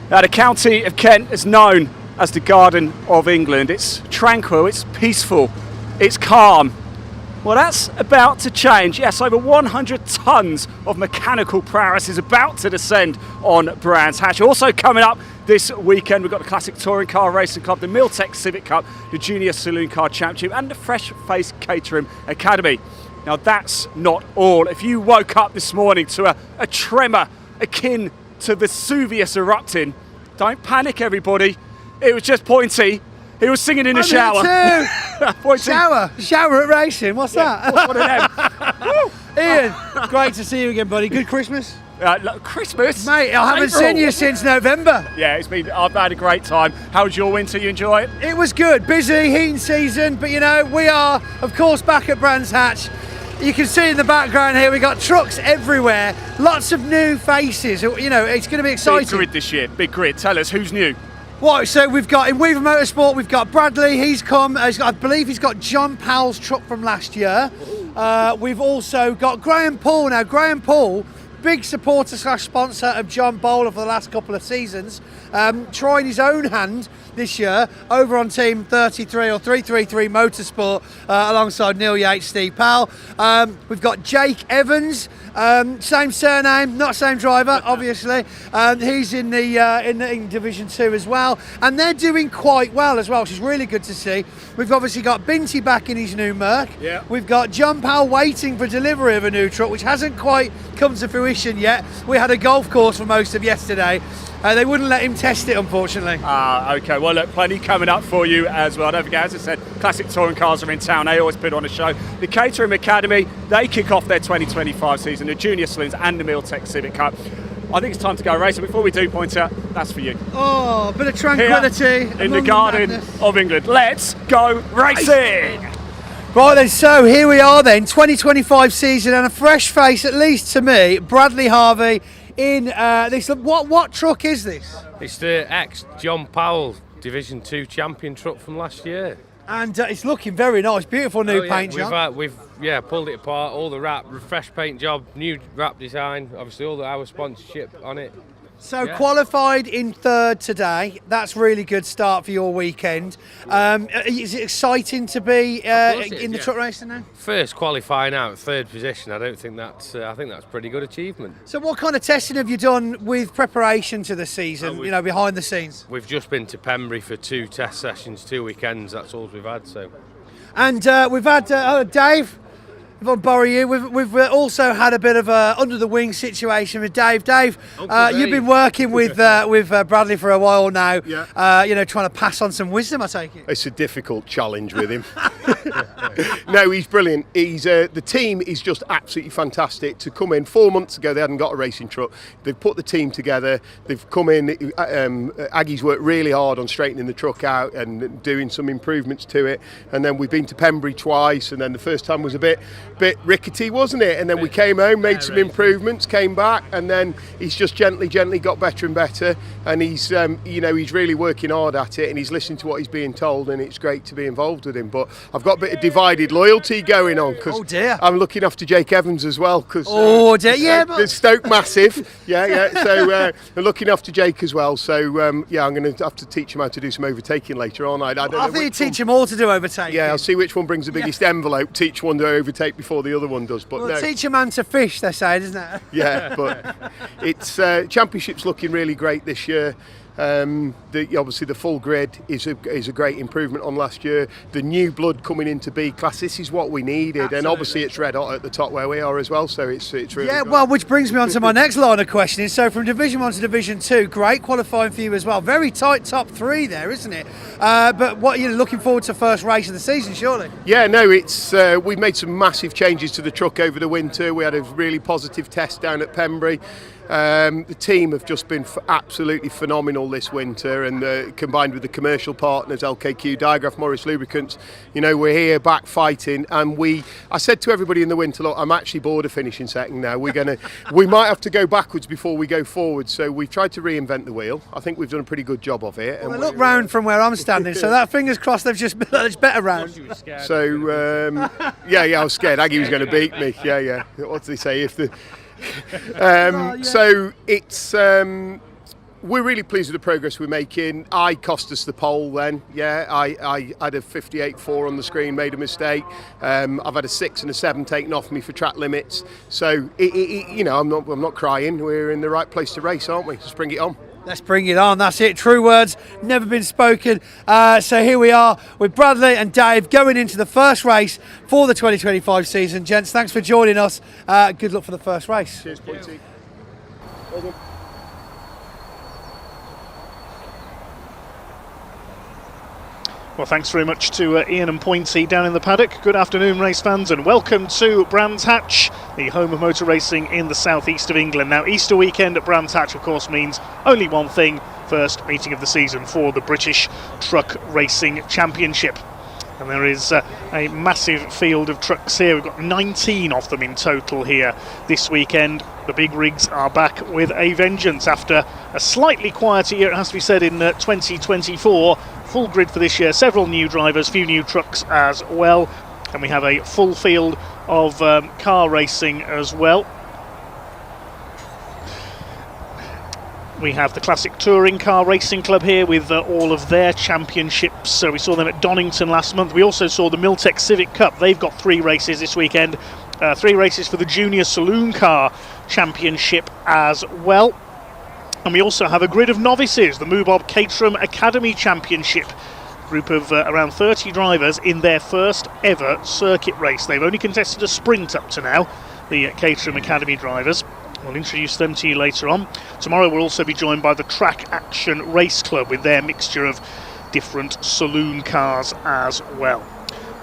Now, the county of Kent is known as the Garden of England. It's tranquil, it's peaceful, it's calm. Well, that's about to change. Yes, over 100 tonnes of mechanical prowess is about to descend on Brands Hatch. Also coming up this weekend, we've got the Classic Touring Car Racing Club, the Milltech Civic Cup, the Junior Saloon Car Championship and the fresh-faced Caterham Academy. Now, that's not all. If you woke up this morning to a tremor akin to Vesuvius erupting, don't panic, everybody. It was just Pointy. He was singing in the shower. Shower at racing. What's that? What's one of them? Ian, great to see you again, buddy. Good Christmas, Christmas, mate. I haven't seen you since November. Yeah, I've had a great time. How was your winter? You enjoy it? It was good. Busy heating season, but you know we are, of course, back at Brands Hatch. You can see in the background here, we got trucks everywhere. Lots of new faces. You know, it's going to be exciting. Big grid this year. Big grid. Tell us who's new. What? So we've got in Weaver Motorsport, we've got Bradley. He's come. I believe he's got John Powell's truck from last year. We've also got Graham Paul. Now, Graham Paul, big supporter / sponsor of John Bowler for the last couple of seasons, trying his own hand this year over on Team 33 or 333 Motorsport alongside Neil Yates, Steve Powell. We've got Jake Evans, same surname, not same driver, obviously. He's in Division 2 as well, and they're doing quite well as well, which is really good to see. We've obviously got Binty back in his new Merc. Yeah. We've got John Powell waiting for delivery of a new truck, which hasn't quite come to fruition yet. We had a golf course for most of yesterday. They wouldn't let him test it, unfortunately. Okay. Well, look, plenty coming up for you as well. Don't forget, as I said, Classic Touring Cars are in town. They always put on a show. The Caterham Academy, they kick off their 2025 season, the Junior Saloons and the Milltech Civic Cup. I think it's time to go racing. Before we do, Pointer, that's for you. Oh, a bit of tranquility. Here in the Garden of England. Let's go racing! Right then, so here we are then, 2025 season and a fresh face, at least to me, Bradley Harvey in this. What truck is this? It's the ex-John Powell Division 2 champion truck from last year. And it's looking very nice, beautiful new paint job. We've pulled it apart, all the wrap, fresh paint job, new wrap design, obviously all our sponsorship on it. So qualified in third today. That's really good start for your weekend. Is it exciting to be in the truck racing now? First qualifying out, third position. I think that's pretty good achievement. So what kind of testing have you done with preparation to the season? Behind the scenes. We've just been to Pembrey for 2 test sessions, 2 weekends. That's all we've had. So, and we've had Dave. If I borrow you, we've also had a bit of a under the wing situation with Dave. Dave, you've been working with Bradley for a while now. Yeah. Trying to pass on some wisdom, I take it. It's a difficult challenge with him. No, he's brilliant. The team is just absolutely fantastic. To come in 4 months ago, they hadn't got a racing truck. They've put the team together. They've come in. Aggie's worked really hard on straightening the truck out and doing some improvements to it. And then we've been to Pembrey twice. And then the first time was a bit rickety, wasn't it? And then we came home, made some improvements, came back, and then he's just gently got better and better. And he's he's really working hard at it, and he's listening to what he's being told, and it's great to be involved with him. But I've got a bit of divided loyalty going on because I'm looking after Jake Evans as well. Cause, there's Stoke massive, So I'm looking after Jake as well. So I'm going to have to teach him how to do some overtaking later on. I think you teach him all to do overtaking. Yeah, I'll see which one brings the biggest envelope. Teach one to overtake before the other one does. But teach a man to fish, they say, isn't it? Yeah, but it's championship's looking really great this year. Obviously the full grid is a great improvement on last year. The new blood coming into B class, this is what we needed. Absolutely. And obviously it's red hot at the top where we are as well, so it's really good. Well, which brings me on to my next line of questioning. So from Division 1 to Division 2, great qualifying for you as well. Very tight top 3 there, isn't it? But what you're looking forward to first race of the season, surely? Yeah, no, it's we've made some massive changes to the truck over the winter. We had a really positive test down at Pembrey. The team have just been absolutely phenomenal this winter, and combined with the commercial partners, LKQ, Digraph, Morris Lubricants, we're here back fighting. And I said to everybody in the winter, look, I'm actually bored of finishing second now. We might have to go backwards before we go forward. So we've tried to reinvent the wheel. I think we've done a pretty good job of it. Well, I look round from where I'm standing, so that fingers crossed they've just better round. So I was scared Aggie was going to beat me. What do they say? So it's We're really pleased with the progress we're making. I cost us the pole then. Yeah, I had a 58.4 on the screen, made a mistake. I've had a 6 and a 7 taken off me for track limits. So, I'm not crying. We're in the right place to race, aren't we? Let's bring it on. Let's bring it on. That's it. True words, never been spoken. So here we are with Bradley and Dave going into the first race for the 2025 season. Gents, thanks for joining us. Good luck for the first race. Cheers, Pointy. Well, thanks very much to Ian and Pointy down in the paddock. Good afternoon, race fans, and welcome to Brands Hatch, the home of motor racing in the southeast of England. Now, Easter weekend at Brands Hatch, of course, means only one thing: first meeting of the season for the British Truck Racing Championship. And there is a massive field of trucks here. We've got 19 of them in total here this weekend. The big rigs are back with a vengeance after a slightly quieter year, it has to be said, in 2024. Full grid for this year, several new drivers, few new trucks as well, and we have a full field of car racing as well. We have the Classic Touring Car Racing Club here with all of their championships. So we saw them at Donington last month. We also saw the Miltech Civic Cup. They've got 3 races this weekend, 3 races for the Junior Saloon Car Championship as well. And we also have a grid of novices, the moobob Caterham Academy Championship. Group of around 30 drivers in their first ever circuit race. They've only contested a sprint up to now, the Caterham Academy drivers. We'll introduce them to you later on. Tomorrow we'll also be joined by the Track Action Race Club with their mixture of different saloon cars as well.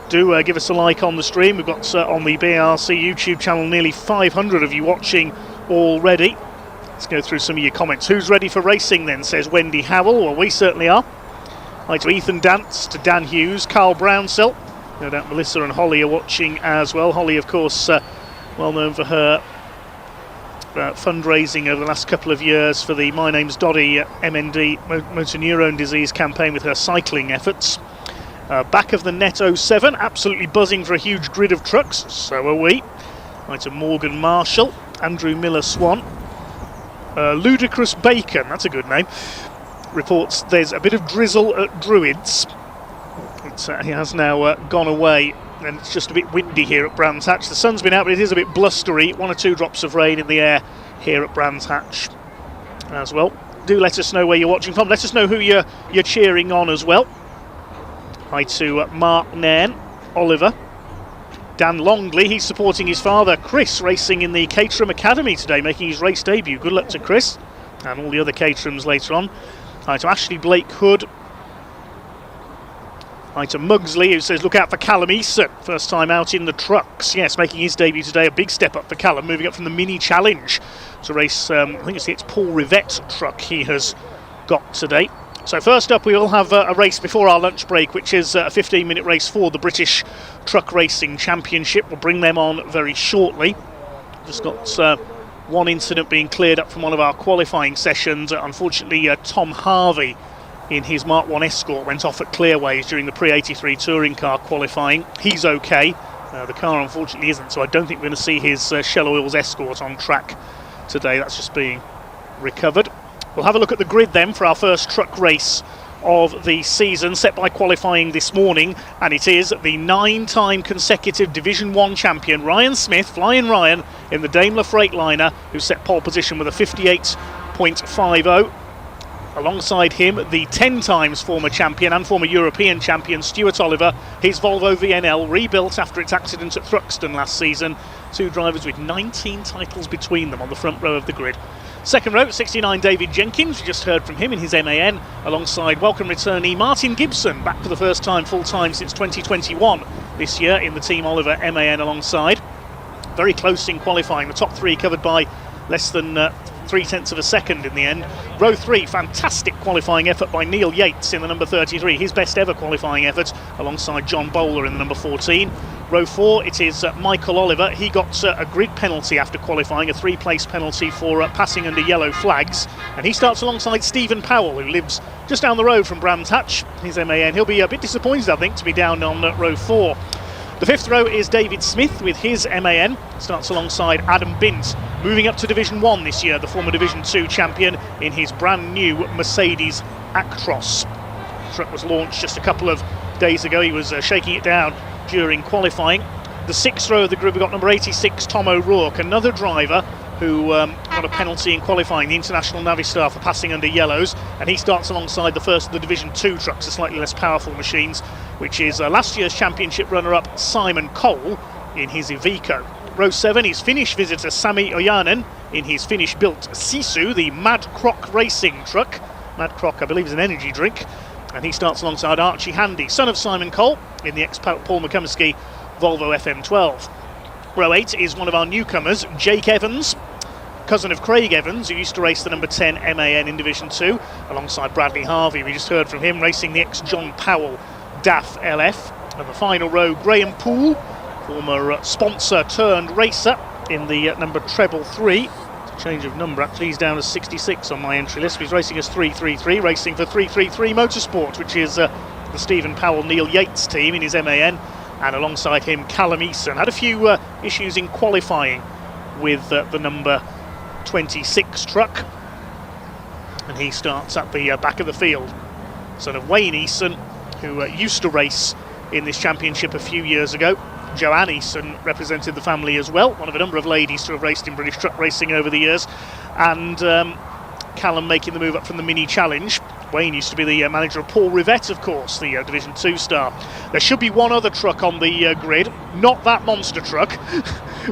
Do give us a like on the stream. We've got on the BRC YouTube channel nearly 500 of you watching already. Let's go through some of your comments. Who's ready for racing then, says Wendy Howell. Well, we certainly are. Hi to Ethan Dance, to Dan Hughes, Carl Brownsell. No doubt Melissa and Holly are watching as well. Holly, of course, well known for her fundraising over the last couple of years for the My Name's Doddy MND motor neurone disease campaign with her cycling efforts. Back of the net 07, absolutely buzzing for a huge grid of trucks. So are we. Hi to Morgan Marshall, Andrew Miller Swan. Ludicrous Bacon, that's a good name, reports there's a bit of drizzle at Druids. He has now gone away, and it's just a bit windy here at Brands Hatch. The sun's been out, but it is a bit blustery. 1 or 2 drops of rain in the air here at Brands Hatch as well. Do let us know where you're watching from. Let us know who you're cheering on as well. Hi to Mark Nairn, Oliver. Dan Longley, he's supporting his father Chris, racing in the Caterham Academy today, making his race debut. Good luck to Chris and all the other Caterhams later on. Hi to Ashley Blake Hood. Hi to Mugsley, who says look out for Callum Eason, first time out in the trucks. Yes, making his debut today, a big step up for Callum, moving up from the Mini Challenge to race, I think it's Paul Rivette truck he has got today. So first up, we will have a race before our lunch break, which is a 15-minute race for the British Truck Racing Championship. We'll bring them on very shortly. Just got one incident being cleared up from one of our qualifying sessions. Unfortunately, Tom Harvey in his Mark 1 Escort went off at Clearways during the pre-83 touring car qualifying. He's okay. The car unfortunately isn't, so I don't think we're going to see his Shell Oils Escort on track today. That's just being recovered. We'll have a look at the grid then for our first truck race of the season, set by qualifying this morning, and it is the 9-time consecutive Division 1 champion Ryan Smith, Flying Ryan, in the Daimler Freightliner, who set pole position with a 58.50. Alongside him, the 10 times former champion and former European champion Stuart Oliver, his Volvo VNL, rebuilt after its accident at Thruxton last season. 2 drivers with 19 titles between them on the front row of the grid. Second row, 69 David Jenkins, we just heard from him in his MAN, alongside welcome returnee Martin Gibson, back for the first time full-time since 2021 this year in the Team Oliver MAN alongside. Very close in qualifying, the top 3 covered by less than 0.3 of a second in the end. Row 3, fantastic qualifying effort by Neil Yates in the number 33, his best ever qualifying effort, alongside John Bowler in the number 14. Row 4, it is Michael Oliver. He got a grid penalty after qualifying, a 3-place penalty for passing under yellow flags, and he starts alongside Stephen Powell, who lives just down the road from Brands Hatch, his MAN. He'll be a bit disappointed, I think, to be down on row 4. The 5th row is David Smith with his MAN, starts alongside Adam Bint Moving up to Division 1 this year, the former Division 2 champion in his brand new Mercedes Actros. The truck was launched just a couple of days ago. He was shaking it down during qualifying. The sixth row of the group, we've got number 86, Tom O'Rourke, another driver who got a penalty in qualifying, the International Navistar, for passing under yellows, and he starts alongside the first of the Division 2 trucks, the slightly less powerful machines, which is last year's championship runner-up Simon Cole in his Iveco. Row 7 is Finnish visitor Sami Ojanen in his Finnish-built Sisu, the Mad Croc racing truck. Mad Croc, I believe, is an energy drink, and he starts alongside Archie Handy, son of Simon Cole, in the ex-Paul McComiskey Volvo FM12. Row 8 is one of our newcomers, Jake Evans, cousin of Craig Evans, who used to race the number 10 MAN in Division 2, alongside Bradley Harvey. We just heard from him, racing the ex-John Powell DAF LF. And the final row, Graham Poole, former sponsor turned racer in the number treble 3. It's a change of number, actually. He's down as 66 on my entry list. He's racing as 333, racing for 333 Motorsport, which is the Stephen Powell Neil Yates team in his MAN. And alongside him, Callum Eason. Had a few issues in qualifying with the number 26 truck, and he starts at the back of the field. Son of Wayne Eason, who used to race in this championship a few years ago. Joanne Eason represented the family as well, one of a number of ladies to have raced in British truck racing over the years. And Callum making the move up from the Mini Challenge. Wayne used to be the manager of Paul Rivette, of course, the Division 2 star. There should be one other truck on the grid, not that monster truck.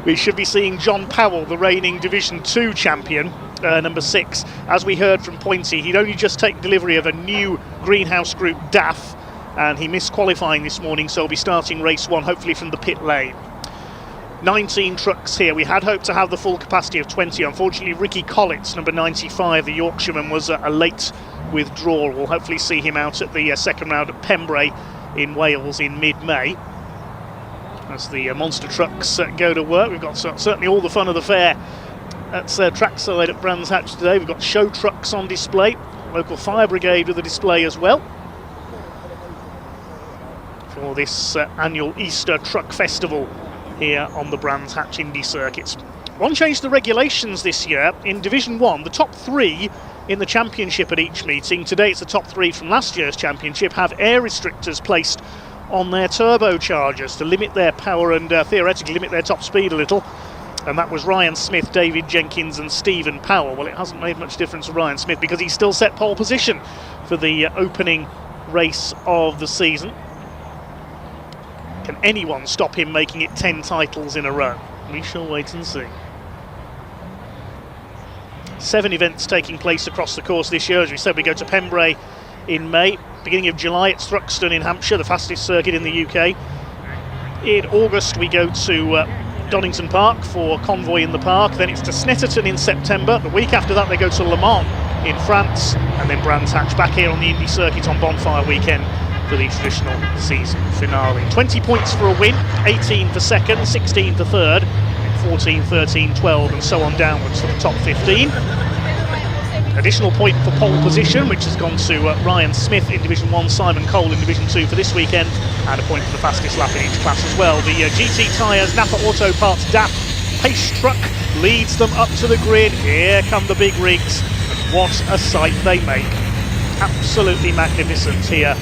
We should be seeing John Powell, the reigning Division 2 champion, number 6. As we heard from Pointy, he'd only just taken delivery of a new Greenhouse Group DAF, and he missed qualifying this morning, so he'll be starting race 1, hopefully from the pit lane. 19 trucks here. We had hoped to have the full capacity of 20. Unfortunately, Ricky Collins, number 95, the Yorkshireman, was a late withdrawal. We'll hopefully see him out at the second round at Pembrey in Wales in mid-May. As the monster trucks go to work, we've got certainly all the fun of the fair at trackside at Brands Hatch today. We've got show trucks on display, local fire brigade with a display as well, for this annual Easter Truck Festival here on the Brands Hatch Indy circuits. One change to the regulations this year. In Division 1, the top 3 in the championship at each meeting, today it's the top 3 from last year's championship, have air restrictors placed on their turbochargers to limit their power and theoretically limit their top speed a little. And that was Ryan Smith, David Jenkins and Stephen Powell. Well, it hasn't made much difference to Ryan Smith because he's still set pole position for the opening race of the season. Can anyone stop him making it 10 titles in a row? We shall wait and see. 7 events taking place across the course this year. As we said, we go to Pembrey in May. Beginning of July, it's Thruxton in Hampshire, the fastest circuit in the UK. In August, we go to Donington Park for Convoy in the Park. Then it's to Snetterton in September. The week after that, they go to Le Mans in France. And then Brands Hatch back here on the Indy circuit on Bonfire Weekend for the traditional season finale. 20 points for a win, 18 for second, 16 for third, 14, 13, 12 and so on downwards for the top 15. Additional point for pole position, which has gone to Ryan Smith in Division 1, Simon Cole in Division 2 for this weekend, and a point for the fastest lap in each class as well. The GT Tyres Napa Auto Parts DAF Pace Truck leads them up to the grid. Here come the big rigs. What a sight they make. Absolutely magnificent here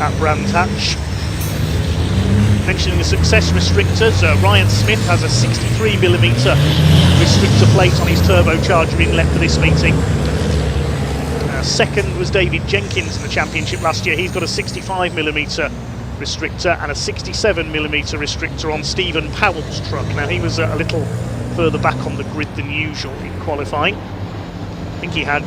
at Brands Hatch. Mentioning the success restrictors, Ryan Smith has a 63mm restrictor plate on his turbocharger inlet for this meeting. Second was David Jenkins in the championship last year. He's got a 65mm restrictor and a 67mm restrictor on Stephen Powell's truck. Now he was a little further back on the grid than usual in qualifying. I think he had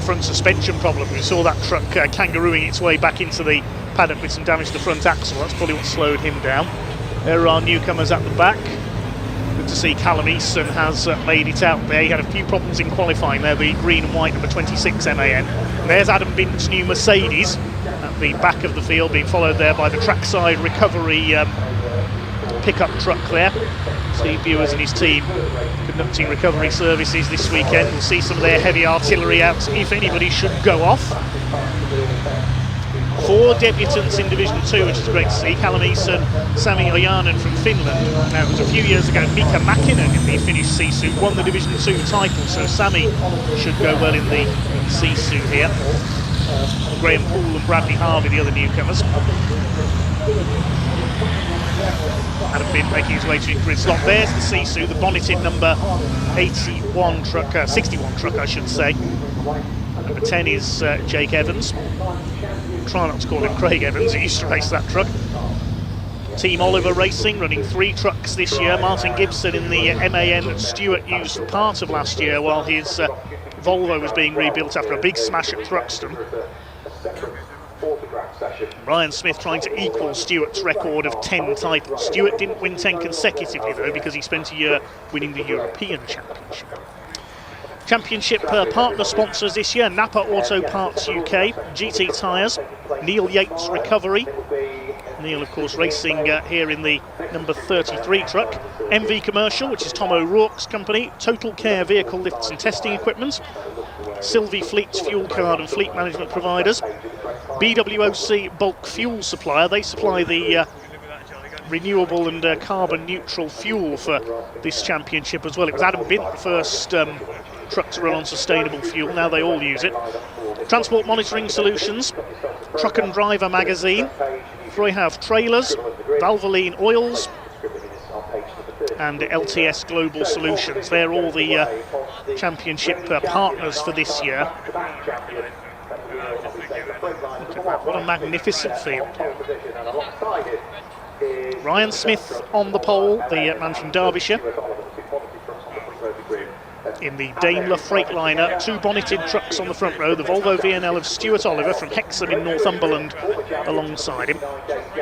front suspension problem. We saw that truck kangarooing its way back into the paddock with some damage to the front axle. That's probably what slowed him down. There are newcomers at the back. Good to see Callum Eason has made it out there. He had a few problems in qualifying there, the green and white number 26 MAN. And there's Adam Bint's new Mercedes at the back of the field, being followed there by the trackside recovery pickup truck there. Steve Bewers and his team conducting recovery services this weekend. We'll see some of their heavy artillery out if anybody should go off. 4 debutants in Division 2, which is great to see. Callum Eason, Sami Ojanen from Finland. Now, it was a few years ago, Mika Mäkinen in the Finnish Sisu won the Division 2 title, so Sami should go well in the Sisu here. Graham Poole and Bradley Harvey, the other newcomers. Adam Bint making his way to the grid slot. There's the Sisu, the bonneted number 61 truck, 61 truck, I should say. Number 10 is Jake Evans. Try not to call him Craig Evans, he used to race that truck. Team Oliver Racing running 3 trucks this year. Martin Gibson in the MAN that Stewart used for part of last year while his Volvo was being rebuilt after a big smash at Thruxton. Ryan Smith trying to equal Stewart's record of 10 titles. Stewart didn't win 10 consecutively though, because he spent a year winning the European Championship. Championship partner sponsors this year: Napa Auto Parts UK, GT Tyres, Neil Yates Recovery. Neil, of course, racing here in the number 33 truck. MV Commercial, which is Tom O'Rourke's company. Total Care Vehicle Lifts and Testing Equipment. Sylvie Fleet's fuel card and fleet management providers. BWOC Bulk Fuel Supplier. They supply the renewable and carbon neutral fuel for this championship as well. It was Adam Bint, the first truck to run on sustainable fuel. Now they all use it. Transport Monitoring Solutions, Truck and Driver Magazine, Freyhav Trailers, Valvoline Oils, and LTS Global Solutions. They're all the championship partners for this year. What a magnificent field. Ryan Smith on the pole, the man from Derbyshire. In the Daimler Freightliner, 2 bonneted trucks on the front row, the Volvo VNL of Stuart Oliver from Hexham in Northumberland alongside him.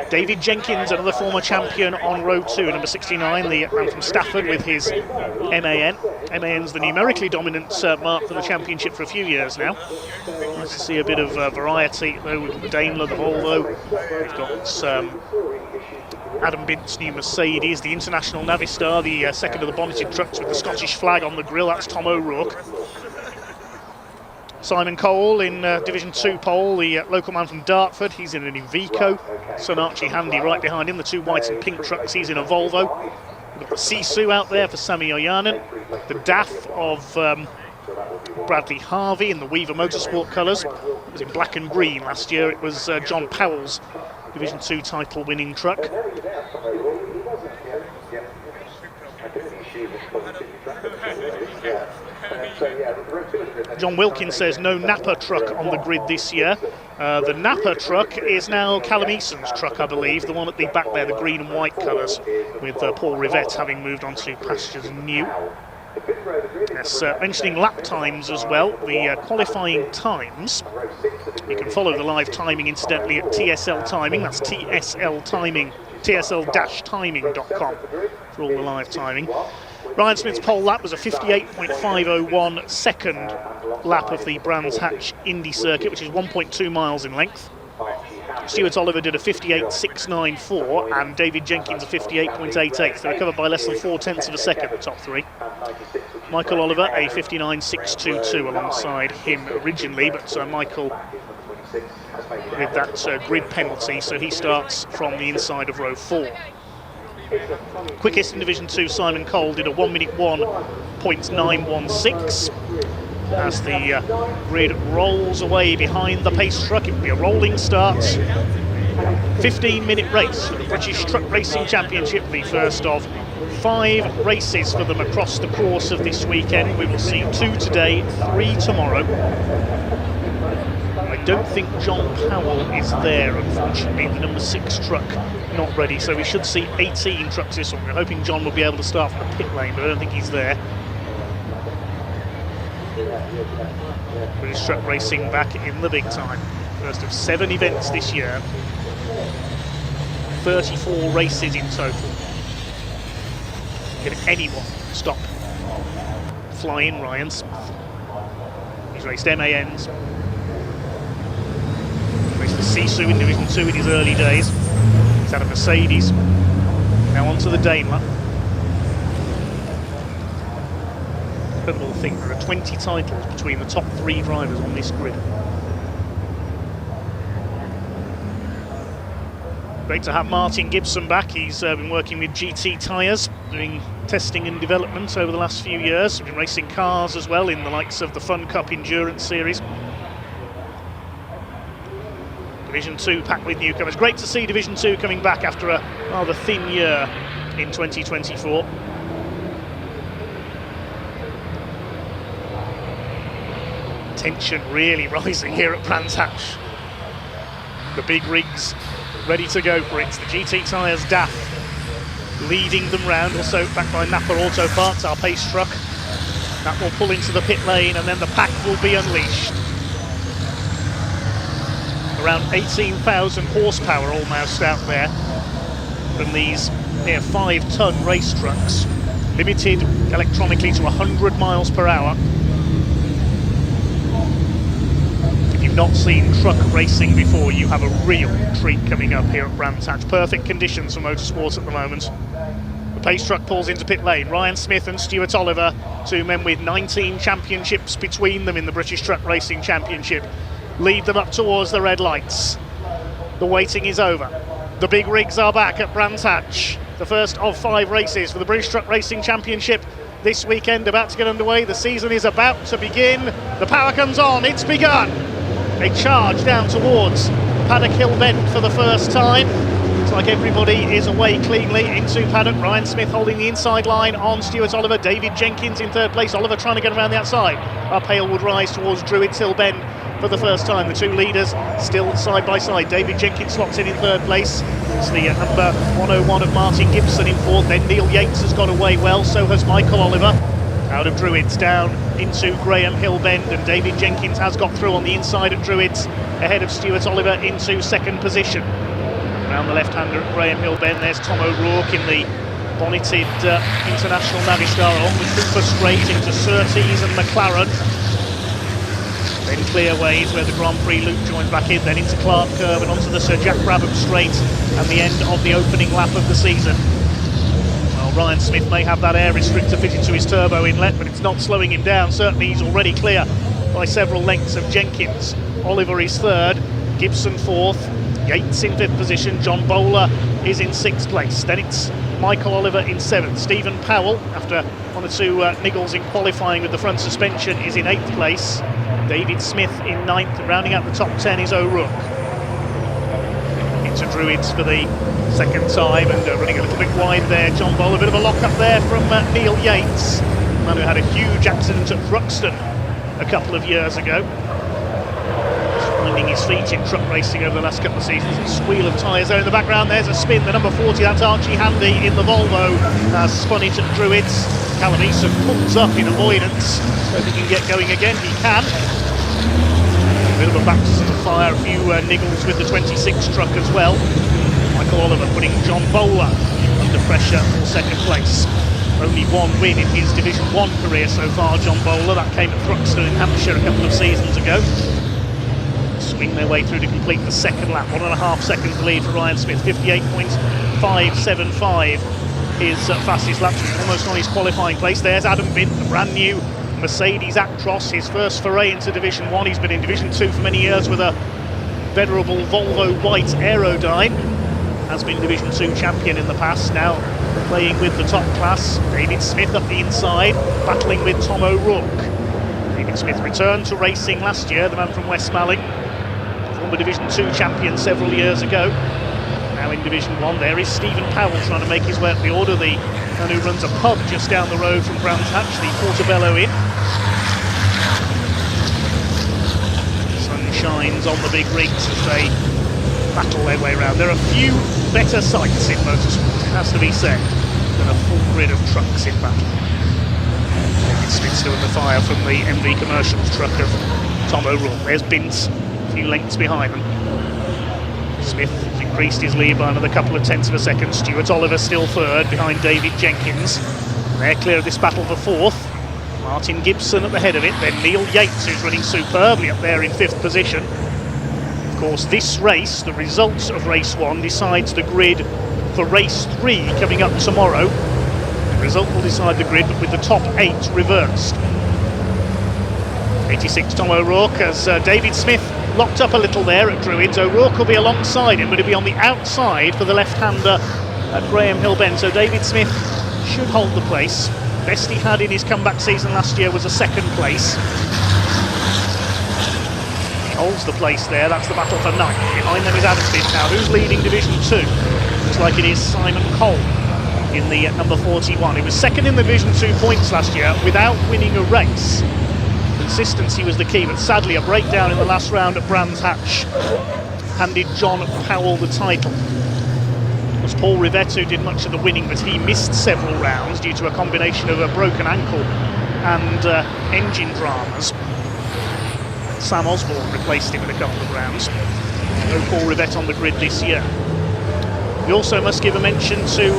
David Jenkins, another former champion, on row 2, number 69, the man from Stafford with his MAN. MAN's the numerically dominant mark for the championship for a few years now. Nice to see a bit of variety though with the Daimler, the Volvo. We've got Adam Bint's new Mercedes, the International Navistar, the second of the bonneted trucks with the Scottish flag on the grille. That's Tom O'Rourke. Simon Cole in Division 2 pole, the local man from Dartford. He's in an Iveco. Son Archie Handy right behind him, the 2 white and pink trucks. He's in a Volvo. We've got the Sisu out there for Sami Ojanen. The DAF of Bradley Harvey in the Weaver Motorsport colours. It was in black and green last year. It was John Powell's Division 2 title winning truck. John Wilkins says no Napa truck on the grid this year. The Napa truck is now Callum Eason's truck, I believe, the one at the back there, the green and white colours, with Paul Rivette having moved on to pastures new. Yes, mentioning lap times as well, the qualifying times. You can follow the live timing incidentally at TSL Timing, that's TSL Timing, tsl-timing.com for all the live timing. Ryan Smith's pole lap was a 58.501 second lap of the Brands Hatch Indy circuit, which is 1.2 miles in length. Stuart Oliver did a 58.694 and David Jenkins a 58.88. They were covered by less than 4/10 of a second, the top 3. Michael Oliver a 59.622 alongside him originally, but Michael with that grid penalty, so he starts from the inside of row 4. Quickest in Division 2, Simon Cole, did a 1 minute 1.916. As the grid rolls away behind the pace truck, it will be a rolling start. 15-minute race for the British Truck Racing Championship, the first of 5 races for them across the course of this weekend. We will see 2 today, 3 tomorrow. I don't think John Powell is there, unfortunately, the number 6 truck not ready, so we should see 18 trucks this one. We're hoping John will be able to start from the pit lane, but I don't think he's there. British Truck Racing back in the big time. First of 7 events this year. 34 races in total. Can anyone stop flying Ryan Smith? He's raced MANs. Raced the Sisu in Division 2 in his early days. He's had a Mercedes. Now onto the Daimler. Incredible thing, there are 20 titles between the top 3 drivers on this grid. Great to have Martin Gibson back. He's been working with GT Tyres, doing testing and development over the last few years. He's been racing cars as well in the likes of the Fun Cup Endurance Series. Division 2 packed with newcomers. Great to see Division 2 coming back after a rather thin year in 2024. Tension really rising here at Brands Hatch. The big rigs ready to go for it. It's the GT Tyres DAF leading them round, also backed by Napa Auto Parts, our pace truck. That will pull into the pit lane and then the pack will be unleashed. Around 18,000 horsepower almost out there from these near 5-ton race trucks, limited electronically to 100 miles per hour. Not seen truck racing before, you have a real treat coming up here at Brands Hatch. Perfect conditions for motorsport at the moment. The pace truck pulls into pit lane. Ryan Smith and Stuart Oliver, two men with 19 championships between them in the British Truck Racing Championship, lead them up towards the red lights. The waiting is over. The big rigs are back at Brands Hatch. The first of 5 races for the British Truck Racing Championship this weekend about to get underway. The season is about to begin. The power comes on, it's begun. A charge down towards Paddock Hill Bend for the first time. Looks like everybody is away cleanly into Paddock. Ryan Smith holding the inside line on Stuart Oliver. David Jenkins in third place. Oliver trying to get around the outside. Up Halewood Rise towards Druids Hill Bend for the first time. The two leaders still side by side. David Jenkins slots in third place. It's the number 101 of Martin Gibson in fourth. Then Neil Yates has got away well. So has Michael Oliver. Out of Druids down into Graham Hill Bend, and David Jenkins has got through on the inside at Druids ahead of Stuart Oliver into second position. Around the left-hander at Graham Hill Bend, there's Tom O'Rourke in the bonneted International Navistar on with Cooper Straight into Surtees and McLaren. Then Clearways where the Grand Prix loop joins back in, then into Clark Curve and onto the Sir Jack Brabham Straight and the end of the opening lap of the season. Ryan Smith may have that air restrictor fitted to his turbo inlet, but it's not slowing him down. Certainly he's already clear by several lengths of Jenkins. Oliver is third, Gibson fourth, Yates in fifth position, John Bowler is in sixth place. Then it's Michael Oliver in seventh. Stephen Powell, after one or two niggles in qualifying with the front suspension, is in eighth place. David Smith in ninth, and rounding out the top 10 is O'Rourke. Into Druids for the second time and running a little bit wide there. John Bowler, a bit of a lock up there from Neil Yates, man who had a huge accident at Thruxton a couple of years ago. Finding his feet in truck racing over the last couple of seasons. A squeal of tyres there in the background. There's a spin, the number 40, that's Archie Handy in the Volvo. Spun it at Druids. Callum Eason pulls up in avoidance. So if he can get going again, he can. A bit of a baptism of fire, a few niggles with the 26 truck as well. Michael Oliver putting John Bowler under pressure for second place. Only one win in his Division 1 career so far, John Bowler. That came at Thruxton in Hampshire a couple of seasons ago. Swing their way through to complete the second lap. 1.5 seconds lead for Ryan Smith. 58.575 his fastest lap, almost on his qualifying place. There's Adam Bint, the brand new Mercedes Actros, his first foray into Division 1. He's been in Division 2 for many years with a venerable Volvo white Aerodyne. Has been Division 2 champion in the past, now playing with the top class. David Smith up the inside, battling with Tom O'Rourke. David Smith returned to racing last year, the man from West Malling. Former Division 2 champion several years ago. Now in Division 1, there is Stephen Powell trying to make his way up the order. The man who runs a pub just down the road from Brands Hatch, the Portobello Inn. Sun shines on the big rigs as they battle their way around. There are few better sights in motorsport, it has to be said, than a full grid of trucks in battle. David Smith still in the fire from the MV Commercials truck of Tom O'Rourke. There's Bint, a few lengths behind them. Smith has increased his lead by another couple of tenths of a second. Stuart Oliver still third behind David Jenkins. They're clear of this battle for fourth. Martin Gibson at the head of it. Then Neil Yates, who's running superbly up there in fifth position. Of course, this race, the results of race 1, decides the grid for race 3 coming up tomorrow. The result will decide the grid, but with the top 8 reversed. 86 Tom O'Rourke as David Smith locked up a little there at Druids. O'Rourke will be alongside him, but he'll be on the outside for the left-hander at Graham Hill Bend. So David Smith should hold the place. Best he had in his comeback season last year was a second place. He holds the place there, that's the battle for ninth. Behind them is Adam Smith now. Who's leading Division 2? Looks like it is Simon Cole in the number 41. He was second in the Division 2 points last year without winning a race. Consistency was the key, but sadly a breakdown in the last round at Brands Hatch handed John Powell the title. It was Paul Rivette who did much of the winning, but he missed several rounds due to a combination of a broken ankle and engine dramas. Sam Osborne replaced him in a couple of rounds. No Paul Rivette on the grid this year. We also must give a mention to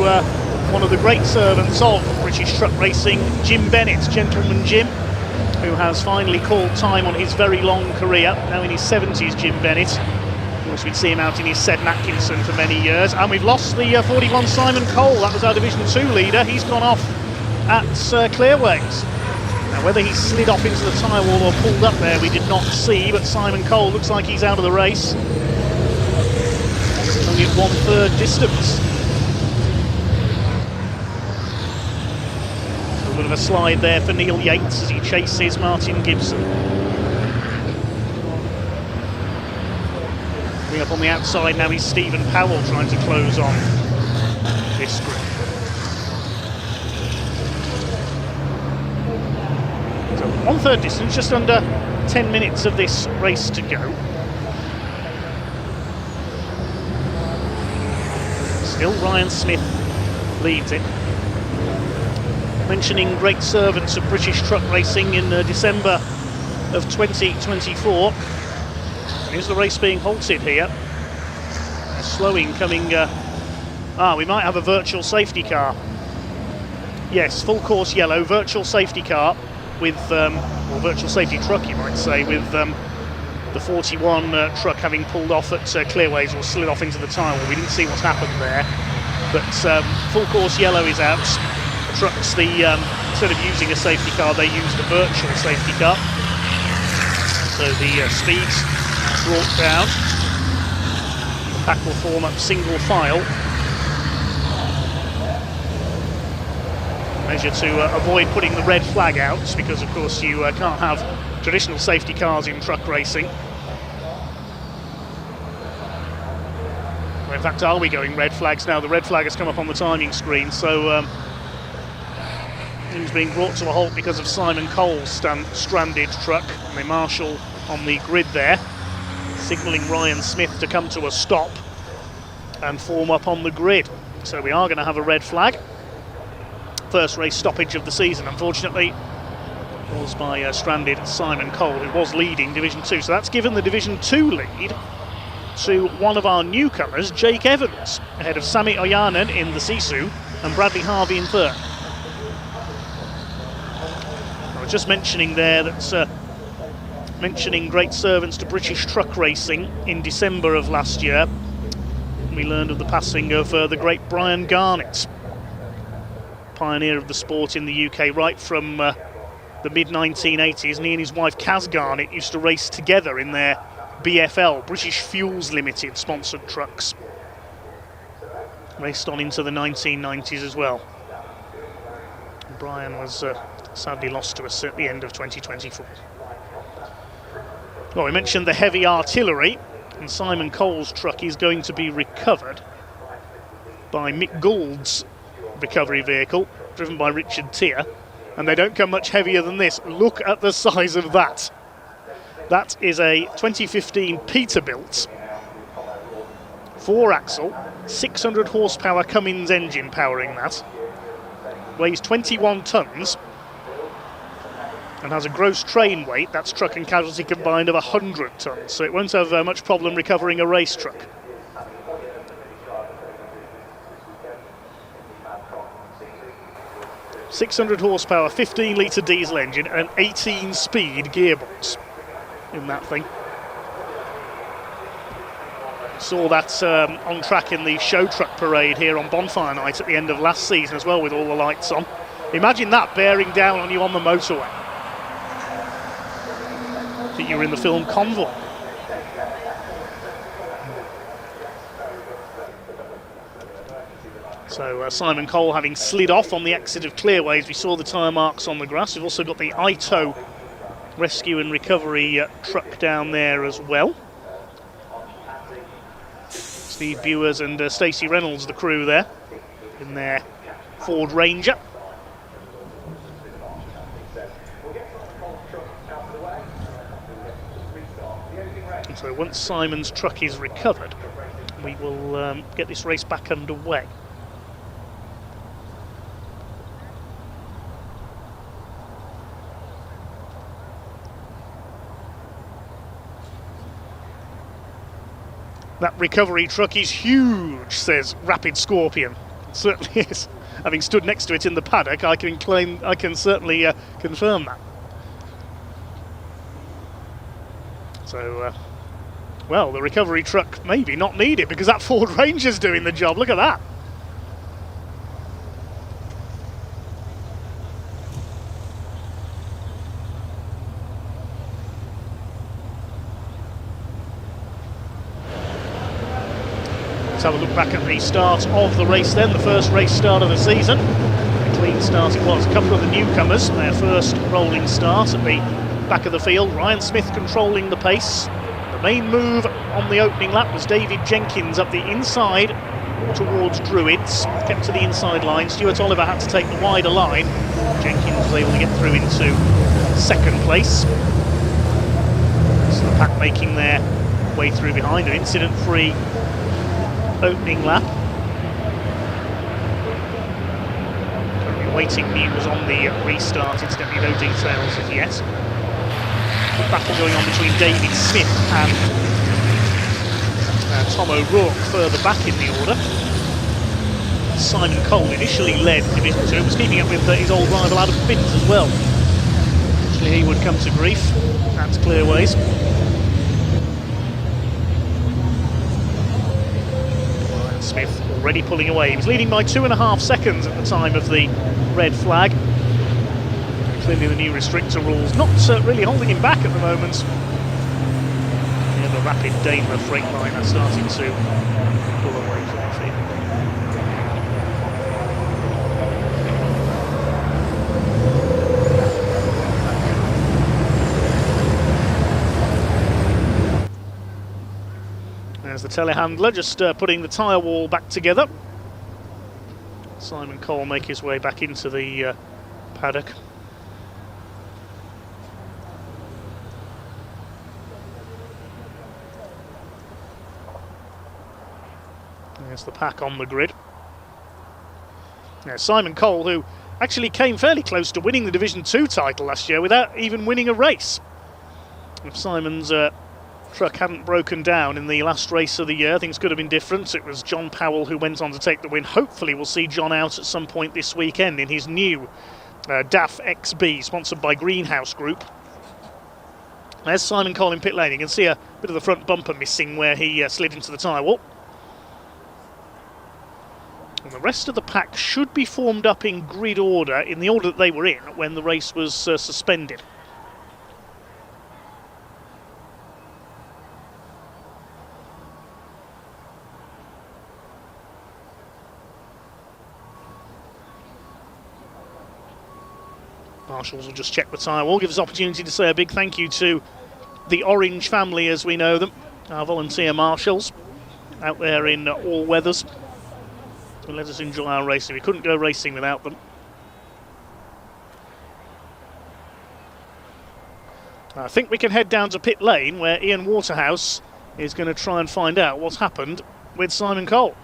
one of the great servants of British truck racing, Jim Bennett, Gentleman Jim, who has finally called time on his very long career. Now in his 70s, Jim Bennett. Of course, we'd see him out in his Sed Atkinson for many years. And we've lost the 41 Simon Cole. That was our Division 2 leader. He's gone off at Clearways. Now, whether he slid off into the tyre wall or pulled up there, we did not see. But Simon Cole looks like he's out of the race. Only at 1/3 distance. A bit of a slide there for Neil Yates as he chases Martin Gibson. Coming up on the outside now is Stephen Powell trying to close on this group. So 1/3 distance, just under 10 minutes of this race to go. Still Ryan Smith leads it. Mentioning great servants of British truck racing in December of 2024. Here's the race being halted here. Slowing coming. We might have a virtual safety car. Yes, full course yellow, virtual safety car with, or virtual safety truck you might say, with the 41 truck having pulled off at Clearways or slid off into the tyre wall. We didn't see what's happened there, but full course yellow is out. Trucks, instead of using a safety car, they used a virtual safety car. So the speeds brought down. The pack will form up single file. Measure to avoid putting the red flag out, because of course you can't have traditional safety cars in truck racing. Well, in fact, are we going red flags now? The red flag has come up on the timing screen, so things being brought to a halt because of Simon Cole's stranded truck, and they marshal on the grid there, signalling Ryan Smith to come to a stop and form up on the grid. So we are going to have a red flag. First race stoppage of the season, unfortunately, caused by stranded Simon Cole, who was leading Division 2. So that's given the Division 2 lead to one of our newcomers, Jake Evans, ahead of Sami Oyanen in the Sisu and Bradley Harvey in third. I was just mentioning there that mentioning great servants to British truck racing in December of last year, we learned of the passing of the great Brian Garnett, pioneer of the sport in the UK right from the mid-1980s, and he and his wife Kaz Garnett used to race together in their BFL, British Fuels Limited sponsored trucks. Raced on into the 1990s as well. Brian was sadly lost to us at the end of 2024. Well, we mentioned the heavy artillery, and Simon Cole's truck is going to be recovered by Mick Gould's recovery vehicle, driven by Richard Tier, and they don't come much heavier than this. Look at the size of that. That is a 2015 Peterbilt, 4-axle, 600 horsepower Cummins engine powering that. Weighs 21 tonnes and has a gross train weight, that's truck and casualty combined, of 100 tonnes, so it won't have much problem recovering a race truck. .600 horsepower, 15-litre diesel engine and an 18-speed gearbox in that thing. Saw that on track in the show truck parade here on Bonfire Night at the end of last season as well, with all the lights on. Imagine that bearing down on you on the motorway. I think you were in the film Convoy. So Simon Cole having slid off on the exit of Clearways. We saw the tyre marks on the grass. We've also got the ITO rescue and recovery truck down there as well. Steve Bewers and Stacey Reynolds, the crew there, in their Ford Ranger. And so once Simon's truck is recovered, we will get this race back underway. That recovery truck is huge, says Rapid Scorpion. It certainly is. Having stood next to it in the paddock, I can certainly confirm that. So, well, the recovery truck maybe not needed because that Ford Ranger's doing the job. Look at that. Have a look back at the start of the race then, the first race start of the season. A clean start it was. A couple of the newcomers, their first rolling start at the back of the field. Ryan Smith controlling the pace. The main move on the opening lap was David Jenkins up the inside towards Druids. Kept to the inside line. Stuart Oliver had to take the wider line. Jenkins was able to get through into second place. So the pack making their way through behind, an incident-free opening lap. Currently waiting news on the restart, incidentally no details as yet. The battle going on between David Smith and Tom O'Rourke further back in the order. Simon Cole initially led Division 2, was keeping up with his old rival Adam Finns as well. Actually he would come to grief at Clearways. Smith already pulling away. He was leading by 2.5 seconds at the time of the red flag. Clearly the new restrictor rules not really holding him back at the moment. Yeah, the rapid Daimler Freightliner starting to pull away from the field. There's the telehandler just putting the tyre wall back together. Simon Cole make his way back into the paddock. There's the pack on the grid. Now Simon Cole, who actually came fairly close to winning the Division 2 title last year without even winning a race. If Simon's truck hadn't broken down in the last race of the year, things could have been different. It was John Powell who went on to take the win. Hopefully we'll see John out at some point this weekend in his new DAF XB, sponsored by Greenhouse Group. There's Simon Cole in pit lane. You can see a bit of the front bumper missing where he slid into the tyre wall. And the rest of the pack should be formed up in grid order, in the order that they were in when the race was suspended. Marshals will just check the tyre wall, give us opportunity to say a big thank you to the Orange family as we know them, our volunteer marshals out there in all weathers, who let us enjoy our racing. We couldn't go racing without them. I think we can head down to pit lane where Ian Waterhouse is going to try and find out what's happened with Simon Cole.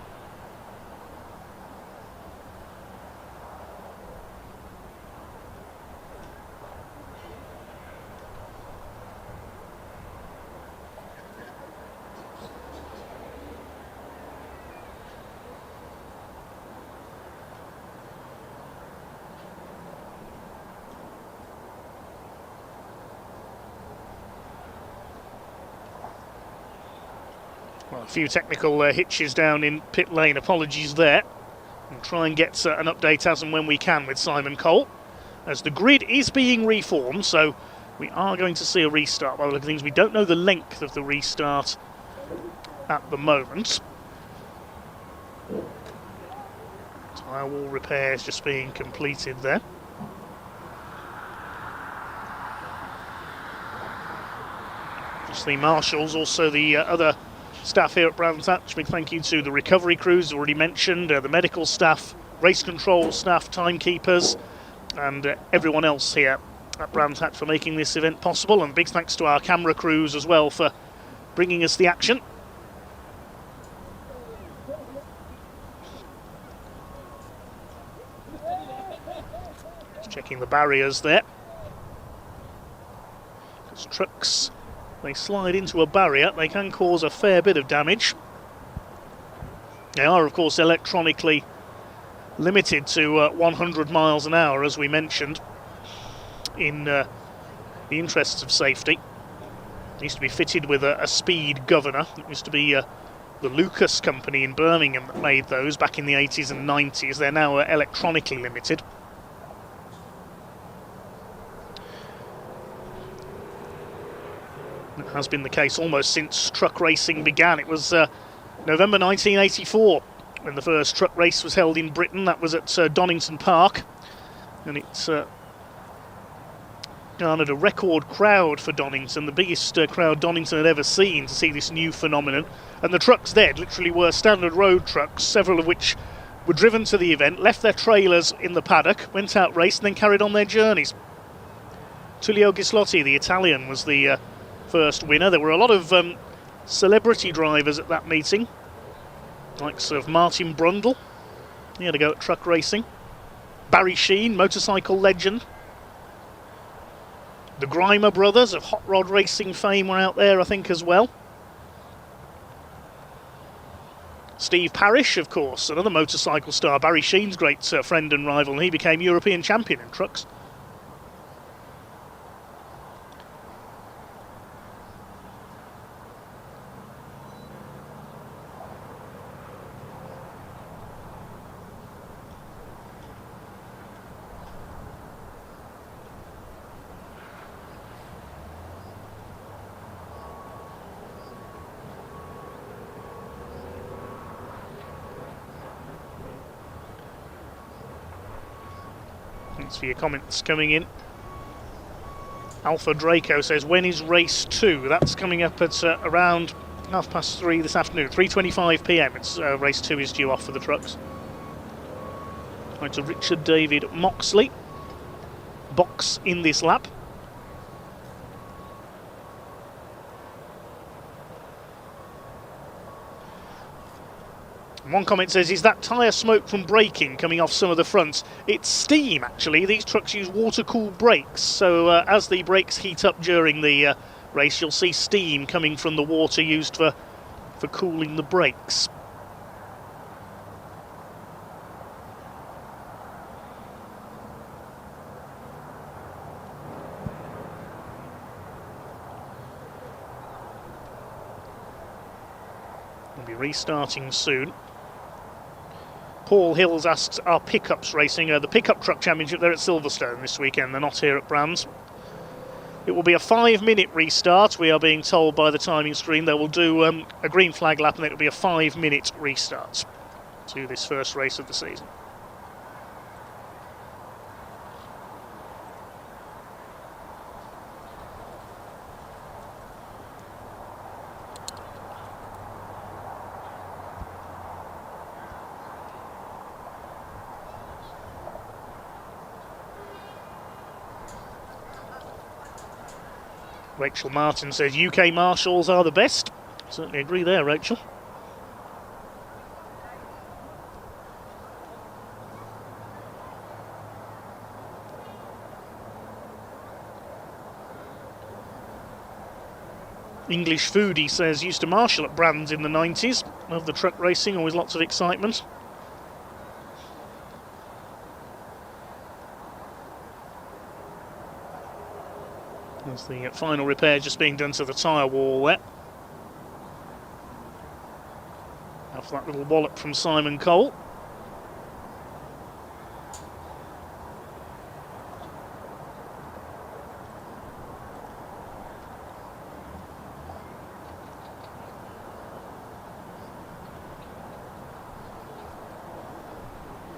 Well, a few technical hitches down in pit lane, apologies there. We'll try and get an update as and when we can with Simon Cole, as the grid is being reformed, so We are going to see a restart by the look of things. We don't know the length of the restart at the moment. Tyre wall repairs just being completed there. Just the marshals, also the other staff here at Brands Hatch. Big thank you to the recovery crews already mentioned, the medical staff, race control staff, timekeepers, and everyone else here at Brands Hatch for making this event possible. And big thanks to our camera crews as well for bringing us the action. Just checking the barriers there. Because trucks, they slide into a barrier, they can cause a fair bit of damage. They are, of course, electronically limited to 100 miles an hour, as we mentioned, in the interests of safety. It used to be fitted with a speed governor. It used to be the Lucas company in Birmingham that made those back in the 80s and 90s. They're now electronically limited. It has been the case almost since truck racing began. It was November 1984 when the first truck race was held in Britain. That was at Donington Park, and it garnered a record crowd for Donington, the biggest crowd Donington had ever seen, to see this new phenomenon. And the trucks there literally were standard road trucks, several of which were driven to the event, left their trailers in the paddock, went out, raced, and then carried on their journeys. Tullio Gislotti, the Italian, was the first winner. There were a lot of celebrity drivers at that meeting, like sort of Martin Brundle. He had a go at truck racing. Barry Sheene, motorcycle legend. The Grimer brothers of hot rod racing fame were out there, I think, as well. Steve Parrish, of course, another motorcycle star, Barry Sheen's great friend and rival, and he became European champion in trucks. Thanks for your comments coming in. Alpha Draco says, when is race 2? That's coming up at around 3:30 this afternoon, 3:25 PM. It's race 2 is due off for the trucks. Right to Richard David Moxley. Box in this lap. One comment says, is that tyre smoke from braking coming off some of the fronts? It's steam, actually. These trucks use water-cooled brakes, so as the brakes heat up during the race, you'll see steam coming from the water used for cooling the brakes. We'll be restarting soon. Paul Hills asks, are pickups racing? The pickup truck championship, they're at Silverstone this weekend, they're not here at Brands. It will be a 5-minute restart, we are being told by the timing screen. They will do a green flag lap and it will be a 5-minute restart to this first race of the season. Rachel Martin says UK marshals are the best. Certainly agree there, Rachel. English Foodie says, used to marshal at Brands in the 90s. Love the truck racing, always lots of excitement. There's the final repair just being done to the tyre wall there. After that little wallop from Simon Cole.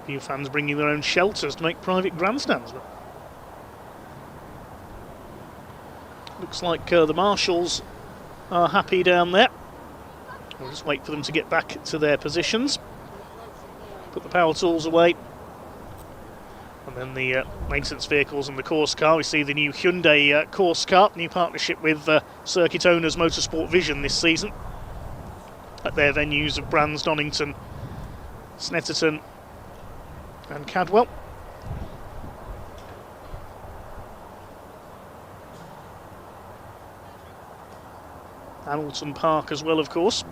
A few fans bringing their own shelters to make private grandstands. Looks like the marshals are happy down there. We'll just wait for them to get back to their positions. Put the power tools away. And then the maintenance vehicles and the course car. We see the new Hyundai course car, new partnership with circuit owners Motorsport Vision this season. At their venues of Brands, Donington, Snetterton and Cadwell. Hamilton Park as well, of course.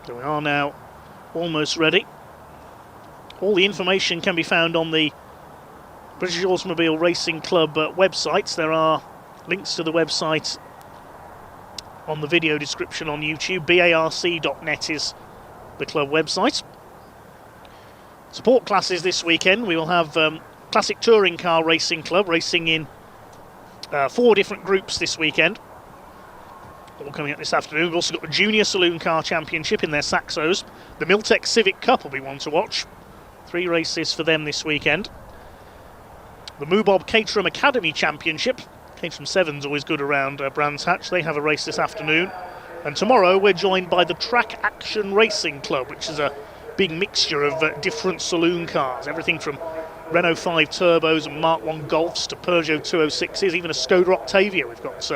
So we are now almost ready. All the information can be found on the British Automobile Racing Club websites. There are links to the website on the video description on YouTube. barc.net is the club website. Support classes this weekend. We will have Classic Touring Car Racing Club racing in 4 different groups this weekend. All coming up this afternoon. We've also got the Junior Saloon Car Championship in their Saxos. The Miltech Civic Cup will be one to watch. 3 races for them this weekend. The moobob Caterham Academy Championship. Caterham 7's always good around Brands Hatch. They have a race this afternoon. And tomorrow we're joined by the Track Action Racing Club, which is a big mixture of different saloon cars. Everything from Renault 5 Turbos and Mark 1 Golfs to Peugeot 206s, even a Skoda Octavia we've got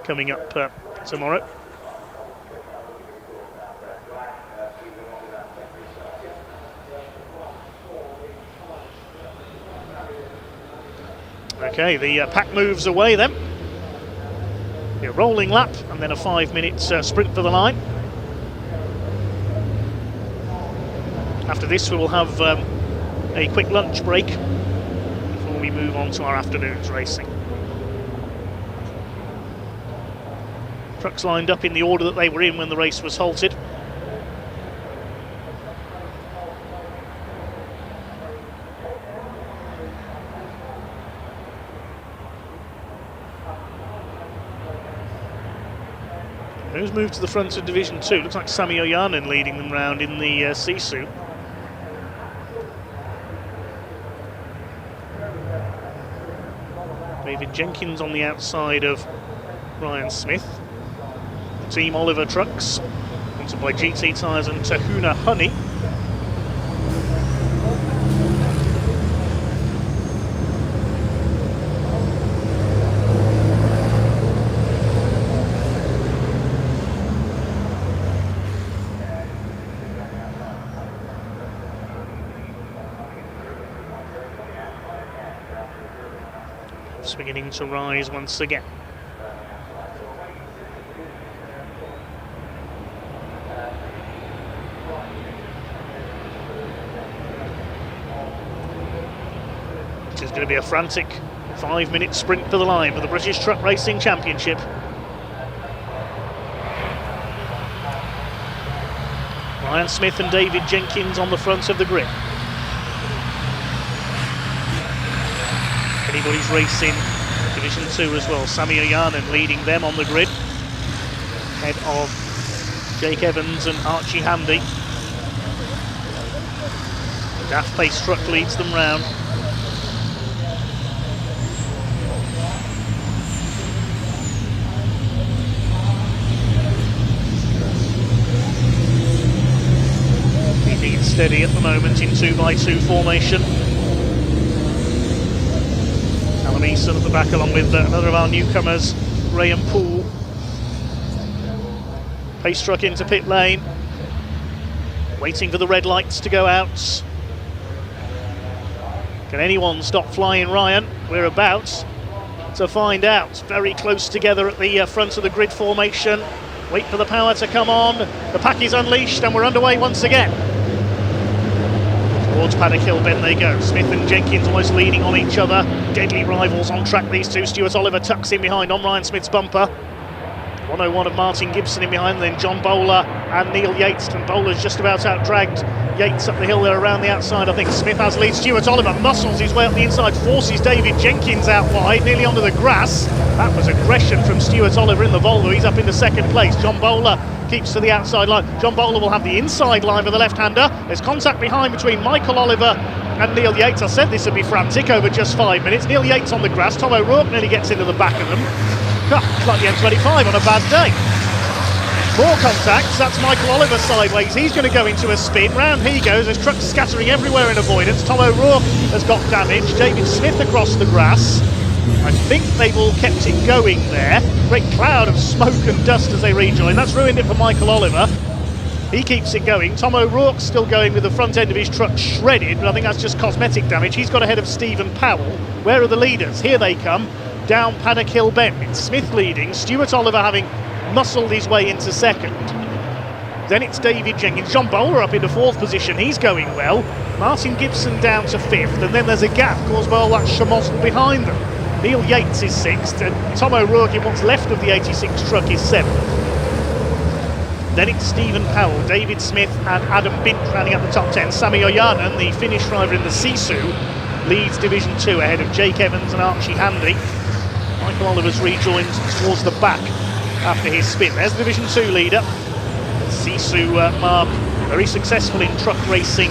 coming up tomorrow. Okay, the pack moves away then. A rolling lap and then a 5-minute sprint for the line. After this we will have a quick lunch break before we move on to our afternoon's racing. Trucks lined up in the order that they were in when the race was halted. Who's moved to the front of Division 2? Looks like Sami Ojanen leading them round in the C-suit. David Jenkins on the outside of Ryan Smith. Team Oliver trucks, sponsored by GT Tyres and Tahuna Honey. It's beginning to rise once again. It is going to be a frantic 5-minute sprint for the line for the British Truck Racing Championship. Ryan Smith and David Jenkins on the front of the grid. Anybody's racing Division 2 as well. Sami Ojanen leading them on the grid, ahead of Jake Evans and Archie Handy. The Daft Pace truck leads them round. Keeping it steady at the moment in 2x2 formation. Easton at the back along with another of our newcomers, Graham Poole. Pace truck into pit lane, waiting for the red lights to go out. Can anyone stop Flying Ryan? We're about to find out. Very close together at the front of the grid formation. Wait for the power to come on. The pack is unleashed and we're underway once again. Towards Paddock Hill Bend they go. Smith and Jenkins almost leaning on each other. Deadly rivals on track, these two. Stuart Oliver tucks in behind on Ryan Smith's bumper. 101 of Martin Gibson in behind, then John Bowler and Neil Yates, and Bowler's just about out-dragged Yates up the hill there around the outside. I think Smith has lead. Stuart Oliver muscles his way up the inside, forces David Jenkins out wide, nearly onto the grass. That was aggression from Stuart Oliver in the Volvo. He's up into second place. John Bowler keeps to the outside line. John Bowler will have the inside line for the left-hander. There's contact behind between Michael Oliver and Neil Yates. I said this would be frantic over just 5 minutes. Neil Yates on the grass. Tom O'Rourke nearly gets into the back of them. It's like the M25 on a bad day. More contacts. That's Michael Oliver sideways. He's going to go into a spin. Round he goes. There's trucks scattering everywhere in avoidance. Tom O'Rourke has got damage. David Smith across the grass. I think they've all kept it going there. Great cloud of smoke and dust as they rejoin. That's ruined it for Michael Oliver. He keeps it going. Tom O'Rourke's still going with the front end of his truck shredded, but I think that's just cosmetic damage. He's got ahead of Stephen Powell. Where are the leaders? Here they come. Down Paddock Hill Bend. It's Smith leading. Stuart Oliver having muscled his way into second. Then it's David Jenkins. John Bowler up into fourth position. He's going well. Martin Gibson down to fifth, and then there's a gap caused by all that schmozzle behind them. Neil Yates is sixth, and Tom O'Rourke in what's left of the 86 truck is seventh. Then it's Stephen Powell, David Smith and Adam Bint rounding up the top 10. Sami Oyanen, the Finnish driver in the Sisu, leads Division 2 ahead of Jake Evans and Archie Handy. Michael Oliver's rejoined towards the back after his spin. There's the Division 2 leader. Sisu Mark, very successful in truck racing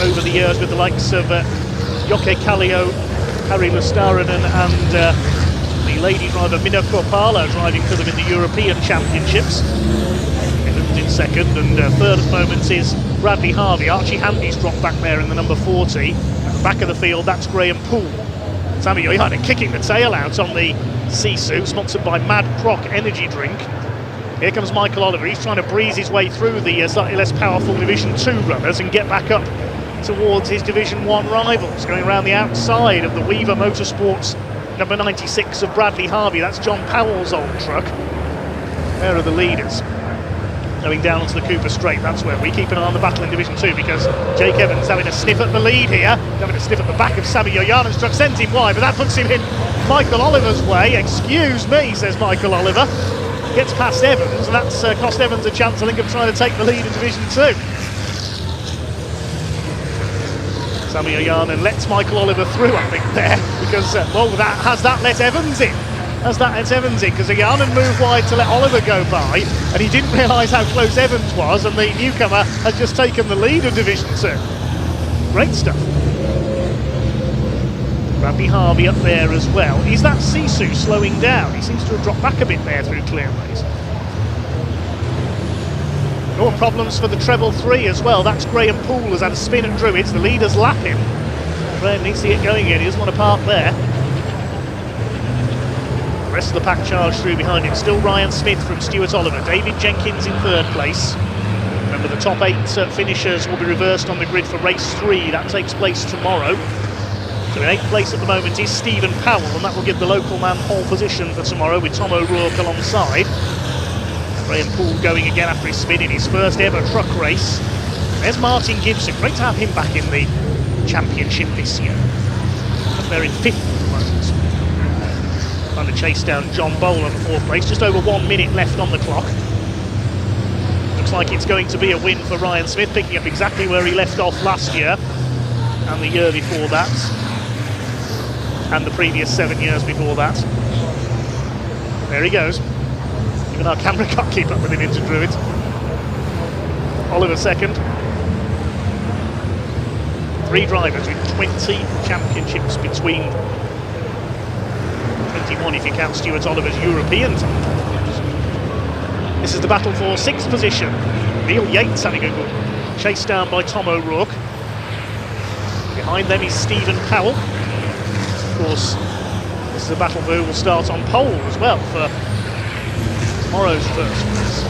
over the years with the likes of Jokke Kallio, Harry Lustaranen and the lady driver Minna Korpala driving for them in the European Championships. Evans in second, and third at the moment is Bradley Harvey. Archie Handy's dropped back there in the number 40. At the back of the field, that's Graham Poole. Sami Oyanen kicking the tail out on the Sisu, sponsored by Mad Croc Energy Drink. Here comes Michael Oliver. He's trying to breeze his way through the slightly less powerful Division 2 runners and get back up towards his Division 1 rivals, going around the outside of the Weaver Motorsports number 96 of Bradley Harvey. That's John Powell's old truck. There are the leaders going down onto the Cooper Straight. That's where we keep an eye on the battle in Division 2, because Jake Evans having a sniff at the lead here, having a sniff at the back of Sami Oyanen's truck, sends him wide, but that puts him in Michael Oliver's way. Excuse me, says Michael Oliver. Gets past Evans, and that's cost Evans a chance, I think, of trying to take the lead in Division 2. Sami Oyanen lets Michael Oliver through, I think, there, because, has that let Evans in? Has that let Evans in? Because Oyanen moved wide to let Oliver go by, and he didn't realise how close Evans was, and the newcomer has just taken the lead of Division 2. Great stuff. Bradley Harvey up there as well. Is that Sisu slowing down? He seems to have dropped back a bit there through clearaways. No problems for the treble 3 as well. That's Graham Poole, has had a spin at Druids. The leaders lap him. Graham needs to get going again. He doesn't want to park there. The rest of the pack charge through behind him. Still Ryan Smith from Stuart Oliver. David Jenkins in third place. Remember, the top 8 finishers will be reversed on the grid for race 3. That takes place tomorrow. So in 8th place at the moment is Stephen Powell, and that will give the local man pole position for tomorrow with Tom O'Rourke alongside. Graham Poole going again after his spin in his first ever truck race. There's Martin Gibson. Great to have him back in the championship this year. Up there in 5th at the moment. Trying to chase down John Bowler for 4th place. Just over 1 minute left on the clock. Looks like it's going to be a win for Ryan Smith, picking up exactly where he left off last year and the year before that, and the previous 7 years before that. There he goes. Even our camera can't keep up with him into Druids. Oliver second. 3 drivers with 20 championships between 21 if you count Stuart Oliver's European titles. This is the battle for 6th position. Neil Yates having a good chase down by Tom O'Rourke. Behind them is Stephen Powell. Of course, this is a battle for who will start on pole as well for tomorrow's first race.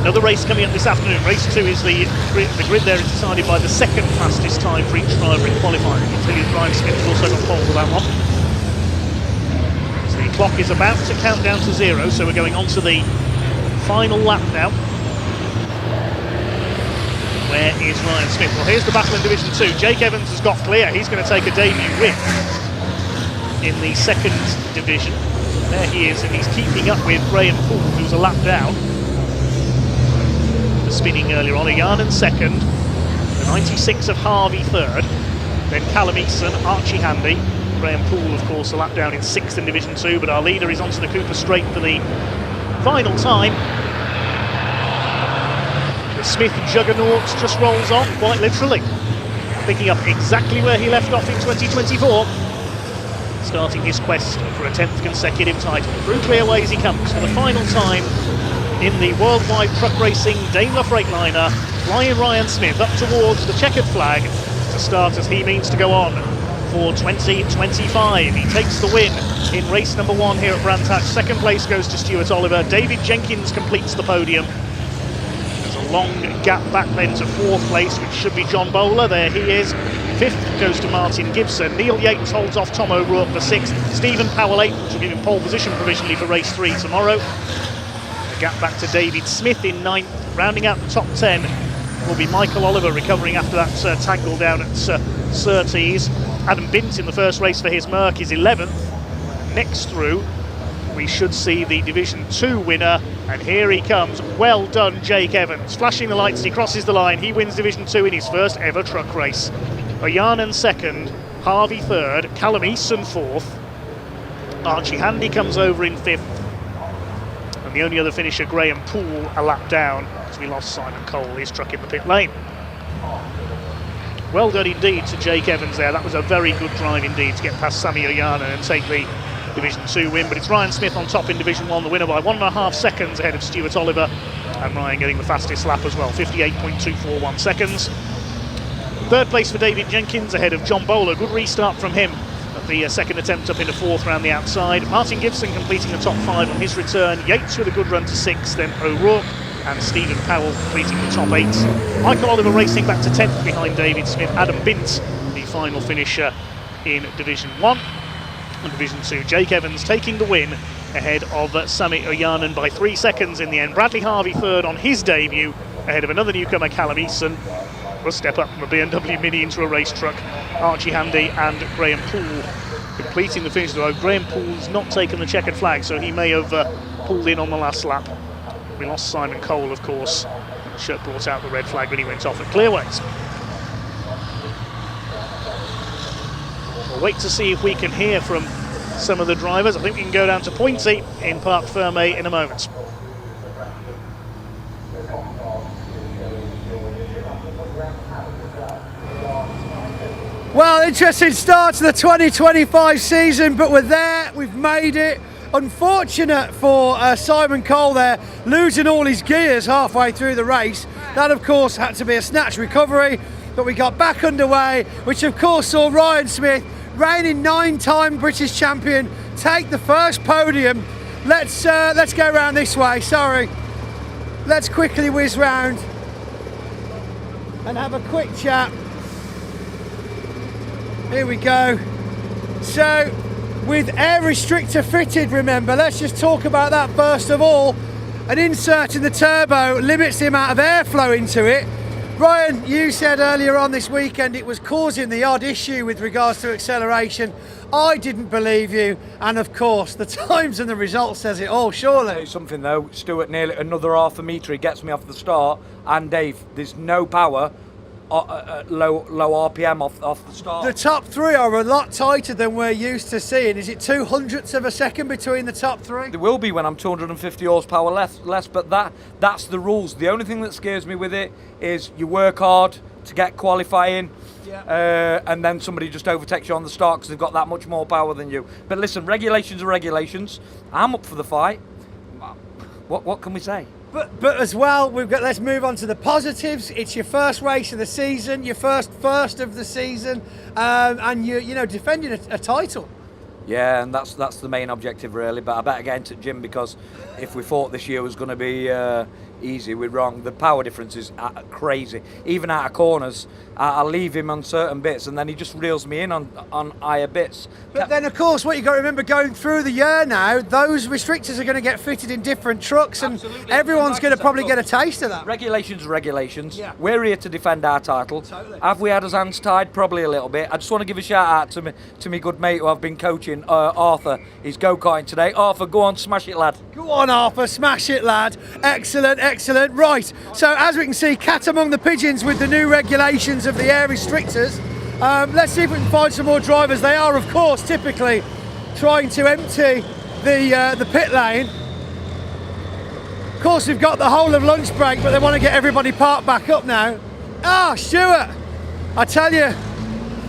Another race coming up this afternoon. Race 2 is the grid there is decided by the second fastest time for each driver in qualifying. I can tell you Ryan Smith has also got pole for that one. So the clock is about to count down to 0, so we're going on to the final lap now. Where is Ryan Smith? Well, here's the battle in Division 2. Jake Evans has got clear. He's going to take a debut win in the 2nd division. There he is, and he's keeping up with Graham Poole, who's a lap down. The spinning earlier on, Oyanen second, the 96 of Harvey third, then Callum Eason, Archie Handy. Graham Poole, of course, a lap down in 6th in Division 2, but our leader is onto the Cooper Straight for the final time. The Smith juggernaut just rolls on, quite literally, picking up exactly where he left off in 2024, starting his quest for a 10th consecutive title. Through clearways he comes for the final time in the worldwide truck racing Daimler Freightliner, flying Ryan Smith up towards the checkered flag to start as he means to go on for 2025. He takes the win in race number 1 here at brandshatch. Second place goes to Stuart Oliver. David Jenkins completes the podium. There's a long gap back then to 4th place, which should be John Bowler. There he is. 5th goes to Martin Gibson. Neil Yates holds off Tom O'Rourke for 6th. Stephen Powell 8th, which will give him pole position provisionally for race 3 tomorrow. The gap back to David Smith in 9th. Rounding out the top 10 will be Michael Oliver, recovering after that tangle down at Surtees. Adam Bint in the first race for his Merc is 11th. Next through, we should see the Division 2 winner, and here he comes. Well done, Jake Evans. Flashing the lights, he crosses the line. He wins Division 2 in his first ever truck race. Oyanen second, Harvey third, Callum Eason 4th. Archie Handy comes over in 5th. And the only other finisher, Graham Poole, a lap down, as we lost Simon Cole, his truck in the pit lane. Well done indeed to Jake Evans there. That was a very good drive indeed to get past Sami Oyanen and take the Division 2 win. But it's Ryan Smith on top in Division 1, the winner by 1.5 seconds ahead of Stuart Oliver. And Ryan getting the fastest lap as well, 58.241 seconds. Third place for David Jenkins ahead of John Bowler. Good restart from him at the second attempt up into 4th round the outside. Martin Gibson completing the top 5 on his return. Yates with a good run to 6th, then O'Rourke and Stephen Powell completing the top 8. Michael Oliver racing back to 10th behind David Smith. Adam Bint, the final finisher in Division 1. And Division 2, Jake Evans taking the win ahead of Sami Oyanen by 3 seconds in the end. Bradley Harvey third on his debut ahead of another newcomer, Callum Eason. A step up from a BMW Mini into a race truck. Archie Handy and Graham Poole completing the finish, though Graham Poole's not taken the checkered flag, so he may have pulled in on the last lap. We lost Simon Cole, of course. Shirt brought out the red flag when he went off at clearways. We'll wait to see if we can hear from some of the drivers. I think we can go down to Pointy in Parc Fermé in a moment. Well, interesting start to the 2025 season, but we're there, we've made it. Unfortunate for Simon Cole there, losing all his gears halfway through the race. That, of course, had to be a snatch recovery, but we got back underway, which, of course, saw Ryan Smith, reigning 9-time British champion, take the first podium. Let's go round this way, sorry. Let's quickly whiz round and have a quick chat. Here we go. So, with air restrictor fitted, remember, let's just talk about that first of all. An insert in the turbo limits the amount of airflow into it. Ryan, you said earlier on this weekend it was causing the odd issue with regards to acceleration. I didn't believe you, and of course the times and the results says it all, surely. Something though, Stuart nearly another half a metre, he gets me off the start, and Dave, there's no power. Low RPM off the start. The top 3 are a lot tighter than we're used to seeing. Is it 0.02 of a second between the top 3? There will be when I'm 250 horsepower less, but that's the rules. The only thing that scares me with it is you work hard to get qualifying, and then somebody just overtakes you on the start because they've got that much more power than you. But listen, regulations are regulations. I'm up for the fight. What can we say? But as well, let's move on to the positives. It's your first race of the season, your first of the season, and you're defending a title. Yeah, and that's the main objective really. But I better get into the gym because if we thought this year was going to be easy, we're wrong. The power difference is crazy. Even out of corners, I leave him on certain bits and then he just reels me in on higher bits. But then, of course, what you've got to remember going through the year now, those restrictors are going to get fitted in different trucks, and everyone's going to probably get a taste of that. Regulations are regulations. Yeah. We're here to defend our title. Totally. Have we had his hands tied? Probably a little bit. I just want to give a shout out to me good mate who I've been coaching, Arthur. He's go-karting today. Arthur, go on, smash it, lad. Go on, Arthur, smash it, lad. Excellent, excellent. Right, so as we can see, cat among the pigeons with the new regulations of the air restrictors. Let's see if we can find some more drivers. They are, of course, typically trying to empty the pit lane. Of course, we've got the whole of lunch break, but they want to get everybody parked back up now. Ah, Stuart, I tell you,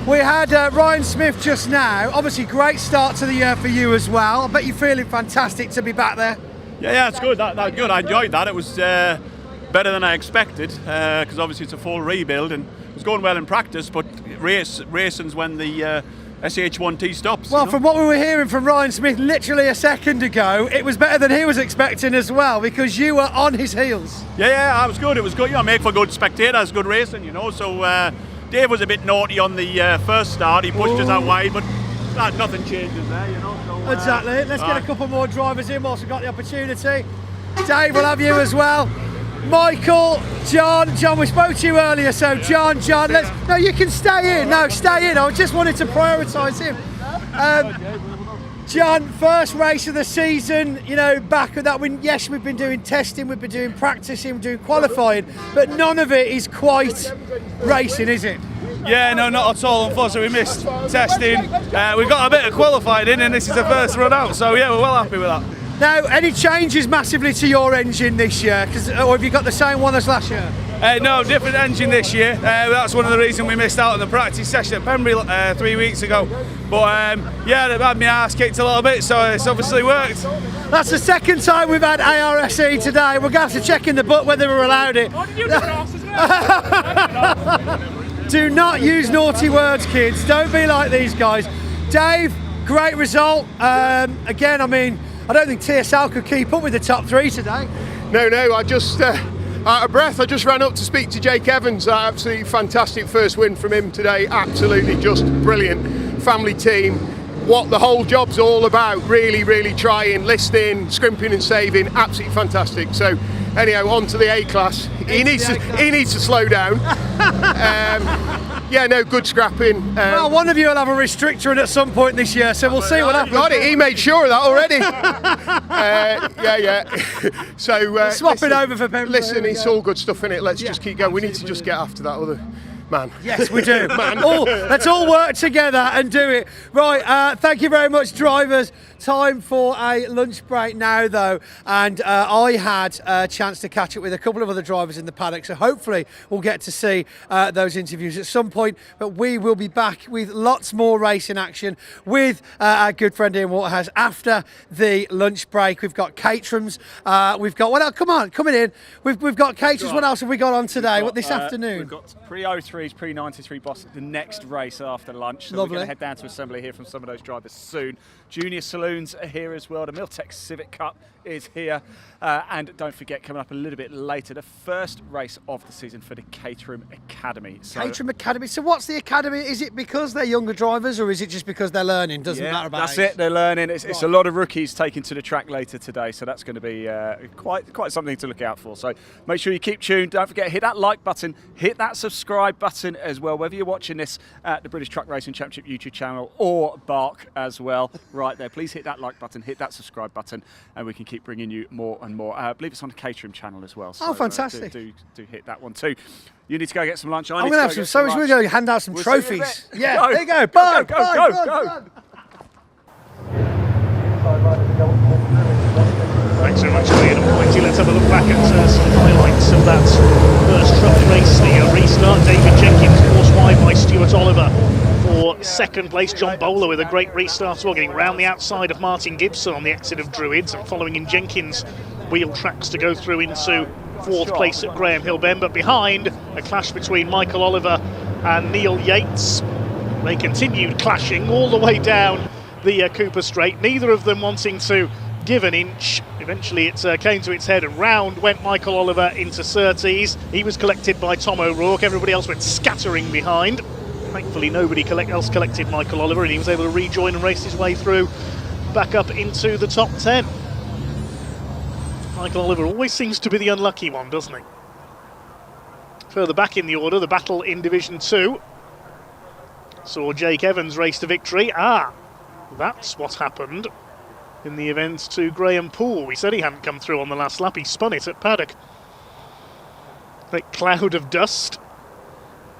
we had Ryan Smith just now. Obviously, great start to the year for you as well. I bet you're feeling fantastic to be back there. Yeah, it's good. That good. I enjoyed that. It was better than I expected because obviously it's a full rebuild and it was going well in practice. But racing's when the SH1T stops. Well, from what we were hearing from Ryan Smith literally a second ago, it was better than he was expecting as well because you were on his heels. Yeah, I was good. It was good. Make for good spectators, good racing. So Dave was a bit naughty on the first start. He pushed us out wide, but nothing changes there. So, exactly. Let's get a couple more drivers in whilst we've got the opportunity. Dave, we'll have you as well. Michael, John, we spoke to you earlier, so John, no, you can stay in. No, stay in. I just wanted to prioritise him. John, first race of the season, back with that. Yes, we've been doing testing, we've been doing practicing, we're doing qualifying, but none of it is quite racing, is it? Yeah, no, not at all. Unfortunately, we missed testing. We've got a bit of qualifying in, and this is the first run out, so yeah, we're well happy with that. Now, any changes massively to your engine this year? Or have you got the same one as last year? No, different engine this year. That's one of the reasons we missed out on the practice session at Pembury 3 weeks ago. But yeah, they've had my arse kicked a little bit, so it's obviously worked. That's the second time we've had ARSE today. We're going to have to check in the book whether we're allowed it. Do not use naughty words, kids. Don't be like these guys. Dave, great result. Again, I don't think TSL could keep up with the top three today. No, I just out of breath. I just ran up to speak to Jake Evans. Absolutely fantastic first win from him today. Absolutely just brilliant. Family team. What the whole job's all about. Really, really trying, listening, scrimping and saving. Absolutely fantastic. So anyhow, on to the A class. He needs to slow down. Yeah, no, good scrapping. Well, one of you will have a restrictor in at some point this year, so we'll see what happens. Got it. He made sure of that already. Yeah. So swapping over for Pembury. Listen, it's all good stuff in it. Let's just keep going. We need to just get after that other man. Yes, we do. Let's all work together and do it. Right, thank you very much, drivers. Time for a lunch break now, though, and I had a chance to catch up with a couple of other drivers in the paddock, so hopefully we'll get to see those interviews at some point, but we will be back with lots more racing action with our good friend Ian Waterhouse after the lunch break. We've got Caterham's, we've got, well, come on, coming in, we've got Caterham's. What else have we got on today, this afternoon? We've got pre-03s, pre-93 boss, the next race after lunch, so Lovely. we're going to head down to assembly here from some of those drivers soon. Junior Saloons are here as well. The Miltech Civic Cup is here. And don't forget, coming up a little bit later, the first race of the season for the Caterham Academy. Caterham Academy. So what's the Academy? Is it because they're younger drivers or is it just because they're learning? Doesn't matter about that's age. it, they're learning. It's a lot of rookies taken to the track later today, so that's going to be quite something to look out for. So make sure you keep tuned. Don't forget, hit that like button, hit that subscribe button as well, whether you're watching this at the British Truck Racing Championship YouTube channel or Bark as well. Right there, please hit that like button, hit that subscribe button, and we can keep bringing you more and more. I believe it's on the Caterham channel as well. So, fantastic. Do hit that one too. You need to go get some lunch. I'm going to have some, so we're going to hand out some trophies. Yeah, there you go. Go. Thanks so much, Ian and Pointy. Let's have a look back at some highlights of that first truck race. The restart, David Jenkins, course wide by Stuart Oliver for second place. John Bowler with a great restart as well, getting round the outside of Martin Gibson on the exit of Druids, and following in Jenkins' wheel tracks to go through into fourth place at Graham Hill Bend. But behind, a clash between Michael Oliver and Neil Yates. They continued clashing all the way down the Cooper Straight, neither of them wanting to give an inch. Eventually it came to its head and round went Michael Oliver into Surtees. He was collected by Tom O'Rourke. Everybody else went scattering behind. Thankfully nobody else collected Michael Oliver, and he was able to rejoin and race his way through back up into the top 10. Michael Oliver always seems to be the unlucky one, doesn't he? Further back in the order, the battle in Division 2 saw Jake Evans race to victory. That's what happened in the event to Graham Poole. We said he hadn't come through on the last lap. He spun it at Paddock. Great cloud of dust,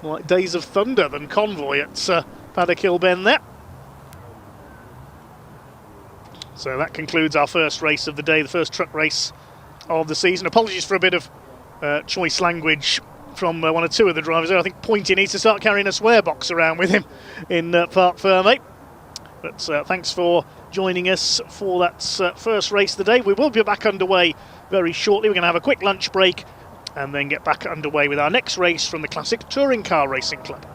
more like days of thunder than convoy at Paddock Hill Bend there. So that concludes our first race of the day, the first truck race of the season. Apologies for a bit of choice language from one or two of the drivers there. I think Pointy needs to start carrying a swear box around with him in Parc Fermé. But thanks for joining us for that first race of the day. We will be back underway very shortly. We're going to have a quick lunch break and then get back underway with our next race from the Classic Touring Car Racing Club.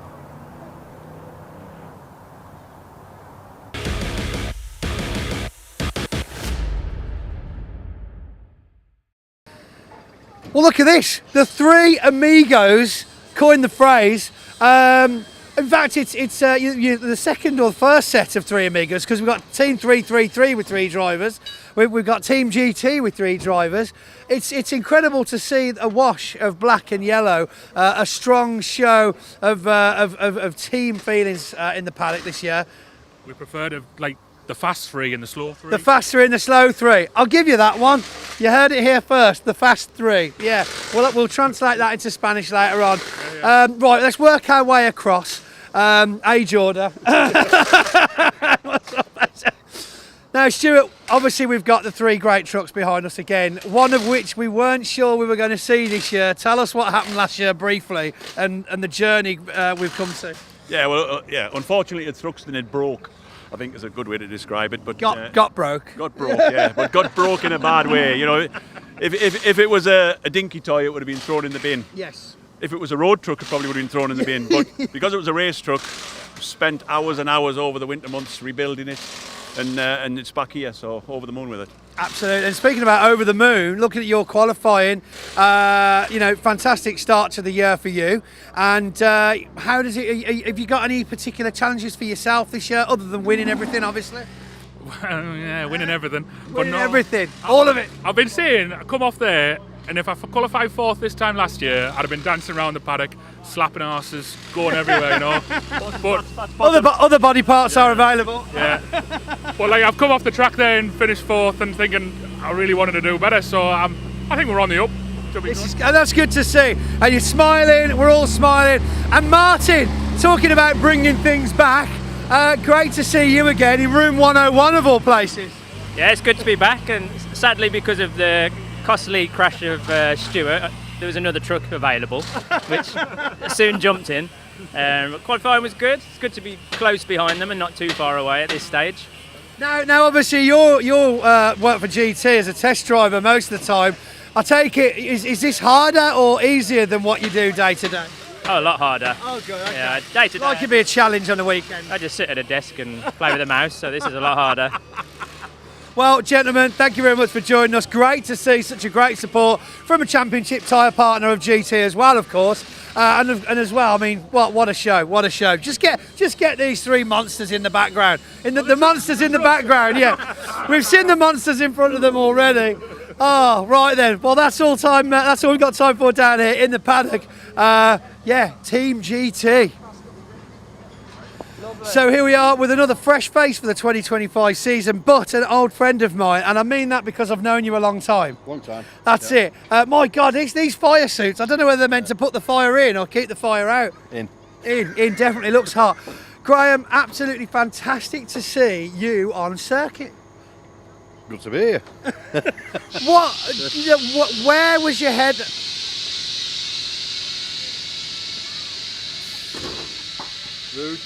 Well, look at this. The three amigos coined the phrase. In fact, it's the second or first set of three amigos, because we've got Team 333 with three drivers. We've got Team GT with three drivers. It's incredible to see a wash of black and yellow, a strong show of team feelings in the paddock this year. We prefer to the fast three and the slow three. The fast three and the slow three. I'll give you that one. You heard it here first, the fast three. Yeah, we'll translate that into Spanish later on. Right, let's work our way across. Age order. Now, Stuart, obviously we've got the three great trucks behind us again, one of which we weren't sure we were going to see this year. Tell us what happened last year briefly and the journey we've come to. Yeah, well, unfortunately it's Thruxton, it broke, I think is a good way to describe it. But got broke. Got broke, yeah, but got broke in a bad way. You know, if it was a dinky toy, it would have been thrown in the bin. Yes. If it was a road truck, it probably would have been thrown in the bin. But because it was a race truck, spent hours and hours over the winter months rebuilding it, and it's back here, so over the moon with it. Absolutely. And speaking about over the moon, looking at your qualifying, fantastic start to the year for you. And how does it? Have you got any particular challenges for yourself this year, other than winning everything, obviously? Yeah, winning everything. Winning everything, all of it. I've been saying, I come off there, and if I qualified fourth this time last year, I'd have been dancing around the paddock, slapping arses, going everywhere, you know. But other body parts are available. Yeah. But I've come off the track there and finished fourth, and thinking I really wanted to do better. So I think we're on the up. And that's good to see. And you're smiling. We're all smiling. And Martin, talking about bringing things back. Great to see you again in room 101 of all places. Yeah, it's good to be back, and sadly because of the costly crash of Stuart, there was another truck available, which soon jumped in. But qualifying was good. It's good to be close behind them and not too far away at this stage. Now obviously you'll work for GT as a test driver most of the time. I take it, is this harder or easier than what you do day to day? Oh, a lot harder. Oh, good. Okay. Yeah, day to day. Like it'd be a challenge on the weekend. I just sit at a desk and play with a mouse, so this is a lot harder. Well, gentlemen, thank you very much for joining us. Great to see such a great support from a championship tyre partner of GT as well, of course. And as well, I mean, what a show, what a show. Just get these three monsters in the background. The monsters in the background, yeah. We've seen the monsters in front of them already. Oh, right then. Well, that's all we've got time for down here in the paddock. Team GT. So here we are with another fresh face for the 2025 season, but an old friend of mine, and I mean that because I've known you a long time. Long time. That's it. My God, these fire suits, I don't know whether they're meant to put the fire in or keep the fire out. In, definitely looks hot. Graham, absolutely fantastic to see you on circuit. Good to be here. Where was your head? Rude.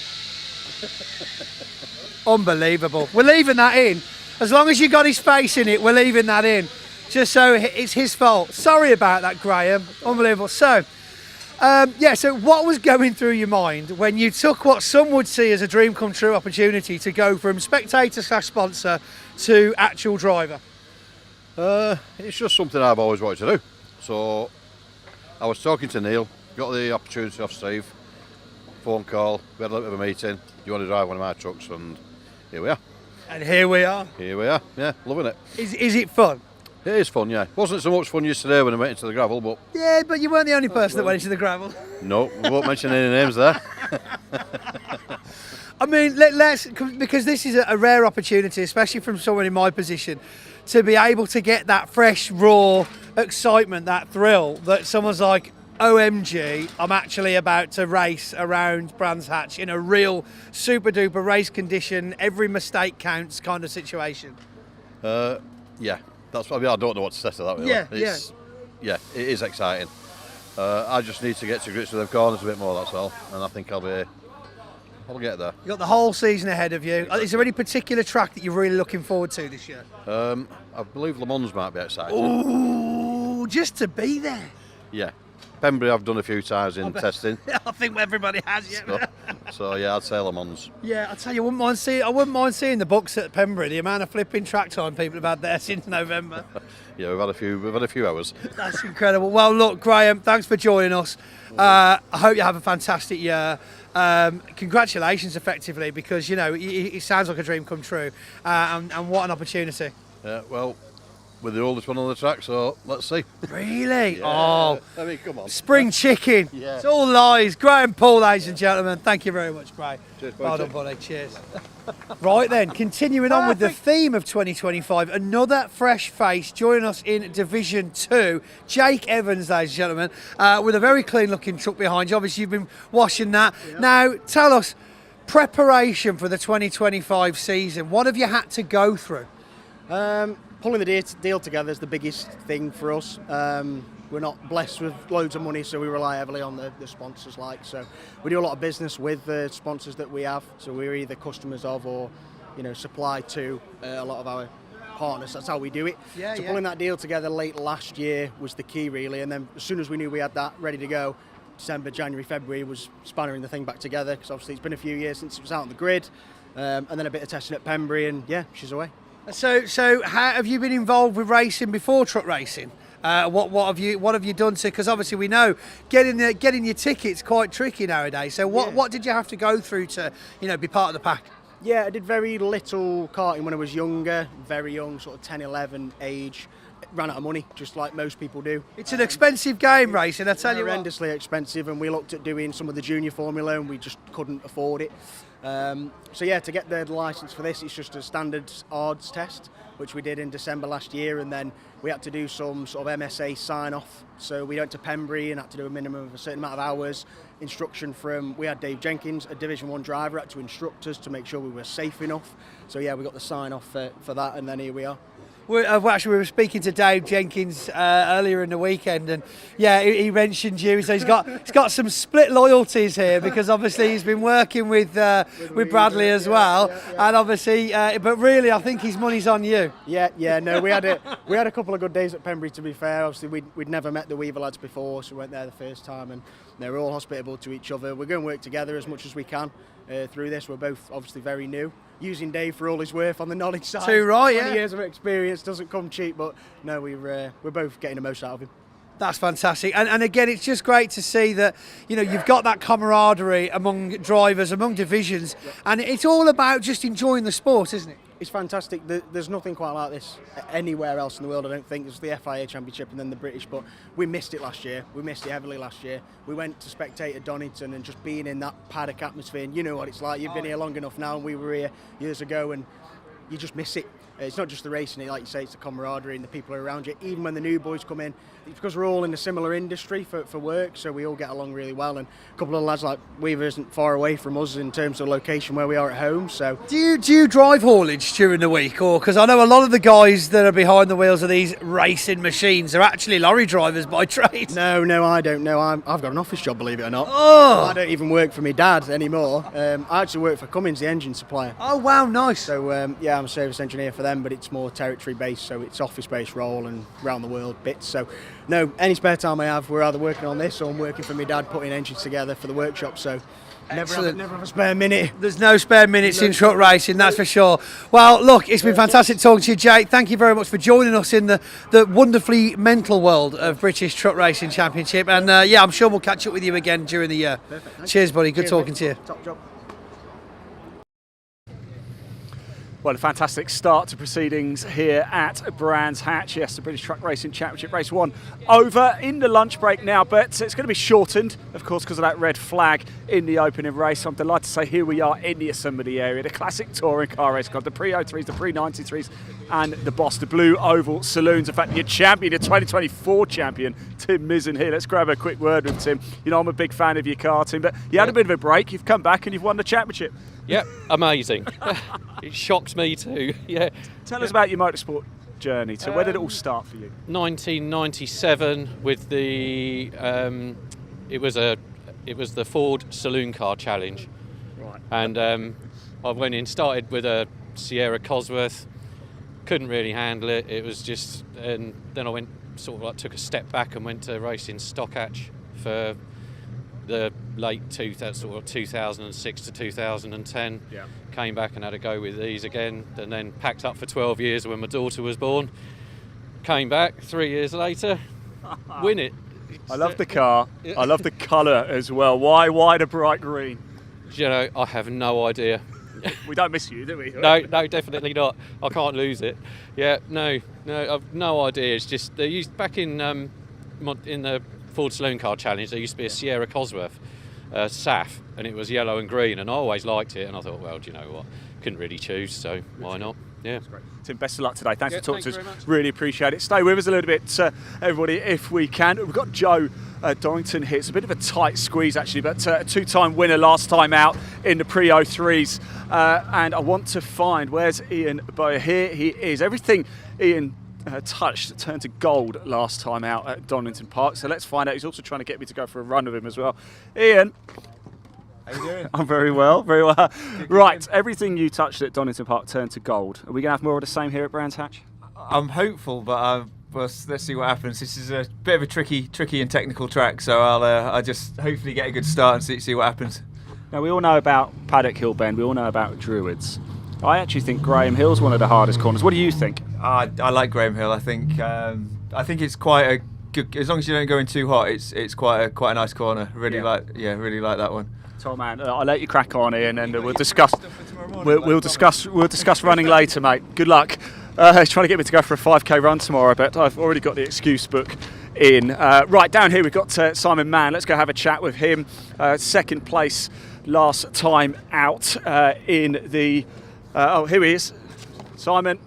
Unbelievable. We're leaving that in. As long as you got his face in it, we're leaving that in. Just so it's his fault. Sorry about that, Graham. Unbelievable. So what was going through your mind when you took what some would see as a dream come true opportunity to go from spectator/sponsor to actual driver? It's just something I've always wanted to do. So I was talking to Neil, got the opportunity off Steve, phone call, we had a little bit of a meeting. Do you want to drive one of my trucks? And here we are. And here we are. Here we are, yeah, loving it. Is it fun? It is fun, yeah. Wasn't so much fun yesterday when I went into the gravel, but... Yeah, but you weren't the only person that went into the gravel. No, we won't mention any names there. I mean, let's, because this is a rare opportunity, especially from someone in my position, to be able to get that fresh, raw excitement, that thrill that someone's like, OMG, I'm actually about to race around Brands Hatch in a real super duper race condition, every mistake counts kind of situation. Yeah, that's what I don't know what to say to that. Really. Yeah, it is exciting. I just need to get to grips with them corners a bit more, that's all. And I think I'll get there. You've got the whole season ahead of you. Is there any particular track that you're really looking forward to this year? I believe Le Mans might be exciting. Ooh, just to be there. Yeah. Pembury I've done a few times in testing. I think everybody has, yeah. So yeah, I'd say Le Mans. Yeah, I tell you, I wouldn't mind seeing the books at Pembury. The amount of flipping track time people have had there since November. Yeah, we've had a few hours. That's incredible. Well, look, Graham, thanks for joining us. I hope you have a fantastic year. Congratulations, effectively, because it sounds like a dream come true, and what an opportunity. Yeah, well, we're the oldest one on the track, so let's see. Really? Yeah. Oh, I mean, come on. Spring chicken. Yeah. It's all lies. Graham Paul, ladies and gentlemen. Thank you very much, Gray. Cheers, well done, buddy. Cheers. Right then, continuing on with the theme of 2025, another fresh face joining us in Division 2, Jake Evans, ladies and gentlemen, with a very clean-looking truck behind you. Obviously, you've been washing that. Yeah. Now, tell us, preparation for the 2025 season, what have you had to go through? Pulling the deal together is the biggest thing for us. We're not blessed with loads of money, so we rely heavily on the sponsors. So we do a lot of business with the sponsors that we have. So we're either customers of or, supply to a lot of our partners. That's how we do it. So pulling that deal together late last year was the key, really. And then as soon as we knew we had that ready to go, December, January, February was spannering the thing back together, because obviously it's been a few years since it was out on the grid, and then a bit of testing at Pembury, and yeah, she's away. So how have you been involved with racing before truck racing? What have you done to? Because obviously we know getting your tickets quite tricky nowadays. So what did you have to go through to be part of the pack? Yeah, I did very little karting when I was younger, very young, sort of 10, 11 age. Ran out of money, just like most people do. It's an expensive game, racing, I tell you what. Horrendously expensive, and we looked at doing some of the junior formula and we just couldn't afford it. So yeah, to get the licence for this, it's just a standard odds test, which we did in December last year, and then we had to do some sort of MSA sign-off. So we went to Pembury and had to do a minimum of a certain amount of hours. Instruction we had Dave Jenkins, a Division 1 driver, had to instruct us to make sure we were safe enough. So yeah, we got the sign-off for that, and then here we are. We were speaking to Dave Jenkins earlier in the weekend, and yeah, he mentioned you. So he's got some split loyalties here, because obviously he's been working with Bradley as well, and obviously, but really, I think his money's on you. Yeah. No, we had a couple of good days at Pembury. To be fair, obviously we'd never met the Weaver lads before, so we went there the first time, and they were all hospitable to each other. We're going to work together as much as we can through this. We're both obviously very new. Using Dave for all his worth on the knowledge side. Too right, 20 years of experience doesn't come cheap, but no, we're both getting the most out of him. That's fantastic, and again, it's just great to see that you've got that camaraderie among drivers, among divisions, and it's all about just enjoying the sport, isn't it? It's fantastic. There's nothing quite like this anywhere else in the world, I don't think. It's the FIA Championship and then the British, but we missed it last year. We missed it heavily last year. We went to spectate at Donington, and just being in that paddock atmosphere, and you know what it's like. You've been here long enough now, and we were here years ago, and you just miss it. It's not just the racing, like you say, it's the camaraderie and the people around you. Even when the new boys come in, it's because we're all in a similar industry for work, so we all get along really well. And a couple of lads like Weaver isn't far away from us in terms of location where we are at home. So do you drive haulage during the week, or because I know a lot of the guys that are behind the wheels of these racing machines are actually lorry drivers by trade? No, I don't know. I've got an office job, believe it or not. Oh, I don't even work for my dad anymore. I actually work for Cummins, the engine supplier. Oh wow, nice. So yeah, I'm a service engineer for them, but it's more territory based, so it's office based role and round the world bits. So no, any spare time I have, we're either working on this or I'm working for my dad putting engines together for the workshop. So never have a spare minute. There's no spare minutes in truck racing, that's for sure. Well, look, it's been fantastic talking to you, Jake. Thank you very much for joining us in the wonderfully mental world of British Truck Racing Championship. And yeah, I'm sure we'll catch up with you again during the year. Perfect. Cheers, buddy. Good talking to you. Top job. Well, a fantastic start to proceedings here at Brands Hatch. Yes, the British Truck Racing Championship Race 1 over in the lunch break now, but it's going to be shortened, of course, because of that red flag in the opening race. I'm delighted to say here we are in the assembly area, the classic touring car race club, the pre-03s, the pre-93s, and the Boss, the Blue Oval Saloons. In fact, your champion, your 2024 champion, Tim Mizzen here. Let's grab a quick word with Tim. You know, I'm a big fan of your car, Tim, but you had a bit of a break. You've come back and you've won the championship. Yep, amazing. It shocks me too. Yeah. Tell us about your motorsport journey. So where did it all start for you? 1997 with the it was the Ford Saloon Car Challenge. Right. And I went in, started with a Sierra Cosworth, couldn't really handle it. It was just, and then I went took a step back and went to racing stock hatch for the late 2006 to 2010. Yeah. Came back and had a go with these again, and then packed up for 12 years when my daughter was born. Came back 3 years later, win it. I love the car. I love the colour as well. Why the bright green? You know, I have no idea. We don't miss you, do we? No, definitely not. I can't lose it. Yeah, no, I've no idea. It's just they used back in the Ford Saloon Car Challenge, there used to be a Sierra Cosworth SAF, and it was yellow and green, and I always liked it, and I thought, well, do you know what, couldn't really choose, so why not? Yeah. That's great. Tim, best of luck today. Thanks for talking to us. Very much. Really appreciate it. Stay with us a little bit, everybody, if we can. We've got Joe Dorrington here. It's a bit of a tight squeeze, actually, but a two-time winner last time out in the pre-03s. And I want to find, where's Ian Boyer? Here he is. Everything Ian touched turned to gold last time out at Donington Park, so let's find out. He's also trying to get me to go for a run with him as well. Ian, how you doing? I'm very well, very well. Right, everything you touched at Donington Park turned to gold. Are we going to have more of the same here at Brands Hatch? I'm hopeful, but let's see what happens. This is a bit of a tricky and technical track, so I'll just hopefully get a good start and see what happens. Now, we all know about Paddock Hill Bend, we all know about Druids. I actually think Graham Hill's one of the hardest corners. What do you think? I like Graham Hill. I think it's quite a good. As long as you don't go in too hot, it's quite a nice corner. Really like that one. Top man, I'll let you crack on, Ian, and we'll discuss. We'll discuss running later, mate. Good luck. He's trying to get me to go for a 5k run tomorrow, but I've already got the excuse book in. Right down here, we've got Simon Mann. Let's go have a chat with him. Second place last time out in the. Here he is, Simon.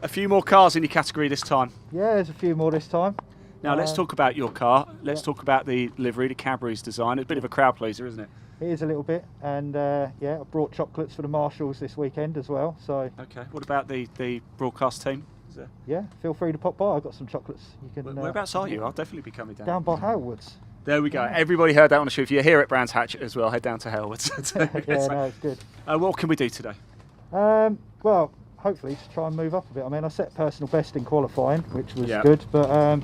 A few more cars in your category this time. Yeah, there's a few more this time. Now let's talk about your car. Let's talk about the livery, the Cadbury's design. It's a bit of a crowd pleaser, isn't it? It is a little bit, and yeah, I brought chocolates for the marshals this weekend as well. So. Okay. What about the broadcast team? Yeah, feel free to pop by. I've got some chocolates. You can. Whereabouts are you? I'll definitely be coming down. Down by Halewoods. There we go. Everybody heard that on the show. If you're here at Brands Hatch as well, head down to Halewoods. Yeah, no, it's good. What can we do today? Well, hopefully to try and move up a bit. I mean, I set personal best in qualifying, which was good, but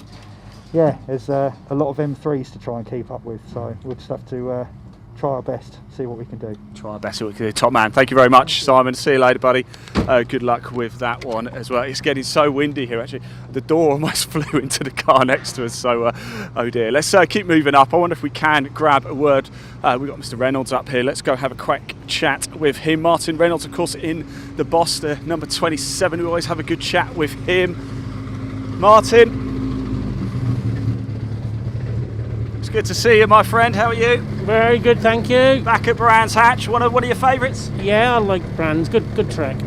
yeah, there's a lot of M3s to try and keep up with, so we'll just have to try our best, see what we can do. Try our best, see what we can do. Top man, thank you very much, Simon. See you later, buddy. Good luck with that one as well. It's getting so windy here, actually. The door almost flew into the car next to us, so oh dear. Let's keep moving up. I wonder if we can grab a word. We've got Mr. Reynolds up here. Let's go have a quick chat with him. Martin Reynolds, of course, in the Boss, the number 27. We always have a good chat with him. Martin. It's good to see you, my friend. How are you? Very good, thank you. Back at Brands Hatch. One of your favourites? Yeah, I like Brands. Good track.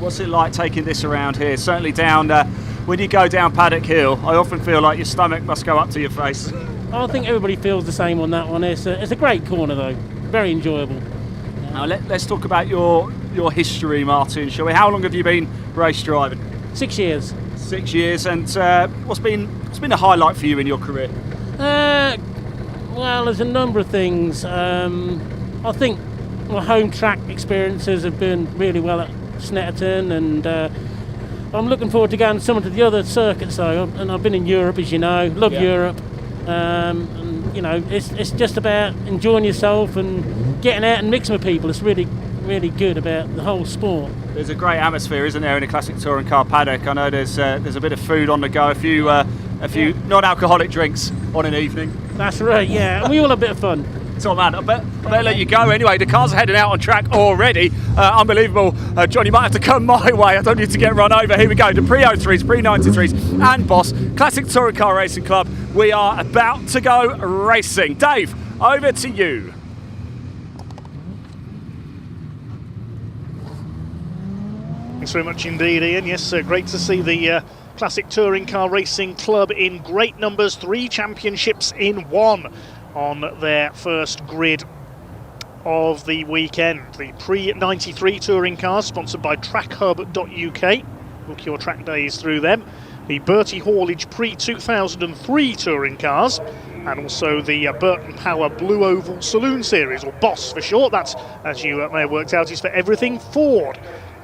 What's it like taking this around here? Certainly down when you go down Paddock Hill, I often feel like your stomach must go up to your face. I think everybody feels the same on that one. It's a great corner though. Very enjoyable. Now let's talk about your history, Martin, shall we? How long have you been race driving? 6 years. 6 years, and what's been a highlight for you in your career? Well, there's a number of things. I think my home track experiences have been really well Snetterton, and I'm looking forward to going to some of the other circuits though. And I've been in Europe, as you know, love Europe. And you know, it's just about enjoying yourself and getting out and mixing with people. It's really good about the whole sport. There's a great atmosphere, isn't there, in a classic touring car paddock? I know there's a bit of food on the go, a few non-alcoholic drinks on an evening. That's right, yeah, and we all have a bit of fun. So man, I better let you go anyway. The cars are heading out on track already. Unbelievable. John, you might have to come my way. I don't need to get run over. Here we go. The pre-03s, pre-93s and Boss Classic Touring Car Racing Club. We are about to go racing. Dave, over to you. Thanks very much indeed, Ian. Yes, great to see the Classic Touring Car Racing Club in great numbers. 3 championships in 1 on their first grid of the weekend. The pre-93 touring cars, sponsored by trackhub.uk. Book your track days through them. The Bertie Haulage pre-2003 touring cars, and also the Burton Power Blue Oval Saloon Series, or BOSS for short. That's, as you may have worked out, is for everything Ford.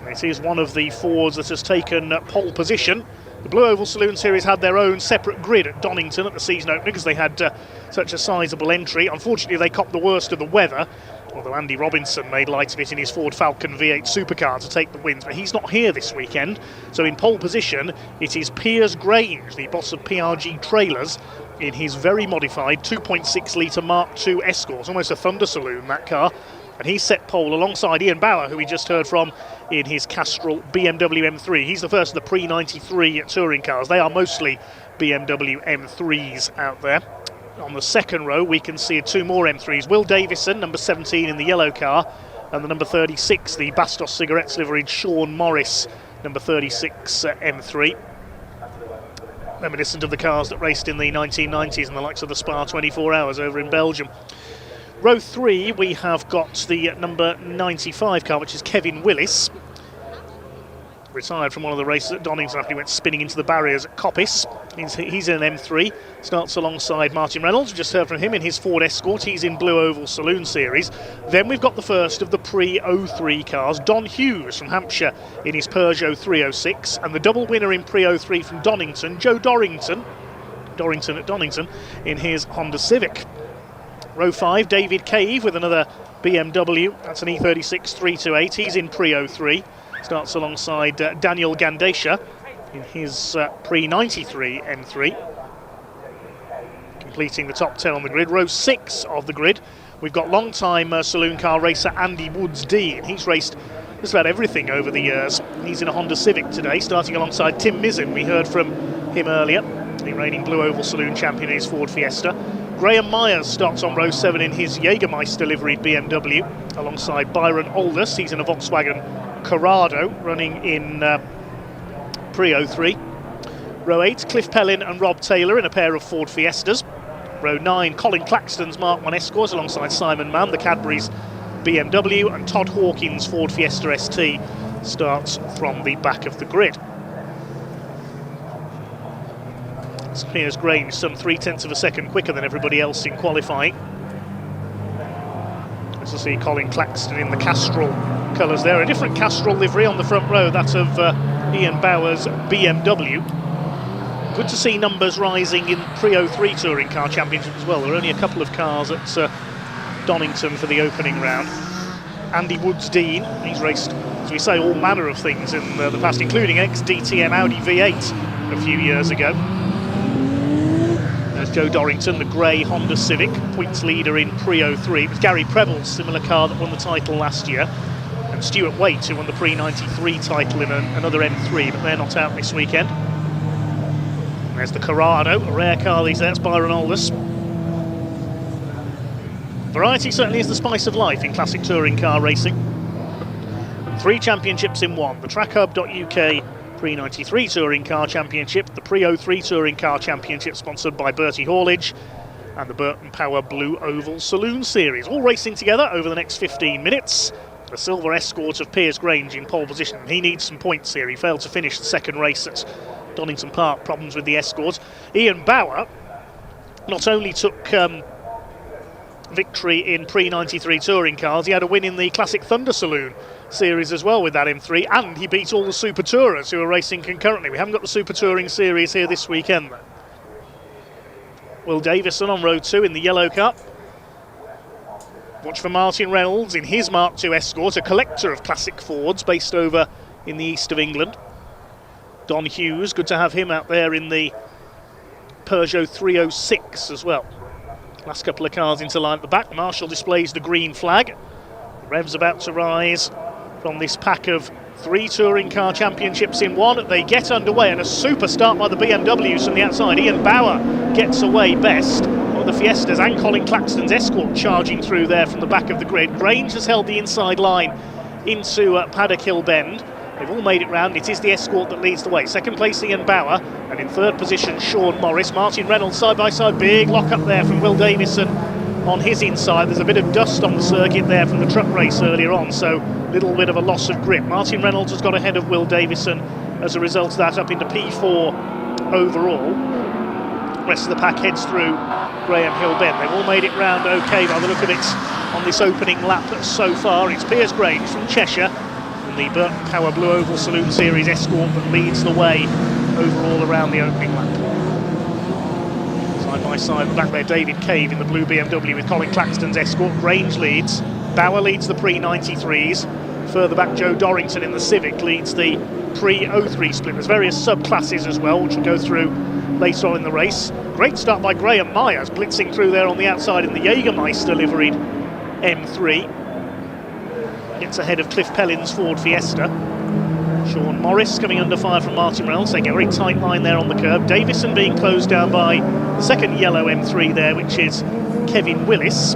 It is one of the Fords that has taken pole position. The Blue Oval Saloon Series had their own separate grid at Donington at the season opening because they had such a sizable entry. Unfortunately, they copped the worst of the weather, although Andy Robinson made light of it in his Ford Falcon V8 supercar to take the wins, but he's not here this weekend. So in pole position, it is Piers Grange, the boss of PRG Trailers, in his very modified 2.6 litre Mark II Escort. It's almost a Thunder Saloon, that car. And he's set pole alongside Ian Bauer, who we just heard from in his Castrol BMW M3. He's the first of the pre-93 touring cars. They are mostly BMW M3s out there. On the second row, we can see 2 more M3s. Will Davison, number 17 in the yellow car, and the number 36, the Bastos Cigarettes liveried Sean Morris, number 36 M3. Reminiscent of the cars that raced in the 1990s and the likes of the Spa 24 Hours over in Belgium. Row 3, we have got the number 95 car, which is Kevin Willis. Retired from one of the races at Donington after he went spinning into the barriers at Coppice. He's in an M3, starts alongside Martin Reynolds. We just heard from him in his Ford Escort. He's in Blue Oval Saloon Series. Then we've got the first of the pre-03 cars, Don Hughes from Hampshire in his Peugeot 306, and the double winner in pre-03 from Donington, Joe Dorrington at Donington, in his Honda Civic. Row 5, David Cave with another BMW. That's an E36 328. He's in pre-03. Starts alongside Daniel Gandesha in his pre-93 M3. Completing the top 10 on the grid. Row 6 of the grid, we've got long-time saloon car racer Andy Woods-Dean. He's raced just about everything over the years. He's in a Honda Civic today, starting alongside Tim Mizzen. We heard from him earlier, the reigning Blue Oval Saloon champion in his Ford Fiesta. Graham Myers starts on row 7 in his Jägermeister liveried BMW, alongside Byron Aldous. He's in a Volkswagen Corrado, running in pre-03. Row 8, Cliff Pellin and Rob Taylor in a pair of Ford Fiestas. Row 9, Colin Claxton's Mark I Escort alongside Simon Mann, the Cadbury's BMW, and Todd Hawkins' Ford Fiesta ST starts from the back of the grid. Piers Grange some 0.3 of a second quicker than everybody else in qualifying. As I see Colin Claxton in the Castrol colours there. A different Castrol livery on the front row, that of Ian Bauer's BMW. Good to see numbers rising in pre-03 Touring Car Championship as well. There are only a couple of cars at Donington for the opening round. Andy Woods-Dean, he's raced, as we say, all manner of things in the past, including ex-DTM Audi V8 a few years ago. There's Joe Dorrington, the grey Honda Civic, points leader in pre-03. It was Gary Preville's similar car that won the title last year. And Stuart Waite, who won the pre-93 title in another M3, but they're not out this weekend. And there's the Corrado, a rare car these days, Byron Aldous. Variety certainly is the spice of life in classic touring car racing. 3 championships in 1. The trackhub.uk Pre-93 Touring Car Championship, the Pre-03 Touring Car Championship sponsored by Bertie Haulage, and the Burton Power Blue Oval Saloon Series. All racing together over the next 15 minutes. The silver Escort of Piers Grange in pole position. He needs some points here. He failed to finish the second race at Donington Park. Problems with the Escort. Ian Bauer not only took victory in pre-93 touring cars, he had a win in the Classic Thunder Saloon Series as well with that M3, and he beat all the Super Tourers who are racing concurrently. We haven't got the Super Touring Series here this weekend though. Will Davison on row 2 in the yellow car. Watch for Martin Reynolds in his Mark II Escort, a collector of classic Fords based over in the east of England. Don Hughes, good to have him out there in the Peugeot 306 as well. Last couple of cars into line at the back. Marshall displays the green flag. Revs about to rise from this pack of 3 touring car championships in one. They get underway, and a super start by the BMWs from the outside. Ian Bauer gets away best. The Fiestas and Colin Claxton's Escort charging through there from the back of the grid. Grange has held the inside line into Paddock Hill Bend. They've all made it round. It is the Escort that leads the way. Second place Ian Bauer, and in third position Sean Morris. Martin Reynolds side by side. Big lock up there from Will Davison on his inside. There's a bit of dust on the circuit there from the truck race earlier on, so a little bit of a loss of grip. Martin Reynolds has got ahead of Will Davison as a result of that, up into P4 overall. The rest of the pack heads through Graham Hill Bend. They've all made it round okay by the look of it on this opening lap so far. It's Piers Grange from Cheshire and the Burton Power Blue Oval Saloon Series Escort that leads the way overall around the opening lap. Side by side at the back there, David Cave in the blue BMW with Colin Claxton's Escort. Grange leads, Bauer leads the pre-93s. Further back, Joe Dorrington in the Civic leads the pre-03 split. There's various subclasses as well, which we'll go through later on in the race. Great start by Graham Myers, blitzing through there on the outside in the Jägermeister liveried M3. Gets ahead of Cliff Pellin's Ford Fiesta. Sean Morris coming under fire from Martin Reynolds. They get a very tight line there on the curb. Davison being closed down by the second yellow M3 there, which is Kevin Willis.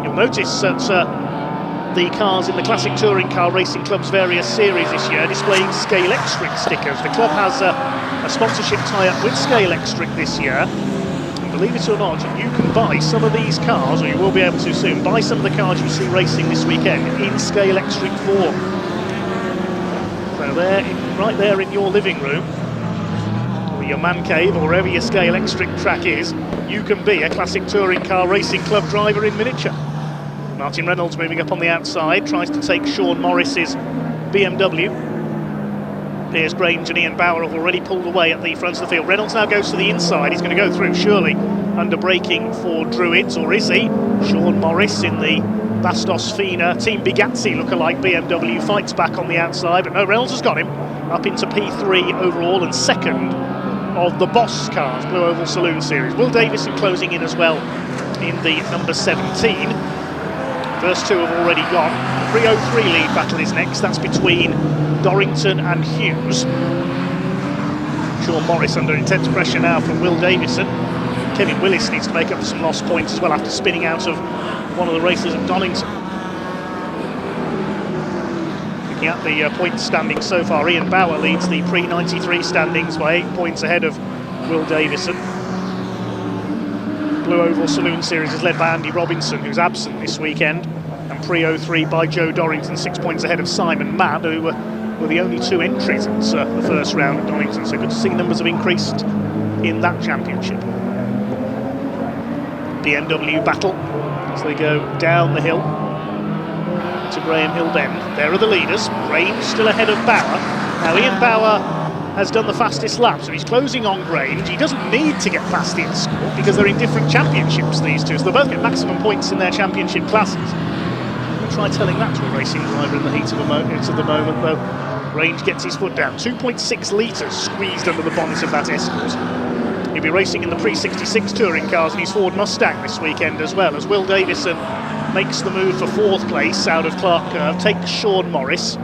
You'll notice that the cars in the Classic Touring Car Racing Club's various series this year displaying Scale Extric stickers. The club has a sponsorship tie-up with Scale Extric this year. And believe it or not, you can buy some of these cars, or you will be able to soon, buy some of the cars you see racing this weekend in Scale Extric form. So there, right there in your living room, or your man cave, or wherever your Scale Extric track is, you can be a Classic Touring Car Racing Club driver in miniature. Martin Reynolds moving up on the outside, tries to take Sean Morris's BMW. Piers Grange and Ian Bauer have already pulled away at the front of the field. Reynolds now goes to the inside. He's going to go through, surely, under braking for Druids, or is he? Sean Morris in the Bastos Fina Team Bugatti lookalike BMW fights back on the outside, but no, Reynolds has got him up into P3 overall and second of the Boss cars, Blue Oval Saloon Series. Will Davison closing in as well in the number 17. First two have already gone. The 303 lead battle is next. That's between Dorrington and Hughes. Sean Morris under intense pressure now from Will Davison. Kevin Willis needs to make up for some lost points as well after spinning out of one of the races at Donington. Looking at the point standings so far, Ian Bauer leads the pre-93 standings by 8 points ahead of Will Davison. Blue Oval Saloon Series is led by Andy Robinson, who's absent this weekend, and pre-03 by Joe Dorrington, 6 points ahead of Simon Madd, who were the only two entries at the first round at Donington, so good to see numbers have increased in that championship. BMW battle as they go down the hill to Graham Hill Bend. There are the leaders. Grange still ahead of Bauer. Now Ian Bauer has done the fastest lap, so he's closing on Grange. He doesn't need to get past the Escort because they're in different championships, these two, so they both get maximum points in their championship classes. We'll try telling that to a racing driver in the heat of the moment, though. Grange gets his foot down. 2.6 litres squeezed under the bonnet of that Escort. He'll be racing in the pre-66 touring cars in his Ford Mustang this weekend as well, as Will Davison makes the move for fourth place out of Clark Curve, takes Sean Morris.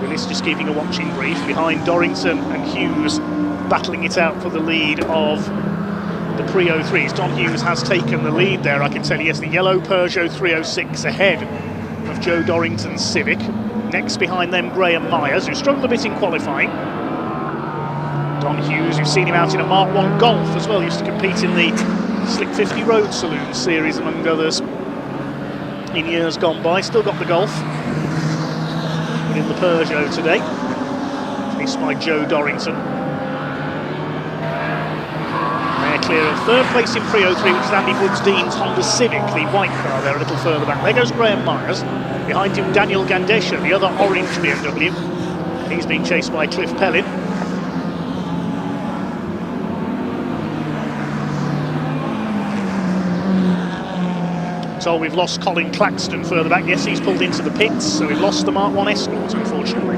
Willis just keeping a watching brief behind Dorrington and Hughes battling it out for the lead of the pre-03s. Don Hughes has taken the lead there, I can tell you. Yes, the yellow Peugeot 306 ahead of Joe Dorrington's Civic. Next behind them, Graham Myers, who struggled a bit in qualifying. Don Hughes, you've seen him out in a Mark I Golf as well, used to compete in the Slick 50 Road Saloon Series, among others, in years gone by. Still got the Golf, but in the Peugeot today, faced by Joe Dorrington. There clear of third place in Pre-03, which is Andy Woods-Dean's Honda Civic, the white car there a little further back. There goes Graham Myers. Behind him, Daniel Gandesha, the other orange BMW. He's being chased by Cliff Pellin. So we've lost Colin Claxton further back. Yes, he's pulled into the pits, so we've lost the Mark 1 Escort, unfortunately.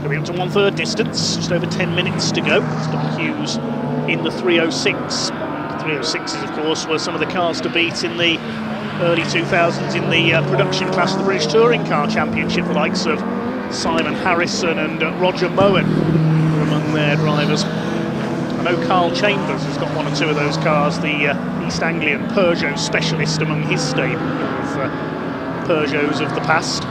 Coming up to 1/3 distance, just over 10 minutes to go. It's Don Hughes in the 306. The 306s, of course, were some of the cars to beat in the early 2000s in the production class of the British Touring Car Championship. The likes of Simon Harrison and Roger Moen were among their drivers. I know Carl Chambers has got 1 or 2 of those cars, the East Anglian Peugeot specialist among his stable of Peugeots of the past.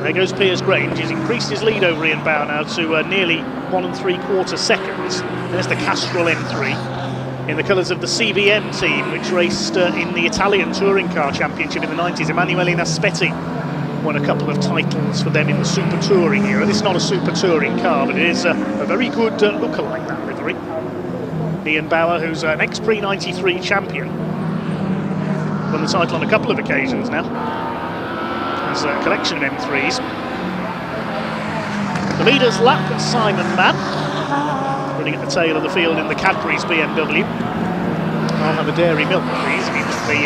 There goes Piers Grange. He's increased his lead over Ian Bauer now to nearly 1 3/4 seconds. There's the Castrol M3 in the colours of the CBM team, which raced in the Italian Touring Car Championship in the 90s. Emanuele Naspetti won a couple of titles for them in the Super Touring era. This is not a Super Touring car, but it is a very good lookalike, that livery. Ian Bauer, who's an ex-Pre-93 champion, won the title on a couple of occasions now. There's a collection of M3s. The leader's lap, Simon Mann, running at the tail of the field in the Cadbury's BMW. I'll have a dairy milk, please, if you just be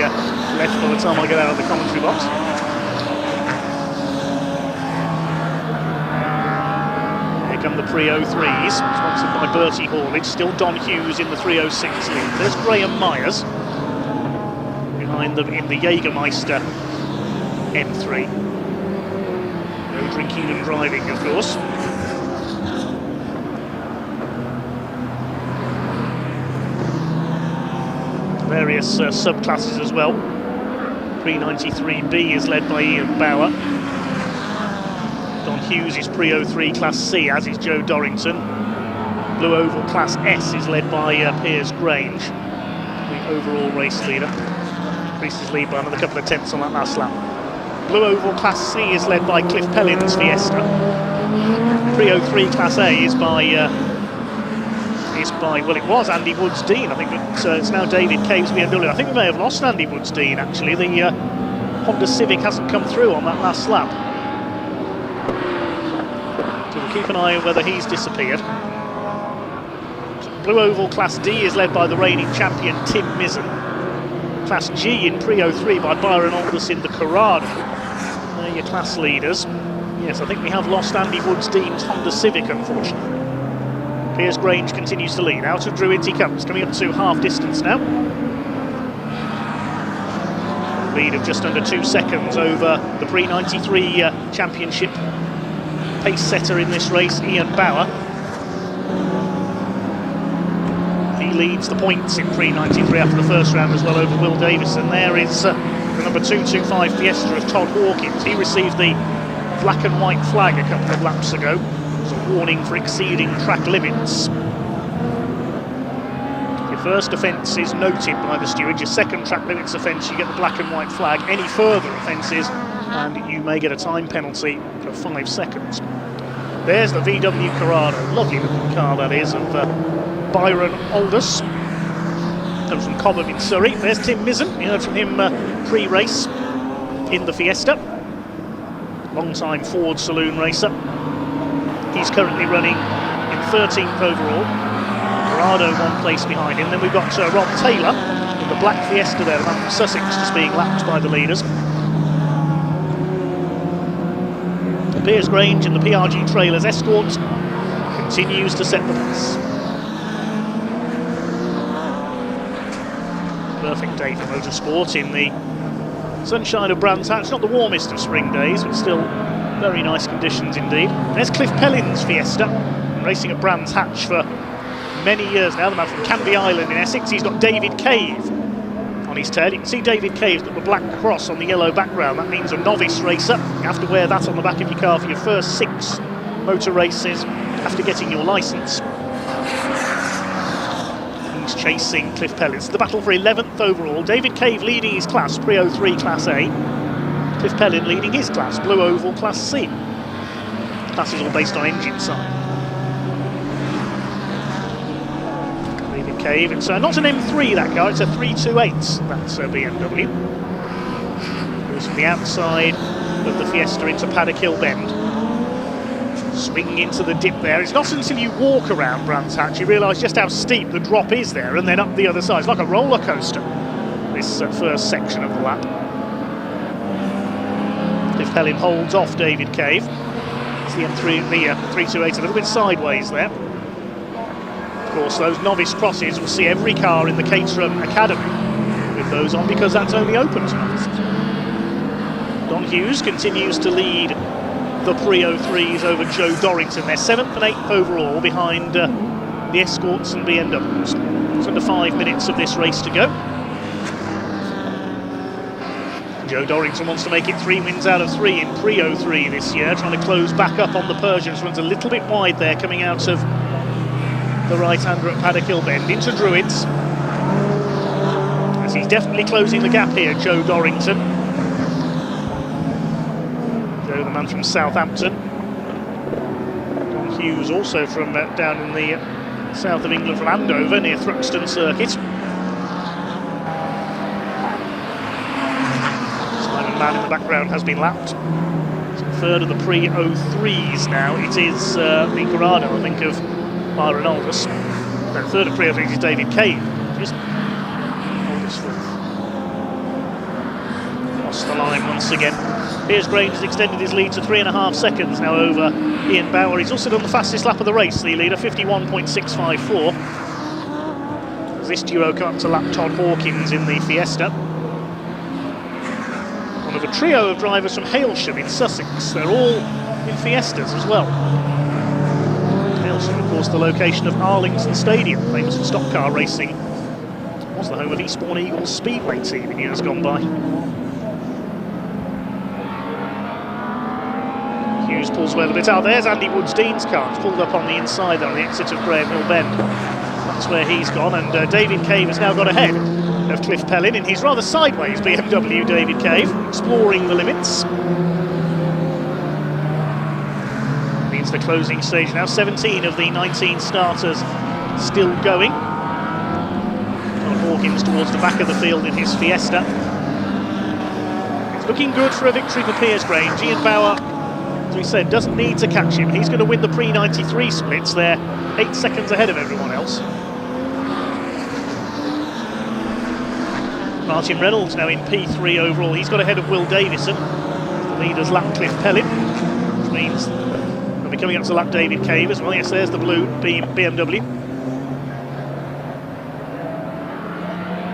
left by the time I get out of the commentary box. Here come the Pre-03s, sponsored by Bertie Haulage. Still Don Hughes in the 306 lead. There's Graham Myers behind them in the Jägermeister M3. No drinking and driving, of course. Various subclasses as well. Pre-93B is led by Ian Bauer. Don Hughes is Pre-03 Class C, as is Joe Dorrington. Blue Oval Class S is led by Piers Grange, the overall race leader. Increased his lead by another couple of tenths on that last lap. Blue Oval Class C is led by Cliff Pellin's Fiesta. Pre-03 Class A is by, well, it was Andy Woods-Dean. I think it's now David Cave's BMW. I think we may have lost Andy Woods-Dean, actually. The Honda Civic hasn't come through on that last lap. So we'll keep an eye on whether he's disappeared. Blue Oval Class D is led by the reigning champion Tim Mizzen. Class G in Pre-03 by Byron Aldous in the Corrado. They're your class leaders. Yes, I think we have lost Andy Woods-Dean's Honda Civic, unfortunately. Piers Grange continues to lead. Out of Druids he comes, coming up to half distance now. Lead of just under 2 seconds over the Pre-93 Championship pace setter in this race, Ian Bauer. He leads the points in Pre-93 after the first round as well over Will Davison. There is the number 225 Fiesta of Todd Hawkins. He received the black and white flag a couple of laps ago. It was a warning for exceeding track limits. Your first offence is noted by the steward. Your second track limits offence, you get the black and white flag. Any further offences, and you may get a time penalty for 5 seconds. There's the VW Corrado. Lovely little car that is, of Byron Aldous. Comes from Cobham in Surrey. There's Tim Mizzen. You heard from him pre-race in the Fiesta. Long-time Ford saloon racer. He's currently running in 13th overall. Corrado 1 place behind him. Then we've got Rob Taylor in the black Fiesta there, the man from Sussex, just being lapped by the leaders. Piers Grange in the PRG Trailers Escort continues to set the pace. Perfect day for motorsport in the sunshine of Brands Hatch. Not the warmest of spring days, but still very nice conditions indeed. There's Cliff Pellin's Fiesta, racing at Brands Hatch for many years now. The man from Canby Island in Essex. He's got David Cave on his tail. You can see David Cave's got the black cross on the yellow background. That means a novice racer. You have to wear that on the back of your car for your first 6 motor races after getting your licence. He's chasing Cliff Pellin. It's the battle for 11th overall. David Cave leading his class, Pre-03 Class A. Cliff Pellin leading his class, Blue Oval Class C. classes all based on engine side. David Cave, it's not an M3 that car, it's a 328, that's a BMW. Goes from the outside of the Fiesta into Paddock Hill Bend. Swinging into the dip there. It's not until you walk around Brands Hatch you realise just how steep the drop is there, and then up the other side. It's like a roller coaster, this first section of the lap. Cliff Hellin holds off David Cave. It's the M3, the 328 a little bit sideways there. Of course, those novice crosses will see every car in the Caterham Academy with those on, because that's only open to novices. Don Hughes continues to lead the pre-03s over Joe Dorrington. They're 7th and 8th overall behind the Escorts and BMWs. It's under 5 minutes of this race to go. Joe Dorrington wants to make it 3 wins out of 3 in pre-03 this year, trying to close back up on the Persians. Runs a little bit wide there, coming out of the right-hander at Paddock Hill Bend into Druids. As he's definitely closing the gap here, Joe Dorrington. Joe, the man from Southampton. Don Hughes, also from down in the south of England, from Andover, near Thruxton Circuit. Simon Mann in the background has been lapped. So third of the pre-03s now. It is Nicarado, I think, of Byron Aldous. No, third of pre-03s is David Cave. Just Aldous fourth. Lost the line once again. Piers Grange has extended his lead to 3.5 seconds now over Ian Bower. He's also done the fastest lap of the race, the leader, 51.654. As this duo come up to lap Todd Hawkins in the Fiesta. One of a trio of drivers from Hailsham in Sussex. They're all in Fiestas as well. Hailsham, of course, the location of Arlington Stadium, famous for stock car racing. It was the home of Eastbourne Eagles Speedway team in years gone by. Hughes pulls well a bit out. There's Andy Woods-Dean's car. It's pulled up on the inside there on the exit of Graham Hill Bend. That's where he's gone, and David Cave has now got ahead of Cliff Pellin in his rather sideways BMW. David Cave exploring the limits. Means the closing stage now. 17 of the 19 starters still going. Todd Hawkins towards the back of the field in his Fiesta. It's looking good for a victory for Piers Grange. Ian Bower, as we said, doesn't need to catch him. He's going to win the pre-93 splits. They're 8 seconds ahead of everyone else. Martin Reynolds now in P3 overall. He's got ahead of Will Davison. The leader's lapped Cliff Pellin, which means they'll be coming up to lap David Cave as well. Yes, there's the blue BMW.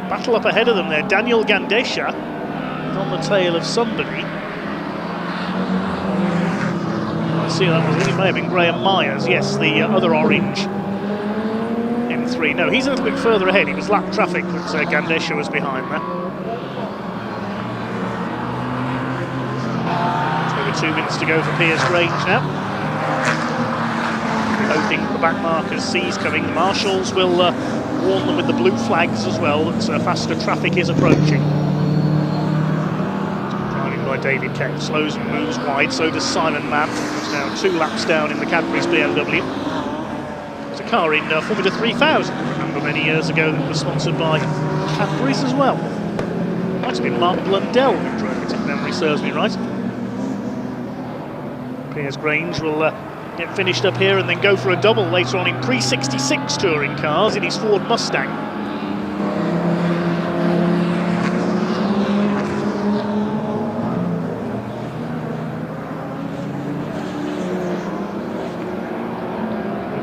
Battle up ahead of them there. Daniel Gandesha is on the tail of somebody. I see that was, it may have been Graham Myers. Yes, the other orange M3. No, he's a little bit further ahead. It was lap traffic that Gandesha was behind there. Over 2 minutes to go for Piers Grange now. We're hoping the back markers sees coming. The marshals will warn them with the blue flags as well that faster traffic is approaching. Driving by David Cave, slows and moves wide. So does Simon Mann, who's now 2 laps down in the Cadbury's BMW. There's a car in Formula 3000, remember, many years ago, that was sponsored by Cadbury's as well. Might have been Mark Blundell who drove it, if memory serves me right. Piers Grange will get finished up here and then go for a double later on in pre-66 touring cars in his Ford Mustang.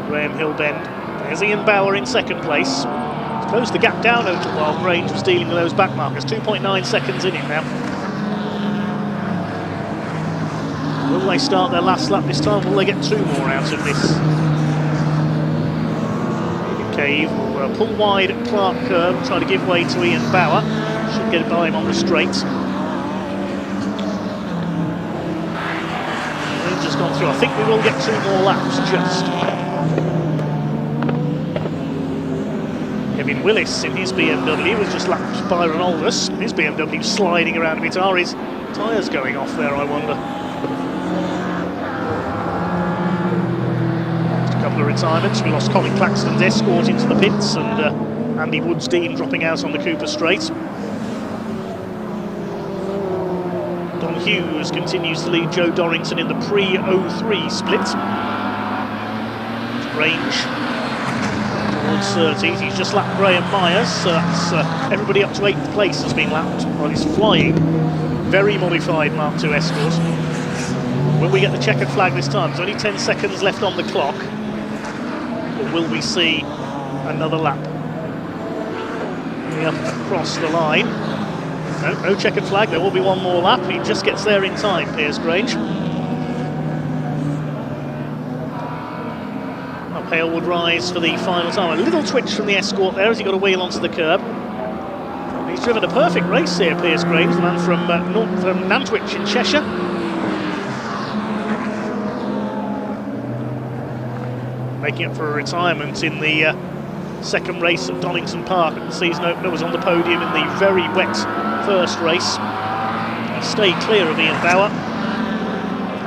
Graham Hill Bend. There's Ian Bower in second place. He's closed the gap down a little while Grange was dealing with those back markers. 2.9 seconds in it now. Will they start their last lap this time? Will they get 2 more out of this? David Cave will pull wide at Clark Curve, try to give way to Ian Bower. Should get by him on the straight. Range has gone through. I think we will get 2 more laps just. Kevin Willis in his BMW was just lapped by Byron Aldous. His BMW sliding around a bit. Are his tyres going off there, I wonder? couple of retirements. We lost Colin Claxton's Escort into the pits, and Andy Woods-Dean dropping out on the Cooper Straight. Don Hughes continues to lead Joe Dorrington in the pre-03 split. Range towards 30s. He's just lapped Graham Myers, so that's everybody up to 8th place has been lapped on his flying, very modified Mark II Escort. Will we get the checkered flag this time? There's only 10 seconds left on the clock. Or will we see another lap? Up across the line. No checkered flag, there will be one more lap. He just gets there in time, Piers Grange. Hale would rise for the final time. A little twitch from the Escort there as he got a wheel onto the curb. He's driven a perfect race here, Piers Grange, the man from Nantwich in Cheshire. Making up for a retirement in the second race at Donington Park. The season opener was on the podium in the very wet first race. He stayed clear of Ian Bauer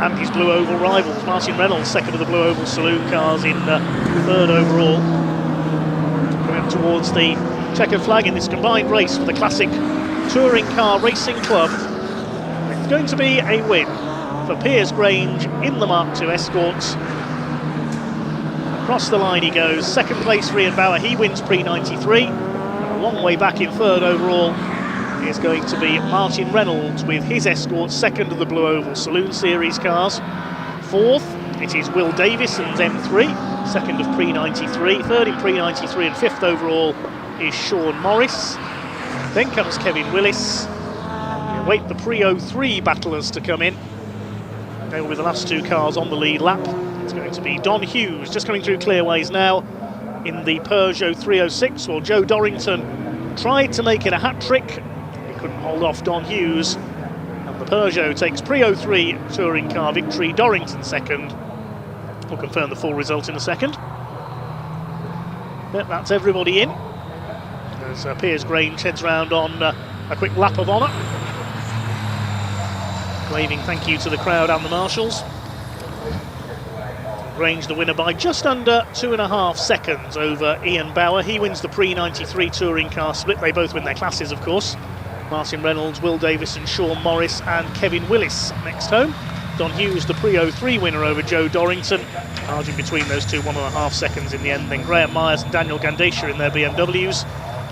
and his Blue Oval rivals. Martin Reynolds, second of the Blue Oval saloon cars, in third overall. Coming up towards the checkered flag in this combined race for the Classic Touring Car Racing Club. It's going to be a win for Piers Grange in the Mark II Escorts. Across the line he goes. Second place for Ian Bauer. He wins pre-93. A long way back in third overall is going to be Martin Reynolds with his Escort, second of the Blue Oval Saloon Series cars. Fourth, it is Will Davison's M3, second of pre-93. Third in pre-93 and fifth overall is Sean Morris. Then comes Kevin Willis. We await the pre-03 battlers to come in. They will be the last two cars on the lead lap. It's going to be Don Hughes, just coming through Clearways now in the Peugeot 306, while Joe Dorrington tried to make it a hat-trick. Couldn't hold off Don Hughes, and the Peugeot takes pre-03 touring car victory. Dorrington second. We'll confirm the full result in a second. But that's everybody in as Piers Grange heads round on a quick lap of honour, waving thank you to the crowd and the marshals. Grange the winner by just under 2.5 seconds over Ian Bauer. He wins the pre-93 touring car split. They both win their classes, of course. Martin Reynolds, Will Davison, Sean Morris and Kevin Willis next home. Don Hughes, the pre-03 winner over Joe Dorrington. Margin between those two, 1.5 seconds in the end. Then Graham Myers and Daniel Gandesha in their BMWs.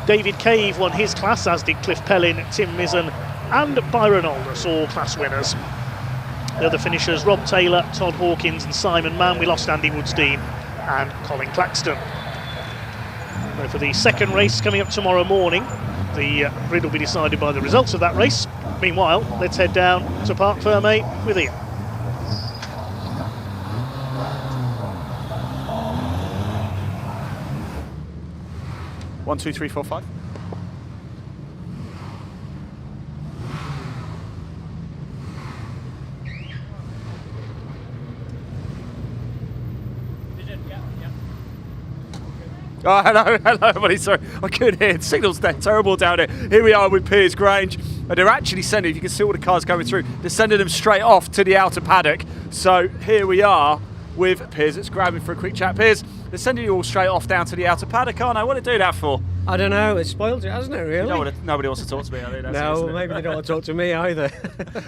David Cave won his class, as did Cliff Pellin, Tim Mizzen and Byron Aldous, all class winners. The other finishers, Rob Taylor, Todd Hawkins and Simon Mann. We lost Andy Woods-Dean and Colin Claxton. So for the second race coming up tomorrow morning, the grid will be decided by the results of that race. Meanwhile, let's head down to Parc Fermé with Ian. One, two, three, four, five. Oh, hello everybody, sorry, I couldn't hear, the signal's terrible down here. Here we are with Piers Grange, and they're actually sending, if you can see all the cars coming through, they're sending them straight off to the outer paddock. So here we are with Piers, let's grab him for a quick chat. Piers, they're sending you all straight off down to the outer paddock, aren't they? What do they do that for? I don't know, it's spoiled it, hasn't it, really? Nobody wants to talk to me, are they? No, maybe they don't want to talk to me either.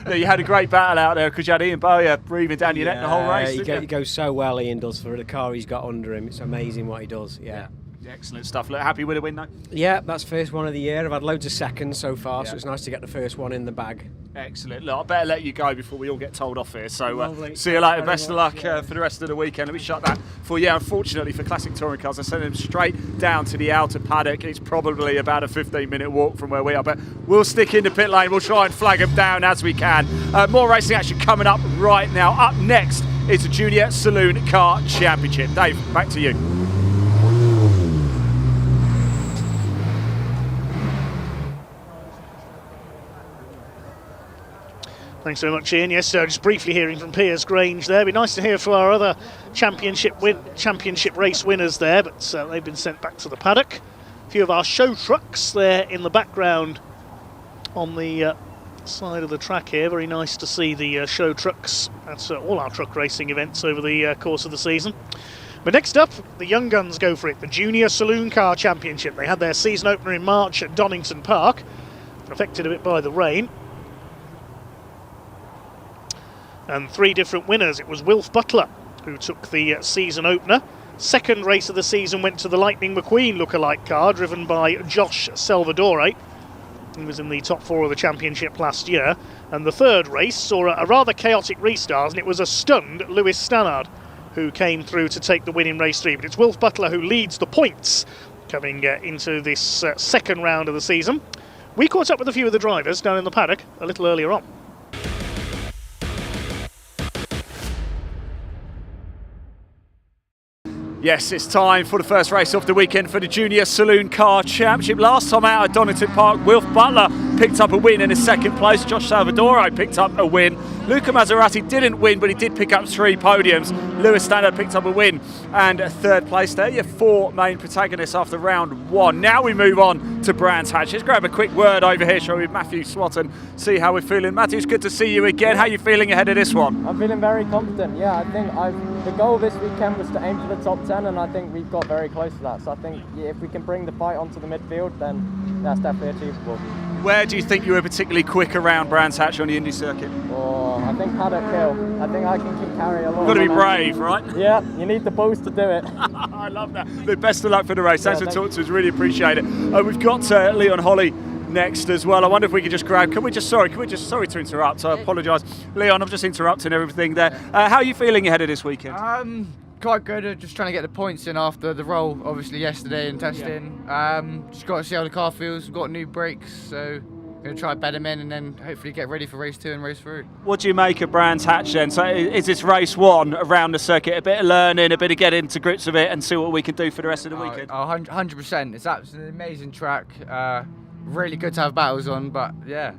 No, you had a great battle out there because you had Ian Bowyer breathing down your neck the whole race. He goes so well, Ian does, for the car he's got under him. It's amazing what he does, yeah. Excellent stuff. Look, happy with a win though? Yeah, that's first one of the year. I've had loads of seconds so far, so it's nice to get the first one in the bag. Excellent. Look, I better let you go before we all get told off here. So see you Thanks later. Best of luck for the rest of the weekend. Let me shut that for you. Unfortunately for Classic Touring Cars, I sent them straight down to the outer paddock. It's probably about a 15-minute walk from where we are, but we'll stick in the pit lane. We'll try and flag them down as we can. More racing action coming up right now. Up next is the Junior Saloon Car Championship. Dave, back to you. Thanks very much, Ian. Yes, just briefly hearing from Piers Grange there. It'd be nice to hear from our other championship race winners there, but they've been sent back to the paddock. A few of our show trucks there in the background on the side of the track here. Very nice to see the show trucks at all our truck racing events over the course of the season. But next up, the young guns go for it. The Junior Saloon Car Championship. They had their season opener in March at Donington Park, affected a bit by the rain. And 3 different winners. It was Wilf Butler who took the season opener. Second race of the season went to the Lightning McQueen lookalike car driven by Josh Salvadore. He was in the top 4 of the championship last year. And the third race saw a rather chaotic restart, and it was a stunned Lewis Stannard who came through to take the win in race 3. But it's Wilf Butler who leads the points coming into this second round of the season. We caught up with a few of the drivers down in the paddock a little earlier on. Yes, it's time for the first race of the weekend for the Junior Saloon Car Championship. Last time out at Donington Park, Wilf Butler picked up a win in his second place. Josh Salvadore picked up a win. Luca Maserati didn't win, but he did pick up 3 podiums. Lewis Stannard picked up a win and a third place there. Your 4 main protagonists after round 1. Now we move on to Brands Hatch. Let's grab a quick word over here, shall we, with Matthew Swatton, see how we're feeling. Matthew, it's good to see you again. How are you feeling ahead of this one? I'm feeling very confident, yeah. I think the goal this weekend was to aim for the top 10, and I think we've got very close to that. So I think if we can bring the fight onto the midfield, then that's definitely achievable. Where do you think you were particularly quick around Brands Hatch on the Indy circuit? Oh, I think Paddock Hill. I think I can carry a lot. You've got to be brave, right? Yeah, you need the balls to do it. I love that. The best of luck for the race. Thanks for talking to us. Really appreciate it. We've got Leon Holly next as well. I wonder if we could just grab. Sorry to interrupt. I apologise, Leon. I'm just interrupting everything there. How are you feeling ahead of this weekend? Quite good. Just trying to get the points in after the roll, obviously yesterday in testing. Just got to see how the car feels. We've got new brakes, so going to try bed them in and then hopefully get ready for race 2 and race 3. What do you make of Brands Hatch then? So is this race 1 around the circuit a bit of learning, a bit of getting to grips with it and see what we can do for the rest of the weekend? 100%. It's absolutely an amazing track. Really good to have battles on, but yeah.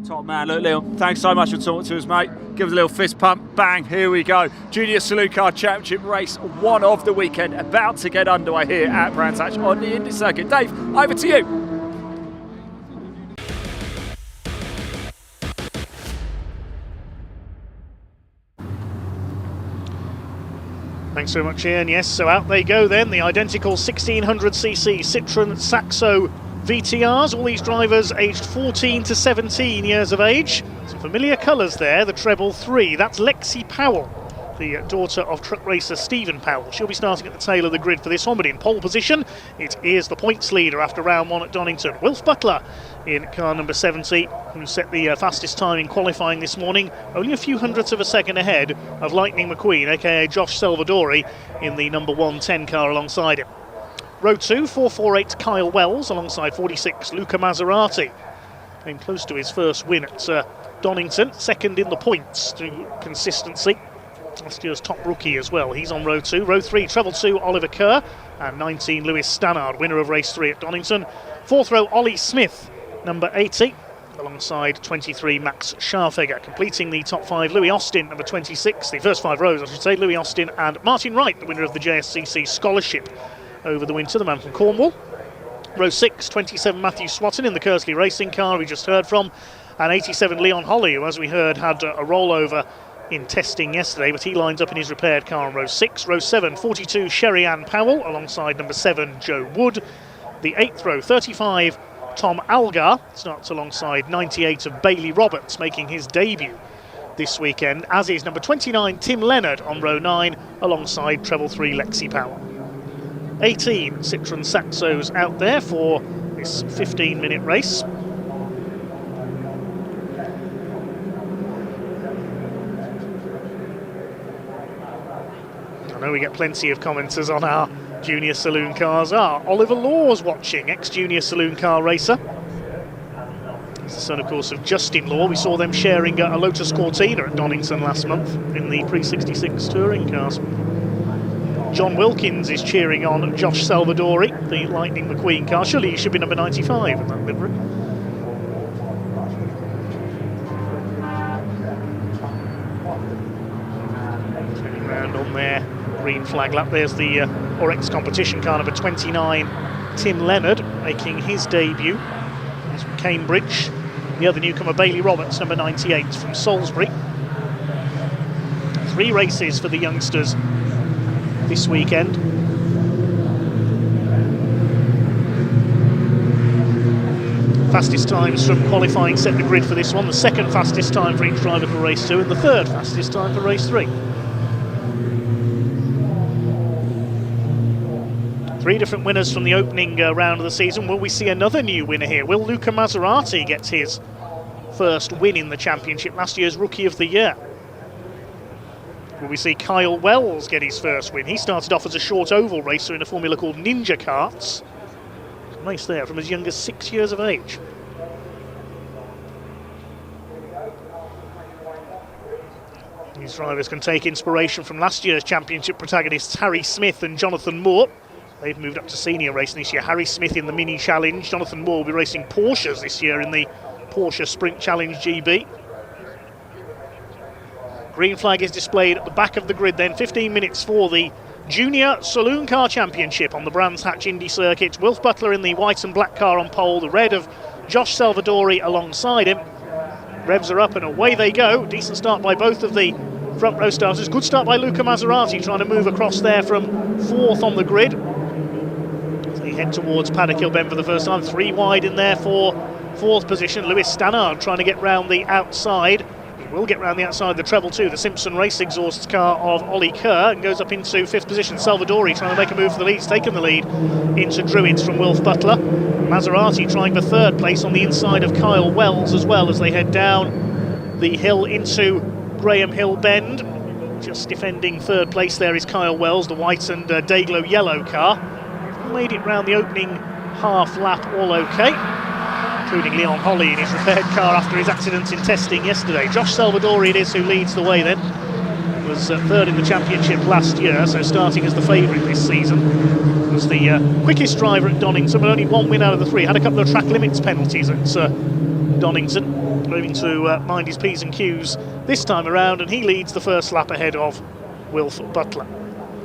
Top man. Look, Leon, thanks so much for talking to us, mate. Give us a little fist pump. Bang, here we go. Junior Saloon Car Championship race 1 of the weekend about to get underway here at Brands Hatch on the Indy circuit. Dave, over to you. Thanks so much, Ian. Yes, so out they go then. The identical 1600cc Citroën Saxo VTRs. All these drivers aged 14 to 17 years of age. Some familiar colours there. The treble 3. That's Lexi Powell, the daughter of truck racer Stephen Powell. She'll be starting at the tail of the grid for this one, but in pole position, it is the points leader after round 1 at Donington. Wilf Butler in car number 70, who set the fastest time in qualifying this morning, only a few hundredths of a second ahead of Lightning McQueen, aka Josh Salvadore, in the number 110 car alongside him. Row 2, 448 Kyle Wells alongside 46 Luca Maserati. Came close to his first win at Donington, second in the points through consistency. Last year's top rookie as well. He's on row 2. Row 3, treble 2, Oliver Kerr, and 19 Lewis Stannard, winner of race 3 at Donington. Fourth row, Ollie Smith, number 80, alongside 23 Max Scharfegger. Completing the top 5, Louis Austin, number 26, the first 5 rows I should say, Louis Austin and Martin Wright, the winner of the JSCC Scholarship over the winter, the man from Cornwall. Row 6, 27 Matthew Swatton in the Kersley Racing car we just heard from, and 87 Leon Holly, who as we heard had a rollover in testing yesterday, but he lines up in his repaired car on row 6. Row 7, 42 Sherry Ann Powell alongside number 7 Joe Wood. The 8th row, 35 Tom Algar starts alongside 98 of Bailey Roberts, making his debut this weekend, as is number 29 Tim Leonard on row 9 alongside treble 3 Lexi Powell. 18 Citroën Saxos out there for this 15-minute race. I know we get plenty of commenters on our Junior Saloon cars. Oliver Law's watching, ex-Junior Saloon car racer. He's the son, of course, of Justin Law. We saw them sharing a Lotus Cortina at Donington last month in the pre-66 touring cars. John Wilkins is cheering on Josh Salvadore, the Lightning McQueen car. Surely he should be number 95 in that livery. Turning around on there. Green flag lap. There's the Orex competition car number 29, Tim Leonard, making his debut. He's from Cambridge. The other newcomer, Bailey Roberts, number 98 from Salisbury. 3 races for the youngsters this weekend. Fastest times from qualifying set the grid for this one. The second fastest time for each driver for race 2 and the third fastest time for race 3. 3 different winners from the opening round of the season. Will we see another new winner here? Will Luca Maserati get his first win in the championship, last year's Rookie of the Year? Will we see Kyle Wells get his first win? He started off as a short oval racer in a formula called Ninja Karts. Race there from as young as 6 years of age. These drivers can take inspiration from last year's championship protagonists Harry Smith and Jonathan Moore. They've moved up to senior racing this year. Harry Smith in the Mini Challenge. Jonathan Moore will be racing Porsches this year in the Porsche Sprint Challenge GB. Green flag is displayed at the back of the grid then. 15 minutes for the Junior Saloon Car Championship on the Brands Hatch Indy circuit. Wilf Butler in the white and black car on pole, the red of Josh Salvadori alongside him. Revs are up and away they go. Decent start by both of the front row starters. Good start by Luca Maserati, trying to move across there from 4th on the grid. As they head towards Paddock Hill Bend for the first time. 3 wide in there for 4th position. Lewis Stannard trying to get round the outside. Will get round the outside of the treble too. The Simpson race exhausts car of Ollie Kerr and goes up into 5th position. Salvadori trying to make a move for the lead. He's taken the lead into Druids from Wilf Butler. Maserati trying for 3rd place on the inside of Kyle Wells as well as they head down the hill into Graham Hill Bend. Just defending 3rd place there is Kyle Wells, the white and Dayglow yellow car. Made it round the opening half lap all okay, including Leon Holly in his repaired car after his accident in testing yesterday. Josh Salvadori it is who leads the way then. Was 3rd in the championship last year, so starting as the favourite this season. Was the quickest driver at Donington, but only 1 win out of the 3. Had a couple of track limits penalties at Donington, moving to mind his P's and Q's this time around, and he leads the first lap ahead of Wilf Butler.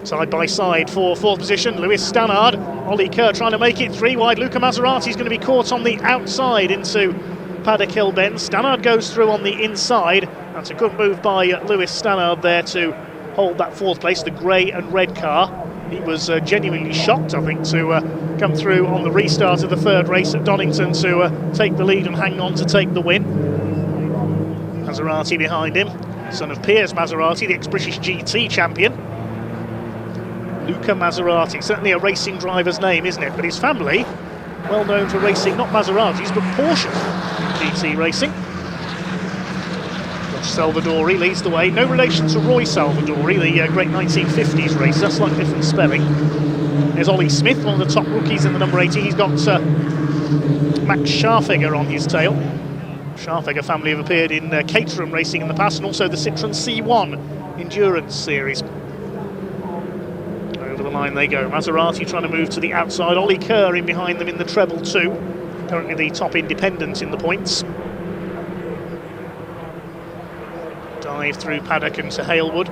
Side by side for 4th position, Lewis Stannard. Ollie Kerr trying to make it 3 wide. Luca Maserati's going to be caught on the outside into Paddock Hill Bend. Stannard goes through on the inside. That's a good move by Lewis Stannard there to hold that 4th place, the grey and red car. He was genuinely shocked, I think, to come through on the restart of the 3rd race at Donington to take the lead and hang on to take the win. Maserati behind him, son of Piers Maserati, the ex-British GT champion. Luca Maserati, certainly a racing driver's name, isn't it? But his family, well known for racing not Maseratis but Porsches in GT racing. Josh Salvadori leads the way. No relation to Roy Salvadori, the great 1950s racer, slightly different spelling. There's Ollie Smith, one of the top rookies in the number 18. He's got Max Scharfegger on his tail. Scharfegger family have appeared in Caterham racing in the past, and also the Citroen C1 Endurance Series. Over the line they go. Maserati trying to move to the outside. Ollie Kerr in behind them in the treble 2. Currently the top independent in the points. Dive through Paddock and to Halewood.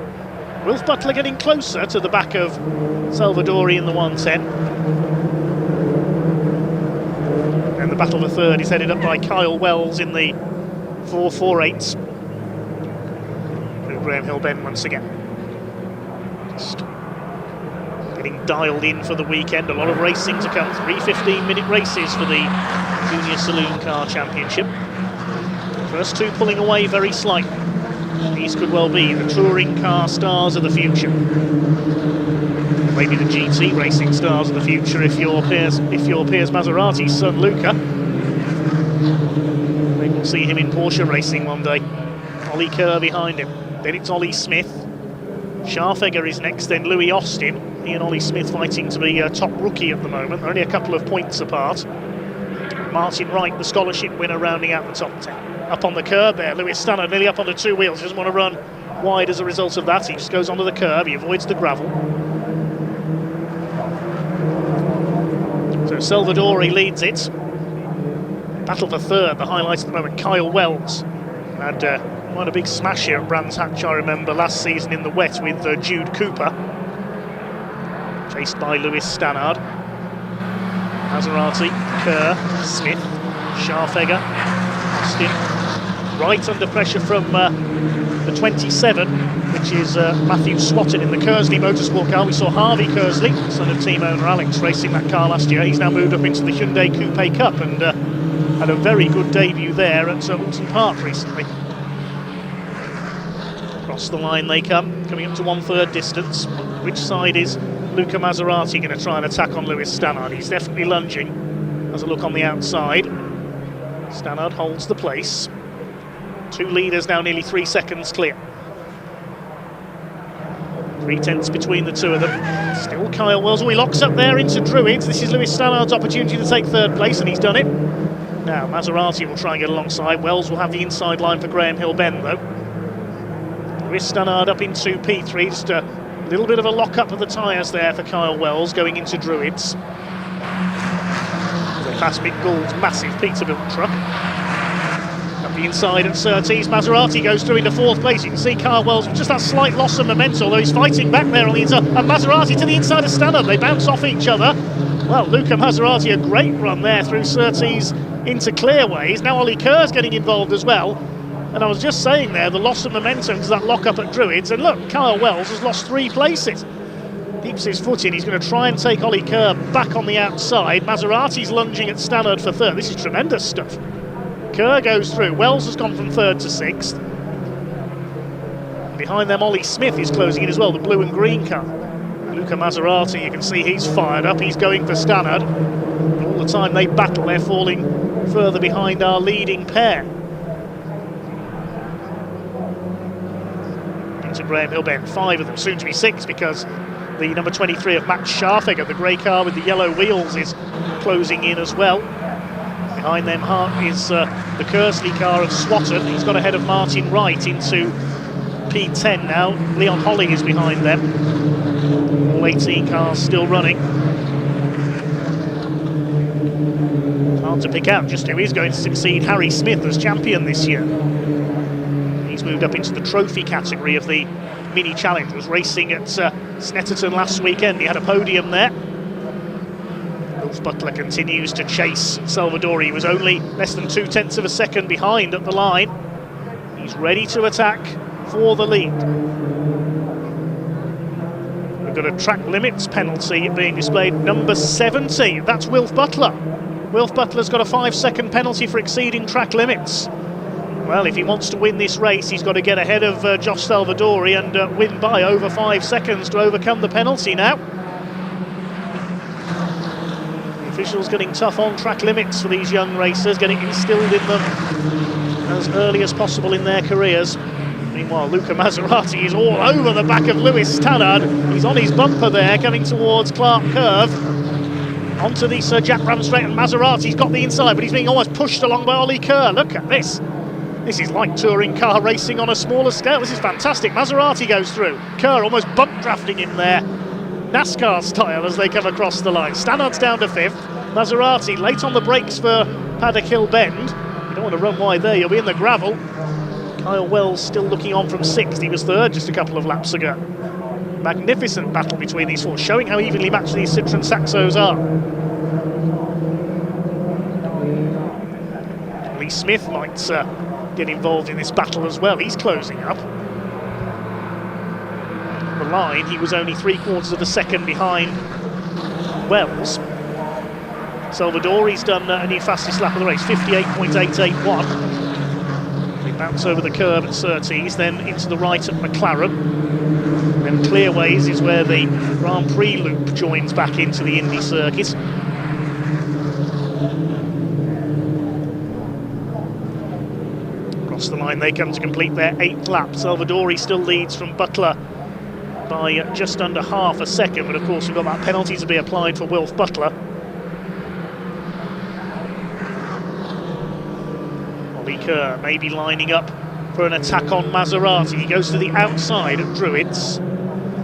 Wilf Butler getting closer to the back of Salvadori in the 110. And the battle for 3rd is headed up by Kyle Wells in the 448s. Through Graham Hill Bend once again. Just getting dialed in for the weekend. A lot of racing to come. 3 15-minute races for the Junior Saloon Car Championship. First 2 pulling away very slightly. These could well be the touring car stars of the future. Maybe the GT racing stars of the future if you're Piers Maserati's son Luca. Maybe we'll see him in Porsche racing one day. Ollie Kerr behind him. Then it's Ollie Smith. Scharfegger is next, then Louis Austin. He and Ollie Smith fighting to be top rookie at the moment. They're only a couple of points apart. Martin Wright, the scholarship winner, rounding out the top 10. Up on the curb there, Lewis Stannard nearly up onto 2 wheels. He doesn't want to run wide as a result of that. He just goes onto the curb, he avoids the gravel. So Salvadori leads it. Battle for 3rd, the highlight at the moment, Kyle Wells. Had quite a big smash here at Brands Hatch, I remember, last season in the wet with Jude Cooper. Chased by Lewis Stannard. Maserati, Kerr, Smith, Scharfegger, Austin. Right under pressure from the 27, which is Matthew Swatton in the Kersley Motorsport car. We saw Harvey Kersley, son of team owner Alex, racing that car last year. He's now moved up into the Hyundai Coupe Cup and had a very good debut there at Alton Park recently. Across the line they come, coming up to 1/3 distance. Which side is Luca Maserati going to try and attack on Lewis Stannard? He's definitely lunging. Has a look on the outside. Stannard holds the place. 2 leaders now, nearly 3 seconds clear. 3/10 between the two of them. Still Kyle Wells. Oh, he locks up there into Druids. This is Lewis Stannard's opportunity to take 3rd place, and he's done it. Now Maserati will try and get alongside. Wells will have the inside line for Graham Hill Bend, though. Lewis Stannard up into P3. Just a little bit of a lock-up of the tyres there for Kyle Wells going into Druids. They pass Mick Gould's massive Peterbilt truck. Up the inside at Surtees, Maserati goes through into 4th place. You can see Kyle Wells with just that slight loss of momentum, although he's fighting back there on the inside. And Maserati to the inside of Stannard. They bounce off each other. Well, Luca Maserati, a great run there through Surtees into Clearways. Now Ollie Kerr's getting involved as well. And I was just saying there, the loss of momentum because that lock-up at Druids. And look, Kyle Wells has lost 3 places. Keeps his foot in. He's going to try and take Ollie Kerr back on the outside. Maserati's lunging at Stannard for 3rd. This is tremendous stuff. Kerr goes through. Wells has gone from 3rd to 6th. Behind them, Ollie Smith is closing in as well, the blue and green car. Luca Maserati, you can see he's fired up. He's going for Stannard. All the time they battle, they're falling further behind our leading pair. Into Graham Hill Bend, 5 of them, soon to be 6, because the number 23 of Max Scharfegger, the grey car with the yellow wheels, is closing in as well. Behind them is the Kersley car of Swatton. He's got ahead of Martin Wright into P10 now. Leon Holly is behind them. All 18 cars still running. Hard to pick out just who is going to succeed Harry Smith as champion this year. He's moved up into the trophy category of the Mini Challenge. Was racing at Snetterton last weekend. He had a podium there. Wolf Butler continues to chase Salvadori. He was only less than 2/10 of a second behind at the line. He's ready to attack for the lead. We've got a track limits penalty being displayed, number 70. That's Wilf Butler. Wilf Butler's got a 5-second penalty for exceeding track limits. Well, if he wants to win this race, he's got to get ahead of Josh Salvadori and win by over 5 seconds to overcome the penalty now. The officials getting tough on track limits for these young racers, getting instilled in them as early as possible in their careers. Meanwhile, Luca Maserati is all over the back of Lewis Stannard. He's on his bumper there, coming towards Clark Curve. Onto the Sir Jack Ram straight, and Maserati's got the inside, but he's being almost pushed along by Ollie Kerr. Look at this. This is like touring car racing on a smaller scale. This is fantastic. Maserati goes through. Kerr almost bump drafting him there. NASCAR style as they come across the line. Stannard's down to 5th. Maserati late on the brakes for Paddock Hill Bend. You don't want to run wide there, you'll be in the gravel. Kyle Wells still looking on from 6th. He was 3rd just a couple of laps ago. Magnificent battle between these 4, showing how evenly matched these Citroën Saxos are. Lee Smith might get involved in this battle as well. He's closing up. The line, he was only 3/4 of a second behind Wells. Salvadori's done a new fastest lap of the race, 58.881. They bounce over the curb at Surtees, then into the right at McLaren. And Clearways is where the Grand Prix loop joins back into the Indy circuit. Across the line they come to complete their 8th lap. Salvadori still leads from Butler by just under half a second, but of course we've got that penalty to be applied for Wilf Butler. Ollie Kerr maybe lining up for an attack on Maserati. He goes to the outside at Druids.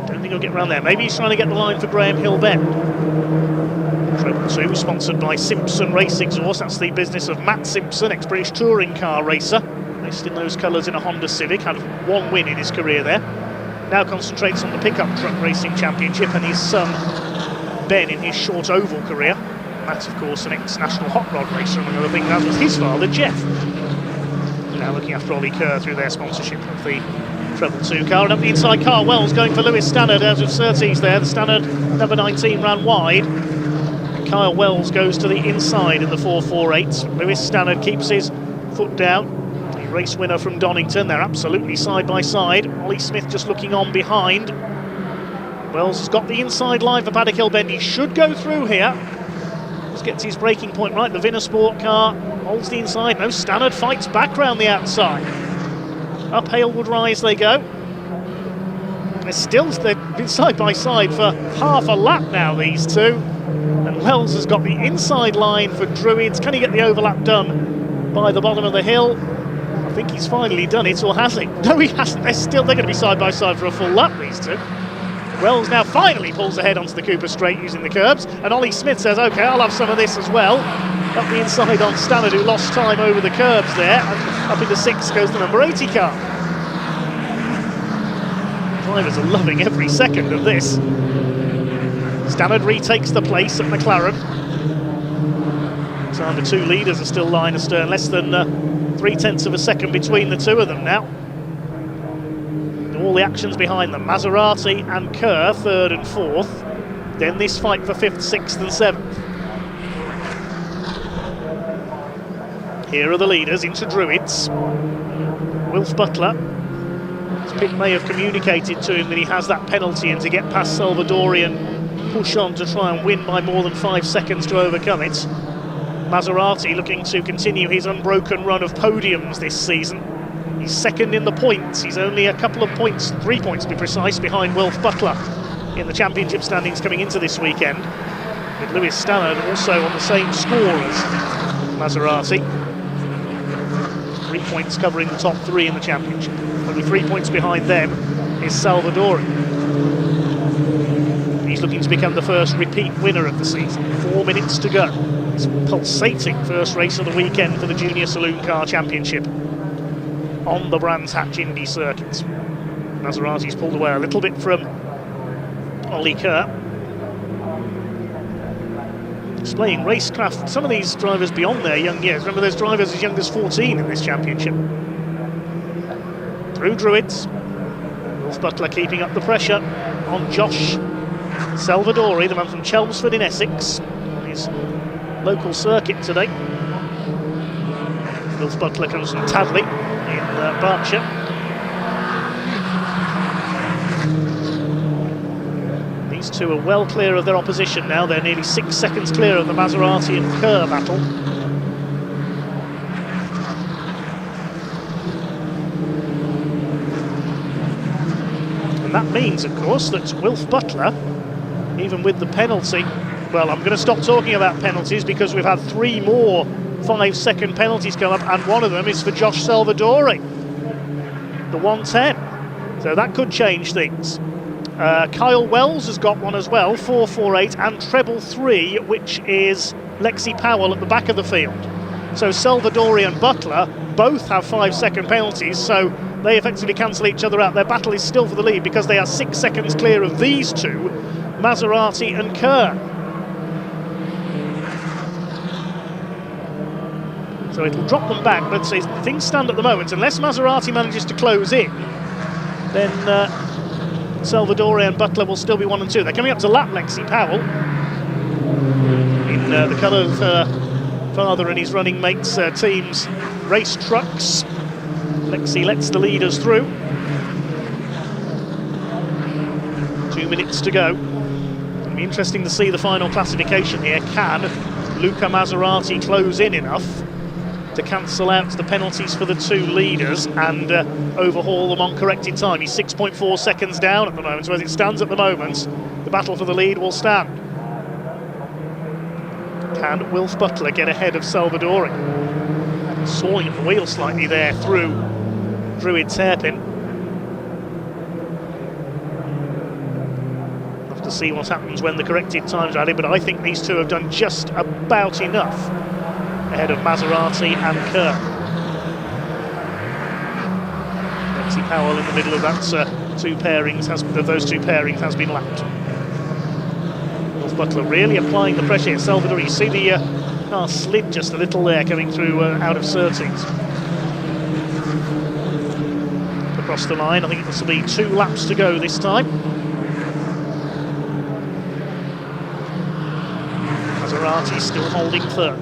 Don't think he'll get around there. Maybe he's trying to get the line for Graham Hill Bend. Treble 2, sponsored by Simpson Race Exhaust. That's the business of Matt Simpson, ex-British touring car racer. Raced in those colours in a Honda Civic, had 1 win in his career there. Now concentrates on the pickup truck racing championship and his son Ben in his short oval career. Matt's of course an ex-national hot rod racer, among other things, as was his father Jeff. Now looking after Ollie Kerr through their sponsorship of the Treble 2 car, and up the inside, Carl Wells going for Lewis Stannard out of Surtees there. The Stannard number 19 ran wide. And Kyle Wells goes to the inside in the 448. Lewis Stannard keeps his foot down. The race winner from Donington, they're absolutely side by side. Ollie Smith just looking on behind. Wells has got the inside line for Paddock Hill Bend. He should go through here. Just gets his braking point right. The Vinnersport car holds the inside. No, Stannard fights back round the outside. Up Halewood Rise they go. They've been side by side for half a lap now, these two. And Wells has got the inside line for Druids. Can he get the overlap done by the bottom of the hill? I think he's finally done it, or has he? No, he hasn't. They're going to be side by side for a full lap, these two. Wells now finally pulls ahead onto the Cooper Straight using the curbs, and Ollie Smith says, OK, I'll have some of this as well. Up the inside on Stannard, who lost time over the curbs there, and up into 6th goes the number 80 car. Drivers are loving every second of this. Stannard retakes the place at McLaren. So the two leaders are still line astern, less than 0.3 of a second between the two of them now. All the actions behind them. Maserati and Kerr 3rd and 4th. Then this fight for 5th, 6th and 7th. Here are the leaders into Druids. Wilf Butler. His pit may have communicated to him that he has that penalty and to get past Salvadorian, push on to try and win by more than 5 seconds to overcome it. Maserati looking to continue his unbroken run of podiums this season. He's 2nd in the points. He's only a couple of points, 3 points to be precise, behind Wilf Butler in the championship standings coming into this weekend. With Lewis Stannard also on the same score as Maserati. 3 points covering the top 3 in the championship. Only 3 points behind them is Salvadori. He's looking to become the first repeat winner of the season. 4 minutes to go. It's pulsating first race of the weekend for the Junior Saloon Car Championship on the Brands Hatch Indy circuit. Maserati's pulled away a little bit from Ollie Kerr. Displaying racecraft, some of these drivers beyond their young years. Remember, there's drivers as young as 14 in this championship. Through Druids. Wilf Butler keeping up the pressure on Josh Salvadori, the man from Chelmsford in Essex, on his local circuit today. Wilf Butler comes from Tadley in Berkshire. These two are well clear of their opposition now. They're nearly 6 seconds clear of the Maserati and Kerr battle. And that means, of course, that Wilf Butler, even with the penalty, well, I'm going to stop talking about penalties because we've had 3 more 5-second penalties come up, and one of them is for Josh Salvadori, the 110. So that could change things. Kyle Wells has got one as well, 448, and treble 3, which is Lexi Powell at the back of the field. So Salvadori and Butler both have 5-second penalties, so they effectively cancel each other out. Their battle is still for the lead because they are 6 seconds clear of these two, Maserati and Kerr. So it'll drop them back, but as things stand at the moment, unless Maserati manages to close in, then Salvadori and Butler will still be 1 and 2. They're coming up to lap Lexi Powell in the colour of her father and his running mates' team's race trucks. Lexi lets the leaders through. 2 minutes to go. It'll be interesting to see the final classification here. Can Luca Maserati close in enough to cancel out the penalties for the two leaders and overhaul them on corrected time? He's 6.4 seconds down at the moment, so as it stands at the moment, the battle for the lead will stand. Can Wilf Butler get ahead of Salvadori? Sawing at the wheel slightly there through Druid's hairpin. Have to see what happens when the corrected times are added, but I think these two have done just about enough ahead of Maserati and Kerr. Lexi Powell in the middle of that those two pairings has been lapped. Wilf Butler really applying the pressure at Salvador. You see the car slid just a little there coming through out of Surtees. across the line. I think this will be 2 laps to go this time. Maserati still holding third.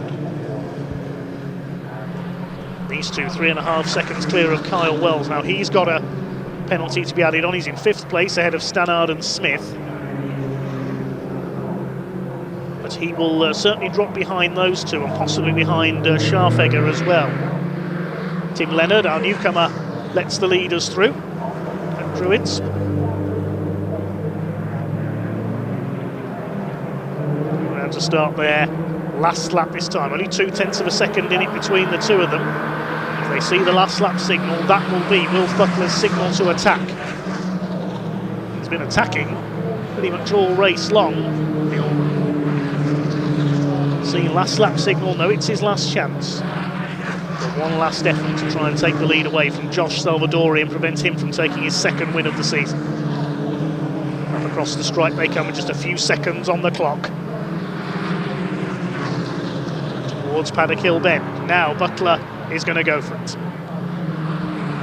These two 3.5 seconds clear of Kyle Wells. Now he's got a penalty to be added on. He's in 5th place ahead of Stannard and Smith. But he will certainly drop behind those two and possibly behind Scharfegger as well. Tim Leonard, our newcomer, lets the leaders through at Druids. Around to start their last lap this time. Only 0.2 of a second in it between the two of them. If they see the last lap signal, that will be Wilf Butler's signal to attack. He's been attacking pretty much all race long. See last lap signal, no, it's his last chance. But one last effort to try and take the lead away from Josh Salvadori and prevent him from taking his 2nd win of the season. Up across the stripe they come with just a few seconds on the clock. Towards Paddock Hill Bend. Now Butler is going to go for it.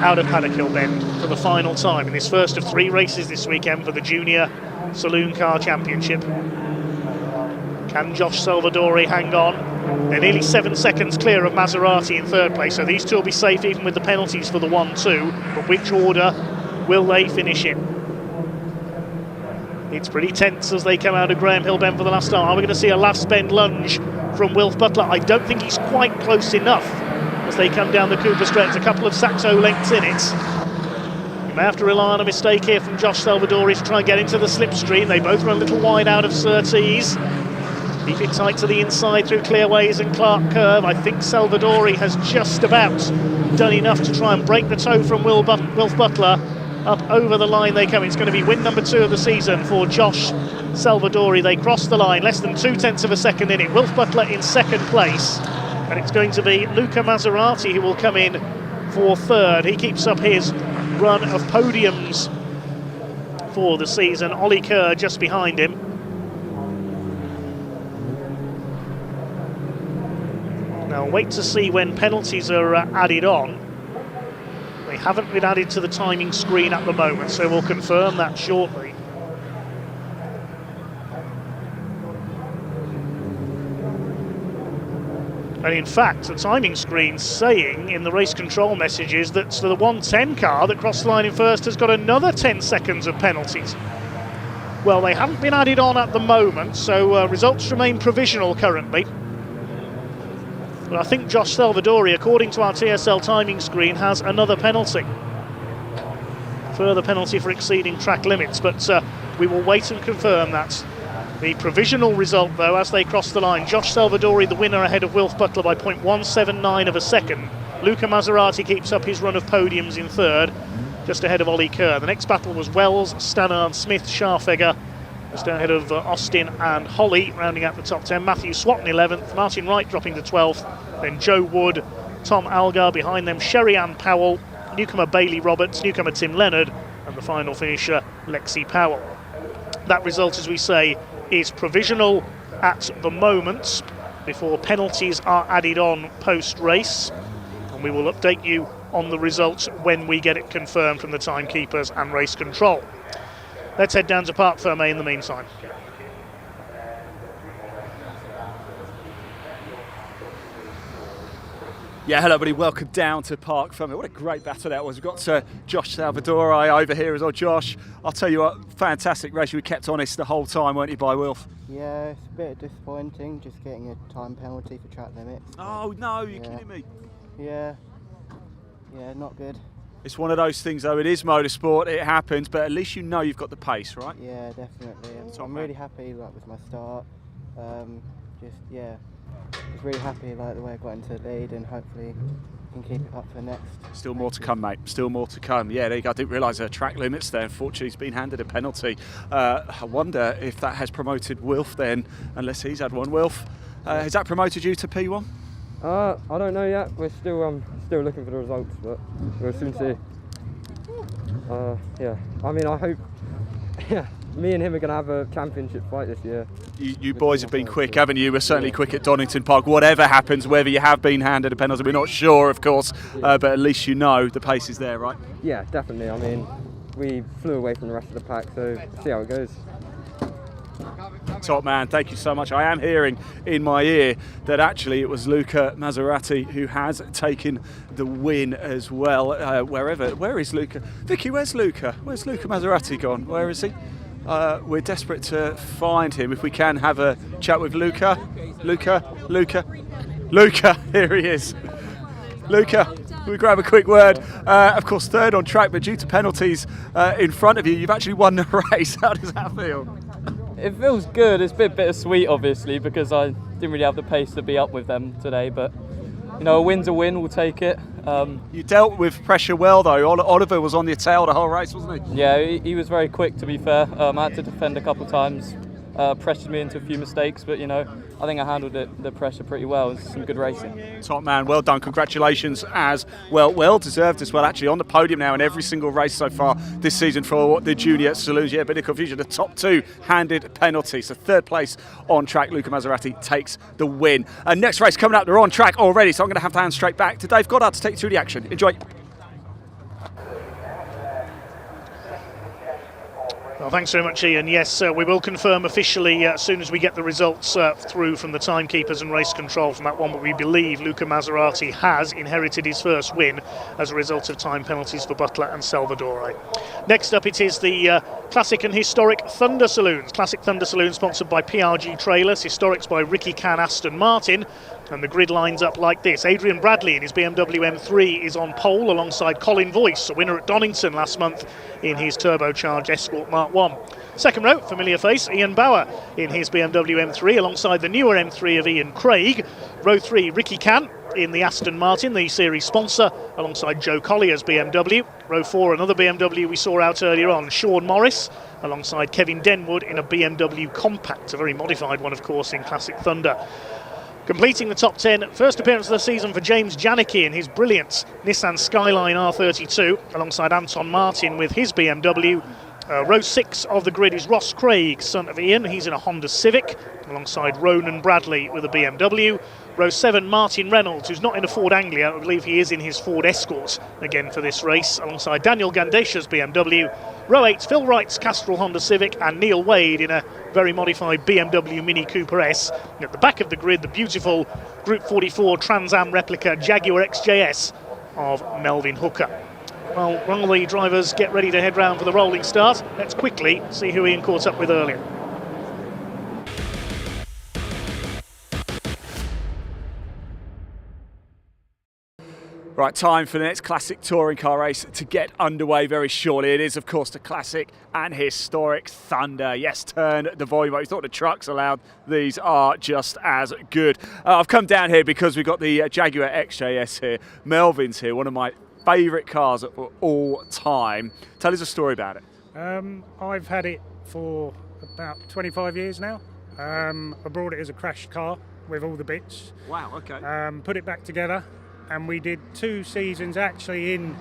Out of Paddock Hill Bend for the final time in this first of 3 races this weekend for the Junior Saloon Car Championship. Can Josh Salvadori hang on? They're nearly 7 seconds clear of Maserati in 3rd place, so these two will be safe even with the penalties for the 1-2. But which order will they finish in? It's pretty tense as they come out of Graham Hill Bend for the last time. Are we going to see a last bend lunge from Wilf Butler? I don't think he's quite close enough as they come down the Cooper Straight. It's a couple of Saxo lengths in it. You may have to rely on a mistake here from Josh Salvadori to try and get into the slipstream. They both run a little wide out of Surtees. Keep it tight to the inside through Clearways and Clark Curve. I think Salvadori has just about done enough to try and break the toe from Wilf Butler. Up over the line they come. It's going to be win number 2 of the season for Josh Salvadori. They cross the line, less than 0.2 of a second in it. Wilf Butler in 2nd place. And it's going to be Luca Maserati who will come in for 3rd. He keeps up his run of podiums for the season. Ollie Kerr just behind him. Now wait to see when penalties are added on. They haven't been added to the timing screen at the moment, so we'll confirm that shortly. And in fact, the timing screen's saying in the race control messages that the 110 car that crossed the line in 1st has got another 10 seconds of penalties. Well, they haven't been added on at the moment, so results remain provisional currently. But I think Josh Salvadori, according to our TSL timing screen, has another penalty. Further penalty for exceeding track limits, but we will wait and confirm that. The provisional result, though, as they cross the line, Josh Salvadori the winner ahead of Wilf Butler by 0.179 of a second. Luca Maserati keeps up his run of podiums in 3rd, just ahead of Ollie Kerr. The next battle was Wells, Stannard, Smith, Scharfegger, just ahead of Austin and Holly, rounding out the top 10. Matthew Swatton 11th, Martin Wright dropping to 12th, then Joe Wood, Tom Algar behind them, Sherry-Ann Powell, newcomer Bailey Roberts, newcomer Tim Leonard, and the final finisher Lexi Powell. That result, as we say, is provisional at the moment before penalties are added on post-race, and we will update you on the results when we get it confirmed from the timekeepers and race control. Let's head down to Parc Fermé in the meantime. Yeah, hello everybody, welcome down to Parc Fermé. What a great battle that was. We've got Josh Salvadori over here as well. Josh, I'll tell you what, fantastic race. You were kept honest the whole time, weren't you, by Wilf? Yeah, it's a bit disappointing just getting a time penalty for track limits. Oh no, you're kidding me. Yeah, not good. It's one of those things though, it is motorsport, it happens, but at least you know you've got the pace, right? Yeah, definitely. I'm really happy with my start. Just really happy the way I got into the lead, and hopefully can keep it up for next. Still more to come, mate. Still more to come. Yeah, there you go. I didn't realise there are track limits there. Unfortunately, he's been handed a penalty. I wonder if that has promoted Wilf then, unless he's had one. Wilf, has that promoted you to P1? I don't know yet. We're still looking for the results, but we'll soon see. Yeah, I mean, I hope. Yeah, me and him are going to have a championship fight this year. You boys have been quick, haven't you? We're certainly quick at Donington Park. Whatever happens, whether you have been handed a penalty, we're not sure, of course, but at least you know the pace is there, right? Yeah, definitely. I mean, we flew away from the rest of the pack, so see how it goes. Top man, thank you so much. I am hearing in my ear that actually it was Luca Maserati who has taken the win as well. Where is Luca? Vicky, where's Luca? Where's Luca Maserati gone? Where is he? We're desperate to find him. If we can have a chat with Luca. Luca, here he is. Luca, we grab a quick word. Of course, third on track, but due to penalties in front of you, you've actually won the race. How does that feel? It feels good. It's a bit bittersweet, obviously, because I didn't really have the pace to be up with them today. But you know, a win's a win. We'll take it. You dealt with pressure well, though. Oliver was on your tail the whole race, wasn't he? Yeah, he was very quick. To be fair, I had to defend a couple of times. Pressured me into a few mistakes, but you know, I think I handled the pressure pretty well. It was some good racing. Top man, well done. Congratulations as well. Well deserved as well, actually, on the podium now in every single race so far this season for the junior saloons. Yeah, a bit of confusion. The top two handed penalty. So third place on track, Luca Maserati takes the win. Next race coming up, they're on track already, so I'm going to have to hand straight back to Dave Goddard to take you through the action. Enjoy. Well, thanks very much, Ian. Yes, we will confirm officially as soon as we get the results through from the timekeepers and race control from that one, but we believe Luca Maserati has inherited his first win as a result of time penalties for Butler and Salvadore. Next up, it is the Classic and Historic Thunder Saloons. Classic Thunder Saloon sponsored by PRG Trailers, Historics by Ricky Can Aston Martin. And the grid lines up like this. Adrian Bradley in his BMW M3 is on pole alongside Colin Voice, a winner at Donington last month in his turbocharged Escort Mark 1. Second row, familiar face, Ian Bauer in his BMW M3 alongside the newer M3 of Ian Craig. Row 3, Ricky Can in the Aston Martin, the series sponsor, alongside Joe Collier's BMW. Row 4, another BMW we saw out earlier on, Sean Morris, alongside Kevin Denwood in a BMW Compact, a very modified one, of course, in Classic Thunder. Completing the top 10, first appearance of the season for James Janicki in his brilliant Nissan Skyline R32, alongside Anton Martin with his BMW. Row 6 of the grid is Ross Craig, son of Ian. He's in a Honda Civic, alongside Ronan Bradley with a BMW. Row 7, Martin Reynolds, who's not in a Ford Anglia. I believe he is in his Ford Escort again for this race, alongside Daniel Gandesha's BMW. Row 8, Phil Wright's Castrol Honda Civic, and Neil Wade in a very modified BMW Mini Cooper S. And at the back of the grid, the beautiful Group 44 Trans Am replica Jaguar XJS of Melvin Hooker. Well, while the drivers get ready to head round for the rolling start, let's quickly see who Ian caught up with earlier. Right, time for the next classic touring car race to get underway very shortly. It is, of course, the Classic and Historic Thunder. Yes, turn the volume up. You thought the trucks allowed, these are just as good. I've come down here because we've got the Jaguar XJS here. Melvin's here, one of my favourite cars of all time. Tell us a story about it. I've had it for about 25 years now. I brought it as a crash car with all the bits. Wow, okay. Put it back together, and we did 2 seasons actually in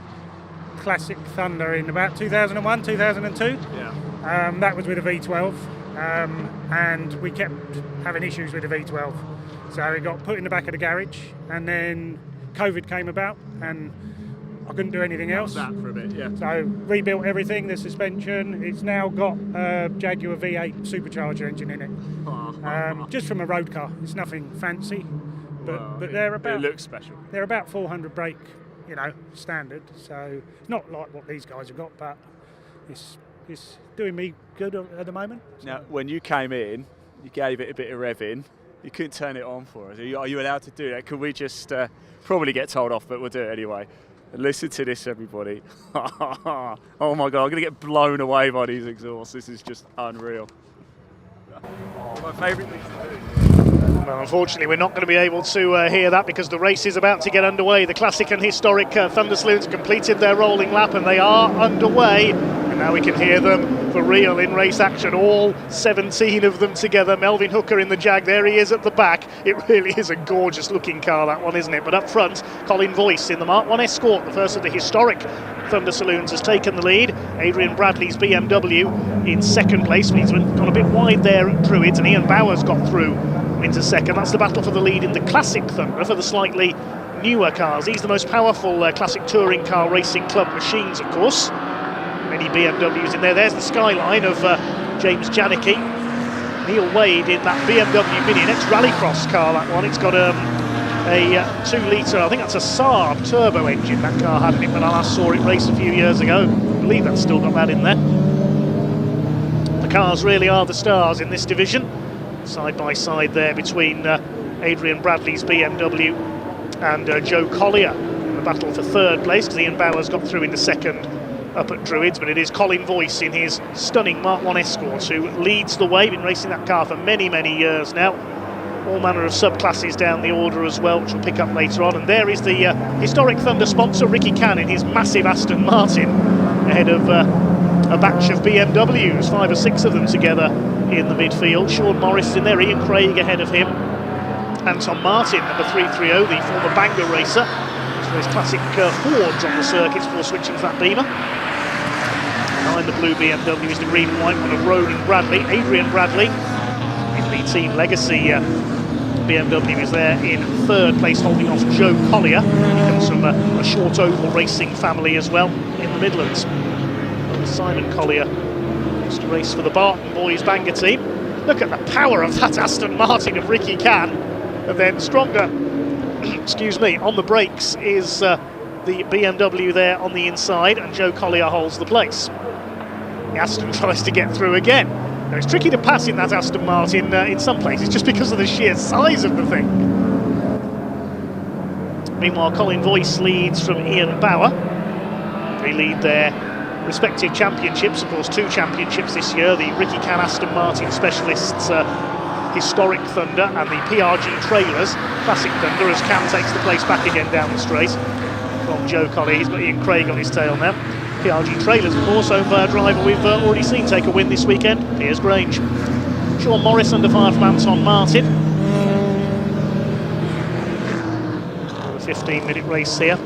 Classic Thunder in about 2001, 2002. Yeah. That was with a V12, and we kept having issues with the V12. So it got put in the back of the garage, and then COVID came about, and I couldn't do anything else. That for a bit, yeah. So rebuilt everything, the suspension. It's now got a Jaguar V8 supercharger engine in it. Just from a road car. It's nothing fancy, but they're about. It looks special. They're about 400 brake, standard. So it's not like what these guys have got, but it's doing me good at the moment. So. Now, when you came in, you gave it a bit of rev in. You couldn't turn it on for us. Are you allowed to do that? Could we just probably get told off, but we'll do it anyway. Listen to this, everybody. Oh my God, I'm going to get blown away by these exhausts. This is just unreal. My favourite thing to do. Well, unfortunately, we're not going to be able to hear that because the race is about to get underway. The Classic and Historic Thunder Saloons completed their rolling lap, and they are underway. And now we can hear them for real in race action. All 17 of them together. Melvin Hooker in the Jag, there he is at the back. It really is a gorgeous looking car, that one, isn't it? But up front, Colin Voice in the Mark 1 Escort, the first of the historic Thunder Saloons, has taken the lead. Adrian Bradley's BMW in second place. He's gone a bit wide there at Druids, and Ian Bowers got through into second. That's the battle for the lead in the Classic Thunder for the slightly newer cars. These are the most powerful classic touring car racing club machines, of course. Many BMWs in there. There's the skyline of James Janicki. Neil Wade in that BMW Mini, an ex-rallycross car, that one. It's got a 2-litre, I think that's a Saab turbo engine that car had in it when I last saw it race a few years ago. I believe that's still got that in there. The cars really are the stars in this division. Side by side there between Adrian Bradley's BMW and Joe Collier in the battle for third place, because Ian Bowers got through in the second up at Druids, but it is Colin Voice in his stunning Mark 1 Escort who leads the way. Been racing that car for many years now. All manner of subclasses down the order as well, which we'll pick up later on. And there is the historic Thunder sponsor, Ricky Cann, in his massive Aston Martin, ahead of a batch of BMWs, 5 or 6 of them together in the midfield. Sean Morris is in there, Ian Craig ahead of him. Anton Martin, number 330, the former Bangor racer. For his classic Fords on the circuits before switching to that Beamer. Behind the blue BMW is the green and white one of Ronan Bradley. Adrian Bradley in the Team Legacy BMW is there in third place, holding off Joe Collier. He comes from a short oval racing family as well in the Midlands. Simon Collier used to race for the Barton Boys Bangor team. Look at the power of that Aston Martin of Ricky Cann. And then stronger, excuse me, on the brakes is the BMW there on the inside, and Joe Collier holds the place. The Aston tries to get through again. Now, it's tricky to pass in that Aston Martin in some places just because of the sheer size of the thing. Meanwhile, Colin Voice leads from Ian Bauer. They lead their respective championships, of course 2 championships this year, the Ricky Cann Aston Martin Specialists Historic Thunder and the PRG Trailers Classic Thunder, as Cam takes the place back again down the straight from Joe Collier. He's got Ian Craig on his tail now. PRG Trailers, of course, home driver we've already seen take a win this weekend, Piers Grange. Sean Morris under fire from Anton Martin. A 15-minute race here.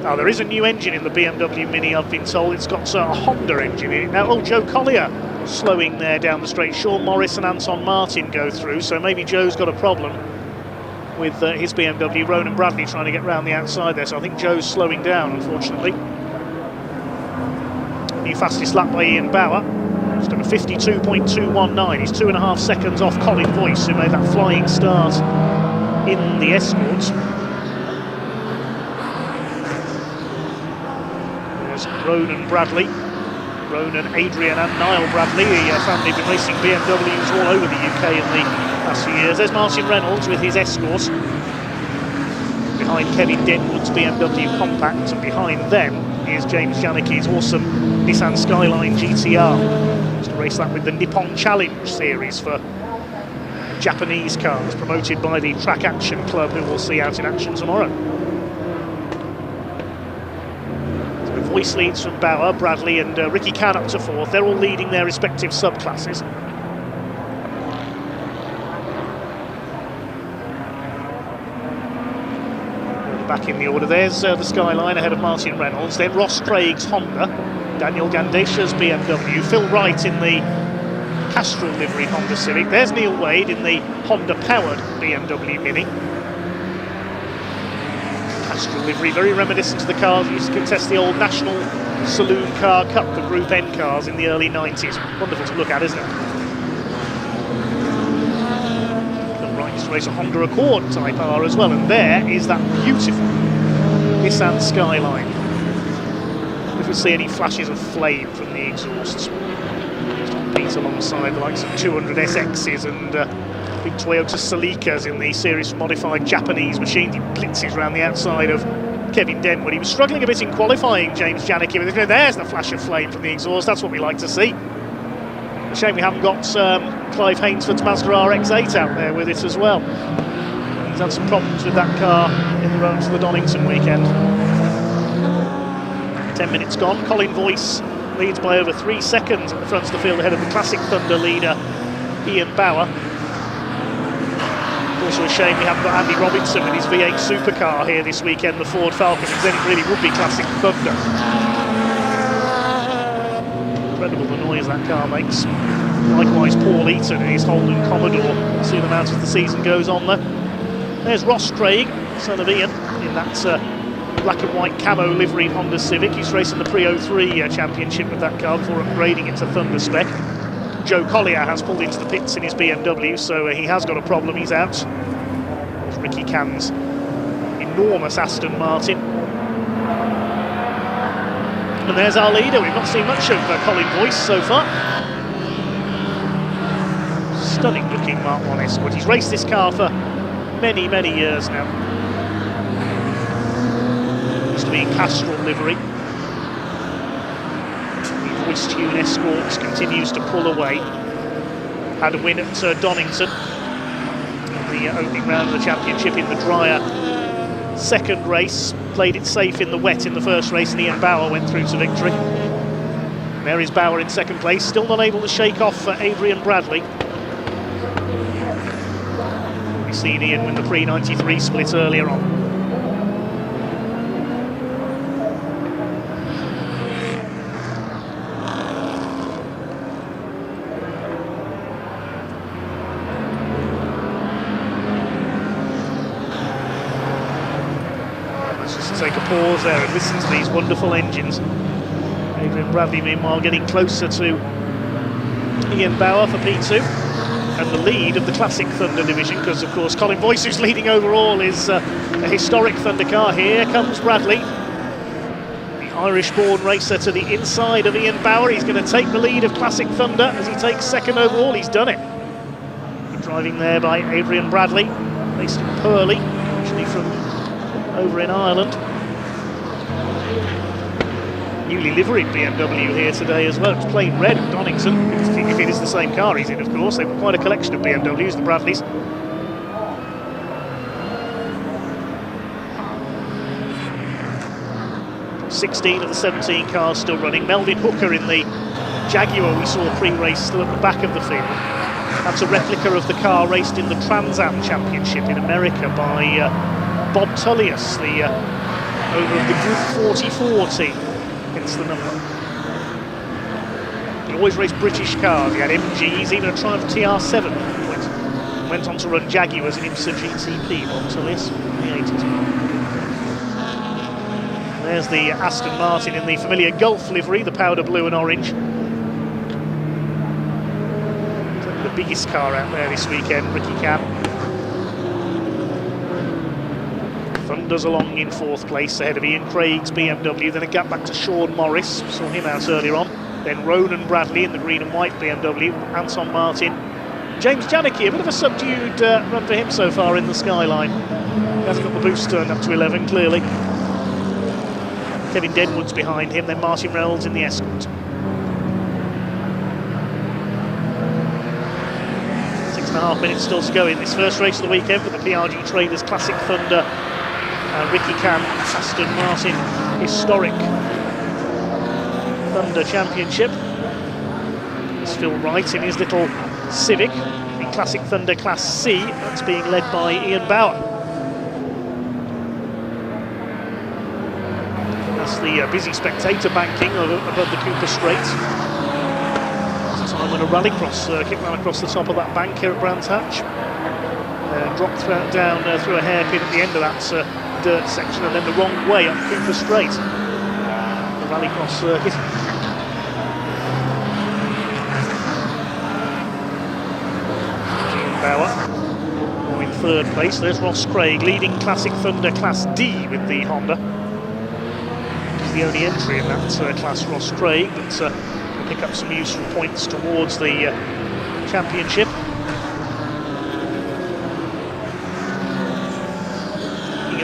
Now, there is a new engine in the BMW Mini, I've been told. It's got a Honda engine in it now. Oh, Joe Collier slowing there down the straight. Sean Morris and Anton Martin go through, so maybe Joe's got a problem with his BMW. Ronan Bradley trying to get round the outside there, so I think Joe's slowing down, unfortunately. New fastest lap by Ian Bauer. He's done a 52.219. He's 2.5 seconds off Colin Voice, who made that flying start in the Escorts. There's Ronan Bradley. Ronan, Adrian and Niall Bradley, a family been racing BMWs all over the UK in the last few years. There's Martin Reynolds with his Escort. Behind Kevin Denwood's BMW Compact, and behind them is James Janicki's awesome Nissan Skyline GTR. Used to race that with the Nippon Challenge series for Japanese cars, promoted by the Track Action Club, who we'll see out in action tomorrow. Voice leads from Bauer, Bradley and Ricky Cann up to 4th. They're all leading their respective subclasses. Back in the order, there's the Skyline ahead of Martin Reynolds, then Ross Craig's Honda, Daniel Gandesha's BMW, Phil Wright in the Castrol livery Honda Civic, there's Neil Wade in the Honda-powered BMW Mini. Castrol livery, very reminiscent to the cars that used to contest the old National Saloon Car Cup, the Group N cars in the early 90s. Wonderful to look at, isn't it? Phil Wright used to race a Honda Accord Type R as well, and there is that beautiful Nissan Skyline. If we see any flashes of flame from the exhausts. Beat alongside the likes of 200 SXs and big Toyota Celicas in the series modified Japanese machines. He blitzes around the outside of Kevin Denwood. He was struggling a bit in qualifying, James Janicki, with it. There's the flash of flame from the exhaust. That's what we like to see. A shame we haven't got Clive Hainsford's Mazda RX-8 out there with it as well. He's had some problems with that car in the run to the Donington weekend. 10 minutes gone. Colin Voice leads by over 3 seconds at the front of the field ahead of the Classic Thunder leader, Ian Bauer. Also a shame we haven't got Andy Robinson with his V8 supercar here this weekend, the Ford Falcon, because then it really would be Classic Thunder. Incredible the noise that car makes. Likewise Paul Eaton in his Holden Commodore. We'll see them out as the season goes on there. There's Ross Craig, son of Ian, in that black and white camo liveried Honda Civic. He's racing the Pre-03 Championship with that car before upgrading it to Thunder spec. Joe Collier has pulled into the pits in his BMW, so he has got a problem, he's out. There's Ricky Can's enormous Aston Martin. And there's our leader. We've not seen much of Colin Boyce so far. Stunning looking Mark One Escort. He's raced this car for many, many years now. Used to be in Castrol livery. The Voice Tune Escorts continues to pull away. Had a win at Donington in the opening round of the championship in the drier second race. Played it safe in the wet in the first race, and Ian Bauer went through to victory. And there is Bauer in second place, still not able to shake off Adrian Bradley. We've seen Ian win the Pre-93 split earlier on. Take a pause there and listen to these wonderful engines. Adrian Bradley meanwhile getting closer to Ian Bauer for P2 and the lead of the Classic Thunder division, because of course Colin Boyce, who's leading overall, is a historic Thunder car. Here comes Bradley, the Irish-born racer, to the inside of Ian Bauer. He's going to take the lead of Classic Thunder as he takes second overall. He's done it. Driving there by Adrian Bradley, based in Purley, originally from over in Ireland. Newly liveried BMW here today as well. It's plain red at Donington, if it is the same car he's in, of course. They've got quite a collection of BMWs, the Bradleys. .16 of the 17 cars still running. Melvin Hooker in the Jaguar we saw pre-race, still at the back of the field. That's a replica of the car raced in the Trans Am Championship in America by Bob Tullius, the owner of the Group 44 team, hence the number. He always raced British cars. He had MGs, even a Triumph TR7. Went on to run Jaguars in IMSA GTP, Bob Tullius, in the 80s. There's the Aston Martin in the familiar Gulf livery, the powder blue and orange. The biggest car out there this weekend, Ricky Cam. Thunders along in fourth place ahead of Ian Craig's BMW, then a gap back to Sean Morris, saw him out earlier on. Then Ronan Bradley in the green and white BMW, Anton Martin. James Janicki, a bit of a subdued run for him so far in the Skyline. He hasn't got the boost turned up to 11, clearly. Kevin Denwood's behind him, then Martin Reynolds in the Escort. 6.5 minutes still to go in this first race of the weekend for the PRG Traders Classic Thunder Ricky Can Aston Martin historic Thunder Championship. It's Phil Wright in his little Civic, the Classic Thunder Class C, that's being led by Ian Bauer. That's the busy spectator banking above the Cooper Straight. It's a time when a rallycross circuit ran across the top of that bank here at Brands Hatch. Dropped down through a hairpin at the end of that dirt section, and then the wrong way up Cooper Straight, the rallycross circuit. Ian Bauer in third place. There's Ross Craig leading Classic Thunder Class D with the Honda. He's the only entry in that class, Ross Craig, but will pick up some useful points towards the championship.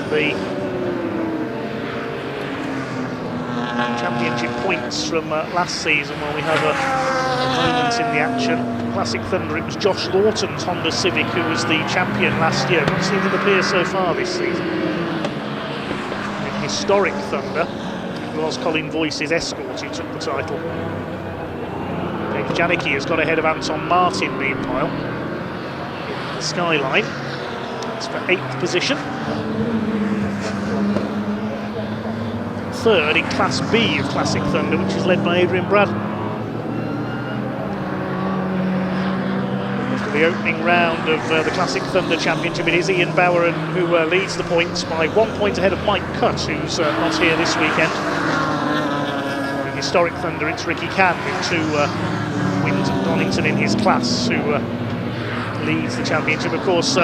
The championship points from last season, where we have a moment in the action. Classic Thunder, it was Josh Lawton's Honda Civic who was the champion last year. Not seen him appear so far this season. In historic Thunder, It was Colin Voice's Escort who took the title. James Janicki has got ahead of Anton Martin, meanwhile, in the Skyline. It's for 8th position. Third in Class B of Classic Thunder, which is led by Adrian Bradley. After the opening round of the Classic Thunder Championship, it is Ian Bowen who leads the points by 1 point ahead of Mike Cutt, who's not here this weekend. In Historic Thunder, it's Ricky Cann with 2 wins at Donington in his class, who leads the championship. Of course,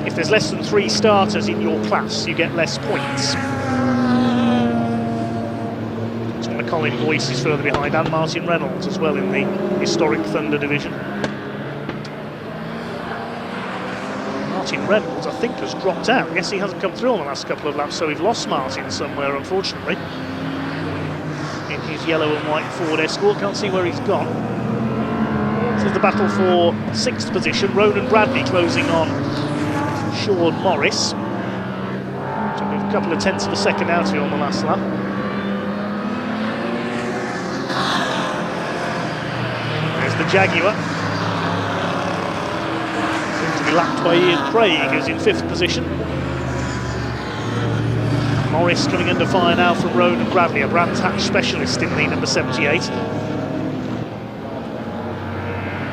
if there's less than 3 starters in your class, you get less points. Colin Voice is further behind, and Martin Reynolds as well in the Historic Thunder division. Martin Reynolds, I think, has dropped out. Yes, he hasn't come through on the last couple of laps, so we've lost Martin somewhere, unfortunately. In his yellow and white Ford Escort, can't see where he's gone. This is the battle for 6th position. Ronan Bradley closing on Sean Morris. Took a couple of tenths of a second out here on the last lap. The Jaguar, seems to be lapped by Ian Craig, who's in 5th position. Morris coming under fire now from Ronan Bradley, a brandshatch specialist in the number 78.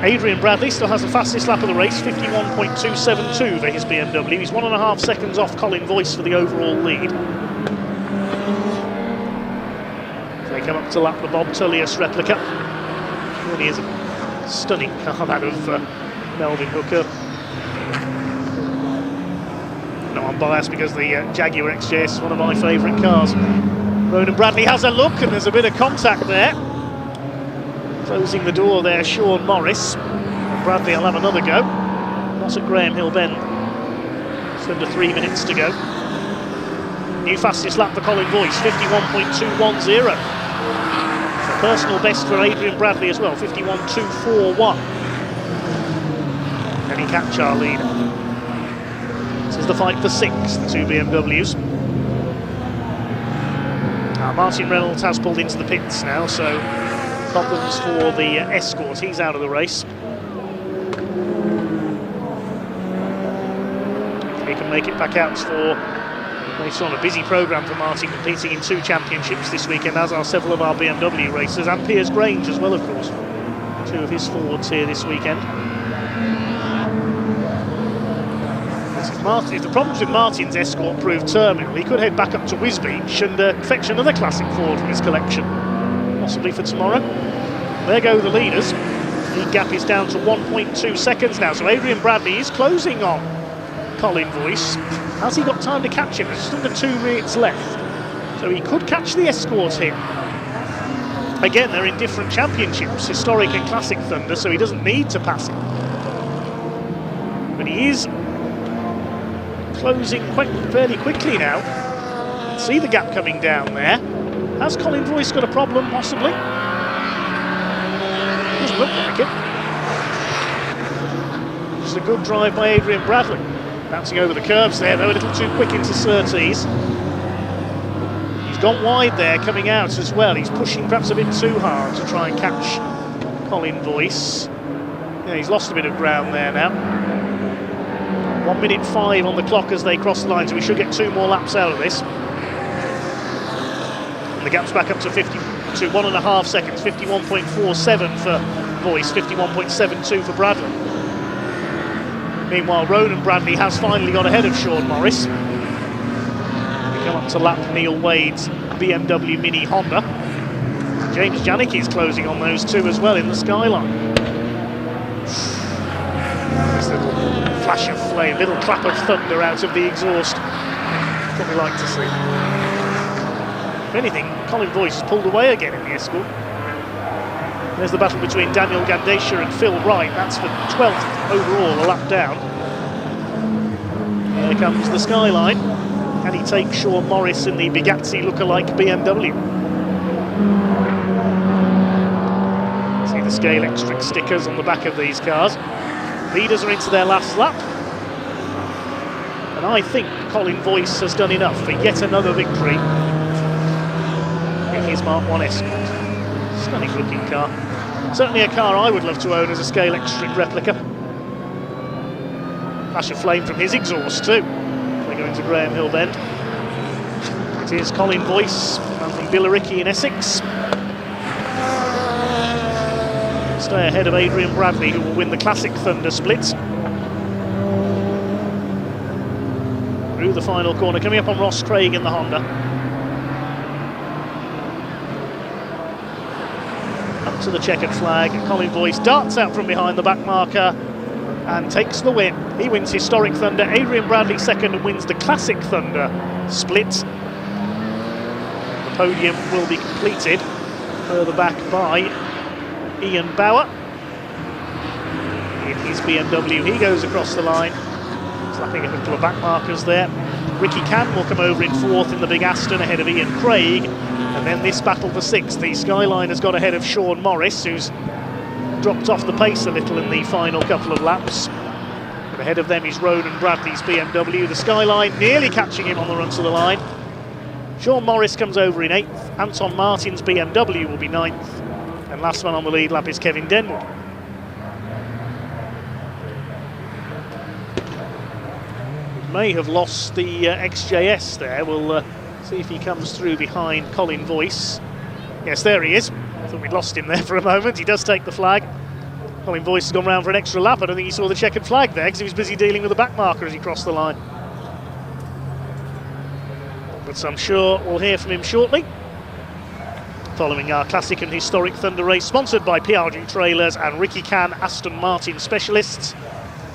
Adrian Bradley still has the fastest lap of the race, 51.272 for his BMW. He's 1.5 seconds off Colin Voice for the overall lead. They come up to lap the Bob Tullius replica. Really is a stunning car, that of Melvin Hooker. No, I'm biased because the Jaguar XJS is one of my favourite cars. Ronan Bradley has a look, and there's a bit of contact there. Closing the door there, Sean Morris. Bradley will have another go. Not at Graham Hill Bend. It's under 3 minutes to go. New fastest lap for Colin Voice, 51.210. Personal best for Adrian Bradley as well, 51.241. Can he catch our leader? This is the fight for 6, the 2 BMWs. Martin Reynolds has pulled into the pits now, so problems for the Escort. He's out of the race. He can make it back out for... It's on a busy programme for Martin, competing in 2 championships this weekend, as are several of our BMW racers, and Piers Grange as well, of course. 2 of his Fords here this weekend. If the problems with Martin's Escort prove terminal, he could head back up to Wisbech and fetch another classic Ford from his collection, possibly for tomorrow. There go the leaders. Lead gap is down to 1.2 seconds now, so Adrian Bradley is closing on Colin Voice. Has he got time to catch him? There's just under 2 minutes left, so he could catch the Escort here. Again, they're in different championships, Historic and Classic Thunder, so he doesn't need to pass him. But he is closing fairly quickly now. See the gap coming down there. Has Colin Voice got a problem, possibly? Doesn't look like it. Just a good drive by Adrian Bradley. Bouncing over the curbs there, though, a little too quick into Surtees. He's gone wide there, coming out as well. He's pushing perhaps a bit too hard to try and catch Colin Voice. Yeah, he's lost a bit of ground there now. 1 minute 5 on the clock as they cross the line, so we should get 2 more laps out of this. And the gap's back up to 1.5 seconds, 51.47 for Voice, 51.72 for Bradley. Meanwhile, Ronan Bradley has finally got ahead of Sean Morris. We come up to lap Neil Wade's BMW Mini Honda. James Janicki is closing on those 2 as well in the Skyline. This little flash of flame, little clap of thunder out of the exhaust. That's what we like to see. If anything, Colin Voice has pulled away again in the Escort. There's the battle between Daniel Gandesha and Phil Wright. That's for 12th overall, a lap down. Here comes the Skyline. Can he take Sean Morris in the Bugatti lookalike BMW? See the Scale Extric stickers on the back of these cars. Leaders are into their last lap. And I think Colin Voice has done enough for yet another victory his Mark 1 Escort. Stunning looking car. Certainly a car I would love to own as a Scale Extreme replica. Flash of flame from his exhaust too. They go into Graham Hill Bend. It is Colin Boyce, man from Billericay in Essex. Stay ahead of Adrian Bradley, who will win the Classic Thunder split. Through the final corner, coming up on Ross Craig in the Honda. Up to the checkered flag, Colin Boyce darts out from behind the back marker and takes the win. He wins Historic Thunder, Adrian Bradley second and wins the Classic Thunder split. The podium will be completed further back by Ian Bauer. In his BMW, he goes across the line, slapping a couple of back markers there. Ricky Can will come over in fourth in the big Aston ahead of Ian Craig. And then this battle for sixth. The Skyline has got ahead of Sean Morris, who's dropped off the pace a little in the final couple of laps. But ahead of them is Ronan Bradley's BMW. The Skyline nearly catching him on the run to the line. Sean Morris comes over in eighth. Anton Martin's BMW will be ninth. And last one on the lead lap is Kevin Denwood. May have lost the XJS there. We'll see if he comes through behind Colin Boyce. Yes, there he is. I thought we'd lost him there for a moment. He does take the flag. Colin Boyce has gone round for an extra lap. I don't think he saw the checkered flag there because he was busy dealing with the back marker as he crossed the line. But I'm sure we'll hear from him shortly. Following our Classic and Historic Thunder race, sponsored by PRG Trailers and Ricky Can Aston Martin Specialists.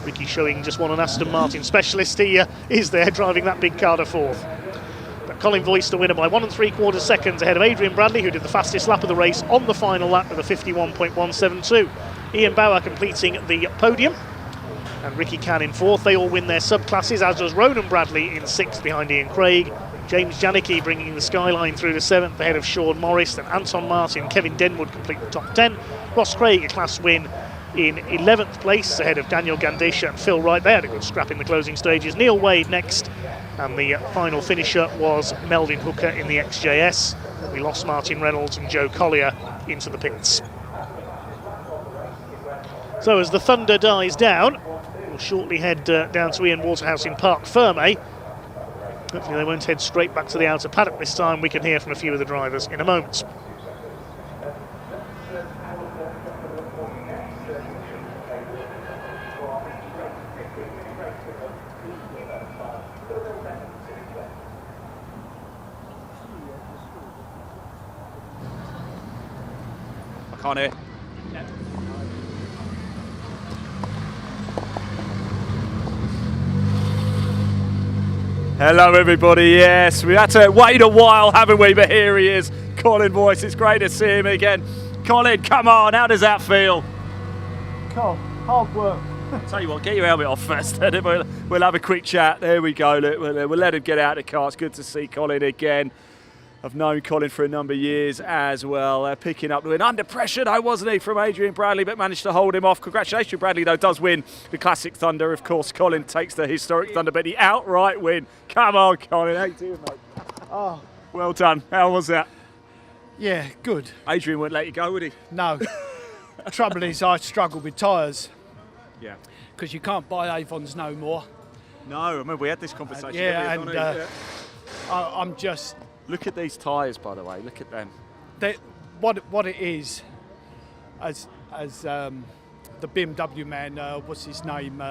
Ricky showing just what an Aston Martin specialist he is there, driving that big car to fourth. But Colin Boyce the winner by 1 3/4 seconds ahead of Adrian Bradley, who did the fastest lap of the race on the final lap with a 51.172. Ian Bauer completing the podium, and Ricky Can in fourth. They all win their subclasses, as does Ronan Bradley in sixth behind Ian Craig. James Janicki bringing the Skyline through to seventh ahead of Sean Morris. Then Anton Martin, Kevin Denwood complete the top 10. Ross Craig a class win in 11th place ahead of Daniel Gandisha and Phil Wright. They had a good scrap in the closing stages. Neil Wade next, and the final finisher was Melvin Hooker in the XJS. We lost Martin Reynolds and Joe Collier into the pits. So as the thunder dies down, we'll shortly head down to Ian Waterhouse in Parc Ferme. Hopefully they won't head straight back to the outer paddock this time. We can hear from a few of the drivers in a moment. I can't hear. Hello everybody, yes, we had to wait a while, haven't we? But here he is, Colin Boyce. It's great to see him again. Colin, come on, how does that feel? Cool, hard work. Tell you what, get your helmet off first, then we'll have a quick chat. There we go, look, we'll let him get out of the car. It's good to see Colin again. I've known Colin for a number of years as well. Picking up the win under pressure though, wasn't he, from Adrian Bradley, but managed to hold him off. Congratulations, Bradley though does win the Classic Thunder. Of course, Colin takes the Historic Thunder, but the outright win. Come on, Colin, how you doing, mate? Oh, well done. How was that? Yeah, good. Adrian wouldn't let you go, would he? No. Trouble is, I struggle with tyres. Yeah. Because you can't buy Avons no more. No, I remember we had this conversation. Yeah, and I'm just... Look at these tyres, by the way. Look at them. What it is, as the BMW man, what's his name?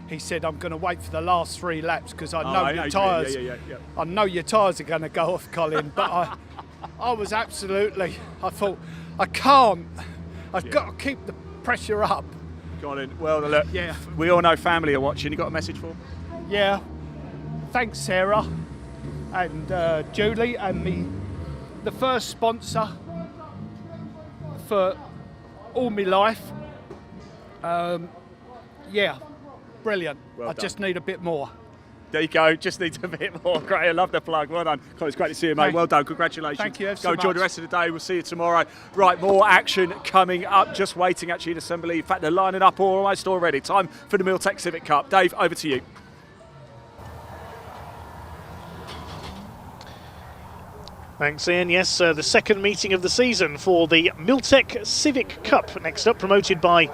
He said, "I'm going to wait for the last 3 laps because I know your tyres. Yeah. I know your tyres are going to go off, Colin." But I was absolutely. I thought I can't. I've got to keep the pressure up. Colin, well, look. Yeah. We all know family are watching. You got a message for them? Yeah. Thanks, Sarah. And Julie, and the first sponsor for all my life. Yeah, brilliant. Well I done. just need a bit more. There you go, just needs a bit more. Great, I love the plug. Well done. Colin, it's great to see you, mate. Well done, congratulations. Thank you Go so enjoy much. the rest of the day. We'll see you tomorrow. Right, more action coming up. Just waiting actually in assembly. In fact, they're lining up almost already. Time for the Milltech Civic Cup. Dave, over to you. Thanks, Ian. Yes, the second meeting of the season for the Miltech Civic Cup. Next up, promoted by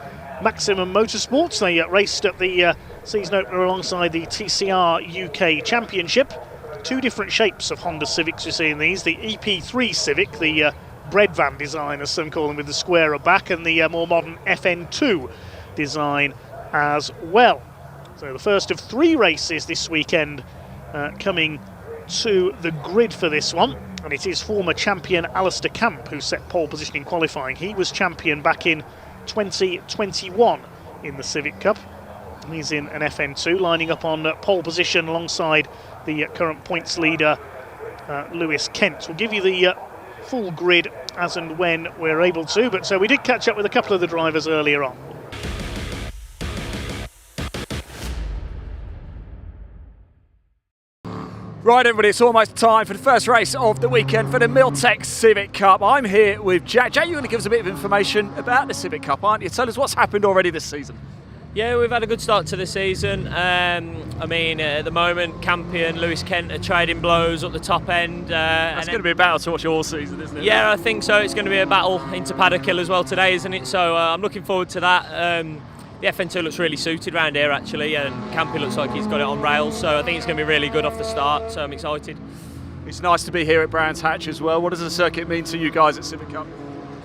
Maximum Motorsports. They raced at the season opener alongside the TCR UK Championship. Two different shapes of Honda Civics you see in these. The EP3 Civic, the bread van design as some call them, with the squarer back, and the more modern FN2 design as well. So the first of 3 races this weekend coming to the grid for this one, and it is former champion Alistair Camp who set pole position in qualifying. He was champion back in 2021 in the Civic Cup. He's in an FN2, lining up on pole position alongside the current points leader Lewis Kent. We'll give you the full grid as and when we're able to, but so we did catch up with a couple of the drivers earlier on. Right, everybody, it's almost time for the first race of the weekend for the Miltech Civic Cup. I'm here with Jack. Jack, you're going to give us a bit of information about the Civic Cup, aren't you? Tell us what's happened already this season. Yeah, we've had a good start to the season. At the moment, Campy and Lewis Kent are trading blows up the top end. That's going to be a battle to watch all season, isn't it? Yeah, I think so. It's going to be a battle into Paddock Hill as well today, isn't it? So I'm looking forward to that. The FN2 looks really suited around here, actually, and Campy looks like he's got it on rails, so I think it's going to be really good off the start, so I'm excited. It's nice to be here at Brands Hatch as well. What does the circuit mean to you guys at Civic Cup?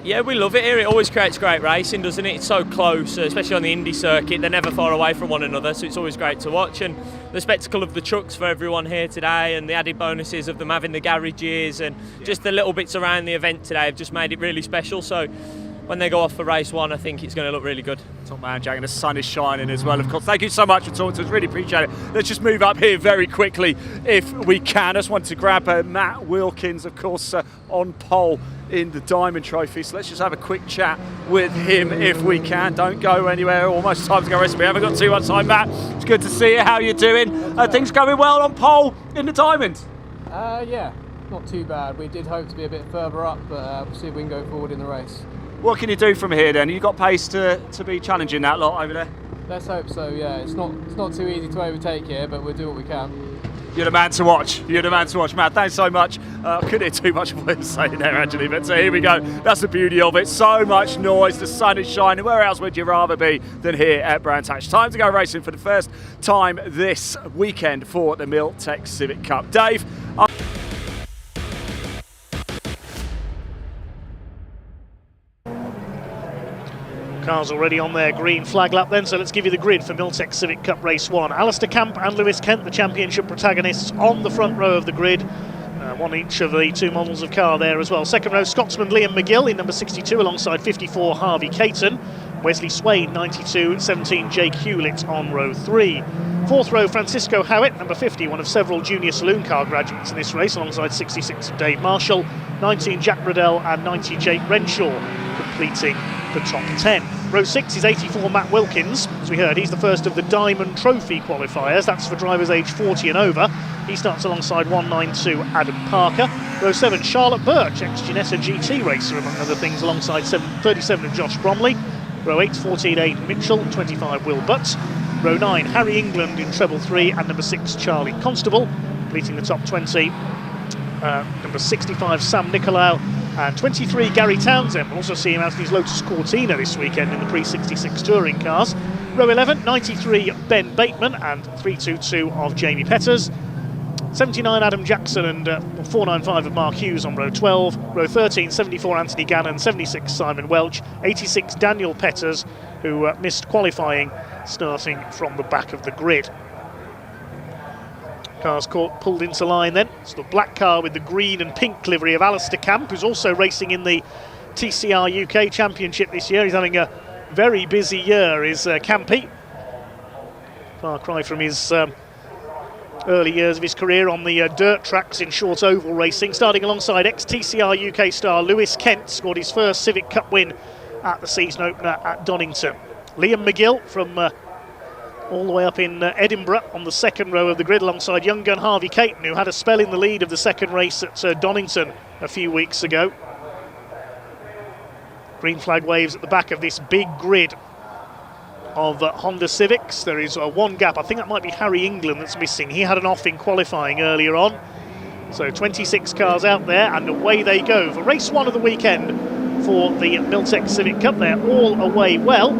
Yeah, we love it here. It always creates great racing, doesn't it? It's so close, especially on the Indy circuit. They're never far away from one another, so it's always great to watch. And the spectacle of the trucks for everyone here today, and the added bonuses of them having the garages, and just the little bits around the event today have just made it really special. So when they go off for race one, I think it's going to look really good. Top man, Jack, and the sun is shining as well, of course. Thank you so much for talking to us, really appreciate it. Let's just move up here very quickly if we can. I just want to grab Matt Wilkins, of course, on pole in the Diamond Trophy. So let's just have a quick chat with him if we can. Don't go anywhere, almost time to go racing. We haven't got too much time, Matt. It's good to see you. How are you doing? Things going well on pole in the Diamond? Yeah, not too bad. We did hope to be a bit further up, but we'll see if we can go forward in the race. What can you do from here then? You got pace to be challenging that lot over there? Let's hope so, yeah. It's not too easy to overtake here, but we'll do what we can. You're the man to watch. You're the man to watch, Matt. Thanks so much. I couldn't hear too much of what he was saying there, actually, but here we go. That's the beauty of it. So much noise. The sun is shining. Where else would you rather be than here at Brands Hatch? Time to go racing for the first time this weekend for the Miltech Civic Cup. Dave. Cars already on their green flag lap then, so let's give you the grid for Miltech Civic Cup Race 1. Alistair Camp and Lewis Kent, the championship protagonists, on the front row of the grid. One each of the 2 models of car there as well. Second row, Scotsman Liam McGill in number 62 alongside 54 Harvey Caton. Wesley Swain, 92, 17 Jake Hewlett on row 3. Fourth row, Francisco Howitt, number 50, one of several junior saloon car graduates in this race, alongside 66 Dave Marshall, 19 Jack Riddell and 90 Jake Renshaw, completing the top 10. Row 6 is 84 Matt Wilkins. As we heard, he's the first of the Diamond Trophy qualifiers. That's for drivers aged 40 and over. He starts alongside 192 Adam Parker. Row 7, Charlotte Birch, ex-Ginetta GT racer, among other things, alongside 37 of Josh Bromley. Row 8, 14 Aidan Mitchell, 25 Will Butts. Row 9, Harry England in treble 3, and number 6 Charlie Constable, completing the top 20. Number 65 Sam Nicolau, and 23 Gary Townsend. We'll also see him out in his Lotus Cortina this weekend in the pre-66 touring cars. Row 11, 93 Ben Bateman and 322 of Jamie Petters. 79 Adam Jackson and 495 of Mark Hughes on row 12. Row 13, 74 Anthony Gannon, 76 Simon Welch, 86 Daniel Petters, who missed qualifying starting from the back of the grid. Cars pulled into line then. It's the black car with the green and pink livery of Alistair Camp, who's also racing in the TCR UK Championship this year. He's having a very busy year, is Campy. Far cry from his early years of his career on the dirt tracks in short oval racing. Starting alongside ex-TCR UK star Lewis Kent, scored his first Civic Cup win at the season opener at Donington. Liam McGill from all the way up in Edinburgh on the second row of the grid, alongside young gun Harvey Caton, who had a spell in the lead of the second race at Donington a few weeks ago. Green flag waves at the back of this big grid of Honda Civics. There is one gap. I think that might be Harry England that's missing. He had an off in qualifying earlier on. So 26 cars out there, and away they go for race 1 of the weekend for the Miltech Civic Cup. They're all away well.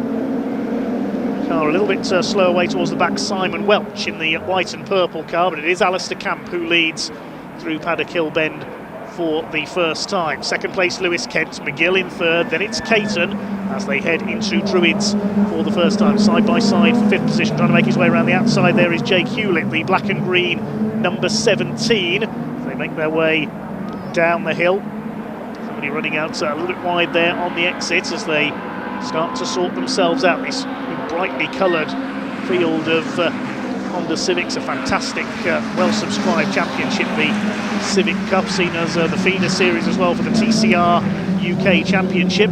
Car a little bit slow away towards the back, Simon Welch in the white and purple car, but it is Alistair Camp who leads through Paddock Hill Bend for the first time. Second place Lewis Kent, McGill in third, then it's Caterham as they head into Druids for the first time. Side by side for 5th position, trying to make his way around the outside there is Jake Hewlett, the black and green number 17. They make their way down the hill. Somebody running out a little bit wide there on the exit as they start to sort themselves out. This brightly coloured field of Honda Civics, a fantastic, well-subscribed championship, the Civic Cup, seen as the feeder series as well for the TCR UK Championship.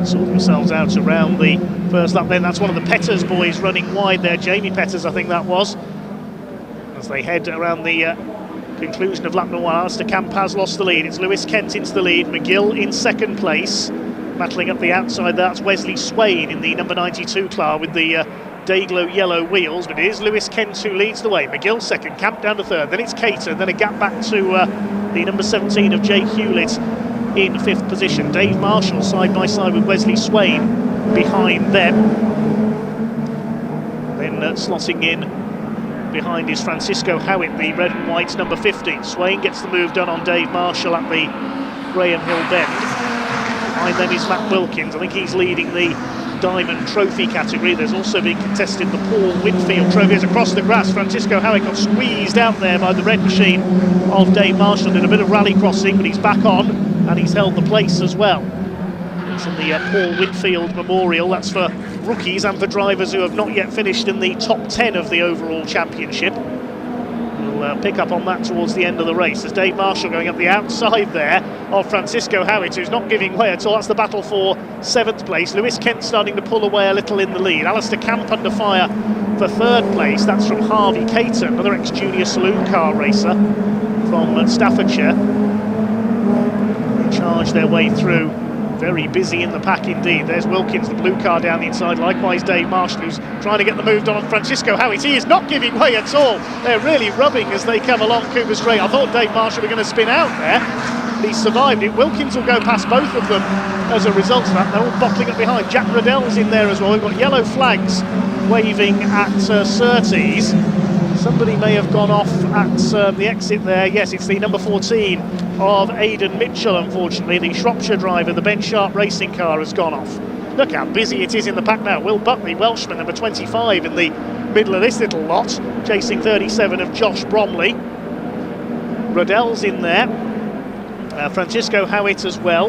Sort themselves out around the first lap then. That's one of the Petters boys running wide there, Jamie Petters I think that was, as they head around the conclusion of lap number 1. Alistair Camp has lost the lead. It's Lewis Kent into the lead, McGill in second place. Battling up the outside, that's Wesley Swain in the number 92 car with the Dayglow yellow wheels, but it is Lewis Kent who leads the way. McGill second, Camp down to third, then it's Cater, then a gap back to the number 17 of Jake Hewlett in 5th position. Dave Marshall side by side with Wesley Swain behind them. Then slotting in behind is Francisco Howitt, the red and white number 50. Swain gets the move done on Dave Marshall at the Graham Hill Bend. Behind them is Matt Wilkins. I think he's leading the Diamond Trophy category. There's also been contested the Paul Winfield Trophy. As across the grass, Francisco Howitt got squeezed out there by the red machine of Dave Marshall. Did a bit of rally crossing, but he's back on and he's held the place as well. It's in the Paul Winfield Memorial. That's for rookies and for drivers who have not yet finished in the top 10 of the overall championship. We'll pick up on that towards the end of the race. There's Dave Marshall going up the outside there of Francisco Howitt, who's not giving way at all. That's the battle for 7th place. Lewis Kent starting to pull away a little in the lead. Alistair Camp under fire for 3rd place. That's from Harvey Cater, another ex-junior saloon car racer from Staffordshire. They charge their way through. Very busy in the pack indeed. There's Wilkins, the blue car down the inside. Likewise Dave Marshall, who's trying to get the move on Francisco Howitt. He is not giving way at all. They're really rubbing as they come along Cooper Straight. I thought Dave Marshall were going to spin out there. He survived it. Wilkins will go past both of them as a result of that. They're all bottling up behind. Jack Riddell's in there as well. We've got yellow flags waving at Surtees. Somebody may have gone off at the exit there. Yes, it's the number 14 of Aidan Mitchell, unfortunately. The Shropshire driver, the Ben Sharp racing car, has gone off. Look how busy it is in the pack now. Will Buckley, Welshman, number 25 in the middle of this little lot, chasing 37 of Josh Bromley. Riddell's in there. Francisco Howitt as well.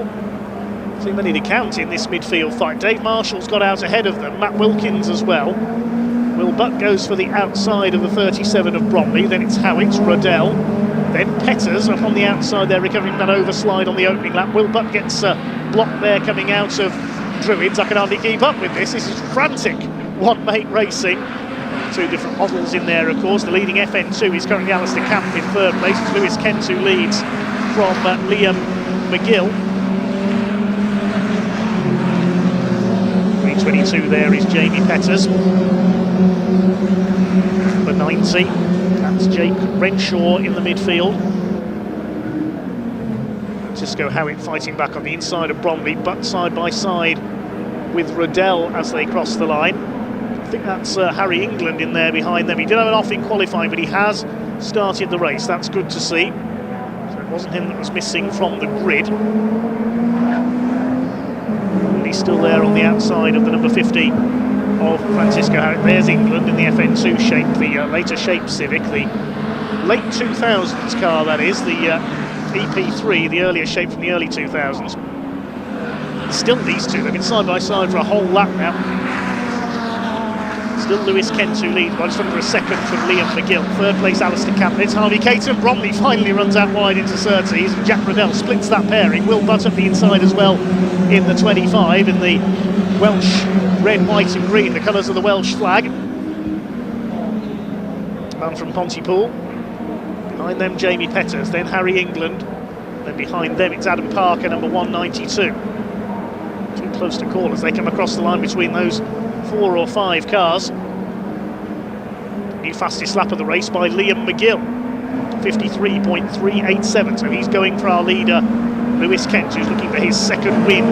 Too many to count in this midfield fight. Dave Marshall's got out ahead of them. Matt Wilkins as well. Will Buck goes for the outside of the 37 of Bromley. Then it's Howitt, Riddell. Then Petters up on the outside there, recovering that overslide on the opening lap. Will Buck gets blocked there coming out of Druids. I can hardly keep up with this. This is frantic one-mate racing. 2 different models in there, of course. The leading FN2 is currently Alistair Camp in 3rd place. It's Lewis Kent who leads from Liam McGill. 322 there is Jamie Petters. Number 90, that's Jake Renshaw in the midfield. Francisco Howitt fighting back on the inside of Bromley, but side by side with Riddell as they cross the line. I think that's Harry England in there behind them. He did have an off in qualifying, but he has started the race. That's good to see. So it wasn't him that was missing from the grid. And he's still there on the outside of the number 50 of Francisco Howitt. There's England in the FN2 shape, the later shape Civic, the late 2000s car that is, the EP3, the earlier shape from the early 2000s. Still these two, they've been side by side for a whole lap now. Still Lewis Kent who leads, but just under a second from Liam McGill. 3rd place Alistair Camp, it's Harvey Cater. Bromley finally runs out wide into Surtees, and Jack Riddell splits that pairing. Will Butt up the inside as well in the 25 in the Welsh red, white and green, the colours of the Welsh flag. Man from Pontypool. Behind them Jamie Petters, then Harry England, then behind them it's Adam Parker, number 192. Too close to call as they come across the line between those 4 or 5 cars. New fastest lap of the race by Liam McGill. 53.387. So he's going for our leader, Lewis Kent, who's looking for his second win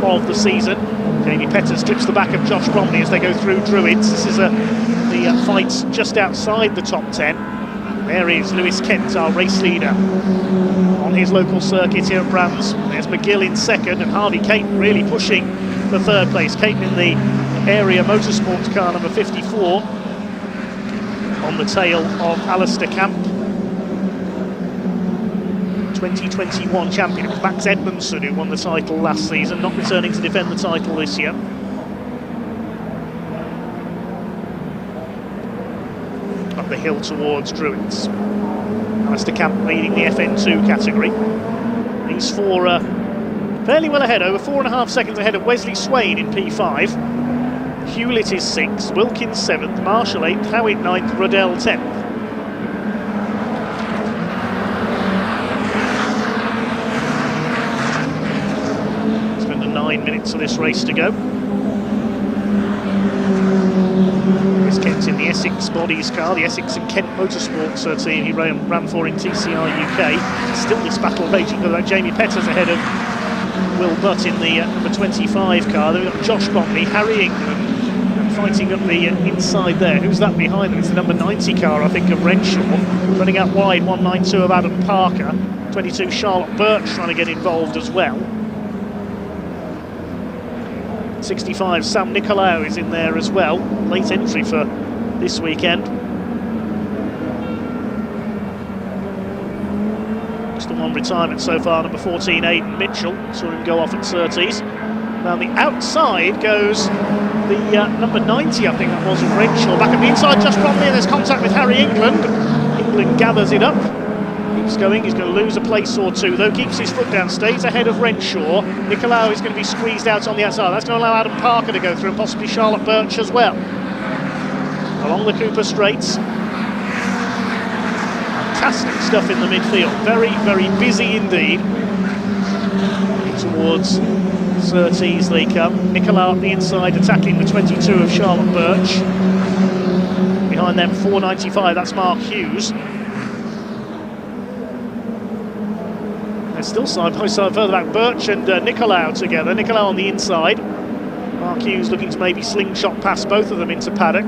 of the season. Jamie Petters clips the back of Josh Bromley as they go through Druids. This is the fights just outside the top 10. There is Lewis Kent, our race leader, on his local circuit here at Brands. There's McGill in second, and Harvey Caton really pushing for third place. Caton in the area motorsports car number 54, on the tail of Alistair Camp. 2021 champion. It was Max Edmondson who won the title last season, not returning to defend the title this year. Up the hill towards Druids. Alistair Camp leading the FN2 category. These four are fairly well ahead, over 4.5 seconds ahead of Wesley Swain in P5. Hewlett is 6th, Wilkins 7th, Marshall 8th, Howitt 9th, Ruddell 10th. Spend 9 minutes of this race to go. Chris Kent's in the Essex Bodies car, the Essex and Kent Motorsports team he ran for in TCR UK. Still this battle raging, though, Jamie Petters ahead of Will Butt in the number 25 car. Then we've got Josh Bromley, Harry England, fighting up the inside there. Who's that behind them? It's the number 90 car, I think, of Renshaw. Running out wide, 192 of Adam Parker. 22 Charlotte Birch trying to get involved as well. 65 Sam Nicolau is in there as well. Late entry for this weekend. Just the one retirement so far, number 14 Aidan Mitchell. Saw him go off at Surtees. Down the outside goes the number 90, I think that was, of Renshaw. Back at the inside, Josh Bromley, and there's contact with Harry England. England gathers it up. Keeps going, he's going to lose a place or two though, keeps his foot down, stays ahead of Renshaw. Nicolau is going to be squeezed out on the outside. That's going to allow Adam Parker to go through, and possibly Charlotte Birch as well. Along the Cooper Straights. Fantastic stuff in the midfield, very, very busy indeed. Towards Surtees they come. Nicolau up the inside attacking the 22 of Charlotte Birch. Behind them 495, that's Mark Hughes. They're still side by side further back, Birch and Nicolau together. Nicolau on the inside. Mark Hughes looking to maybe slingshot past both of them into paddock.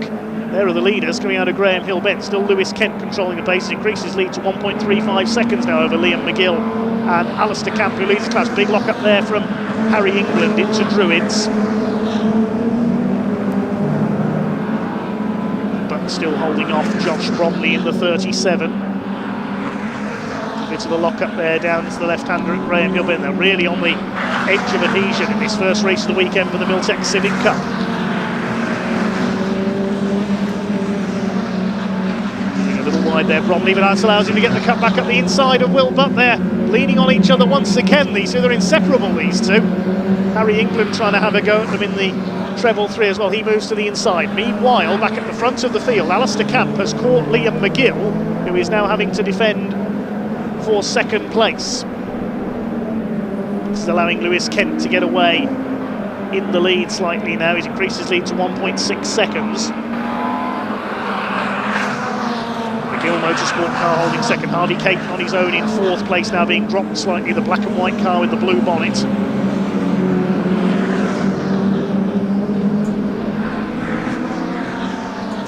There are the leaders coming out of Graham Hill Bend. Still Lewis Kent controlling the pace. Increases lead to 1.35 seconds now over Liam McGill and Alistair Camp, who leads the class. Big lock up there from Harry England into Druids. But still holding off Josh Bromley in the 37. A bit of a lock up there down to the left-hander at Graham Hill Bend. They're really on the edge of adhesion in this first race of the weekend for the Miltech Civic Cup. Wide there, Bromley, but that allows him to get the cut back up the inside of Will Butt there, leaning on each other once again. These two, they're inseparable, these two. Harry England trying to have a go at them in the treble 3 as well. He moves to the inside. Meanwhile, back at the front of the field, Alistair Camp has caught Liam McGill, who is now having to defend for second place. This is allowing Lewis Kent to get away in the lead slightly now. He's increased his lead to 1.6 seconds. McGill Motorsport car holding second. Harvey Caton on his own in fourth place, now being dropped slightly. The black and white car with the blue bonnet.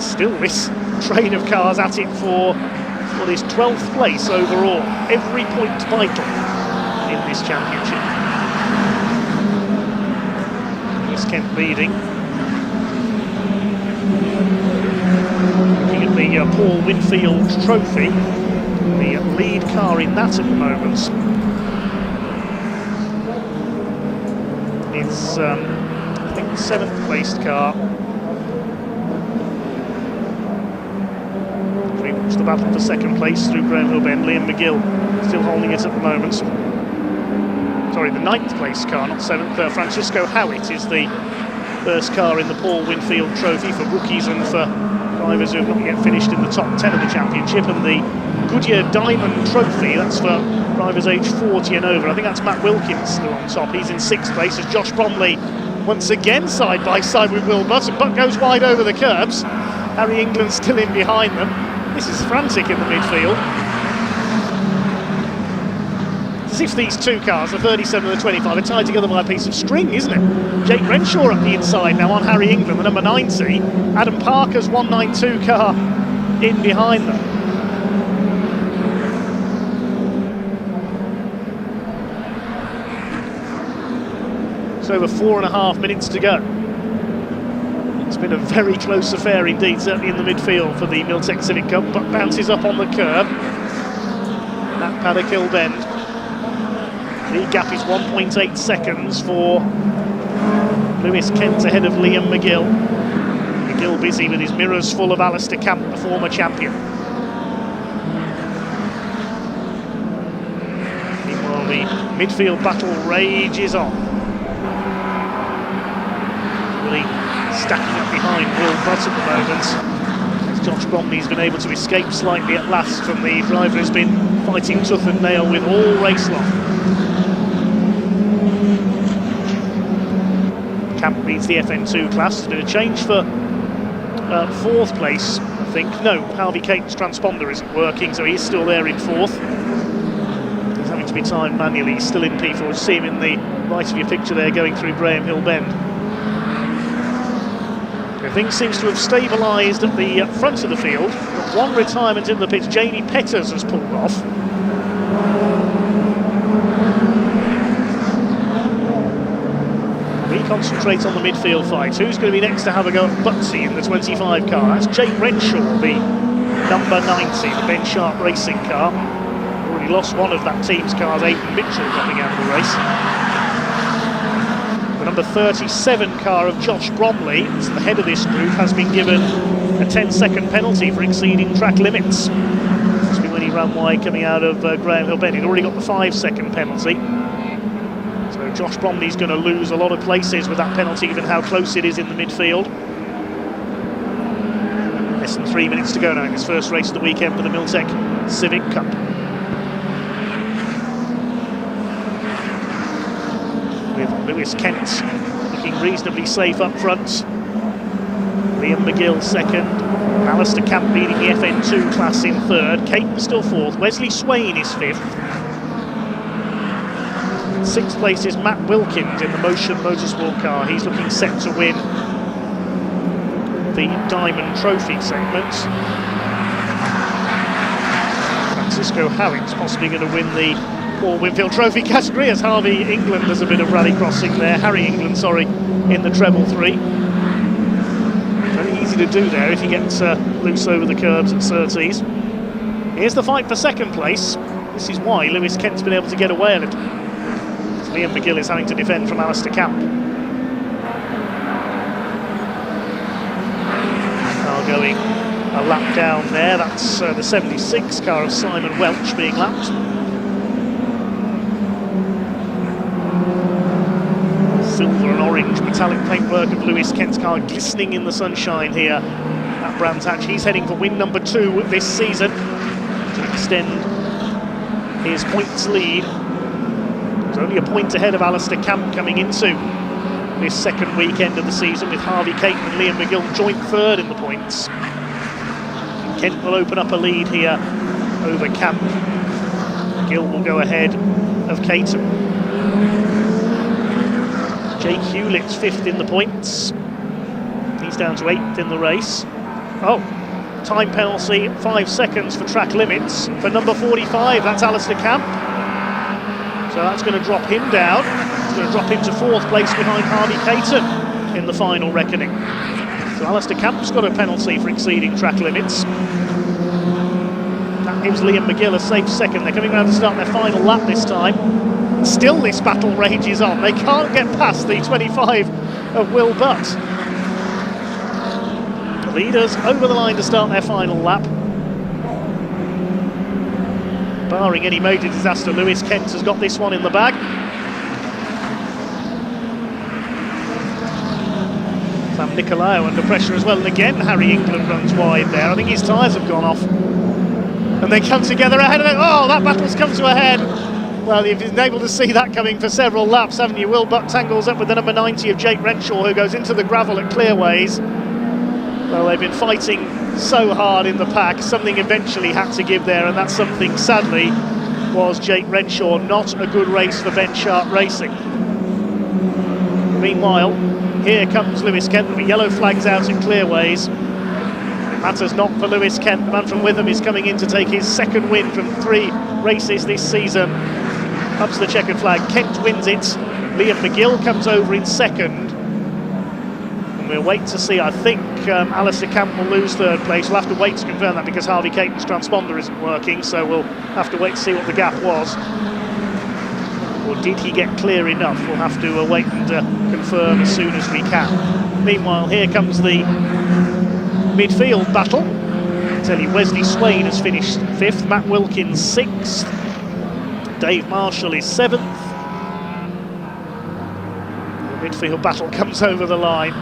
Still this train of cars at it for what is 12th place overall. Every point vital in this championship. Lewis Kent leading. Looking at the Paul Winfield Trophy, the lead car in that at the moment is, I think, the 7th placed car. It's the battle for second place through Graham Hill Bend. Liam McGill still holding it at the moment. Sorry, the 9th place car, not 7th. Francisco Howitt is the first car in the Paul Winfield Trophy for rookies and for drivers who have not yet finished in the top 10 of the championship. And the Goodyear Diamond Trophy, that's for drivers aged 40 and over. I think that's Matt Wilkins still on top. He's in 6th place as Josh Bromley once again side by side with Will Butt. And Butt goes wide over the curbs. Harry England still in behind them. This is frantic in the midfield. if these two cars, the 37 and the 25, are tied together by a piece of string, isn't it? Jake Renshaw up the inside now on Harry England, the number 90. Adam Parker's 192 car in behind them. It's over 4.5 minutes to go. It's been a very close affair indeed, certainly in the midfield for the Miltech Civic Cup, but bounces up on the curb. That paddock hill bend. The gap is 1.8 seconds for Lewis Kent ahead of Liam McGill. McGill busy with his mirrors full of Alistair Camp, the former champion. Meanwhile, the midfield battle rages on. Really stacking up behind Will Butt at the moment. As Josh Bromley's been able to escape slightly at last from the driver who's been fighting tooth and nail with all race long. Camp leads the FN2 class. There's been a change for fourth place, I think. No, Harvey Cate's transponder isn't working, so he's still there in fourth. He's having to be timed manually. He's still in P4. You see him in the right of your picture there going through Graham Hill Bend. Everything seems to have stabilised at the front of the field. Got one retirement in the pits. Jamie Petters has pulled off. We concentrate on the midfield fight. Who's going to be next to have a go at Butsy in the 25 car? That's Jake Renshaw, the number 90, the Ben Sharp racing car. Already lost one of that team's cars, Aidan Mitchell, dropping out of the race. The number 37 car of Josh Bromley, who's the head of this group, has been given a 10-second penalty for exceeding track limits. This will be when he ran wide coming out of Graham Hill Bend. He'd already got the 5-second penalty. So Josh Bromley's going to lose a lot of places with that penalty, given how close it is in the midfield. Less than 3 minutes to go now in this first race of the weekend for the Miltech Civic Cup. With Lewis Kent looking reasonably safe up front. Liam McGill second. Alistair Camp leading the FN2 class in third. Caton still fourth. Wesley Swain is fifth. Sixth place is Matt Wilkins in the Motion Motorsport car. He's looking set to win the Diamond Trophy segment. Francisco Howing's possibly going to win the Paul Winfield Trophy category, as Harvey England does a bit of rallycrossing there. Harry England, sorry, in the treble 3. Very easy to do there if he gets loose over the curbs at Surtees. Here's the fight for second place. This is why Lewis Kent's been able to get away a little. Liam McGill is having to defend from Alistair Camp. Car going a lap down there. That's the 76 car of Simon Welch being lapped. Silver and orange metallic paintwork of Lewis Kent's car glistening in the sunshine here at Brands Hatch. He's heading for win number 2 this season to extend his points lead. He's only a point ahead of Alistair Camp coming into this second weekend of the season, with Harvey Caton and Liam McGill joint third in the points. Kent will open up a lead here over Camp. McGill will go ahead of Caton. Jake Hewlett's fifth in the points. He's down to 8th in the race. Oh, time penalty, 5 seconds for track limits for number 45. That's Alistair Camp. So that's going to drop him down. It's going to drop him to 4th place behind Harvey Caton in the final reckoning. So Alistair Camp's got a penalty for exceeding track limits. That gives Liam McGill a safe second. They're coming around to start their final lap this time. Still this battle rages on. They can't get past the 25 of Will Butt. The leaders over the line to start their final lap. Barring any major disaster, Lewis Kent has got this one in the bag. Sam Nicolaou under pressure as well, and again Harry England runs wide there. I think his tyres have gone off. And they come together ahead of it. Oh, that battle's come to a head. Well, you've been able to see that coming for several laps, haven't you? Will Butt tangles up with the number 90 of Jake Renshaw, who goes into the gravel at Clearways. Well, they've been fighting so hard in the pack. Something eventually had to give there, and that something, sadly, was Jake Renshaw. Not a good race for Ben Sharp Racing. Meanwhile, here comes Lewis Kent. There'll be yellow flags out in clearways. Matters not for Lewis Kent. The man from Witham is coming in to take his second win from 3 races this season. Up to the checkered flag. Kent wins it. Liam McGill comes over in second. And we'll wait to see. I think Alistair Camp will lose third place. We'll have to wait to confirm that because Harvey Caton's transponder isn't working, so we'll have to wait to see what the gap was. Or did he get clear enough? We'll have to wait and confirm as soon as we can. Meanwhile, here comes the midfield battle. I tell you, Wesley Swain has finished 5th, Matt Wilkins 6th, Dave Marshall is 7th. The midfield battle comes over the line.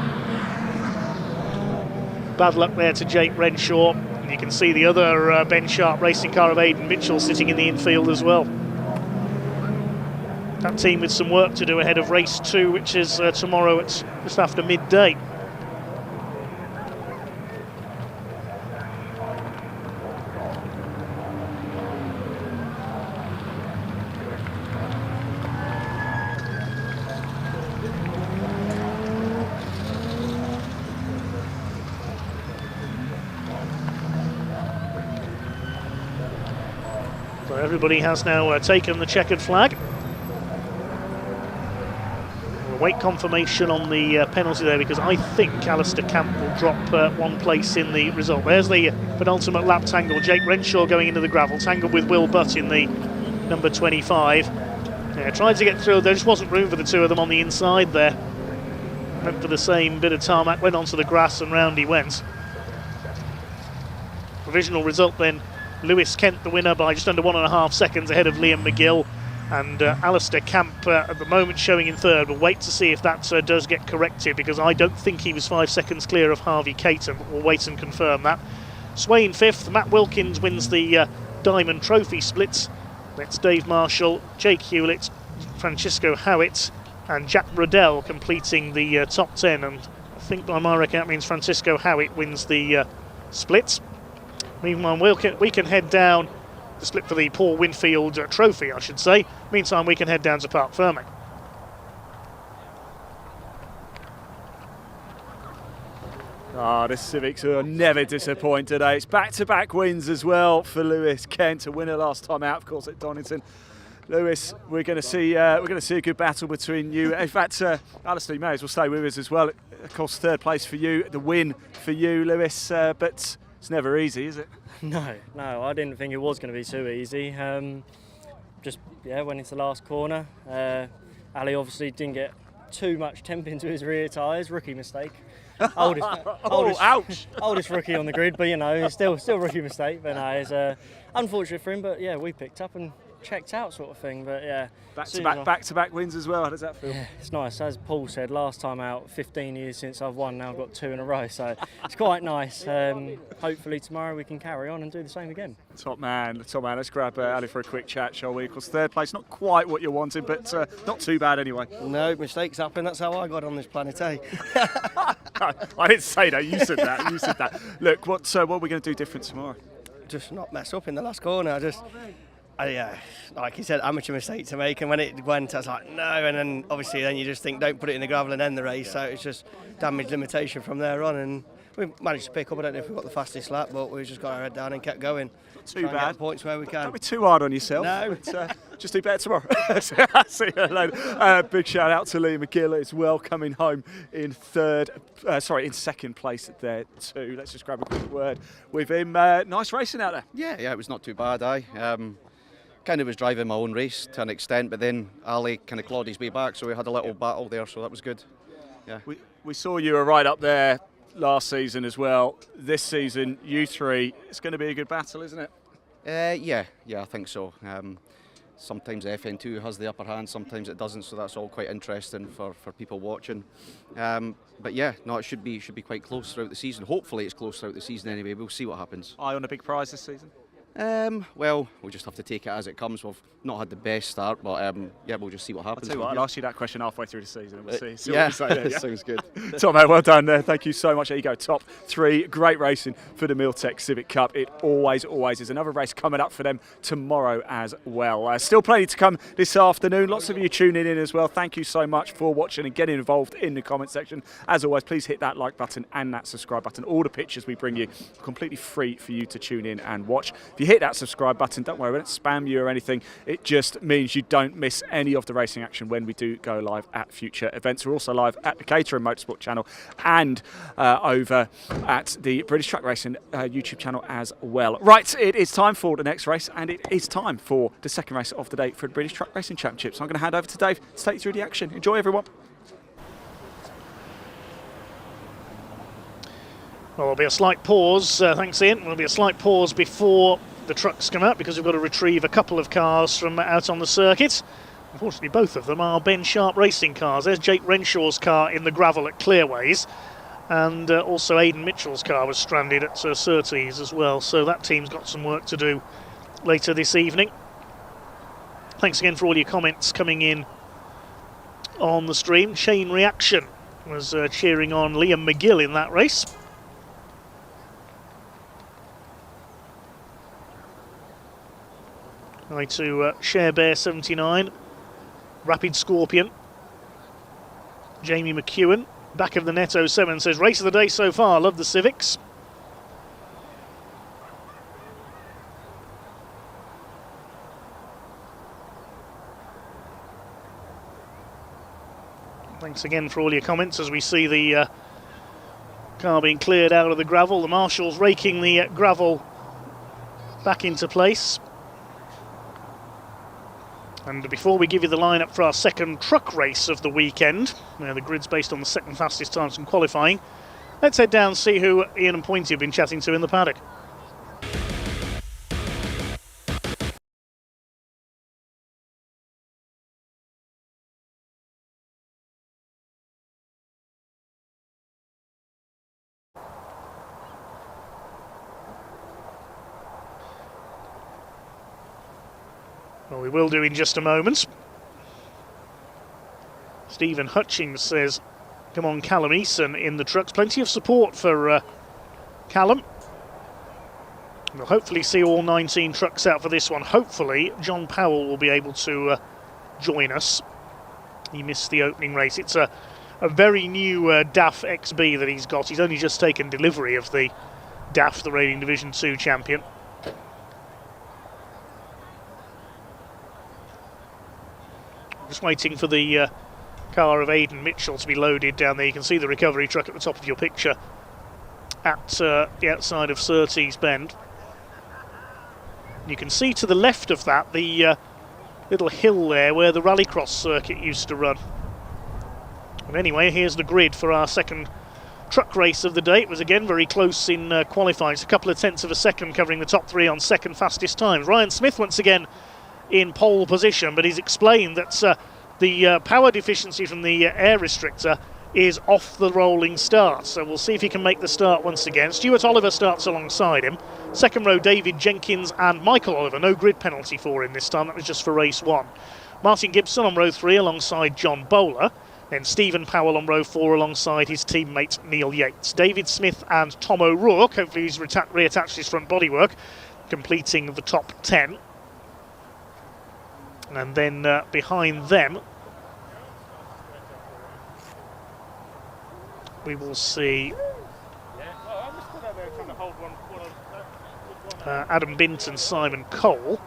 Bad luck there to Jake Renshaw. And you can see the other Ben Sharp racing car of Aidan Mitchell sitting in the infield as well. That team with some work to do ahead of race 2, which is tomorrow at just after midday. So everybody has now taken the checkered flag. We'll wait confirmation on the penalty there because I think Alistair Camp will drop 1 place in the result. There's the penultimate lap tangle. Jake Renshaw going into the gravel, tangled with Will Butt in the number 25. Yeah, tried to get through, there just wasn't room for the 2 of them on the inside there. Went for the same bit of tarmac, went onto the grass and round he went. Provisional result then, Lewis Kent the winner by just under 1.5 seconds ahead of Liam McGill, and Alistair Camp at the moment showing in 3rd. We'll wait to see if that does get corrected because I don't think he was 5 seconds clear of Harvey Caton, but we'll wait and confirm that. Swain 5th, Matt Wilkins wins the Diamond Trophy splits. That's Dave Marshall, Jake Hewlett, Francisco Howitt and Jack Riddell completing the top 10, and I think by my reckoning that means Francisco Howitt wins the splits. Meanwhile, we can head down the split for the Paul Winfield Trophy, I should say. Meantime, we can head down to Parc Fermé. The Civics will never disappoint today. It's back-to-back wins as well for Lewis Kent, a winner last time out, of course, at Donington. Lewis, we're going to see a good battle between you. In fact, Alistair, you may as well stay with us as well. Of course, 3rd place for you, the win for you, Lewis. But it's never easy, is it? No, I didn't think it was going to be too easy. Just went into the last corner. Ali obviously didn't get too much temp into his rear tyres. Rookie mistake. Ouch! Oldest rookie on the grid, but it's still rookie mistake. But no, it's unfortunate for him. But we picked up and checked out, sort of thing. But back-to-back wins as well. How does that feel? Yeah, it's nice. As Paul said, last time out, 15 years since I've won. Now I've got 2 in a row, so it's quite nice. Hopefully tomorrow we can carry on and do the same again. Top man. Let's grab Ali for a quick chat, shall we? Of course, 3rd place, not quite what you wanted, but not too bad anyway. No, mistakes happen. That's how I got on this planet, eh? I didn't say that. You said that. Look, what are we going to do different tomorrow? Just not mess up in the last corner. Like you said, amateur mistake to make, and when it went, I was like, no, and then obviously then you just think, don't put it in the gravel and end the race, so it's just damage limitation from there on, and we managed to pick up. I don't know if we got the fastest lap, but we just got our head down and kept going. Not too bad. Get points where we can. Don't be too hard on yourself. No. But, just do better tomorrow. See you later. Big shout out to Lee McGill as well, coming home in 2nd place there too. Let's just grab a quick word with him. Nice racing out there. Yeah, it was not too bad. Kind of was driving my own race to an extent, but then Ali kind of clawed his way back, so we had a little battle there, so that was good. Yeah. We saw you were right up there last season as well. This season, you 3, it's going to be a good battle, isn't it? Yeah, I think so. Sometimes FN2 has the upper hand, sometimes it doesn't, so that's all quite interesting for people watching. But yeah, no, it should be quite close throughout the season. Hopefully it's close throughout the season anyway. We'll see what happens. Eye on a big prize this season? Well, we'll just have to take it as it comes. We've not had the best start, but we'll just see what happens. I'll tell you what, I'll ask you that question halfway through the season and we'll see yeah, what you say there. Yeah? Sounds good. Tomo, well done there. Thank you so much. There you go. Top 3. Great racing for the Milltech Civic Cup. It always is. Another race coming up for them tomorrow as well. Still plenty to come this afternoon. Lots of you tuning in as well. Thank you so much for watching and getting involved in the comment section. As always, please hit that like button and that subscribe button. All the pictures we bring you are completely free for you to tune in and watch. If you hit that subscribe button, don't worry, we don't spam you or anything. It just means you don't miss any of the racing action when we do go live at future events. We're also live at the Caterham Motorsport channel and over at the British Truck Racing YouTube channel as well. Right, it is time for the next race, and it is time for the second race of the day for the British Truck Racing Championship. So I'm going to hand over to Dave to take you through the action. Enjoy, everyone. Well, there'll be a slight pause, thanks Ian, there'll be a slight pause before the trucks come out because we've got to retrieve a couple of cars from out on the circuit. Unfortunately, both of them are Ben Sharp racing cars. There's Jake Renshaw's car in the gravel at Clearways, and also Aidan Mitchell's car was stranded at Surtees as well, so that team's got some work to do later this evening. Thanks again for all your comments coming in on the stream. Chain Reaction was cheering on Liam McGill in that race. Hi to Share Bear 79, Rapid Scorpion, Jamie McEwen, back of the net 07 says, race of the day so far, love the Civics. Thanks again for all your comments as we see the car being cleared out of the gravel. The marshals raking the gravel back into place. And before we give you the lineup for our second truck race of the weekend, where the grid's based on the second fastest times from qualifying, let's head down and see who Ian and Pointy have been chatting to in the paddock. Well, we will do in just a moment. Stephen Hutchings says, come on Callum Eason in the trucks. Plenty of support for Callum. We'll hopefully see all 19 trucks out for this one. Hopefully John Powell will be able to join us. He missed the opening race. It's a very new DAF XB that he's got. He's only just taken delivery of the DAF, the Racing Division 2 champion. Just waiting for the car of Aidan Mitchell to be loaded down there. You can see the recovery truck at the top of your picture at the outside of Surtees Bend. You can see to the left of that the little hill there where the rallycross circuit used to run. But anyway, here's the grid for our second truck race of the day. It was again very close in qualifying. It's a couple of tenths of a second covering the top 3 on second fastest times. Ryan Smith once again in pole position, but he's explained that the power deficiency from the air restrictor is off the rolling start, so we'll see if he can make the start once again. Stuart Oliver starts alongside him. Second row, David Jenkins and Michael Oliver. No grid penalty for him this time, that was just for race 1. Martin Gibson on row 3 alongside John Bowler. Then Stephen Powell on row 4 alongside his teammate Neil Yates. David Smith and Tom O'Rourke, hopefully he's reattached his front bodywork, completing the top 10. And then behind them, we will see Adam Bint and Simon Cole.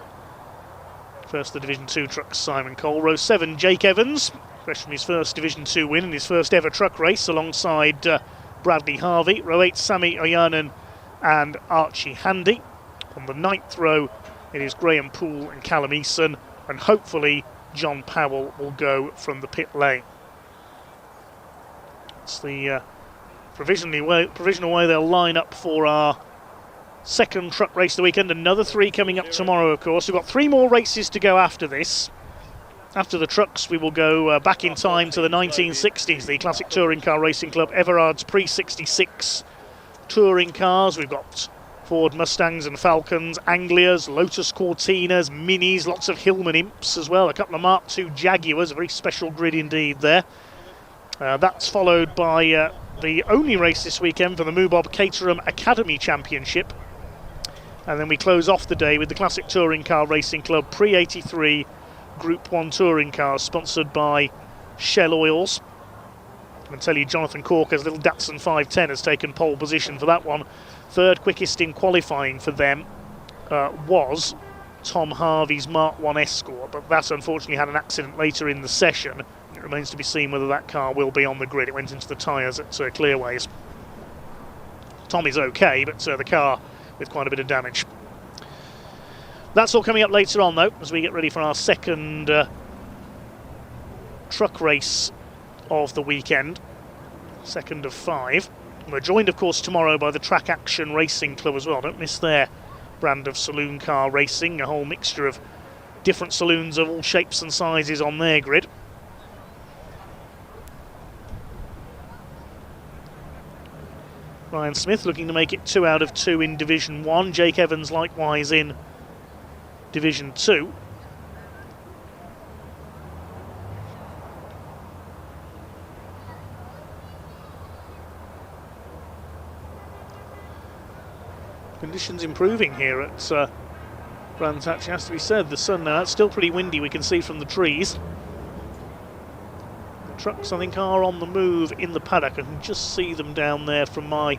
First the Division 2 truck, Simon Cole. Row 7, Jake Evans, fresh from his first Division 2 win and his first ever truck race alongside Bradley Harvey. Row 8, Sami Oyanen and Archie Handy. On the 9th row, it is Graham Poole and Callum Eason, and hopefully John Powell will go from the pit lane. It's the provisional way they'll line up for our second truck race of the weekend. Another 3 coming up tomorrow, of course. We've got 3 more races to go after this. After the trucks, we will go back in time to the 1960s, the Classic Touring Car Racing Club Everard's pre-66 touring cars. We've got Ford Mustangs and Falcons, Anglias, Lotus Cortinas, Minis, lots of Hillman Imps as well, a couple of Mark II Jaguars, a very special grid indeed there. That's followed by the only race this weekend for the moobob Caterham Academy Championship. And then we close off the day with the Classic Touring Car Racing Club Pre-83 Group 1 touring cars, sponsored by Shell Oils. I can tell you Jonathan Corker's little Datsun 510 has taken pole position for that one. Third quickest in qualifying for them was Tom Harvey's Mark 1 Escort, but that unfortunately had an accident later in the session. It remains to be seen whether that car will be on the grid. It went into the tyres at Clearways. Tom is okay, but the car with quite a bit of damage. That's all coming up later on, though, as we get ready for our second truck race of the weekend, second of 5. We're joined, of course, tomorrow by the Track Action Racing Club as well. Don't miss their brand of saloon car racing, a whole mixture of different saloons of all shapes and sizes on their grid. Ryan Smith looking to make it 2 out of 2 in Division 1. Jake Evans likewise in Division 2. Conditions improving here at Brands Hatch, has to be said. The sun now, it's still pretty windy, we can see from the trees. The trucks, I think, are on the move in the paddock. I can just see them down there from my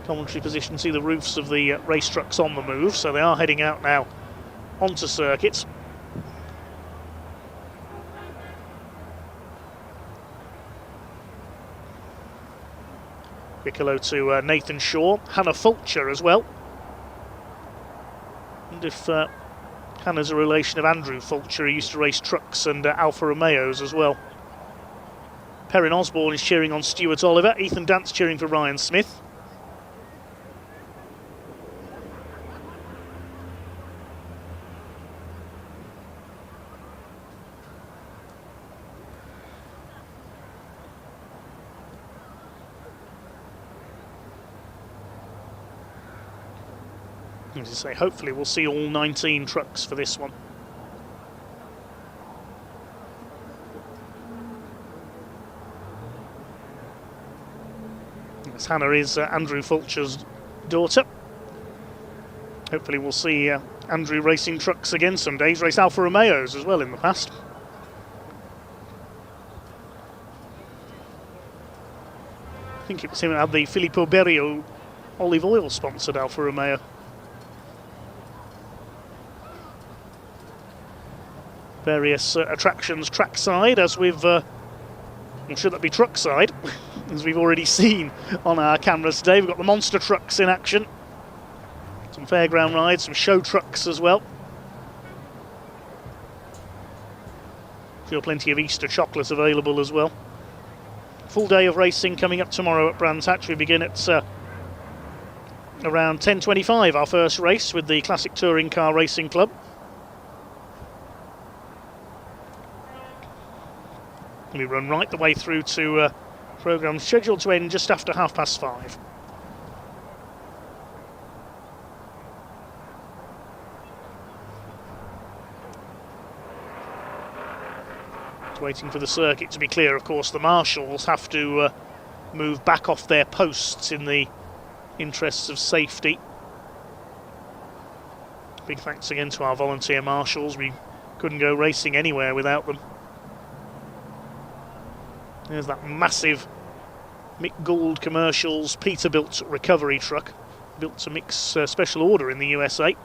commentary position, see the roofs of the race trucks on the move, so they are heading out now onto circuits. Quick hello to Nathan Shaw, Hannah Fulcher as well. And if Hannah's a relation of Andrew Fulcher, he used to race trucks and Alfa Romeos as well. Perrin Osborne is cheering on Stuart Oliver, Ethan Dance cheering for Ryan Smith. As I say, hopefully we'll see all 19 trucks for this one. Yes, Hannah is Andrew Fulcher's daughter. Hopefully we'll see Andrew racing trucks again someday. He's raced Alfa Romeos as well in the past. I think it was him that had the Filippo Berio olive oil sponsored Alfa Romeo. Various attractions trackside, as we've, or should that be truckside, as we've already seen on our cameras today. We've got the monster trucks in action, some fairground rides, some show trucks as well. Feel plenty of Easter chocolate available as well. Full day of racing coming up tomorrow at Brands Hatch. We begin at around 10:25, our first race with the Classic Touring Car Racing Club. We run right the way through to programme scheduled to end just after 5:30. Waiting for the circuit to be clear, of course. The marshals have to move back off their posts in the interests of safety. Big thanks again to our volunteer marshals. We couldn't go racing anywhere without them. There's that massive Mick Gould Commercials Peterbilt recovery truck, built to Mick's special order in the USA. I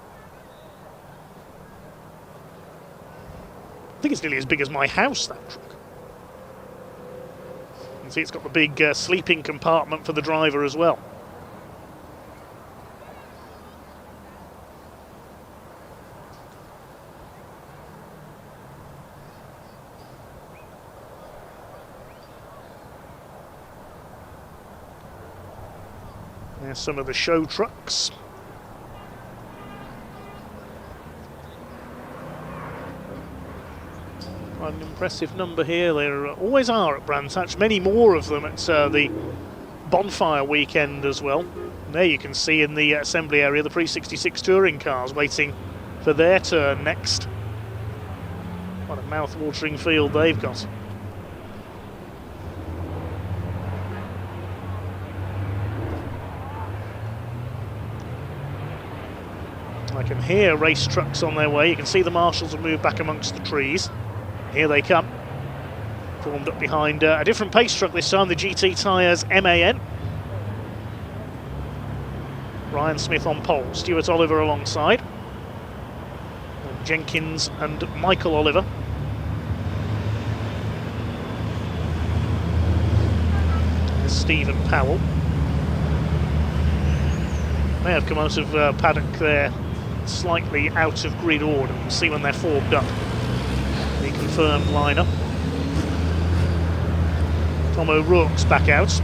think it's nearly as big as my house, that truck. You can see it's got the big sleeping compartment for the driver as well. There's some of the show trucks. Quite an impressive number here. There always are at Brands Hatch. Many more of them at the bonfire weekend as well. And there you can see in the assembly area the Pre-66 touring cars waiting for their turn next. What a mouth-watering field they've got. I can hear race trucks on their way. You can see the marshals have moved back amongst the trees. Here they come. Formed up behind a different pace truck this time, the GT Tyres MAN. Ryan Smith on pole, Stuart Oliver alongside. And Jenkins and Michael Oliver. There's Stephen Powell. May have come out of paddock there slightly out of grid order. We'll see when they're formed up. The confirmed lineup. Tom O'Rourke's back out.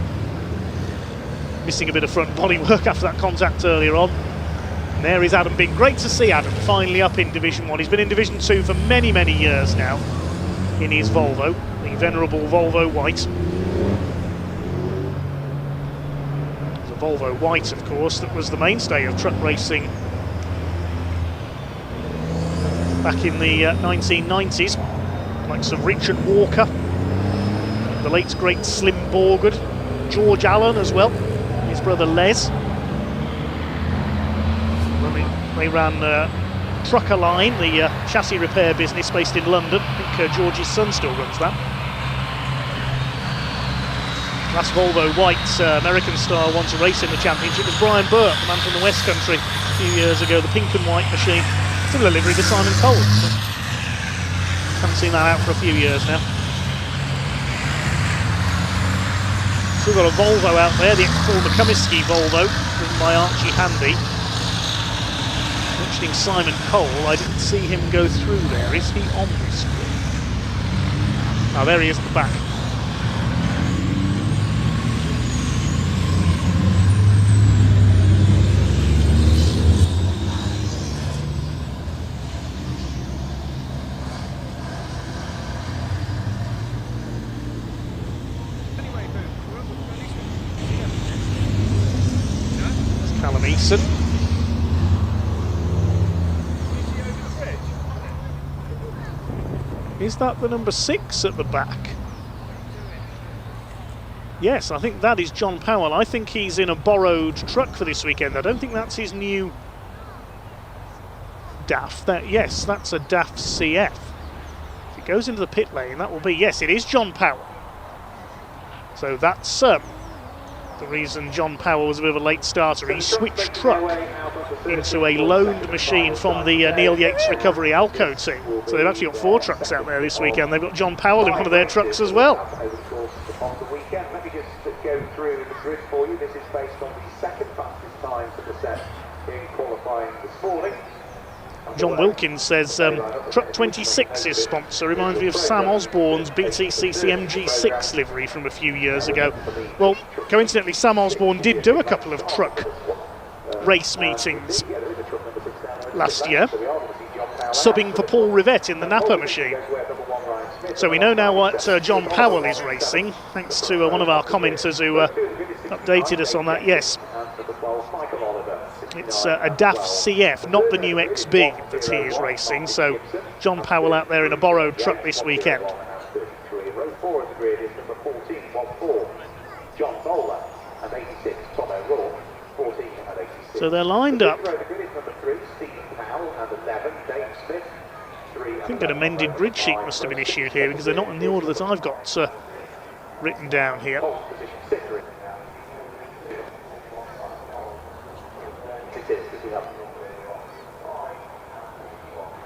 Missing a bit of front body work after that contact earlier on. And there is Adam Bing. Great to see Adam finally up in Division 1. He's been in Division 2 for many, many years now in his Volvo, the venerable Volvo White. The Volvo White, of course, that was the mainstay of truck racing back in the 1990s. Likes of Richard Walker, the late great Slim Borgard, George Allen as well, his brother Les. They ran Trucker Line, the chassis repair business based in London. I think George's son still runs that. Last Volvo White American style one to race in the championship was Brian Burke, the man from the West Country, a few years ago, the pink and white machine. Similar livery to Simon Cole. Haven't seen that out for a few years now. Still got a Volvo out there, the ex-Paul McCumiskey Volvo, driven by Archie Handy. Mentioning Simon Cole, I didn't see him go through there. Is he on the screen? Oh, there he is at the back. Is that the number 6 at the back? Yes, I think that is John Powell. I think he's in a borrowed truck for this weekend. I don't think that's his new DAF. Yes, that's a DAF CF. If it goes into the pit lane, that will be, yes, it is John Powell. So that's the reason John Powell was a bit of a late starter. He switched truck into a loaned machine from the Neil Yates Recovery Alco team. So they've actually got 4 trucks out there this weekend. They've got John Powell in one of their trucks as well. On the weekend, let me just go through the grid for you. This is based on the second fastest time for the set in qualifying this morning. John Wilkins says Truck 26 is sponsor. Reminds me of Sam Osborne's BTCC MG6 livery from a few years ago. Well, coincidentally, Sam Osborne did do a couple of truck race meetings last year, subbing for Paul Rivette in the Napa machine. So we know now what John Powell is racing, thanks to one of our commenters who updated us on that. Yes, it's a DAF CF, not the new XB that he is racing. So John Powell out there in a borrowed truck this weekend. Row 4 of the grid is number 14, 1-4, John Bowler, and 86, Tom O'Rourke, 14 and 86. So they're lined up. The grid is number 3, Stephen Powell, and 11, Dave Smith. I think an amended grid sheet must have been issued here because they're not in the order that I've got written down here.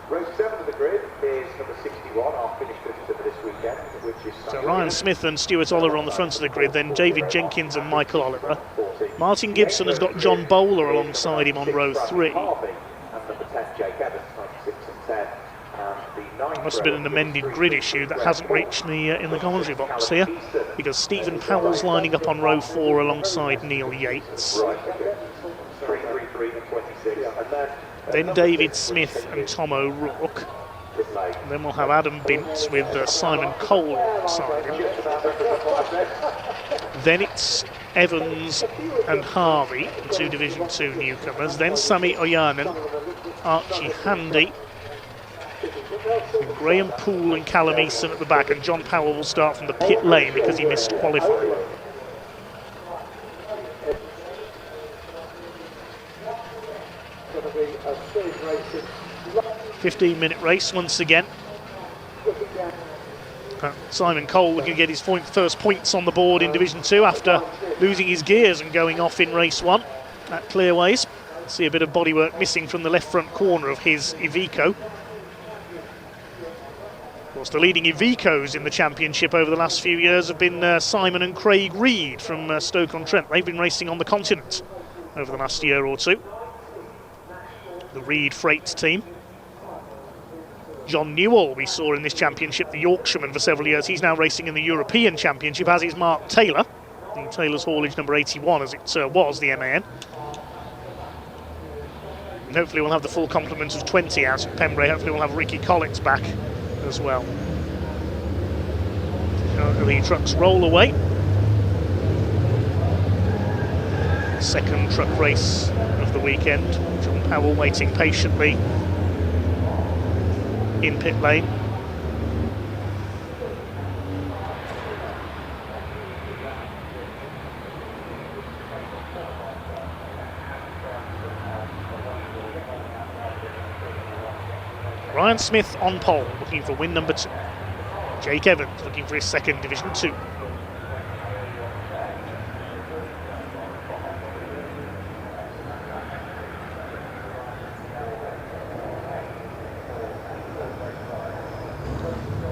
Row 7 of the grid is number 61, our finished visitor for this weekend, which is... So Ryan Smith and Stuart Oliver on the front of the grid, then David Jenkins and Michael Oliver. Martin Gibson has got John Bowler alongside him on row 3. And number 10, Jake Evans, 96 and 10. There must have been an amended grid issue that hasn't reached me in the commentary box here, because Stephen Powell's lining up on row 4 alongside Neil Yates. Then David Smith and Tom O'Rourke. And then we'll have Adam Bint with Simon Cole alongside him. Then it's Evans and Harvey, the 2 Division 2 newcomers. Then Sami Oyanen, Archie Handy, and Graham Poole and Callum Eason at the back, and John Powell will start from the pit lane because he missed qualifying. 15-minute race once again. Simon Cole looking to get his first points on the board in Division 2 after losing his gears and going off in race 1 at Clearways. See a bit of bodywork missing from the left front corner of his Iveco. Of course, the leading Ivecos in the championship over the last few years have been Simon and Craig Reed from Stoke-on-Trent. They've been racing on the continent over the last year or two. The Reed Freight team. John Newell we saw in this championship, the Yorkshireman for several years. He's now racing in the European Championship, as is Mark Taylor. The Taylor's haulage number 81 as it was, the MAN. And hopefully we'll have the full complement of 20 out at Pembrey. Hopefully we'll have Ricky Collins back as well. The trucks roll away. Second truck race of the weekend. John Powell waiting patiently in pit lane. Ryan Smith on pole, looking for win number 2. Jake Evans looking for his second Division 2.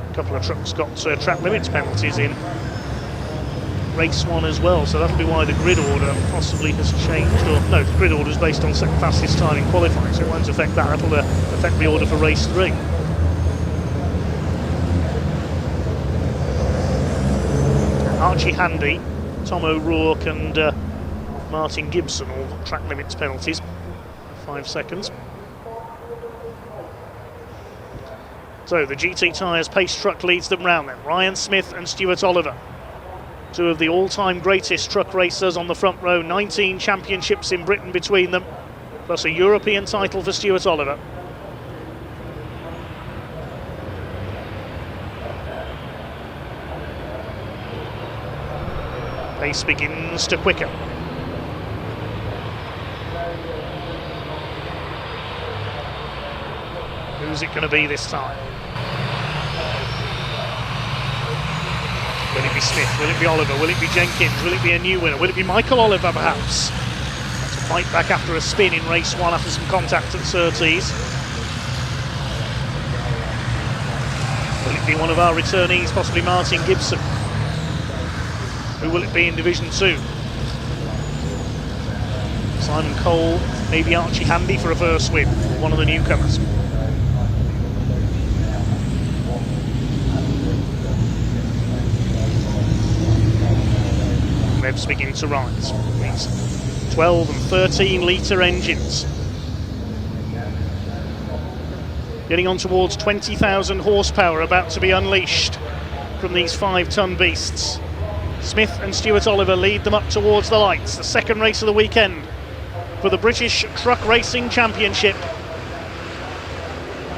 A couple of trucks got track limits penalties in race 1 as well, so that'll be why the grid order possibly has changed. Or no, the grid order is based on second fastest time in qualifying, so it won't affect that. That'll affect the order for race 3. Archie Handy, Tom O'Rourke and Martin Gibson all got track limits penalties. 5 seconds. So the GT Tyres pace truck leads them round then. Ryan Smith and Stuart Oliver. 2 of the all-time greatest truck racers on the front row. 19 championships in Britain between them, plus a European title for Stuart Oliver. Pace begins to quicken. Who's it going to be this time? Will it be Smith? Will it be Oliver? Will it be Jenkins? Will it be a new winner? Will it be Michael Oliver perhaps? To fight back after a spin in race 1 after some contact at Surtees. Will it be one of our returnees, possibly Martin Gibson? Who will it be in Division 2? Simon Cole, maybe Archie Handy for a first win, one of the newcomers. Revs begin to rise. These 12 and 13 litre engines. Getting on towards 20,000 horsepower about to be unleashed from these 5-ton beasts. Smith and Stuart Oliver lead them up towards the lights. The second race of the weekend for the British Truck Racing Championship.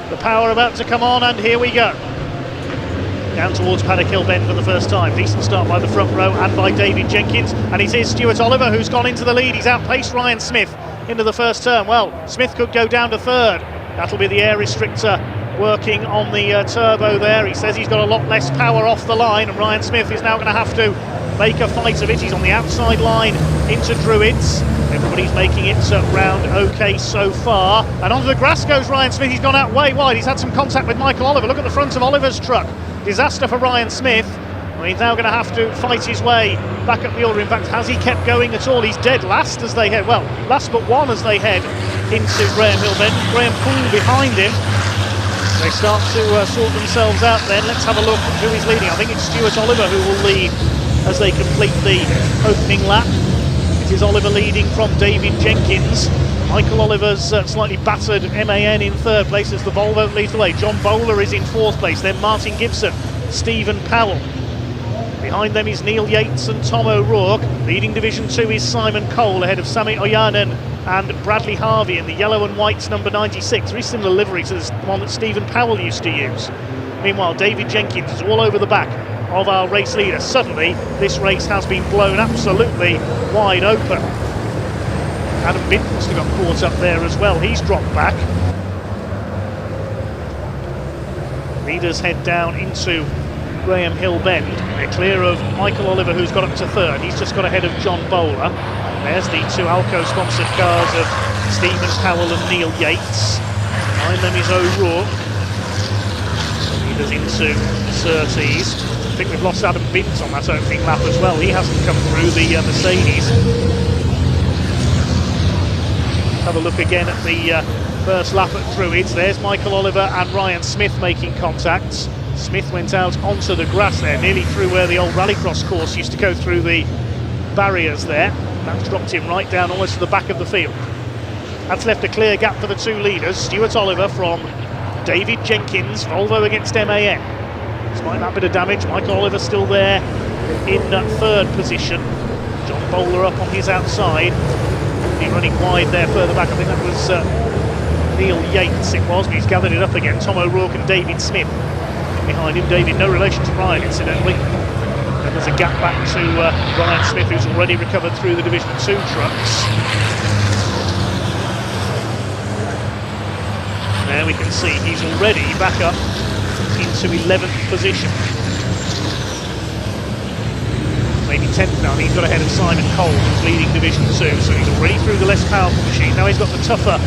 The power about to come on, and here we go. Down towards Paddock Hill Bend for the first time. Decent start by the front row and by David Jenkins. And it is Stuart Oliver who's gone into the lead. He's outpaced Ryan Smith into the first turn. Well, Smith could go down to third. That'll be the air restrictor working on the turbo there. He says he's got a lot less power off the line, and Ryan Smith is now going to have to make a fight of it. He's on the outside line into Druids. Everybody's making it round okay so far. And onto the grass goes Ryan Smith. He's gone out way wide. He's had some contact with Michael Oliver. Look at the front of Oliver's truck. Disaster for Ryan Smith. Well, he's now going to have to fight his way back up the order. In fact, has he kept going at all? He's dead last as they head, well, last but one as they head into Graham Hill Bend. Graham Poole behind him. They start to sort themselves out then. Let's have a look at who is leading. I think it's Stuart Oliver who will lead as they complete the opening lap. It is Oliver leading from David Jenkins. Michael Oliver's slightly battered MAN in third place as the Volvo leads the way. John Bowler is in fourth place, then Martin Gibson, Stephen Powell. Behind them is Neil Yates and Tom O'Rourke. Leading Division 2 is Simon Cole ahead of Sami Oyanen and Bradley Harvey in the yellow and white's number 96. Very similar livery to the one that Stephen Powell used to use. Meanwhile, David Jenkins is all over the back of our race leader. Suddenly, this race has been blown absolutely wide open. Adam Bitt must have got caught up there as well. He's dropped back. Leaders head down into Graham Hill Bend. They're clear of Michael Oliver, who's got up to third. He's just got ahead of John Bowler. There's the two Alco-sponsored cars of Stephen Powell and Neil Yates. Behind them is O'Rourke. Leaders into Surtees. I think we've lost Adam Bint on that opening lap as well. He hasn't come through the Mercedes. Have a look again at the first lap at Druids. There's Michael Oliver and Ryan Smith making contacts. Smith went out onto the grass there, nearly through where the old rallycross course used to go through the barriers there. That's dropped him right down almost to the back of the field. That's left a clear gap for the two leaders. Stuart Oliver from David Jenkins, Volvo against MAN. Despite that bit of damage, Michael Oliver still there in third position. John Bowler up on his outside. He running wide there further back. I think that was Neil Yates it was, but he's gathered it up again. Tom O'Rourke and David Smith behind him. David, no relation to Ryan, incidentally. And there's a gap back to Ryan Smith, who's already recovered through the Division 2 trucks. There we can see he's already back up into 11th position. Maybe 10th now. He's got ahead of Simon Cole, who's leading Division 2, so he's already through the less powerful machine. Now he's got the tougher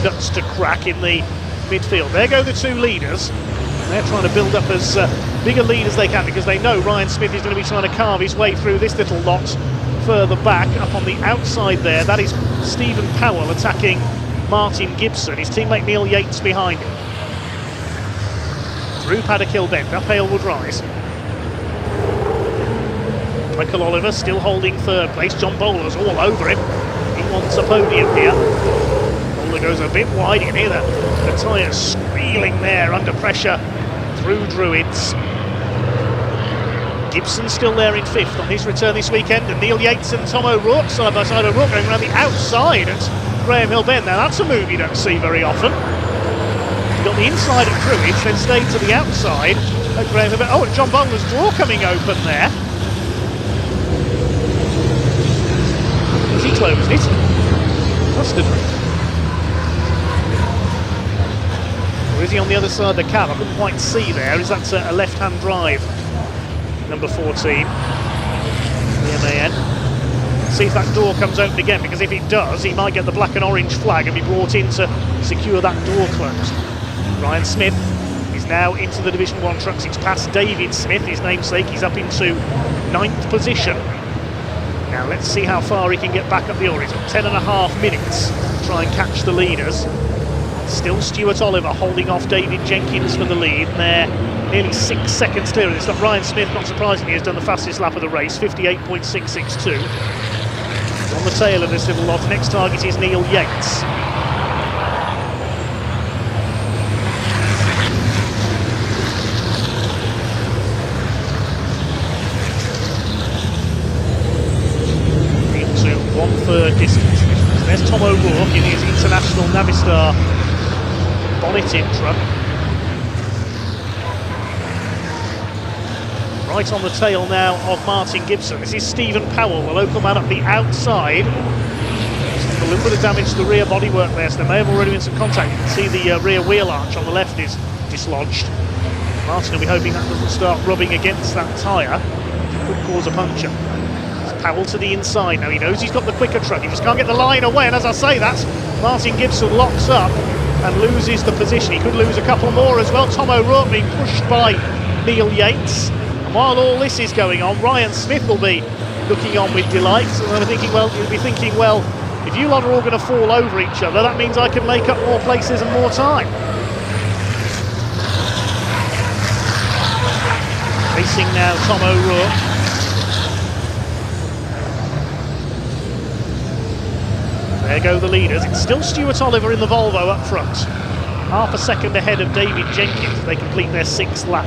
nuts to crack in the midfield. There go the two leaders. They're trying to build up as big a lead as they can, because they know Ryan Smith is going to be trying to carve his way through this little lot further back. Up on the outside there, that is Stephen Powell attacking Martin Gibson, his teammate Neil Yates behind him. Through Paddock Hill Bend, up Halewood Rise. Michael Oliver still holding third place. John Bowler's all over him. He wants a podium here. Bowler goes a bit wide. You can hear the tyres squealing there under pressure through Druids. Gibson still there in fifth on his return this weekend, and Neil Yates and Tom O'Rourke side by side. O'Rourke going around the outside at Graham Hill Bend. Now that's a move you don't see very often. You've got the inside at Druids, then stayed to the outside at Graham Hill Bend. Oh, and John Bowler's draw coming open there. Has he closed it? Must have. Or is he on the other side of the cab? I couldn't quite see there. Is that a left-hand drive? Number 14, the MAN. See if that door comes open again, because if it does, he might get the black and orange flag and be brought in to secure that door closed. Ryan Smith is now into the Division 1 trucks. He's past David Smith, his namesake. He's up into 9th position. Now let's see how far he can get back up the order. He's got 10.5 minutes to try and catch the leaders. Still Stuart Oliver holding off David Jenkins for the lead, and they're nearly 6 seconds clear. It's not Ryan Smith, not surprisingly, has done the fastest lap of the race, 58.662. On the tail of this little lot, next target is Neil Yates. Into 1/3 distance. There's Tom O'Rourke in his International Navistar bonneted truck. Right on the tail now of Martin Gibson. This is Stephen Powell, the local man up the outside. Just a little bit of damage to the rear bodywork there, so there may have already been some contact. You can see the rear wheel arch on the left is dislodged. Martin will be hoping that doesn't start rubbing against that tyre. It could cause a puncture. It's Powell to the inside. Now he knows he's got the quicker truck. He just can't get the line away, and as I say that, Martin Gibson locks up and loses the position. He could lose a couple more as well. Tom O'Rourke being pushed by Neil Yates. And while all this is going on, Ryan Smith will be looking on with delight. And I'm thinking, he'll be thinking, well, if you lot are all going to fall over each other, that means I can make up more places and more time. Racing now, Tom O'Rourke. There go the leaders. It's still Stuart Oliver in the Volvo up front. Half a second ahead of David Jenkins as they complete their 6th lap.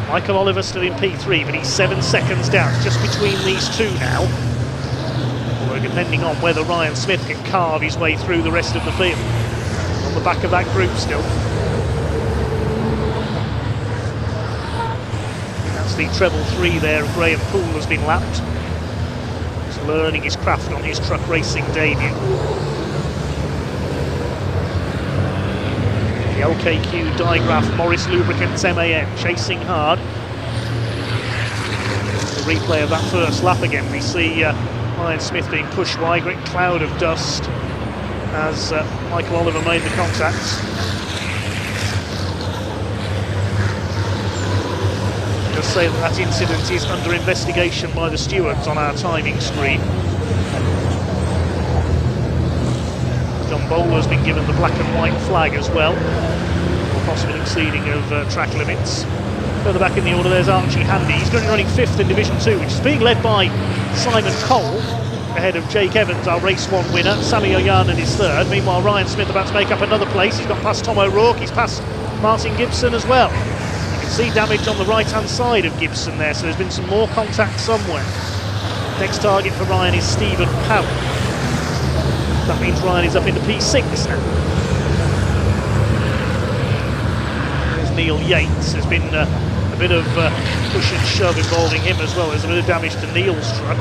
Michael Oliver still in P3, but he's 7 seconds down, just between these two now. Although depending on whether Ryan Smith can carve his way through the rest of the field. On the back of that group still. That's the treble 3 there. Graham Poole has been lapped. learning his craft on his truck racing debut. The LKQ digraph Morris Lubricants MAN chasing hard. The replay of that first lap again. We see Ryan Smith being pushed wide, great cloud of dust as Michael Oliver made the contacts. Just say that incident is under investigation by the stewards on our timing screen. John Bowler's been given the black and white flag as well for possible exceeding of track limits. Further back in the order, there's Archie Handy. He's currently running 5th in Division 2, which is being led by Simon Cole, ahead of Jake Evans, our Race 1 winner. Sammy Oyanen is 3rd. Meanwhile, Ryan Smith about to make up another place. He's got past Tom O'Rourke, he's past Martin Gibson as well. You can see damage on the right-hand side of Gibson there, so there's been some more contact somewhere. Next target for Ryan is Stephen Powell. That means Ryan is up into P6 now. There's Neil Yates. There's been a bit of push and shove involving him as well. There's a bit of damage to Neil's truck.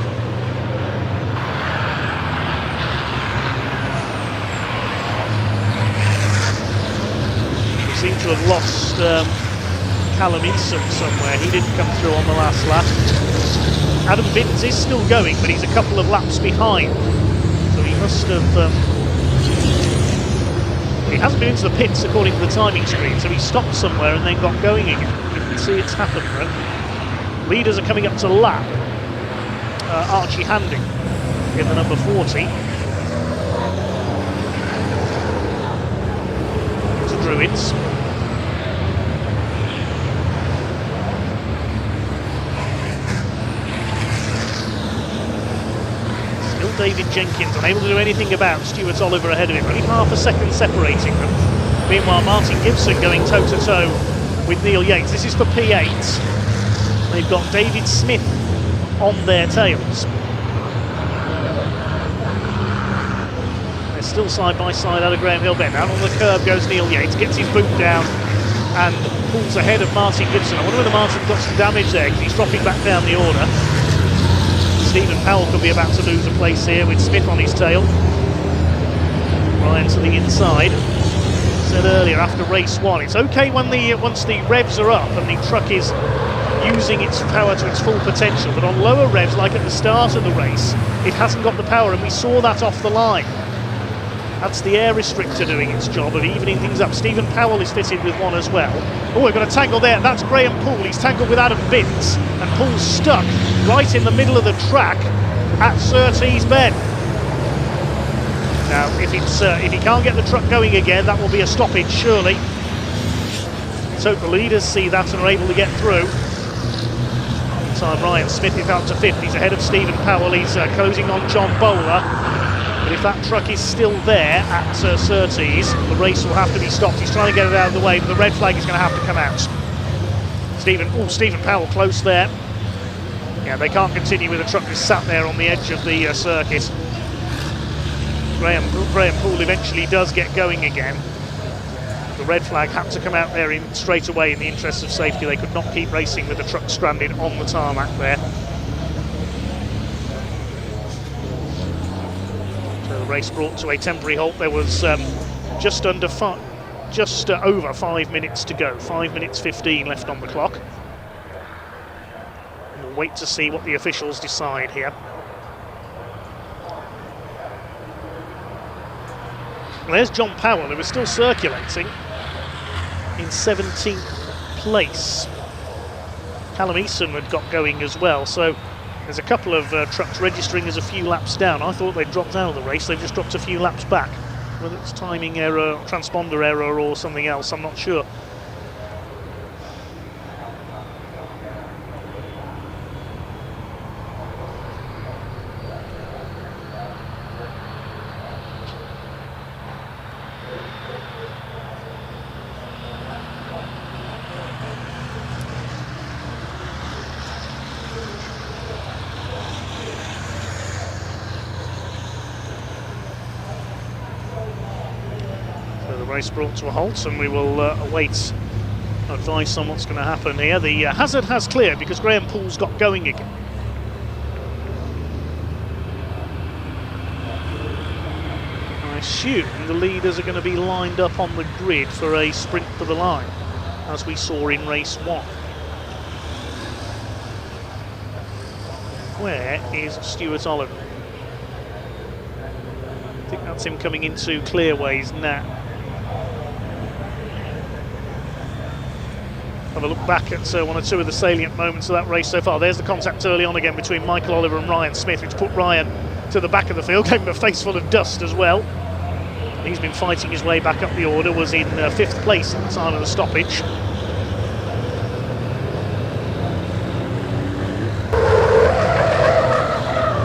We seem to have lost Callum Eason somewhere. He didn't come through on the last lap. Adam Binns is still going, but he's a couple of laps behind. So he must have... he hasn't been into the pits according to the timing screen, so he stopped somewhere and then got going again. You can see it's happened though. Leaders are coming up to lap. Archie Handy in the number 40. To Druids. David Jenkins unable to do anything about Stuart Oliver ahead of him, only half a second separating them. Meanwhile, Martin Gibson going toe-to-toe with Neil Yates. This is for P8. They've got David Smith on their tails. They're still side by side out of Graham Hill Bend. Out on the curb goes Neil Yates, gets his boot down and pulls ahead of Martin Gibson. I wonder whether Martin got some damage there because he's dropping back down the order. Stephen Powell could be about to lose a place here with Smith on his tail. Ryan to the inside. Said earlier after race 1, it's okay when once the revs are up and the truck is using its power to its full potential, but on lower revs, like at the start of the race, it hasn't got the power, and we saw that off the line. That's the air restrictor doing its job of evening things up. Stephen Powell is fitted with one as well. Oh, we've got a tangle there. That's Graham Poole. He's tangled with Adam Binns, and Poole's stuck right in the middle of the track at Surtees Bend. Now, if he can't get the truck going again, that will be a stoppage, surely. Let's hope the leaders see that and are able to get through. Meantime, Ryan Smith is out to 5th. He's ahead of Stephen Powell. He's closing on John Bowler. But if that truck is still there at Surtees, the race will have to be stopped. He's trying to get it out of the way, but the red flag is going to have to come out. Stephen Powell close there. Yeah, they can't continue with the truck just sat there on the edge of the circuit. Graham Poole eventually does get going again. The red flag had to come out there straight away in the interest of safety. They could not keep racing with the truck stranded on the tarmac there. The race brought to a temporary halt. There was just over 5 minutes to go. 5 minutes 15 left on the clock. We'll wait to see what the officials decide here. Well, there's John Powell, who is still circulating in 17th place. Callum Eason had got going as well, so there's a couple of trucks registering as a few laps down. I thought they'd dropped out of the race. They've just dropped a few laps back. Whether it's timing error, transponder error or something else, I'm not sure. Race brought to a halt, and we will await advice on what's going to happen here. The hazard has cleared because Graham Poole's got going again. assume the leaders are going to be lined up on the grid for a sprint for the line, as we saw in race 1. Where is Stuart Oliver? I think that's him coming into clearways now. Have a look back at one or two of the salient moments of that race so far. There's the contact early on again between Michael Oliver and Ryan Smith, which put Ryan to the back of the field, gave him a face full of dust as well. He's been fighting his way back up the order, was in 5th place at the time of the stoppage.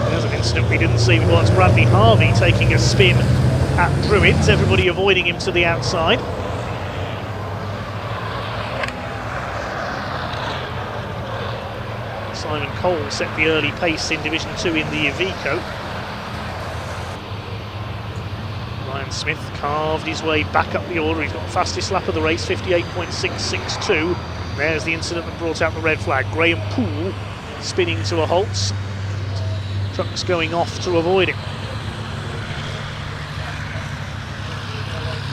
There's an incident we didn't see before. It's Bradley Harvey taking a spin at Druids, everybody avoiding him to the outside. Simon Cole set the early pace in Division 2 in the Iveco. Ryan Smith carved his way back up the order. He's got the fastest lap of the race, 58.662. There's the incident that brought out the red flag. Graham Poole spinning to a halt. Trucks going off to avoid him.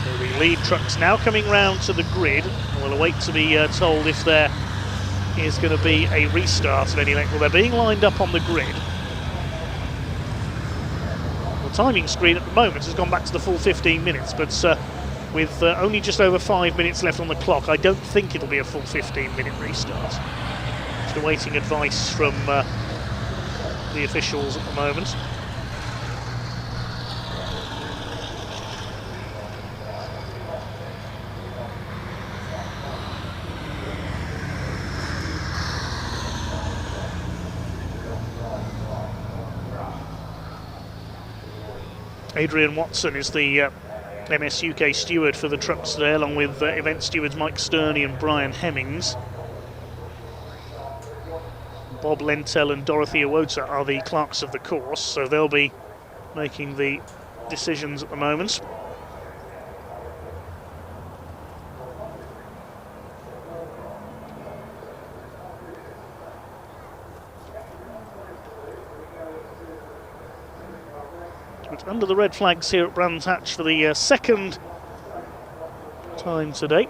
So the lead trucks now coming round to the grid. And we'll await to be told if there is going to be a restart of any length. Well, they're being lined up on the grid. The timing screen at the moment has gone back to the full 15 minutes, but with only just over 5 minutes left on the clock, I don't think it'll be a full 15-minute restart. Just awaiting advice from the officials at the moment. Adrian Watson is the MS UK steward for the trucks today, along with event stewards Mike Sterney and Brian Hemmings. Bob Lentel and Dorothy Iwota are the clerks of the course, so they'll be making the decisions at the moment. But under the red flags here at Brands Hatch for the second time today.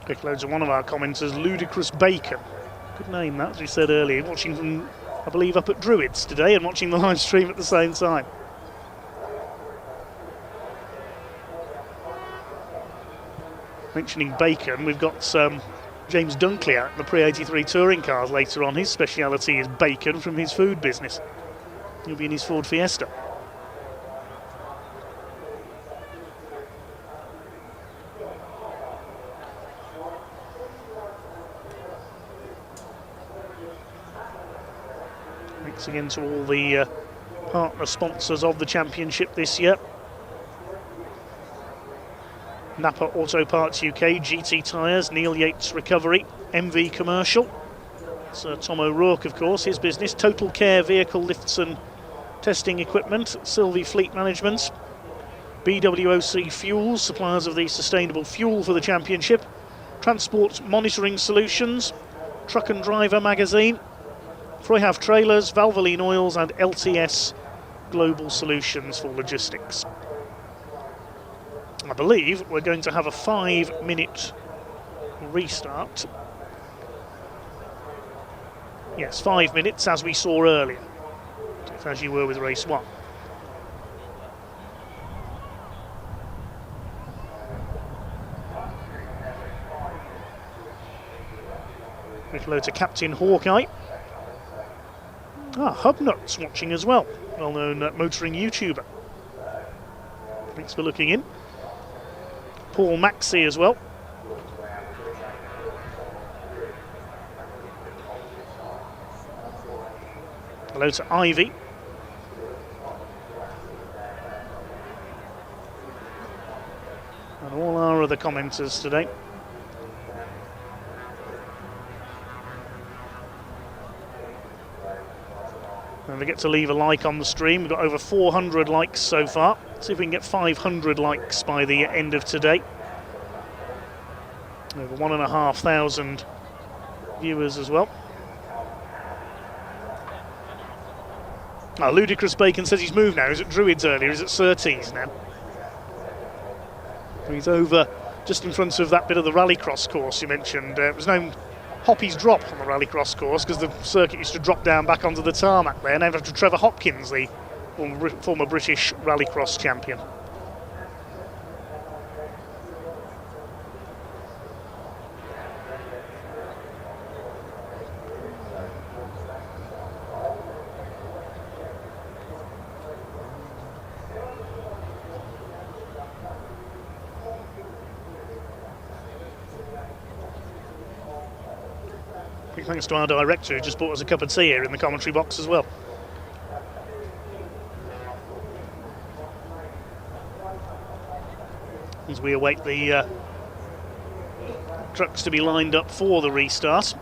Quick loads of one of our commenters, Ludicrous Bacon. Good name that, as we said earlier. Watching from, I believe, up at Druids today and watching the live stream at the same time. Mentioning Bacon, we've got James Dunkley out in the Pre-83 touring cars later on. His speciality is bacon from his food business. He'll be in his Ford Fiesta. Thanks again to all the partner sponsors of the championship this year. Napa Auto Parts UK, GT Tyres, Neil Yates Recovery, MV Commercial. Sir Tom O'Rourke, of course, his business. Total Care Vehicle Lifts and Testing Equipment, Sylvie Fleet Management. BWOC Fuels, suppliers of the sustainable fuel for the championship. Transport Monitoring Solutions, Truck and Driver Magazine. Freyhav Trailers, Valvoline Oils and LTS Global Solutions for Logistics. I believe we're going to have a 5-minute restart. Yes, 5 minutes as we saw earlier, as you were with race 1. Hello to Captain Hawkeye. Hubnuts watching as well. Well-known motoring YouTuber. Thanks for looking in. Paul Maxey as well. Hello to Ivy. And all our other commenters today. Don't forget to leave a like on the stream. We've got over 400 likes so far. See if we can get 500 likes by the end of today. Over 1,500 viewers as well. Ludicrous Bacon says he's moved now. He's at Druids earlier. He's at Surtees now. He's over just in front of that bit of the rallycross course you mentioned. It was known Hoppy's Drop on the rallycross course because the circuit used to drop down back onto the tarmac there, named after Trevor Hopkins, the former British rallycross champion. Thanks to our director who just bought us a cup of tea here in the commentary box as well. As we await the trucks to be lined up for the restart.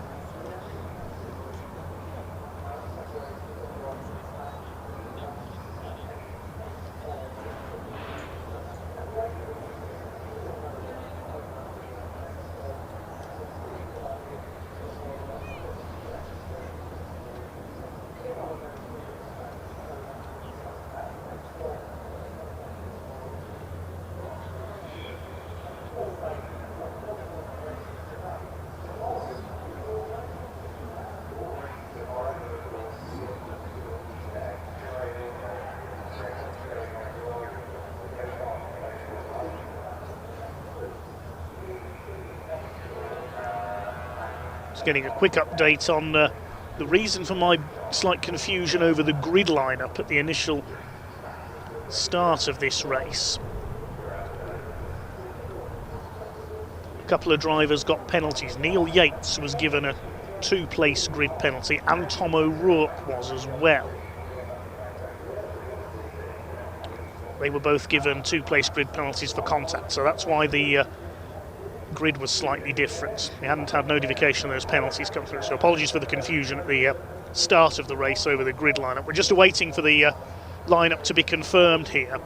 Getting a quick update on the reason for my slight confusion over the grid lineup at the initial start of this race. A couple of drivers got penalties. Neil Yates was given a 2-place grid penalty and Tom O'Rourke was as well. They were both given 2-place grid penalties for contact, so that's why the grid was slightly different. We hadn't had notification of those penalties come through, so apologies for the confusion at the start of the race over the grid lineup. We're just awaiting for the lineup to be confirmed here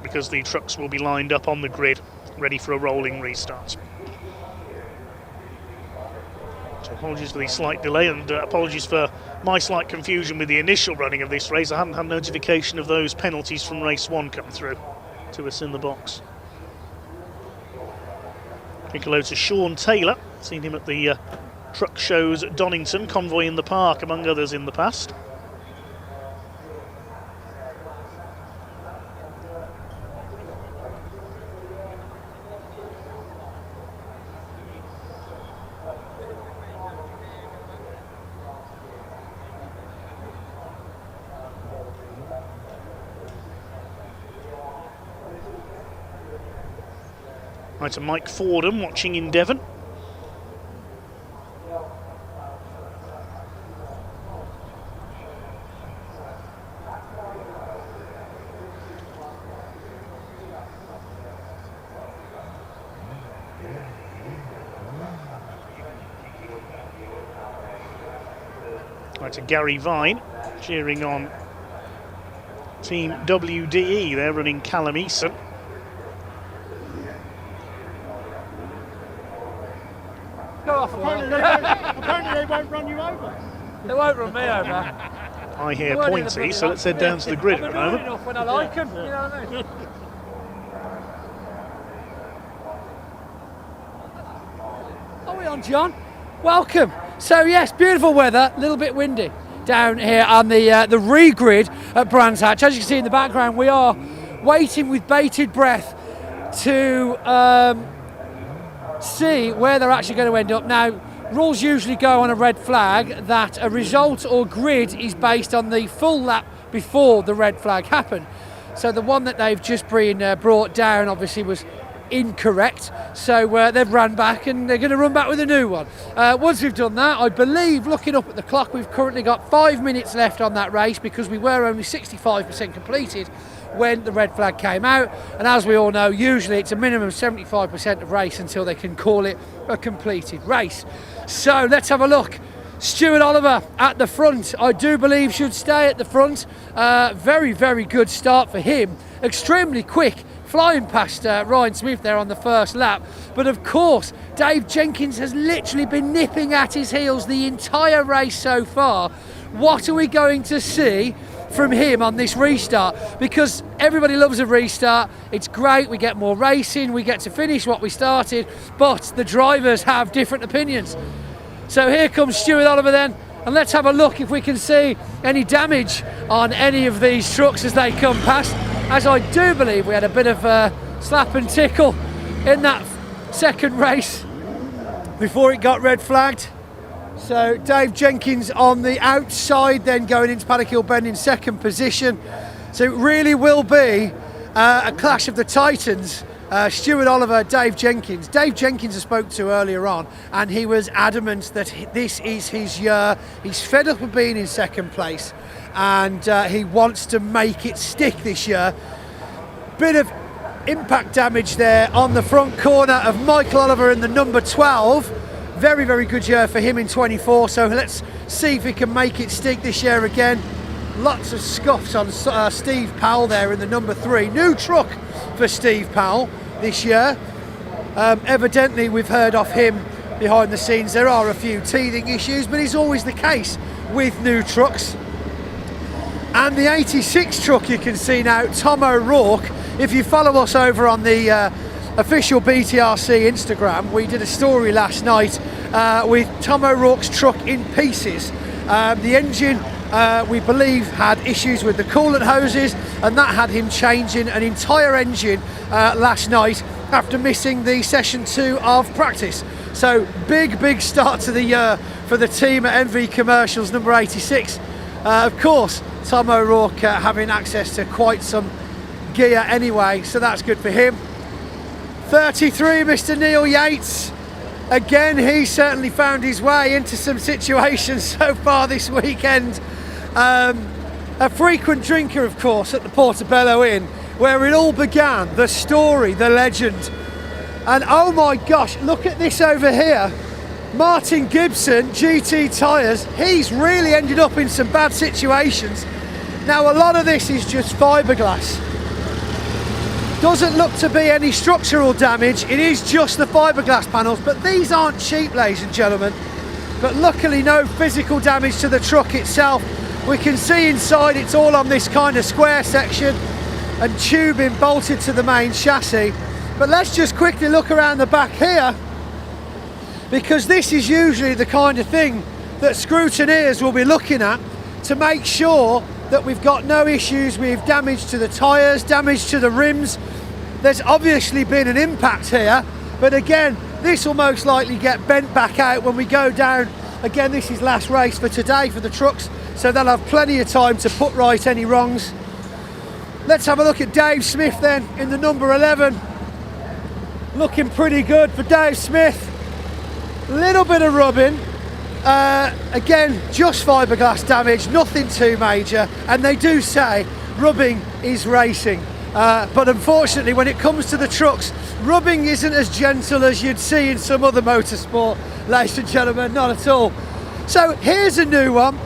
because the trucks will be lined up on the grid ready for a rolling restart. So apologies for the slight delay and apologies for my slight confusion with the initial running of this race. I hadn't had notification of those penalties from race 1 come through to us in the box. Big hello to Sean Taylor, seen him at the truck shows at Donington, Convoy in the Park among others in the past. Right to Mike Fordham watching in Devon. Right to Gary Vine cheering on Team WDE. They're running Callum Eason. Apparently they won't run you over. They won't run me over. I hear pointy, so let's head down to the grid at the moment. Enough when I like them, you know what I mean? Are we on, John? Welcome. So yes, beautiful weather, a little bit windy down here on the re-grid at Brands Hatch. As you can see in the background, we are waiting with bated breath to see where they're actually going to end up. Now, rules usually go on a red flag that a result or grid is based on the full lap before the red flag happened. So the one that they've just been brought down obviously was incorrect, so they've run back and they're going to run back with a new one. Once we've done that, I believe, looking up at the clock, we've currently got 5 minutes left on that race because we were only 65% completed when the red flag came out, and as we all know, usually it's a minimum of 75% of race until they can call it a completed race. So let's have a look. Stuart Oliver at the front, I do believe should stay at the front. Very, very good start for him. Extremely quick, flying past Ryan Smith there on the first lap. But of course, Dave Jenkins has literally been nipping at his heels the entire race so far. What are we going to see from him on this restart? Because everybody loves a restart. It's great, we get more racing, we get to finish what we started, but the drivers have different opinions. So here comes Stuart Oliver then, and let's have a look if we can see any damage on any of these trucks as they come past, as I do believe we had a bit of slap and tickle in that second race before it got red flagged. So Dave Jenkins on the outside, then going into Paddock Hill Bend in second position. So it really will be a clash of the titans. Stuart Oliver, Dave Jenkins. Dave Jenkins I spoke to earlier on, and he was adamant that this is his year. He's fed up of being in second place, and he wants to make it stick this year. Bit of impact damage there on the front corner of Michael Oliver in the number 12. Very, very good year for him in 24, so let's see if he can make it stick this year again. Lots of scuffs on Steve Powell there in the number 3. New truck for Steve Powell this year. Evidently we've heard off him behind the scenes there are a few teething issues, but it's always the case with new trucks. And the 86 truck you can see now, Tom O'Rourke. If you follow us over on the official BTRC Instagram, we did a story last night with Tom O'Rourke's truck in pieces. The engine, we believe, had issues with the coolant hoses, and that had him changing an entire engine last night after missing the session 2 of practice. So big start to the year for the team at MV Commercials number 86. Of course, Tom O'Rourke having access to quite some gear anyway, so that's good for him. 33, Mr. Neil Yates. Again, he certainly found his way into some situations so far this weekend. A frequent drinker, of course, at the Portobello Inn, where it all began, the story, the legend. And oh my gosh, look at this over here. Martin Gibson, GT Tyres, he's really ended up in some bad situations. Now, a lot of this is just fiberglass. Doesn't look to be any structural damage, it is just the fiberglass panels, but these aren't cheap, ladies and gentlemen. But luckily no physical damage to the truck itself. We can see inside it's all on this kind of square section and tubing bolted to the main chassis. But let's just quickly look around the back here, because this is usually the kind of thing that scrutineers will be looking at to make sure that we've got no issues with damage to the tyres, damage to the rims. There's obviously been an impact here, but again, this will most likely get bent back out when we go down. Again, this is last race for today for the trucks, so they'll have plenty of time to put right any wrongs. Let's have a look at Dave Smith then in the number 11. Looking pretty good for Dave Smith. Little bit of rubbing. Again, just fiberglass damage, nothing too major, and they do say rubbing is racing. But unfortunately, when it comes to the trucks, rubbing isn't as gentle as you'd see in some other motorsport, ladies and gentlemen, not at all. So here's a new one.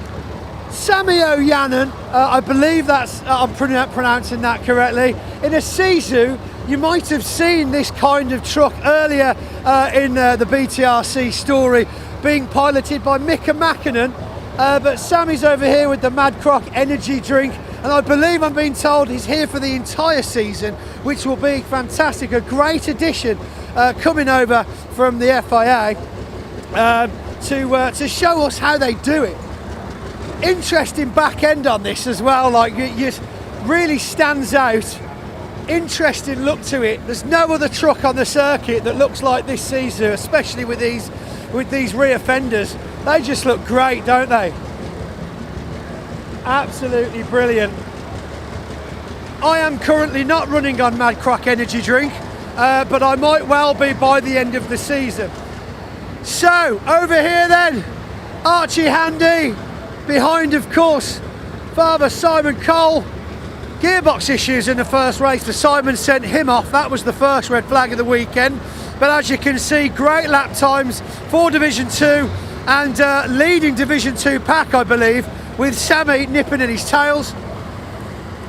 Sami Oyanen, I believe that's, I'm pronouncing that correctly. In a Sisu, you might have seen this kind of truck earlier in the BTRC story, being piloted by Mika Mäkinen, but Sammy's over here with the Mad Croc energy drink, and I believe I'm being told he's here for the entire season, which will be fantastic, a great addition coming over from the FIA to show us how they do it. Interesting back end on this as well, like it really stands out interesting look to it. There's no other truck on the circuit that looks like this Caesar, especially with these rear fenders. They just look great, don't they? Absolutely brilliant. I am currently not running on Mad Crack energy drink, but I might well be by the end of the season. So, over here then, Archie Handy, behind of course, Father Simon Cole. Gearbox issues in the first race, the Simon sent him off. That was the first red flag of the weekend. But as you can see, great lap times for Division 2 and leading Division 2 pack, I believe, with Sammy nipping at his tails.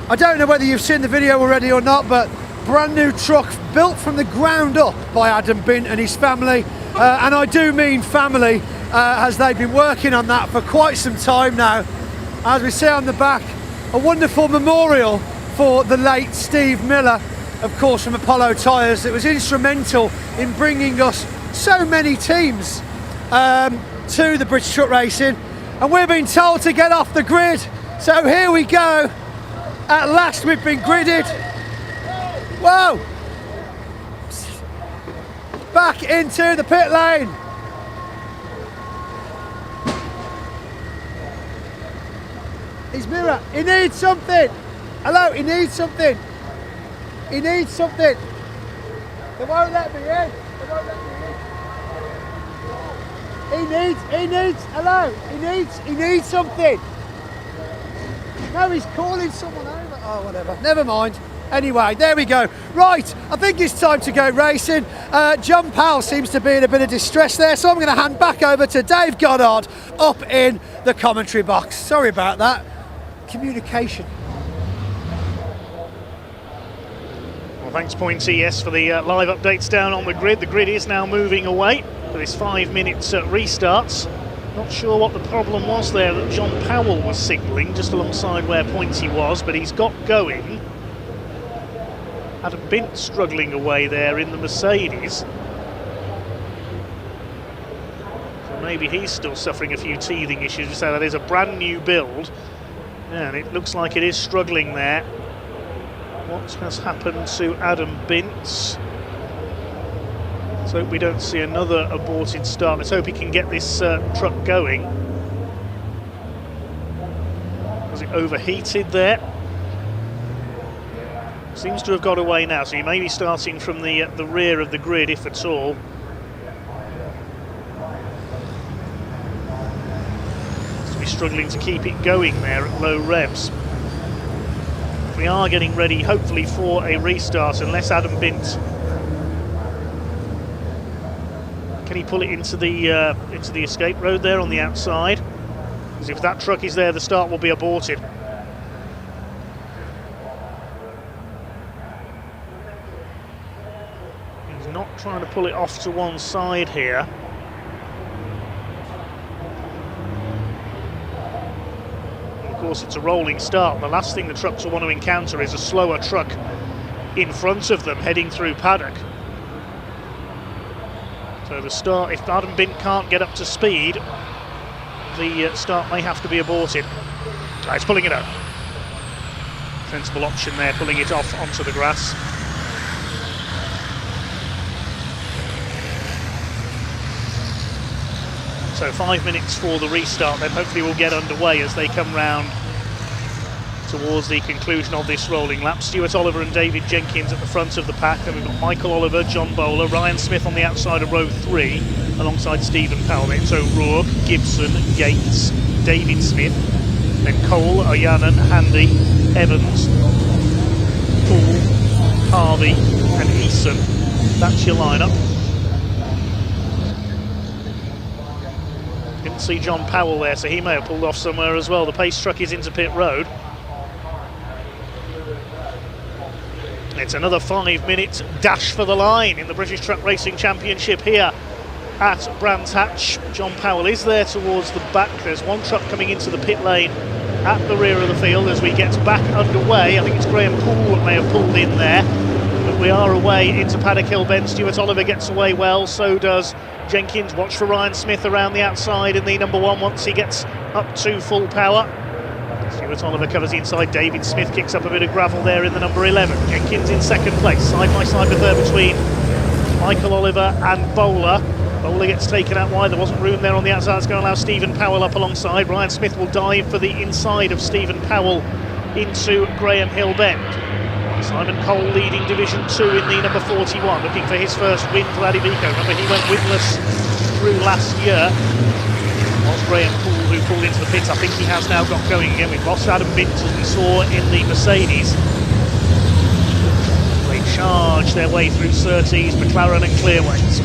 I don't know whether you've seen the video already or not, but brand new truck built from the ground up by Adam Bint and his family. And I do mean family, as they've been working on that for quite some time now. As we see on the back, a wonderful memorial for the late Steve Miller, of course from Apollo Tyres, that was instrumental in bringing us so many teams to the British Truck Racing. And we're being told to get off the grid, so here we go. At last we've been gridded. Whoa! Back into the pit lane. His mirror, he needs something. Hello, he needs something. He needs something. They won't let me in. They won't let me in. He needs, hello, he needs something. No, he's calling someone over. Oh, whatever, never mind. Anyway, there we go. Right, I think it's time to go racing. John Powell seems to be in a bit of distress there, so I'm going to hand back over to Dave Goddard up in the commentary box. Sorry about that. Communication. Well, thanks Pointy, yes, for the live updates down on the grid. The grid is now moving away for this 5 minutes restarts. Not sure what the problem was there that John Powell was signalling just alongside where Pointy was, but he's got going. Adam Bint struggling away there in the Mercedes. So maybe he's still suffering a few teething issues. So that is a brand new build. And it looks like it is struggling there. What has happened to Adam Bint? Let's hope we don't see another aborted start. Let's hope he can get this truck going. Was it overheated there? Seems to have got away now, so he may be starting from the rear of the grid, if at all. Seems to be struggling to keep it going there at low revs. We are getting ready, hopefully, for a restart, unless Adam Bint can he pull it into the escape road there on the outside? Because if that truck is there, the start will be aborted. Not trying to pull it off to one side here. And of course, it's a rolling start. The last thing the trucks will want to encounter is a slower truck in front of them heading through paddock. So the start, if Adam Bint can't get up to speed, the start may have to be aborted. He's pulling it out. Sensible option there, pulling it off onto the grass. So 5 minutes for the restart, then hopefully we'll get underway as they come round towards the conclusion of this rolling lap. Stuart Oliver and David Jenkins at the front of the pack. Then we've got Michael Oliver, John Bowler, Ryan Smith on the outside of row 3, alongside Stephen Powell. Then O'Rourke, Gibson, Gates, David Smith, then Cole, Oyanen, Handy, Evans, Poole, Harvey and Eason. That's your lineup. Didn't see John Powell there, so he may have pulled off somewhere as well. The pace truck is into pit road. It's another 5 minute dash for the line in the British Truck Racing Championship here at Brands Hatch. John Powell is there towards the back. There's one truck coming into the pit lane at the rear of the field as we get back underway. I think it's Graham Poole that may have pulled in there, but we are away into Paddock Hill Bend. Stuart Oliver gets away well, so does Jenkins. Watch for Ryan Smith around the outside in the number 1 once he gets up to full power. Stuart Oliver covers the inside. David Smith kicks up a bit of gravel there in the number 11. Jenkins in second place. Side by side with her between Michael Oliver and Bowler. Bowler gets taken out wide. There wasn't room there on the outside. It's going to allow Stephen Powell up alongside. Ryan Smith will dive for the inside of Stephen Powell into Graham Hill Bend. Simon Cole leading Division 2 in the number 41, looking for his first win for Adivico. Remember, he went winless through last year. It was Graham Poole who pulled into the pits. I think he has now got going again. We've lost Adam Binns, as we saw in the Mercedes. They charge their way through Surtees, McLaren and Clearways.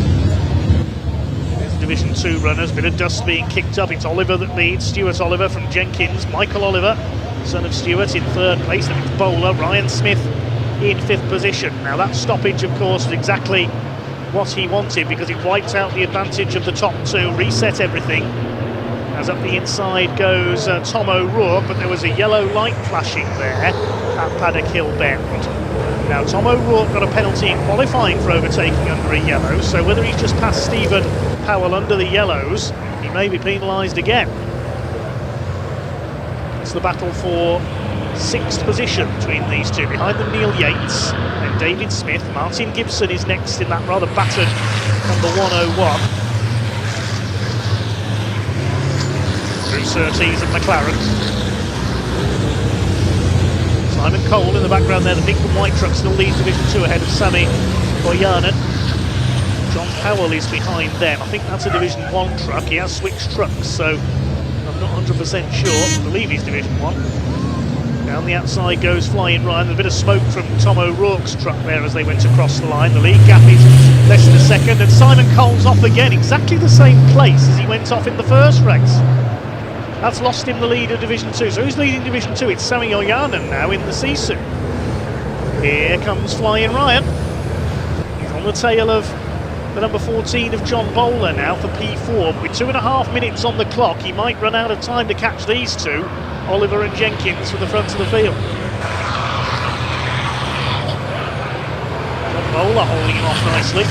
There's Division 2 runners, bit of dust being kicked up. It's Oliver that leads, Stuart Oliver from Jenkins, Michael Oliver, son of Stuart, in third place. Then it's Bowler, Ryan Smith in fifth position. Now that stoppage, of course, was exactly what he wanted, because it wiped out the advantage of the top two, reset everything. As up the inside goes Tom O'Rourke, but there was a yellow light flashing there at Paddock Hill Bend. Now Tom O'Rourke got a penalty in qualifying for overtaking under a yellow, so whether he's just passed Stephen Powell under the yellows, he may be penalised again. It's the battle for sixth position between these two. Behind them Neil Yates and David Smith. Martin Gibson is next in that rather battered number 101. Through Surtees and McLaren. Simon Cole in the background there, the pink and white truck still leads Division 2 ahead of Sami Boyanen. John Powell is behind them. I think that's a Division 1 truck. He has switched trucks, so I'm not 100% sure. I believe he's Division 1. Down the outside goes Flying Ryan. There's a bit of smoke from Tom O'Rourke's truck there as they went across the line. The lead gap is less than a second, and Simon Cole's off again, exactly the same place as he went off in the first race. That's lost him the lead of Division 2. So who's leading Division 2? It's Sami Oyanen now in the Sisu. Here comes Flying Ryan. He's on the tail of the number 14 of John Bowler now for P4. With 2.5 minutes on the clock, he might run out of time to catch these two, Oliver and Jenkins, for the front of the field. John Bowler holding him off nicely.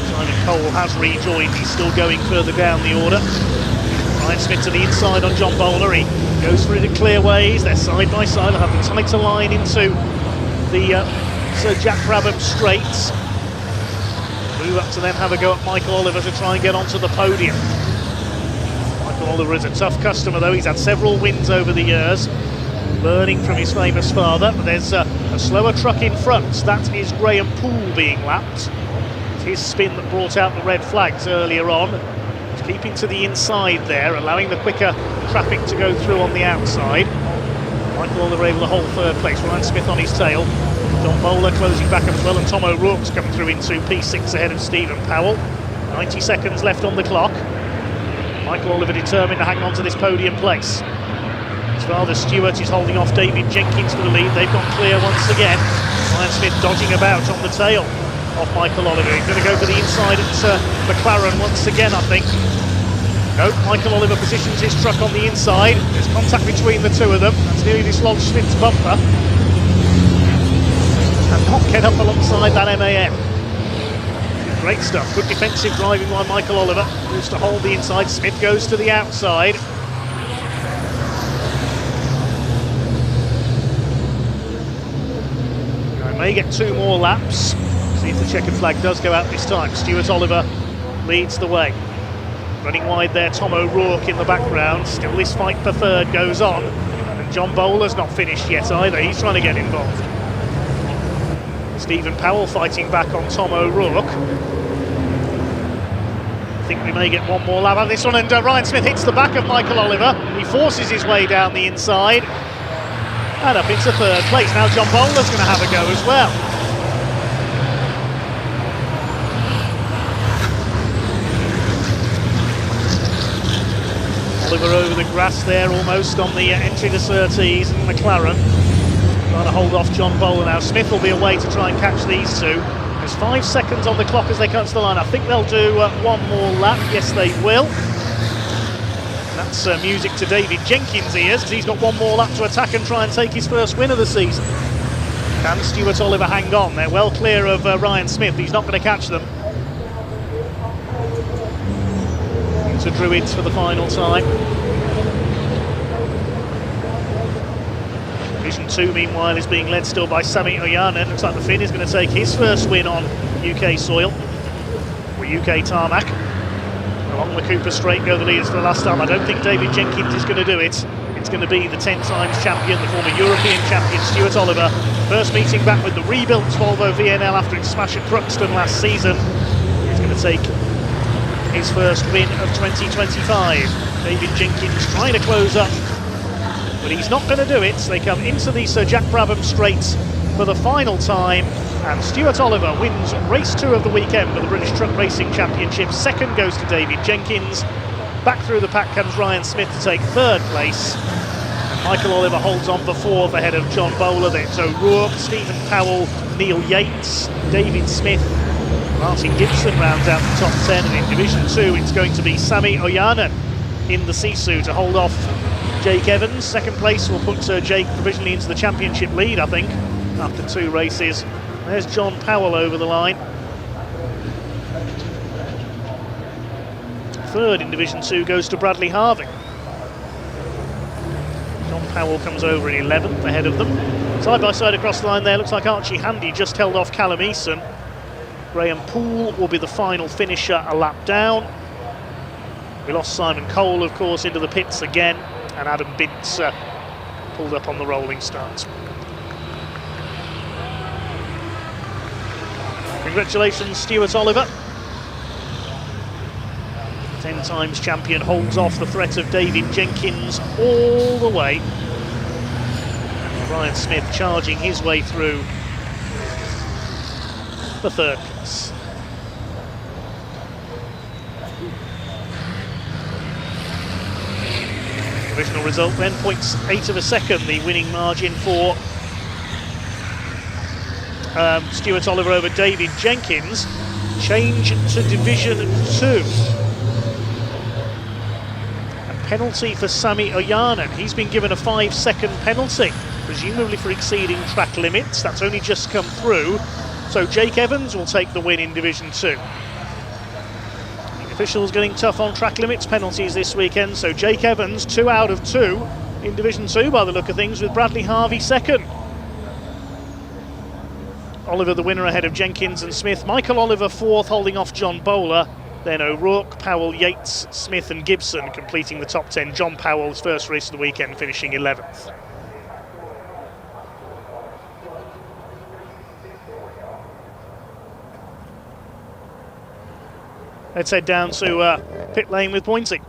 Simon Cole has rejoined, he's still going further down the order. Ryan Smith to the inside on John Bowler, he goes for it at Clearways, they're side by side, they'll have the tighter line into the Sir Jack Brabham straights. Move up to then have a go at Michael Oliver to try and get onto the podium. Michael Oliver is a tough customer though, he's had several wins over the years, learning from his famous father. But there's a slower truck in front, that is Graham Poole being lapped. It's his spin that brought out the red flags earlier on. He's keeping to the inside there, allowing the quicker traffic to go through on the outside. Michael Oliver able to hold third place, Ryan Smith on his tail. John Bowler closing back up as well, and Tom O'Rourke's coming through into P6 ahead of Stephen Powell. 90 seconds left on the clock. Michael Oliver determined to hang on to this podium place. His father Stuart is holding off David Jenkins for the lead. They've gone clear once again. Ryan Smith dodging about on the tail of Michael Oliver. He's going to go for the inside at McLaren once again, I think. No, Michael Oliver positions his truck on the inside. There's contact between the two of them. That's nearly dislodged Smith's bumper. And not get up alongside that MAN. Great stuff, good defensive driving by Michael Oliver. Moves to hold the inside, Smith goes to the outside. I may get 2 more laps. See if the checkered flag does go out this time. Stuart Oliver leads the way. Running wide there, Tom O'Rourke in the background. Still this fight for third goes on. And John Bowler's not finished yet either, he's trying to get involved. Stephen Powell fighting back on Tom O'Rourke. I think we may get one more lap on this one, and Ryan Smith hits the back of Michael Oliver. He forces his way down the inside and up into third place. Now John Bowler's going to have a go as well. Oliver over the grass there, almost on the entry to Surtees, and McLaren trying to hold off John Bowler now. Smith will be away to try and catch these two. There's 5 seconds on the clock as they come to the line. I think they'll do one more lap. Yes, they will. That's music to David Jenkins' ears, because he's got one more lap to attack and try and take his first win of the season. Can Stuart Oliver hang on? They're well clear of Ryan Smith. He's not going to catch them. Into Druids for the final time. Division 2, meanwhile, is being led still by Sami Ojanen. Looks like the Finn is going to take his first win on UK soil, or UK tarmac. Along the Cooper Straight go the leaders for the last time. I don't think David Jenkins is going to do it. It's going to be the 10 times champion, the former European champion, Stuart Oliver. First meeting back with the rebuilt Volvo VNL after its smash at Cruxton last season. He's going to take his first win of 2025. David Jenkins trying to close up, but he's not going to do it. They come into the Sir Jack Brabham Straight for the final time, and Stuart Oliver wins race 2 of the weekend for the British Truck Racing Championship. Second goes to David Jenkins. Back through the pack comes Ryan Smith to take 3rd place. And Michael Oliver holds on for 4th ahead of John Bowler. Then it's O'Rourke, Stephen Powell, Neil Yates, David Smith, Martin Gibson rounds out the top 10. And in Division 2 it's going to be Sami Ojanen in the Sisu to hold off Jake Evans. 2nd place will put Jake provisionally into the championship lead, I think, after 2 races. There's John Powell over the line. 3rd in Division 2 goes to Bradley Harvey. John Powell comes over in 11th ahead of them. Side by side across the line there, looks like Archie Handy just held off Callum Eason. Graham Poole will be the final finisher a lap down. We lost Simon Cole, of course, into the pits again, and Adam Bintz pulled up on the rolling start. Congratulations, Stuart Oliver. 10 times champion holds off the threat of David Jenkins all the way. Ryan Smith charging his way through the 3rd place. Provisional result then, 0.8 of a second, the winning margin for Stuart Oliver over David Jenkins. Change to Division 2. Penalty for Sami Ojanen. He's been given a 5-second penalty, presumably for exceeding track limits. That's only just come through. So Jake Evans will take the win in Division 2. The officials getting tough on track limits penalties this weekend. So Jake Evans, 2 out of 2 in Division 2 by the look of things, with Bradley Harvey 2nd. Oliver the winner ahead of Jenkins and Smith. Michael Oliver 4th, holding off John Bowler. Then O'Rourke, Powell, Yates, Smith and Gibson completing the top 10. John Powell's first race of the weekend finishing 11th. Let's head down to pit lane with Pointy.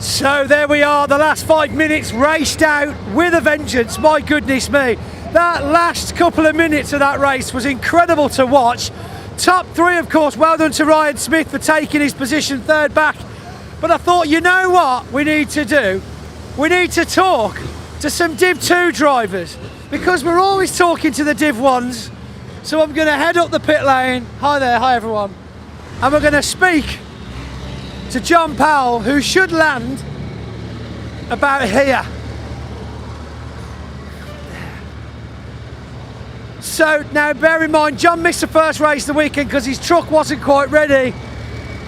So there we are, the last 5 minutes raced out with a vengeance. My goodness me, that last couple of minutes of that race was incredible to watch. Top 3, of course, well done to Ryan Smith for taking his position 3rd back. But I thought, you know what we need to do? We need to talk to some Div 2 drivers, because we're always talking to the Div 1s. So I'm going to head up the pit lane. Hi there, hi everyone. And we're going to speak to John Powell, who should land about here. So now bear in mind, John missed the first race of the weekend because his truck wasn't quite ready.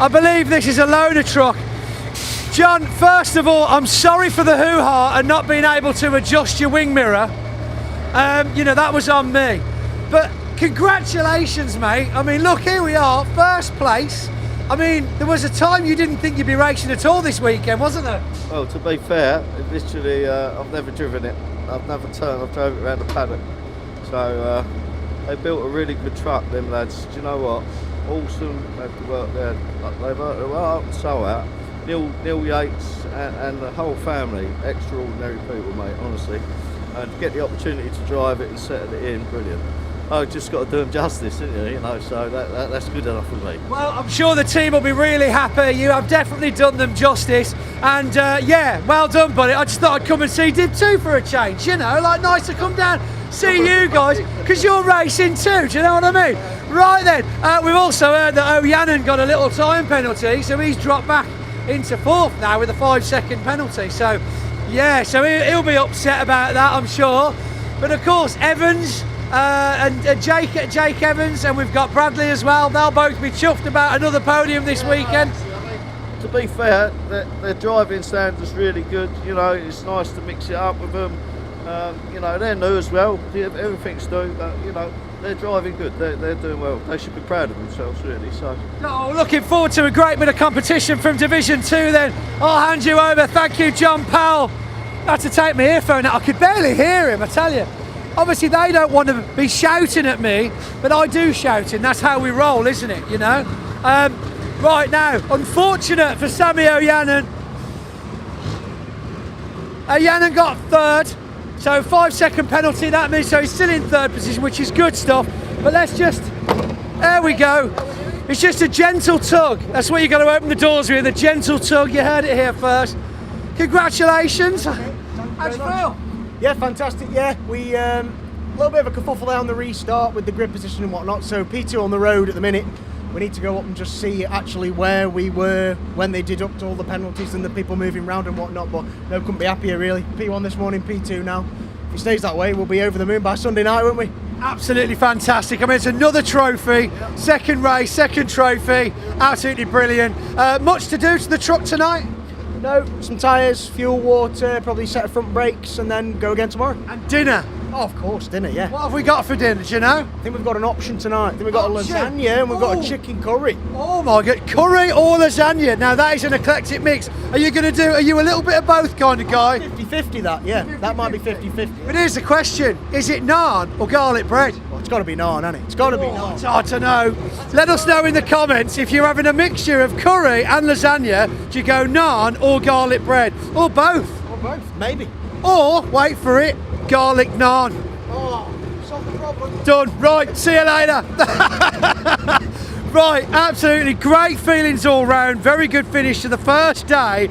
I believe this is a loader truck. John, first of all, I'm sorry for the hoo-ha and not being able to adjust your wing mirror. You know, that was on me. But congratulations, mate. I mean, look, here we are, 1st place. I mean, there was a time you didn't think you'd be racing at all this weekend, wasn't there? Well, to be fair, literally, I've never driven it. I've never turned, I've drove it around the paddock. So they built a really good truck, them lads. Do you know what? Awesome, they have to work there. They've worked well up and so out. Neil Yates and the whole family, extraordinary people, mate, honestly. And to get the opportunity to drive it and settle it in, brilliant. I've just got to do them justice, didn't you know, so that's good enough for me. Well, I'm sure the team will be really happy. You have definitely done them justice. And yeah, well done, buddy. I just thought I'd come and see Div 2 for a change, you know, like nice to come down, see you guys, because you're racing too, do you know what I mean? Right then, we've also heard that Ojanen got a little time penalty, so he's dropped back into 4th now with a 5-second penalty. So yeah, so he'll be upset about that, I'm sure. But of course, Evans and Jake Evans, and we've got Bradley as well. They'll both be chuffed about another podium this weekend. to be fair, their driving standard's really good. You know, it's nice to mix it up with them. You know, they're new as well. Everything's new, but you know, they're driving good. They're doing well. They should be proud of themselves, really. So. Oh, looking forward to a great bit of competition from Division 2 then. I'll hand you over. Thank you, John Powell. I had to take my earphone out. I could barely hear him, I tell you. Obviously, they don't want to be shouting at me, but I do shout, and that's how we roll, isn't it, you know? Right now, unfortunate for Sammy O'Yannon. O'Yannon got third, so 5-second penalty, that means so he's still in third position, which is good stuff. But let's just, there we go. It's just a gentle tug. That's what you've got to open the doors with, a gentle tug. You heard it here first. Congratulations. How'd you feel? Yeah, fantastic. Yeah, we a little bit of a kerfuffle there on the restart with the grid position and whatnot. So P2 on the road at the minute. We need to go up and just see actually where we were when they deduct all the penalties and the people moving around and whatnot. But no, couldn't be happier really. P1 this morning, P2 now. If it stays that way, we'll be over the moon by Sunday night, won't we? Absolutely fantastic. I mean, it's another trophy, second race, second trophy. Absolutely brilliant. Much to do to the truck tonight? No, some tyres, fuel, water, probably set of front brakes and then go again tomorrow. And dinner? Oh, of course, dinner, yeah. What have we got for dinner, do you know? I think we've got an option tonight. I think we've got a lasagna and we've got a chicken curry. Oh my God, curry or lasagna? Now that is an eclectic mix. Are you a little bit of both kind of guy? 50-50 that, yeah. That might be 50-50. But here's the question, is it naan or garlic bread? Well, it's got to be naan, hasn't it? It's got to be naan. It's hard to know. Let us know in the comments if you're having a mixture of curry and lasagna. Do you go naan or garlic bread? Or both? Or both, maybe. Or, wait for it, garlic naan. Oh, solve the problem. Done. Right, see you later. Right, absolutely great feelings all round. Very good finish to the first day.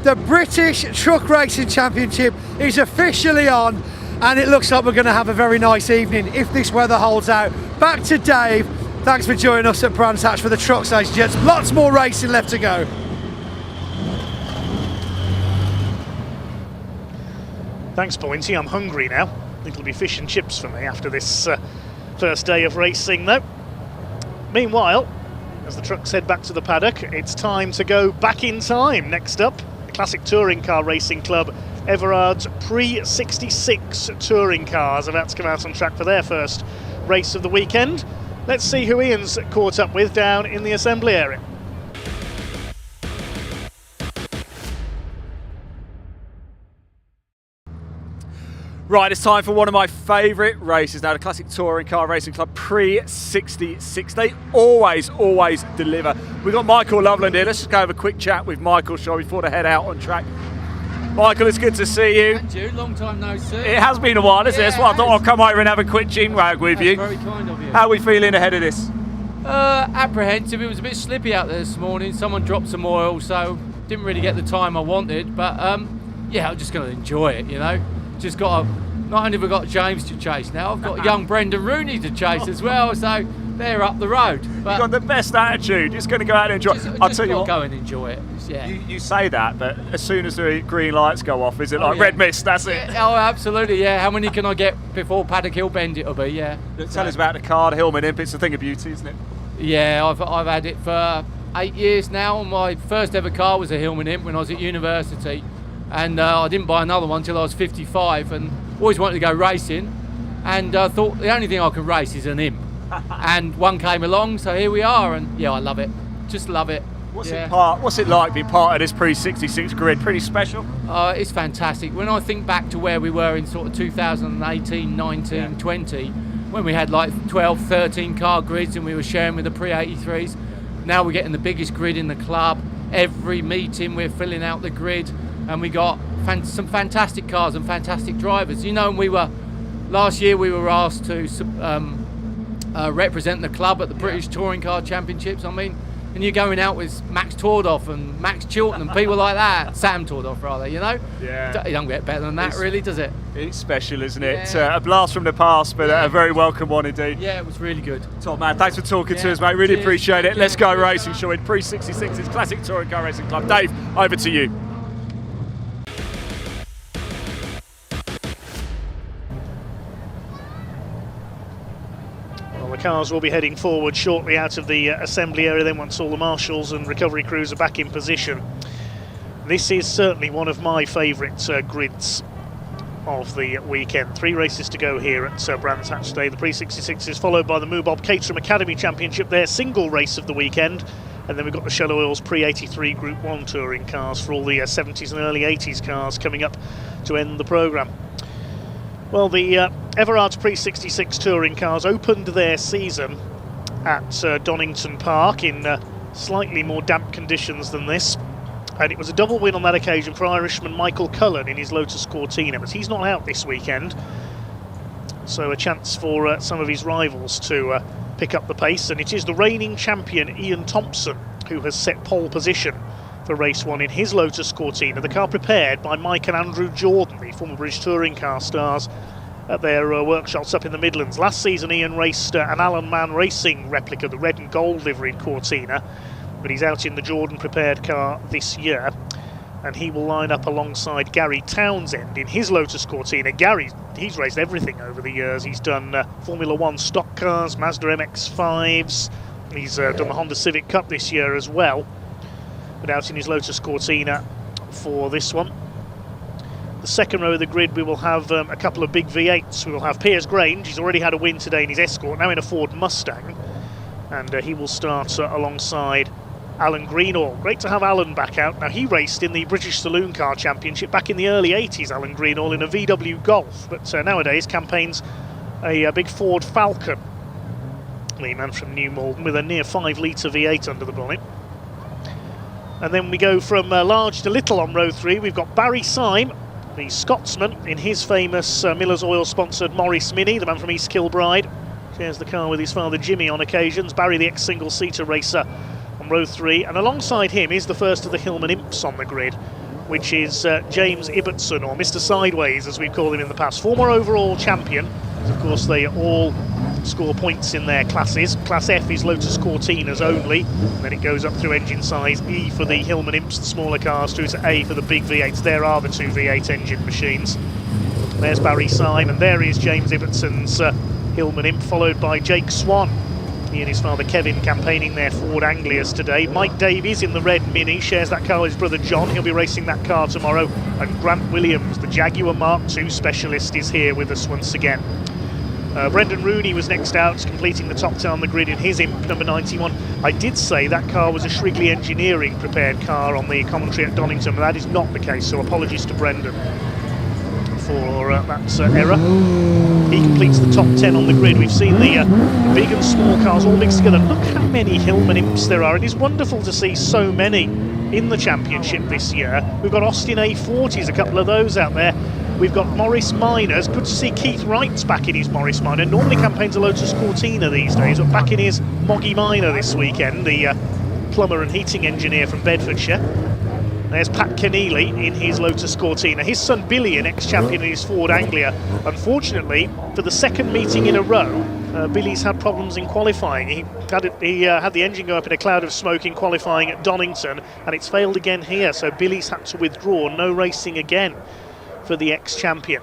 The British Truck Racing Championship is officially on, and it looks like we're going to have a very nice evening if this weather holds out. Back to Dave. Thanks for joining us at Brands Hatch for the trucks, ladies and gents. Lots more racing left to go. Thanks, Pointy. I'm hungry now. I think it'll be fish and chips for me after this first day of racing, though. Meanwhile, as the trucks head back to the paddock, it's time to go back in time. Next up, the Classic Touring Car Racing Club Everard's Pre-66 touring cars about to come out on track for their first race of the weekend. Let's see who Ian's caught up with down in the assembly area. Right, it's time for one of my favourite races now, the Classic Touring Car Racing Club Pre-66. They always deliver. We've got Michael Loveland here. Let's just go have a quick chat with Michael, shall we, before they head out on track. Michael, it's good to see you. And you, long time no see. It has been a while, isn't it? That's why I thought I'll come over and have a quick chinwag with you. Very kind of you. How are we feeling ahead of this? Apprehensive. It was a bit slippy out there this morning. Someone dropped some oil, so didn't really get the time I wanted. But yeah, I'm just going to enjoy it, you know. Just got to, not only have I got James to chase now, I've got young Brendan Rooney to chase as well, so they're up the road. But you've got the best attitude, just going to go out and enjoy it. I'll tell you what, go and enjoy it. Yeah. You say that, but as soon as the green lights go off, is it like red mist, that's it? Oh, absolutely, yeah. How many can I get before Paddock Hill Bend it'll be, yeah. Tell us about the car, the Hillman Imp, it's a thing of beauty, isn't it? Yeah, I've had it for 8 years now. My first ever car was a Hillman Imp when I was at university. And I didn't buy another one until I was 55 and always wanted to go racing, and I thought the only thing I can race is an Imp. And one came along, so here we are, and yeah, I love it. Just love it. What's it like being part of this Pre-66 grid? Pretty special? It's fantastic. When I think back to where we were in sort of 2018, 19, 20, when we had like 12, 13 car grids and we were sharing with the Pre-83s, now we're getting the biggest grid in the club. Every meeting we're filling out the grid, and we got some fantastic cars and fantastic drivers. You know, last year we were asked to represent the club at the British Touring Car Championships. I mean, and you're going out with Max Tordoff and Max Chilton and people like that. Sam Tordoff, rather, you know? Yeah. It don't get better than that, really, does it? It's special, isn't it? A blast from the past, but a very welcome one indeed. Yeah, it was really good. Top man, thanks for talking to us, mate. Really appreciate it. Let's go racing, shall we? Pre-66's Classic Touring Car Racing Club. Dave, over to you. cars will be heading forward shortly out of the assembly area then once all the marshals and recovery crews are back in position. This is certainly one of my favourite grids of the weekend. 3 races to go here at Brands Hatch today. The Pre-66 is followed by the moobob Caterham Academy Championship, their single race of the weekend. And then we've got the Shell Oils Pre-83 Group 1 touring cars for all the 70s and early 80s cars coming up to end the programme. Well, the Everard's Pre-66 touring cars opened their season at Donington Park in slightly more damp conditions than this. And it was a double win on that occasion for Irishman Michael Cullen in his Lotus Cortina, but he's not out this weekend. So a chance for some of his rivals to pick up the pace, and it is the reigning champion Ian Thompson who has set pole position for race 1 in his Lotus Cortina, the car prepared by Mike and Andrew Jordan, the former British touring car stars, at their workshops up in the Midlands. Last season Ian raced an Alan Mann Racing replica, the red and gold liveried Cortina, but he's out in the Jordan prepared car this year, and he will line up alongside Gary Townsend in his Lotus Cortina. Gary, he's raced everything over the years. He's done Formula 1 stock cars, Mazda MX-5s, he's done the Honda Civic Cup this year as well, but out in his Lotus Cortina for this one. The second row of the grid we will have a couple of big V8s. We will have Piers Grange, he's already had a win today in his Escort, now in a Ford Mustang, and he will start alongside Alan Greenall. Great to have Alan back out. Now, he raced in the British Saloon Car Championship back in the early 80s, Alan Greenall, in a VW Golf, but nowadays campaigns a big Ford Falcon. The man from New Malden with a near 5-litre V8 under the bonnet. And then we go from large to little on row 3. We've got Barry Syme, the Scotsman, in his famous Miller's Oil sponsored Morris Mini, the man from East Kilbride. Shares the car with his father Jimmy on occasions. Barry, the ex-single-seater racer, on row 3, and alongside him is the first of the Hillman Imps on the grid, which is James Ibbotson, or Mr. Sideways as we've called him in the past, former overall champion. Of course, they all score points in their classes. Class F is Lotus Cortinas only, and then it goes up through engine size. E for the Hillman Imps, the smaller cars, through to A for the big V8s. There are the 2 V8 engine machines. There's Barry Syme, and there is James Ibbotson's Hillman Imp, followed by Jake Swan. He and his father Kevin campaigning their Ford Anglias today. Mike Davies in the red Mini shares that car with his brother John. He'll be racing that car tomorrow. And Grant Williams, the Jaguar Mark II specialist, is here with us once again. Brendan Rooney was next out, completing the top 10 on the grid in his Imp number 91. I did say that car was a Shrigley Engineering prepared car on the commentary at Donington, but that is not the case, so apologies to Brendan for that error. He completes the top 10 on the grid. We've seen the big and small cars all mixed together. Look how many Hillman Imps there are. It is wonderful to see so many in the championship this year. We've got Austin A40s, a couple of those out there. We've got Morris Minors. Good to see Keith Wright's back in his Morris Minor. Normally campaigns a Lotus Cortina these days, but back in his Moggy Minor this weekend, the plumber and heating engineer from Bedfordshire. There's Pat Keneally in his Lotus Cortina. His son Billy, an ex-champion in his Ford Anglia. Unfortunately, for the second meeting in a row, Billy's had problems in qualifying. He had the engine go up in a cloud of smoke in qualifying at Donington, and it's failed again here, so Billy's had to withdraw. No racing again for the ex-champion.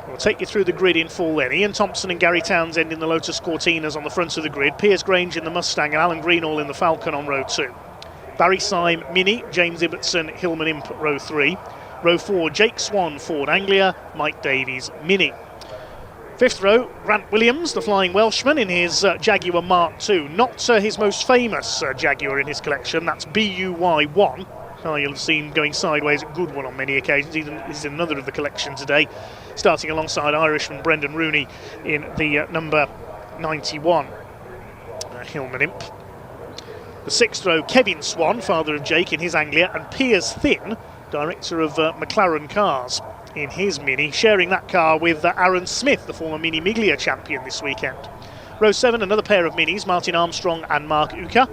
We'll take you through the grid in full then. Ian Thompson and Gary Townsend in the Lotus Cortinas on the front of the grid. Piers Grange in the Mustang and Alan Greenall in the Falcon on row 2. Barry Syme Mini, James Ibbotson Hillman Imp row 3. Row 4, Jake Swan Ford Anglia, Mike Davies Mini. 5th row, Grant Williams, the Flying Welshman, in his Jaguar Mark II. Not his most famous Jaguar in his collection, that's BUY1. Oh, you'll have seen going sideways, a good one on many occasions. He's in another of the collection today, starting alongside Irishman Brendan Rooney in the number 91 Hillman Imp. The 6th row, Kevin Swan, father of Jake, in his Anglia, and Piers Thin, director of McLaren Cars, in his Mini, sharing that car with Aaron Smith, the former Mini Miglia champion this weekend. Row 7, another pair of Minis, Martin Armstrong and Mark Uka.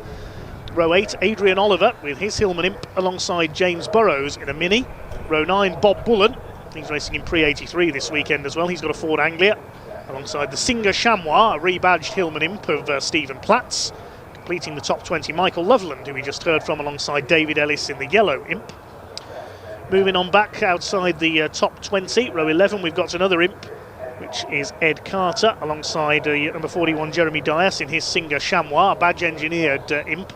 Row 8, Adrian Oliver with his Hillman Imp alongside James Burrows in a Mini. Row 9, Bob Bullen, he's racing in Pre-83 this weekend as well. He's got a Ford Anglia alongside the Singer Chamois, a rebadged Hillman Imp of Stephen Platts. Completing the top 20, Michael Loveland, who we just heard from, alongside David Ellis in the yellow Imp. Moving on back outside the top 20, row 11, we've got another Imp which is Ed Carter, alongside number 41 Jeremy Dias in his Singer Chamois, badge engineered Imp.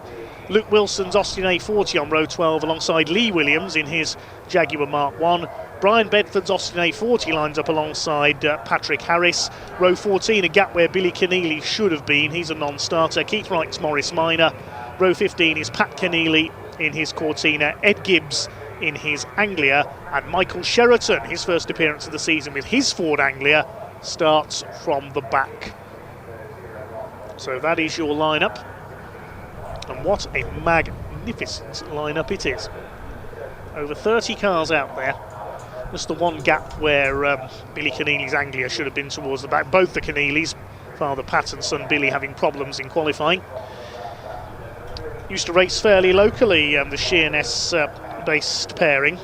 Luke Wilson's Austin A40 on row 12 alongside Lee Williams in his Jaguar Mark 1. Brian Bedford's Austin A40 lines up alongside Patrick Harris. Row 14, a gap where Billy Keneally should have been. He's a non-starter. Keith Wright's Morris Minor. Row 15 is Pat Keneally in his Cortina. Ed Gibbs in his Anglia. And Michael Sheraton, his first appearance of the season with his Ford Anglia, starts from the back. So that is your lineup. And what a magnificent lineup it is. Over 30 cars out there. Just the one gap where Billy Keneally's Anglia should have been towards the back. Both the Keneallys, father Pat and son Billy, having problems in qualifying. Used to race fairly locally, the Sheerness-based pairing,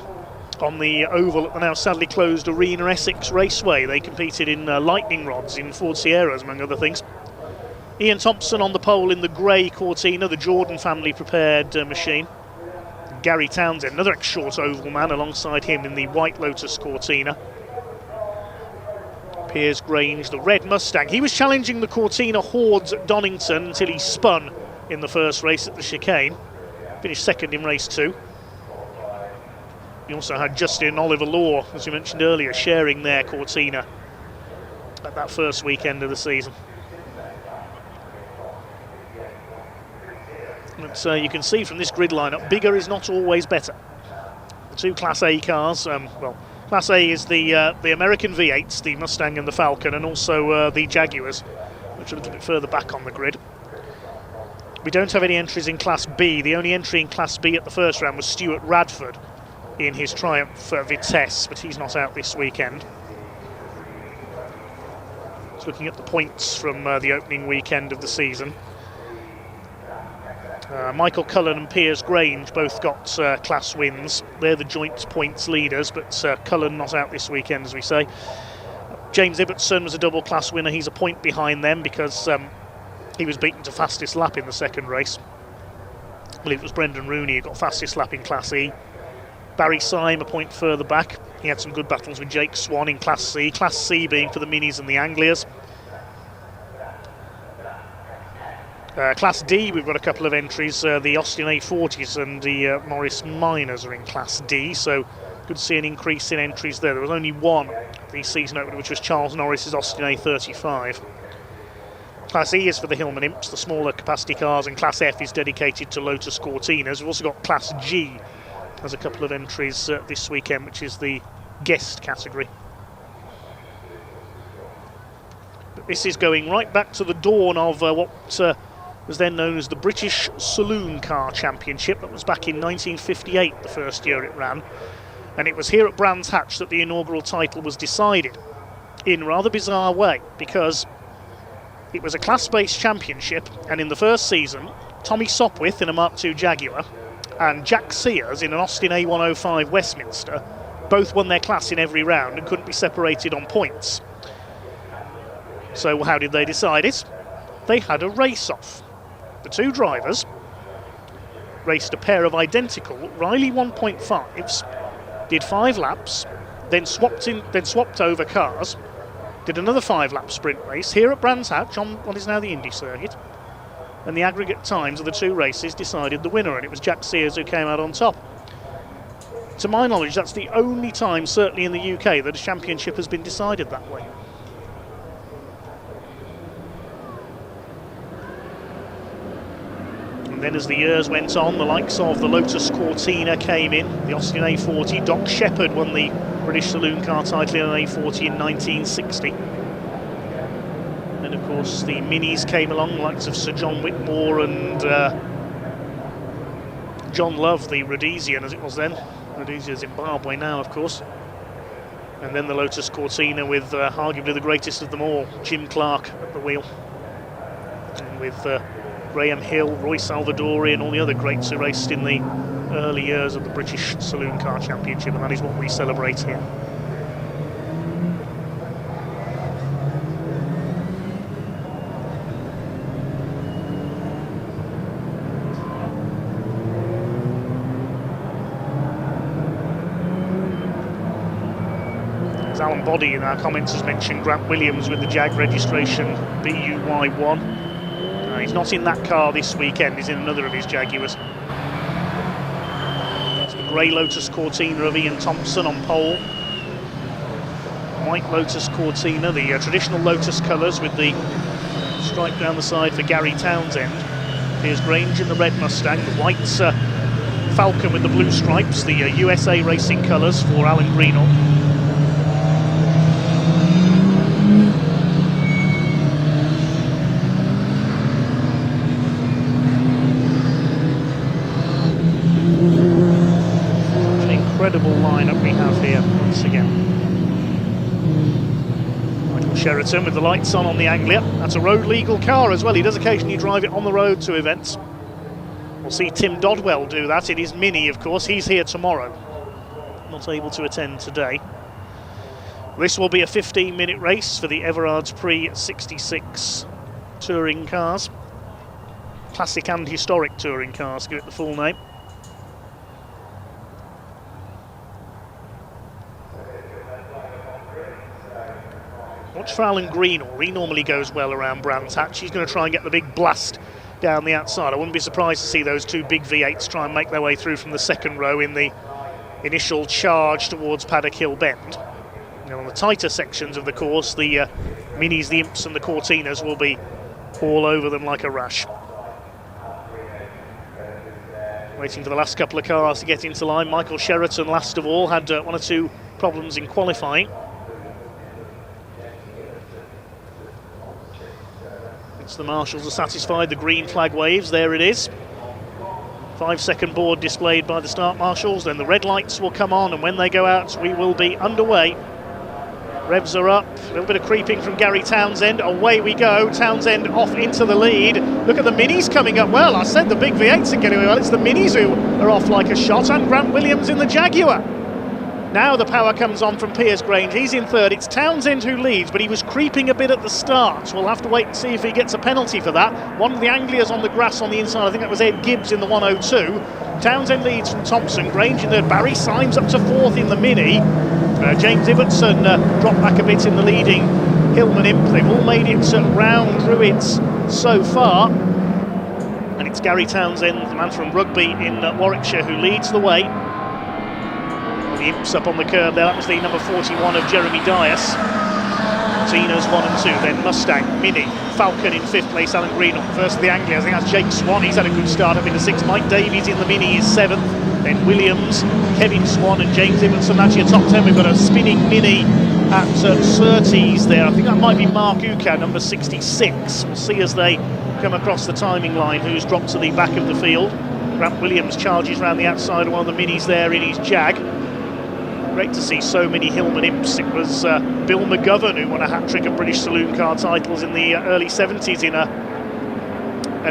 on the oval at the now sadly closed Arena Essex Raceway. They competed in lightning rods in Ford Sierras, among other things. Ian Thompson on the pole in the grey Cortina, the Jordan family prepared machine. Gary Townsend, another short oval man, alongside him in the white Lotus Cortina. Piers Grange, the red Mustang. He was challenging the Cortina Hordes at Donington until he spun in the first race at the chicane. Finished second in race 2. You also had Justin and Oliver Law, as you mentioned earlier, sharing their Cortina at that first weekend of the season. But you can see from this grid lineup, bigger is not always better. The two Class A cars, well, Class A is the American V8s, the Mustang and the Falcon, and also the Jaguars, which are a little bit further back on the grid. We don't have any entries in Class B. The only entry in Class B at the first round was Stuart Radford in his Triumph Vitesse, but he's not out this weekend. Just looking at the points from the opening weekend of the season. Michael Cullen and Piers Grange both got class wins. They're the joint points leaders, but Cullen not out this weekend, as we say. James Ibbotson was a double class winner. He's a point behind them because he was beaten to fastest lap in the second race. I believe it was Brendan Rooney who got fastest lap in Class E. Barry Syme a point further back. He had some good battles with Jake Swan in Class C. Class C being for the Minis and the Anglias. Class D, we've got a couple of entries. The Austin A40s and the Morris Minors are in Class D, so good to see an increase in entries there. There was only one the season opener, which was Charles Norris's Austin A35. Class E is for the Hillman Imps, the smaller capacity cars, and Class F is dedicated to Lotus Cortinas. We've also got Class G, has a couple of entries this weekend, which is the guest category. But this is going right back to the dawn of what was then known as the British Saloon Car Championship. That was back in 1958, the first year it ran. And it was here at Brands Hatch that the inaugural title was decided in a rather bizarre way, because it was a class-based championship, and in the first season, Tommy Sopwith in a Mark II Jaguar and Jack Sears in an Austin A105 Westminster both won their class in every round and couldn't be separated on points. So how did they decide it? They had a race-off. The two drivers raced a pair of identical Riley 1.5s, did 5 laps, then swapped over cars, did another 5-lap sprint race here at Brands Hatch on what is now the Indy circuit, and the aggregate times of the two races decided the winner, and it was Jack Sears who came out on top. To my knowledge, that's the only time, certainly in the UK, that a championship has been decided that way. And then as the years went on, the likes of the Lotus Cortina came in, the Austin A40. Doc Shepherd won the British Saloon Car title in an A40 in 1960. And of course the Minis came along, the likes of Sir John Whitmore and John Love, the Rhodesian as it was then. Rhodesia, Zimbabwe now, of course. And then the Lotus Cortina with arguably the greatest of them all, Jim Clark at the wheel. And with Graham Hill, Roy Salvadori and all the other greats who raced in the early years of the British Saloon Car Championship, and that is what we celebrate here. As Alan Boddy in our comments has mentioned, Grant Williams with the Jag registration BUY1. He's not in that car this weekend, he's in another of his Jaguars. It's the grey Lotus Cortina of Ian Thompson on pole. White Lotus Cortina, the traditional Lotus colours with the stripe down the side for Gary Townsend. Piers Grange in the red Mustang, the white Falcon with the blue stripes, the USA Racing colours for Alan Greenall. An incredible lineup we have here once again. Michael Sheraton with the lights on the Anglia. That's a road legal car as well. He does occasionally drive it on the road to events. We'll see Tim Dodwell do that. It is Mini, of course. He's here tomorrow. Not able to attend today. This will be a 15-minute race for the Everard's Prix 66 touring cars. Classic and historic touring cars, give it the full name. Watch for Alan Greenall. He normally goes well around Brands Hatch. He's going to try and get the big blast down the outside. I wouldn't be surprised to see those two big V8s try and make their way through from the second row in the initial charge towards Paddock Hill Bend. Now on the tighter sections of the course, the Minis, the Imps and the Cortinas will be all over them like a rash. Waiting for the last couple of cars to get into line. Michael Sheraton, last of all, had one or two problems in qualifying. The marshals are satisfied, the green flag waves, there it is. 5-second board displayed by the start marshals, then the red lights will come on, and when they go out we will be underway. Revs are up, a little bit of creeping from Gary Townsend, away we go, Townsend off into the lead. Look at the Minis coming up well. I said the big V8s are getting well, it's the Minis who are off like a shot, and Grant Williams in the Jaguar. Now the power comes on from Piers Grange, he's in third. It's Townsend who leads, but he was creeping a bit at the start. We'll have to wait and see if he gets a penalty for that. One of the Anglias on the grass on the inside, I think that was Ed Gibbs in the 102. Townsend leads from Thompson, Grange in third, Barry Symes up to fourth in the Mini. James Iverson dropped back a bit in the leading Hillman Imp. They've all made it round Druids so far. And it's Gary Townsend, the man from Rugby in Warwickshire, who leads the way. The Imps up on the curb there, that was the number 41 of Jeremy Dias. Tina's 1 and 2, then Mustang, Mini, Falcon in 5th place, Alan Greenall. First of the Anglia, I think that's Jake Swan, he's had a good start up in the 6th. Mike Davies in the Mini is 7th, then Williams, Kevin Swan and James Iverson, that's your top 10. We've got a spinning Mini at Surtees there. I think that might be Mark Uka, number 66. We'll see as they come across the timing line who's dropped to the back of the field. Grant Williams charges around the outside of one of the Minis there in his Jag. Great to see so many Hillman Imps. It was Bill McGovern who won a hat-trick of British saloon car titles in the early 70s in an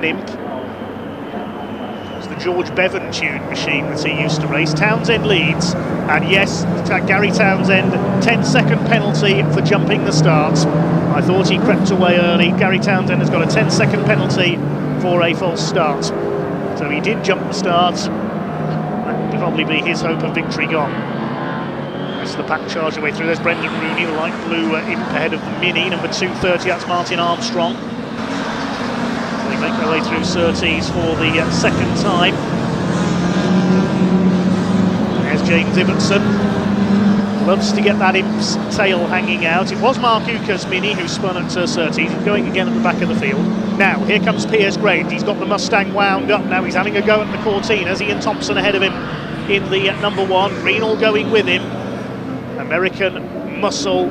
Imp. It was the George Bevan tuned machine that he used to race. Townsend leads, and yes, Gary Townsend, 10-second penalty for jumping the start. I thought he crept away early. Gary Townsend has got a 10-second penalty for a false start. So he did jump the start. That would probably be his hope of victory gone. The pack charge their way through. There's Brendan Rooney, the light blue Imp ahead of the Mini, number 230, that's Martin Armstrong. So they make their way through Surtees for the second time. There's James Iverson. Loves to get that Imp's tail hanging out. It was Mark Uka's Mini who spun at Surtees. He's going again at the back of the field. Now, here comes Piers Grange. He's got the Mustang wound up. Now he's having a go at the Cortinas. Ian Thompson ahead of him in the number 1. Greenall going with him. American muscle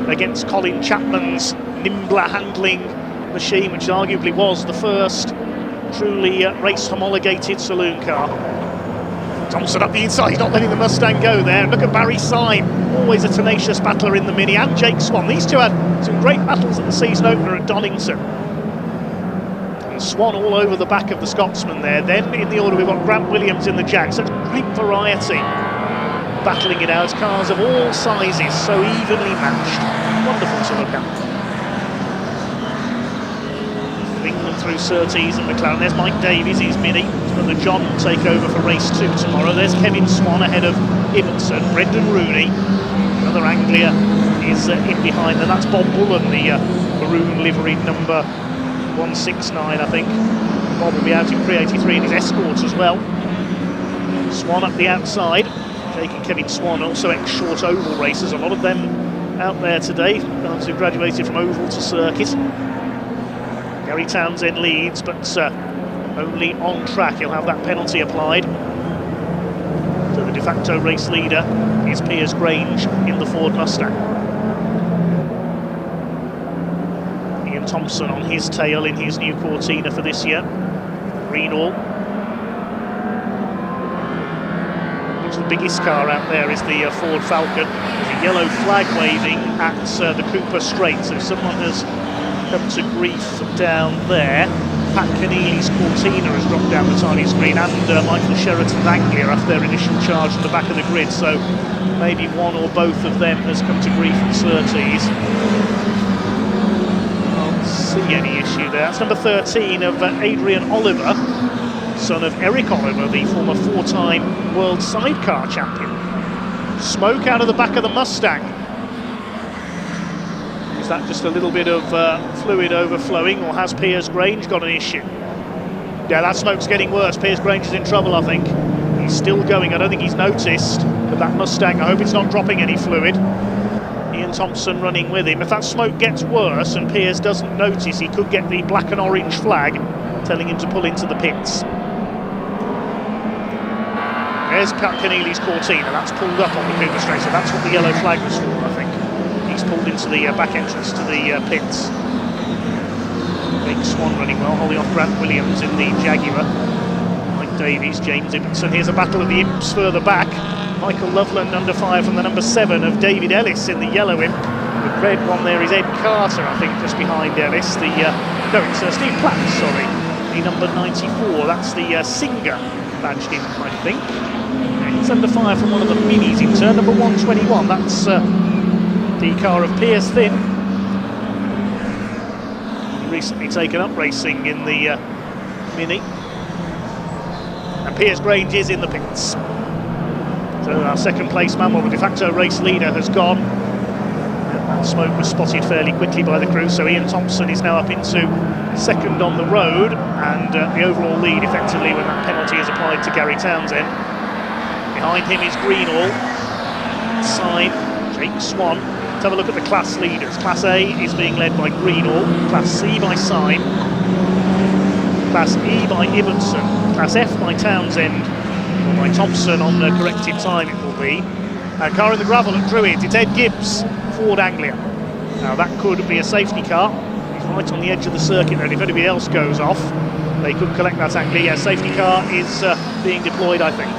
against Colin Chapman's nimbler handling machine, which arguably was the first truly race homologated saloon car. Thompson up the inside, he's not letting the Mustang go there. Look at Barry Syme, always a tenacious battler in the Mini, and Jake Swan. These two had some great battles at the season opener at Donington. And Swan all over the back of the Scotsman there. Then in the order we've got Grant Williams in the Jag, such great variety. Battling it out, cars of all sizes, so evenly matched. Wonderful to look at. England through Surtees and McLaren. There's Mike Davies, he's Mini. His brother John will take over for race 2 tomorrow. There's Kevin Swan ahead of Iverson. Brendan Rooney. together. Anglia is in behind them. That's Bob Bullen, the maroon liveried number 169, I think. Bob will be out in pre-83 in his escorts as well. Swan up the outside. Jake and Kevin Swan, also ex-short oval racers. A lot of them out there today, guys who graduated from oval to circuit. Gary Townsend leads, but only on track. He'll have that penalty applied. So the de facto race leader is Piers Grange in the Ford Mustang. Ian Thompson on his tail in his new Cortina for this year. Greenall. The biggest car out there is the Ford Falcon. There's a yellow flag waving at the Cooper Straight, so someone has come to grief down there. Pat Keneally's Cortina has dropped down the tiny screen, and Michael Sheraton's Anglia after their initial charge at the back of the grid, so maybe one or both of them has come to grief at Surtees. Can't see any issue there. That's number 13 of Adrian Oliver, son of Eric Oliver, the former 4-time world sidecar champion. Smoke out of the back of the Mustang. Is that just a little bit of fluid overflowing, or has Piers Grange got an issue? Yeah, that smoke's getting worse. Piers Grange is in trouble, I think. He's still going. I don't think he's noticed that Mustang. I hope it's not dropping any fluid. Ian Thompson running with him. If that smoke gets worse and Piers doesn't notice, he could get the black and orange flag telling him to pull into the pits. There's Pat Keneally's Cortina, that's pulled up on the Cooper Straight, so that's what the yellow flag was for, I think. He's pulled into the back entrance to the pits. Big Swan running well, holding off Grant Williams in the Jaguar. Mike Davies, James Ibbotson. Here's a battle of the imps further back. Michael Loveland under fire from the number 7 of David Ellis in the yellow imp. The red one there is Ed Carter, I think, just behind Ellis. No, it's Steve Platt, sorry. The number 94, that's the Singer badged in, I think. He's under fire from one of the minis in turn number 121. That's the car of Piers Thin. Recently taken up racing in the Mini. And Piers Grange is in the pits. So our second place man, well, the de facto race leader has gone. That smoke was spotted fairly quickly by the crew, so Ian Thompson is now up into second on the road, and the overall lead effectively when that penalty is applied to Gary Townsend. Behind him is Greenall. Side, Jake Swan. Let's have a look at the class leaders. Class A is being led by Greenall, Class C by Syme, Class E by Ibbotson, Class F by Townsend, or by Thompson on the corrected time it will be. Car in the gravel at Druids, it's Ed Gibbs, Ford Anglia. Now that could be a safety car. He's right on the edge of the circuit there, and if anybody else goes off, they could collect that Anglia. Yeah, safety car is being deployed, I think.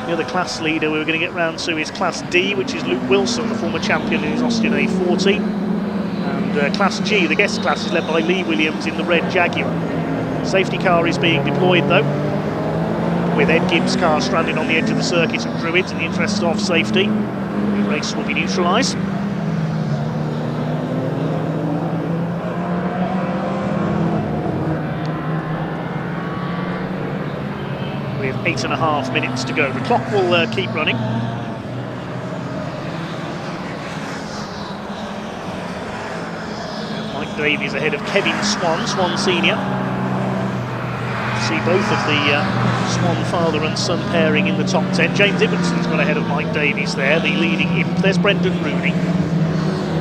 The other class leader we were going to get round to is Class D, which is Luke Wilson, the former champion in his Austin A40. And Class G, the guest class, is led by Lee Williams in the red Jaguar. Safety car is being deployed though, with Ed Gibbs' car stranded on the edge of the circuit at Druids in the interest of safety. The race will be neutralised. With 8.5 minutes to go. The clock will keep running. Mike Davies ahead of Kevin Swan, Swan Senior. See both of the Swan father and son pairing in the top 10. James Ibbotson's got ahead of Mike Davies there, the leading imp. There's Brendan Rooney.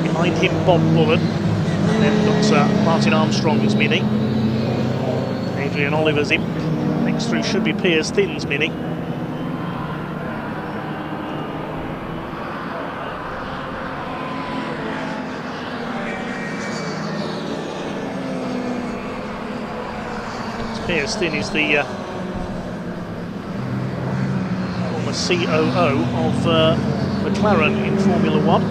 Behind him, Bob Bullen. And then got Martin Armstrong's Mini. Adrian Oliver's imp. Next through should be Piers Thin's Mini. Piers Thin is the former COO of McLaren in Formula One.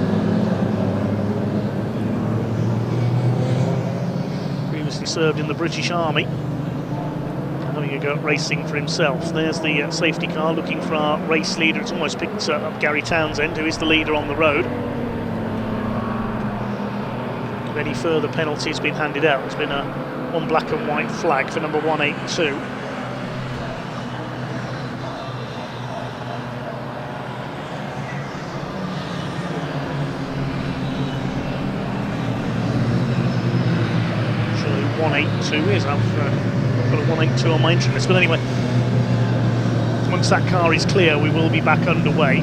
Previously served in the British Army. Having a go at racing for himself. There's the safety car looking for our race leader. It's almost picked up Gary Townsend, who is the leader on the road. If any further penalties been handed out, there's been one black and white flag for number 182. 182 is. I've got a 182 on my entry list. But anyway, once that car is clear, we will be back underway.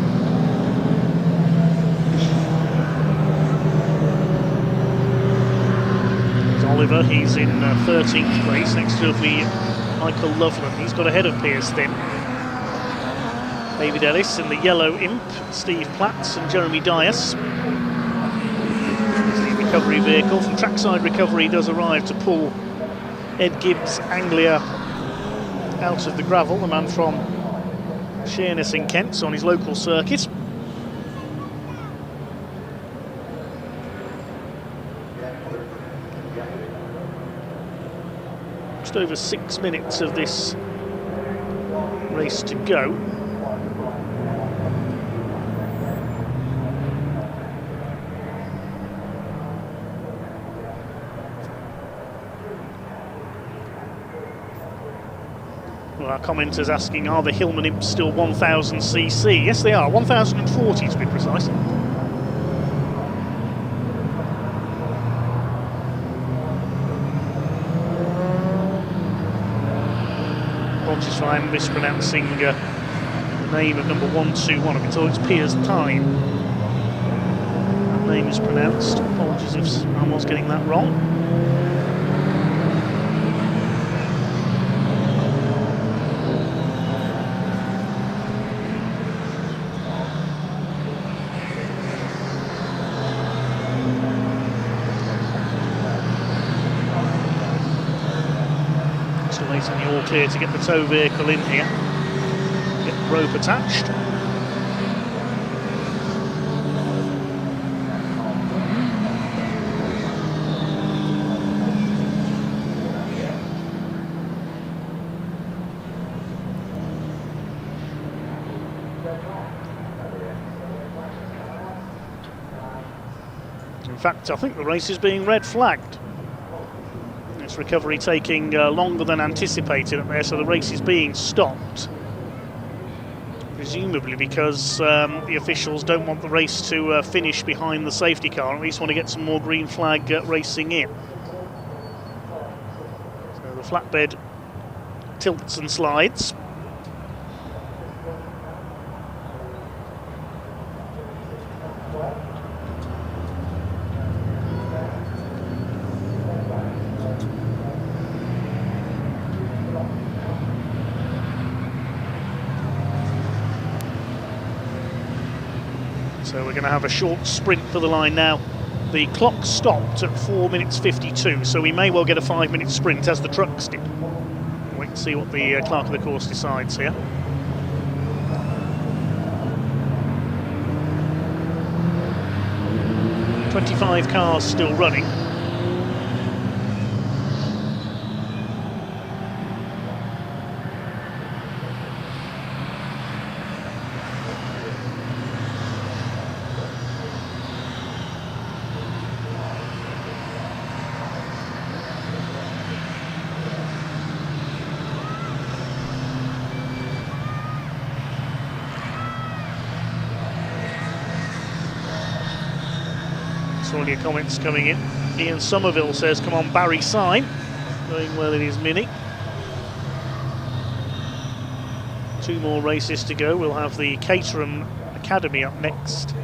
There's Oliver, he's in 13th place, next to the Michael Loveland. He's got ahead of Piers Thin. David Ellis in the yellow Imp, Steve Platts and Jeremy Dias. The recovery vehicle from Trackside Recovery does arrive to pull Ed Gibbs Anglia out of the gravel, the man from Sheerness in Kent, on his local circuit. Just over 6 minutes of this race to go. Well, our commenters asking, are the Hillman Imps still 1000cc? Yes, they are, 1040 to be precise. Apologies if I'm mispronouncing the name of number 121. I've been told it's Piers Tyne. That name is pronounced. Apologies if I was getting that wrong. Waiting the all clear to get the tow vehicle in here, get the rope attached. In fact, I think the race is being red flagged. This recovery taking longer than anticipated up there, so the race is being stopped. Presumably because the officials don't want the race to finish behind the safety car, or at least want to get some more green flag racing in. So the flatbed tilts and slides. So we're going to have a short sprint for the line now. The clock stopped at 4 minutes 52, so we may well get a 5-minute sprint as the trucks did. Wait to see what the clerk of the course decides here. "25 cars still running. Saw your comments coming in. Ian Somerville says, come on Barry Sign, going well in his Mini. 2 more races to go. We'll have the Caterham Academy up next.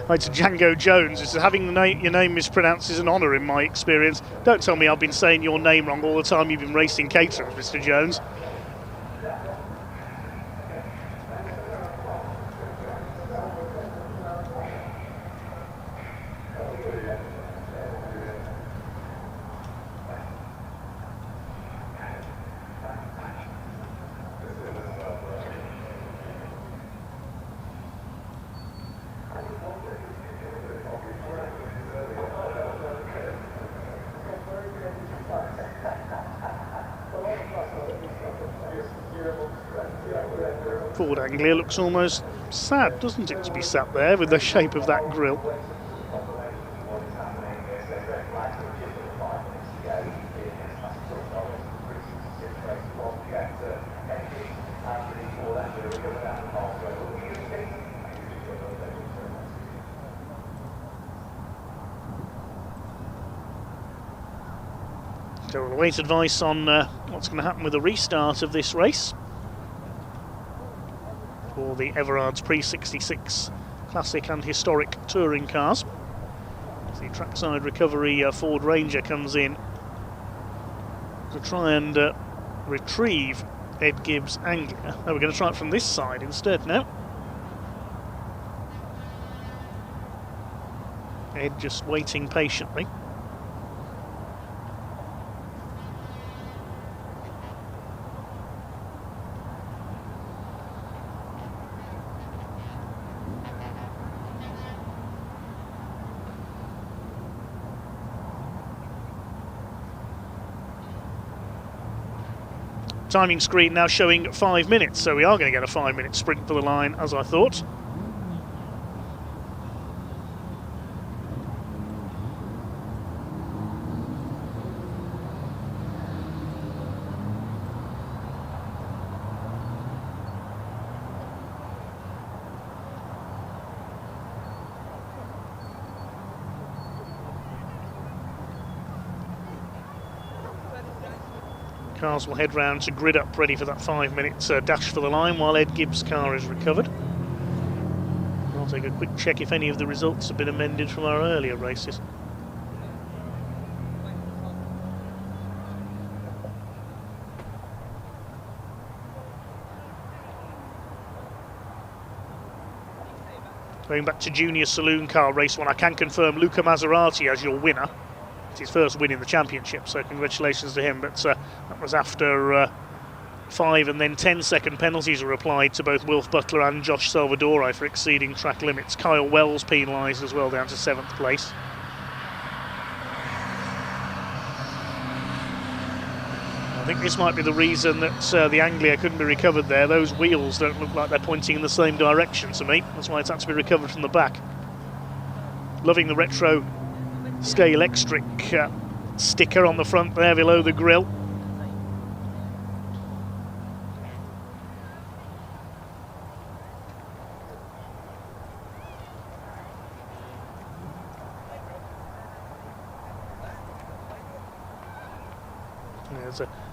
Right, to Django Jones, it's having your name mispronounced is an honour in my experience. Don't tell me I've been saying your name wrong all the time you've been racing Caterham, Mr. Jones. Ford Anglia looks almost sad, doesn't it, to be sat there with the shape of that grille. So we'll await advice on what's going to happen with the restart of this race for the Everard's Pre-66 Classic and Historic Touring cars. The trackside recovery Ford Ranger comes in to try and retrieve Ed Gibbs' Anglia. Oh, we're going to try it from this side instead now. Ed just waiting patiently. Timing screen now showing 5 minutes, so we are going to get a 5-minute sprint for the line, as I thought. Cars will head round to grid up ready for that 5-minute dash for the line while Ed Gibbs' car is recovered. I'll take a quick check if any of the results have been amended from our earlier races. Going back to Junior Saloon Car Race 1, I can confirm Luca Maserati as your winner. It's his first win in the championship, so congratulations to him. But that was after 5 and then 10-second penalties were applied to both Wilf Butler and Josh Salvadori for exceeding track limits. Kyle Wells penalised as well, down to 7th place. I think this might be the reason that the Anglia couldn't be recovered there. Those wheels don't look like they're pointing in the same direction to me. That's why it's had to be recovered from the back. Loving the retro Scale Electric sticker on the front there below the grille.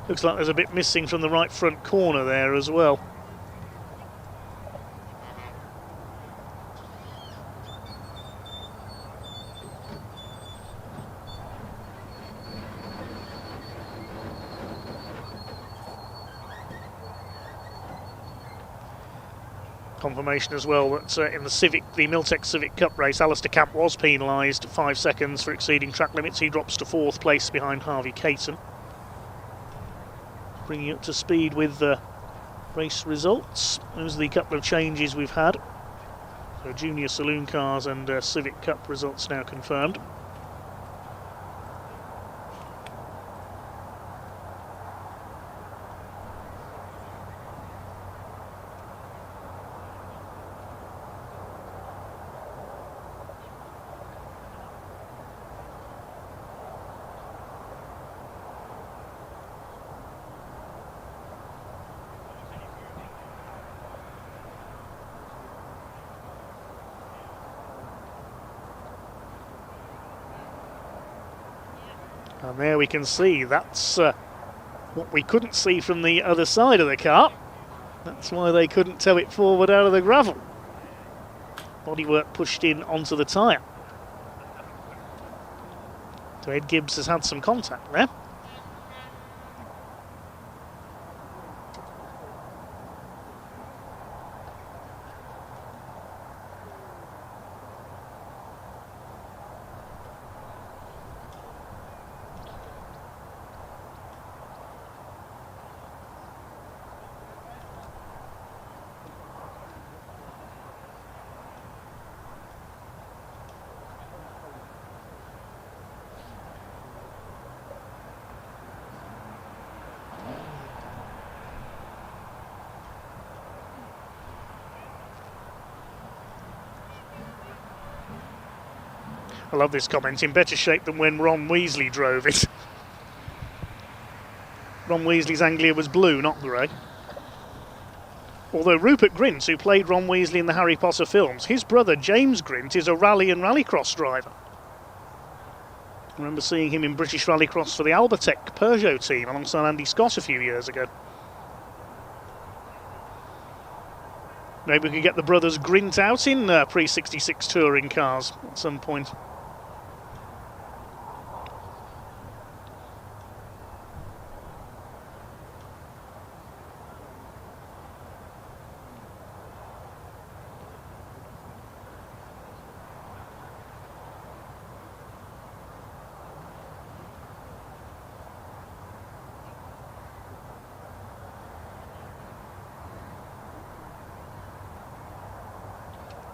Looks like there's a bit missing from the right front corner there as well. Confirmation as well that in the Miltech Civic Cup race, Alistair Camp was penalised 5 seconds for exceeding track limits. He drops to 4th place behind Harvey Caton. Bringing up to speed with the race results. Those are the couple of changes we've had. So Junior Saloon Cars and Civic Cup results now confirmed. And there we can see that's what we couldn't see from the other side of the car. That's why they couldn't tow it forward out of the gravel. Bodywork pushed in onto the tyre. So Ed Gibbs has had some contact there. I love this comment, in better shape than when Ron Weasley drove it. Ron Weasley's Anglia was blue, not grey. Although Rupert Grint, who played Ron Weasley in the Harry Potter films, his brother James Grint is a rally and rallycross driver. I remember seeing him in British Rallycross for the Albertech Peugeot team alongside Andy Scott a few years ago. Maybe we can get the brothers Grint out in pre-66 touring cars at some point.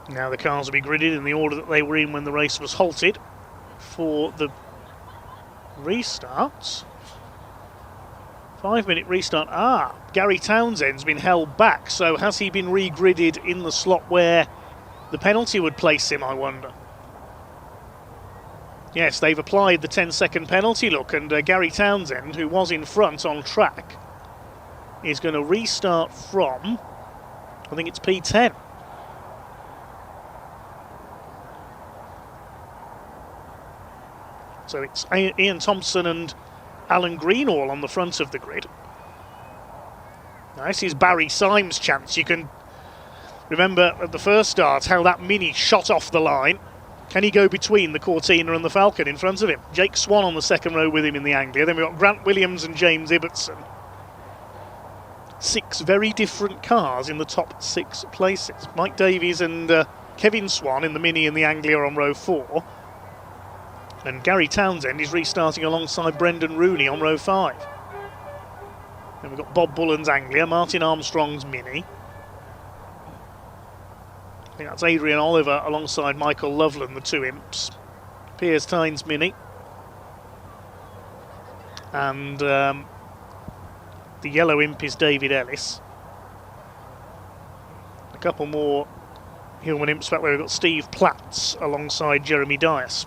Now the cars will be gridded in the order that they were in when the race was halted for the restart. 5-minute restart. Gary Townsend's been held back, so has he been re-gridded in the slot where the penalty would place him, I wonder? Yes, they've applied the 10-second penalty, look, and Gary Townsend, who was in front on track, is going to restart from, I think it's P10. So it's Ian Thompson and Alan Greenall on the front of the grid. Now this is Barry Symes' chance. You can remember at the first start how that Mini shot off the line. Can he go between the Cortina and the Falcon in front of him? Jake Swan on the second row with him in the Anglia. Then we've got Grant Williams and James Ibbotson. 6 very different cars in the top 6 places. Mike Davies and Kevin Swan in the Mini and the Anglia on row 4. And Gary Townsend is restarting alongside Brendan Rooney on row 5. Then we've got Bob Bullen's Anglia, Martin Armstrong's Mini. I think that's Adrian Oliver alongside Michael Loveland, the 2 imps. Piers Tynes Mini. And the yellow imp is David Ellis. A couple more Hillman imps back where we've got Steve Platts alongside Jeremy Dias.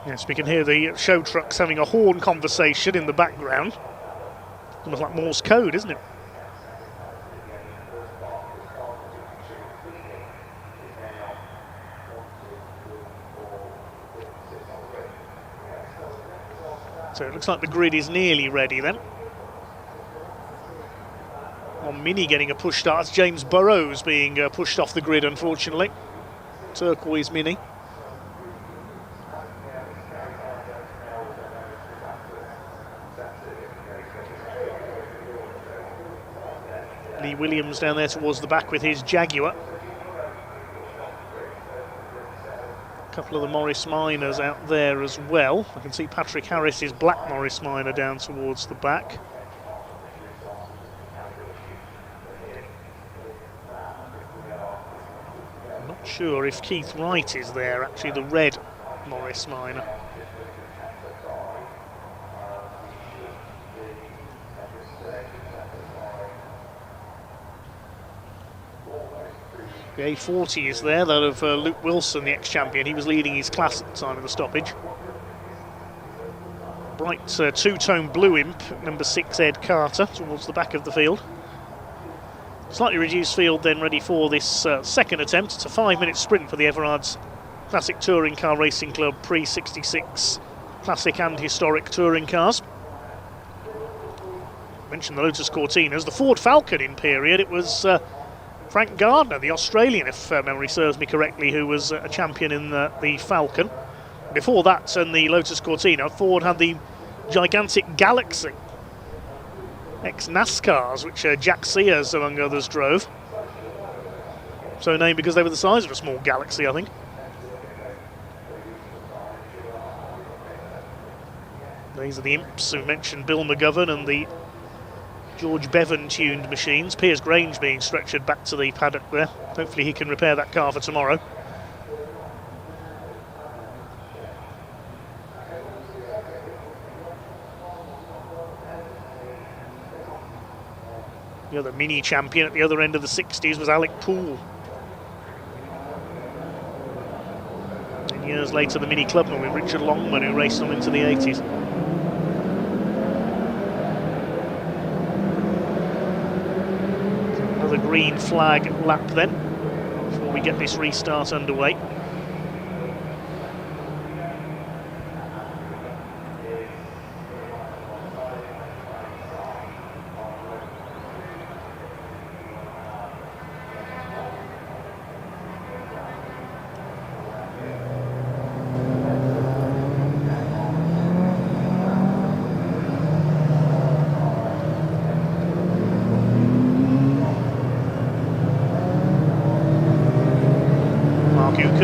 Yes, we can hear the show trucks having a horn conversation in the background. Almost like Morse code, isn't it? So it looks like the grid is nearly ready then. On Mini getting a push start, it's James Burrows being pushed off the grid, unfortunately. Turquoise Mini. Lee Williams down there towards the back with his Jaguar. A couple of the Morris Minors out there as well. I can see Patrick Harris's black Morris Minor down towards the back. I'm not sure if Keith Wright is there, actually, the red Morris Minor. The A40 is there, that of Luke Wilson, the ex-champion. He was leading his class at the time of the stoppage. Bright two-tone blue imp, number 6 Ed Carter, towards the back of the field. Slightly reduced field then ready for this second attempt. It's a 5-minute sprint for the Everard's Classic Touring Car Racing Club pre-66 classic and historic touring cars. I mentioned the Lotus Cortinas. The Ford Falcon in period, it was Frank Gardner, the Australian, if memory serves me correctly, who was a champion in the Falcon. Before that, and the Lotus Cortina, Ford had the gigantic Galaxy, ex-NASCARs, which Jack Sears, among others, drove. So named because they were the size of a small Galaxy, I think. These are the imps who mentioned Bill McGovern and the George Bevan tuned machines. Piers Grange being stretchered back to the paddock there. Hopefully he can repair that car for tomorrow. The other mini champion at the other end of the 60s was Alec Poole, years later, the Mini Clubman with Richard Longman, who raced on into the 80s. Another green flag lap then, before we get this restart underway.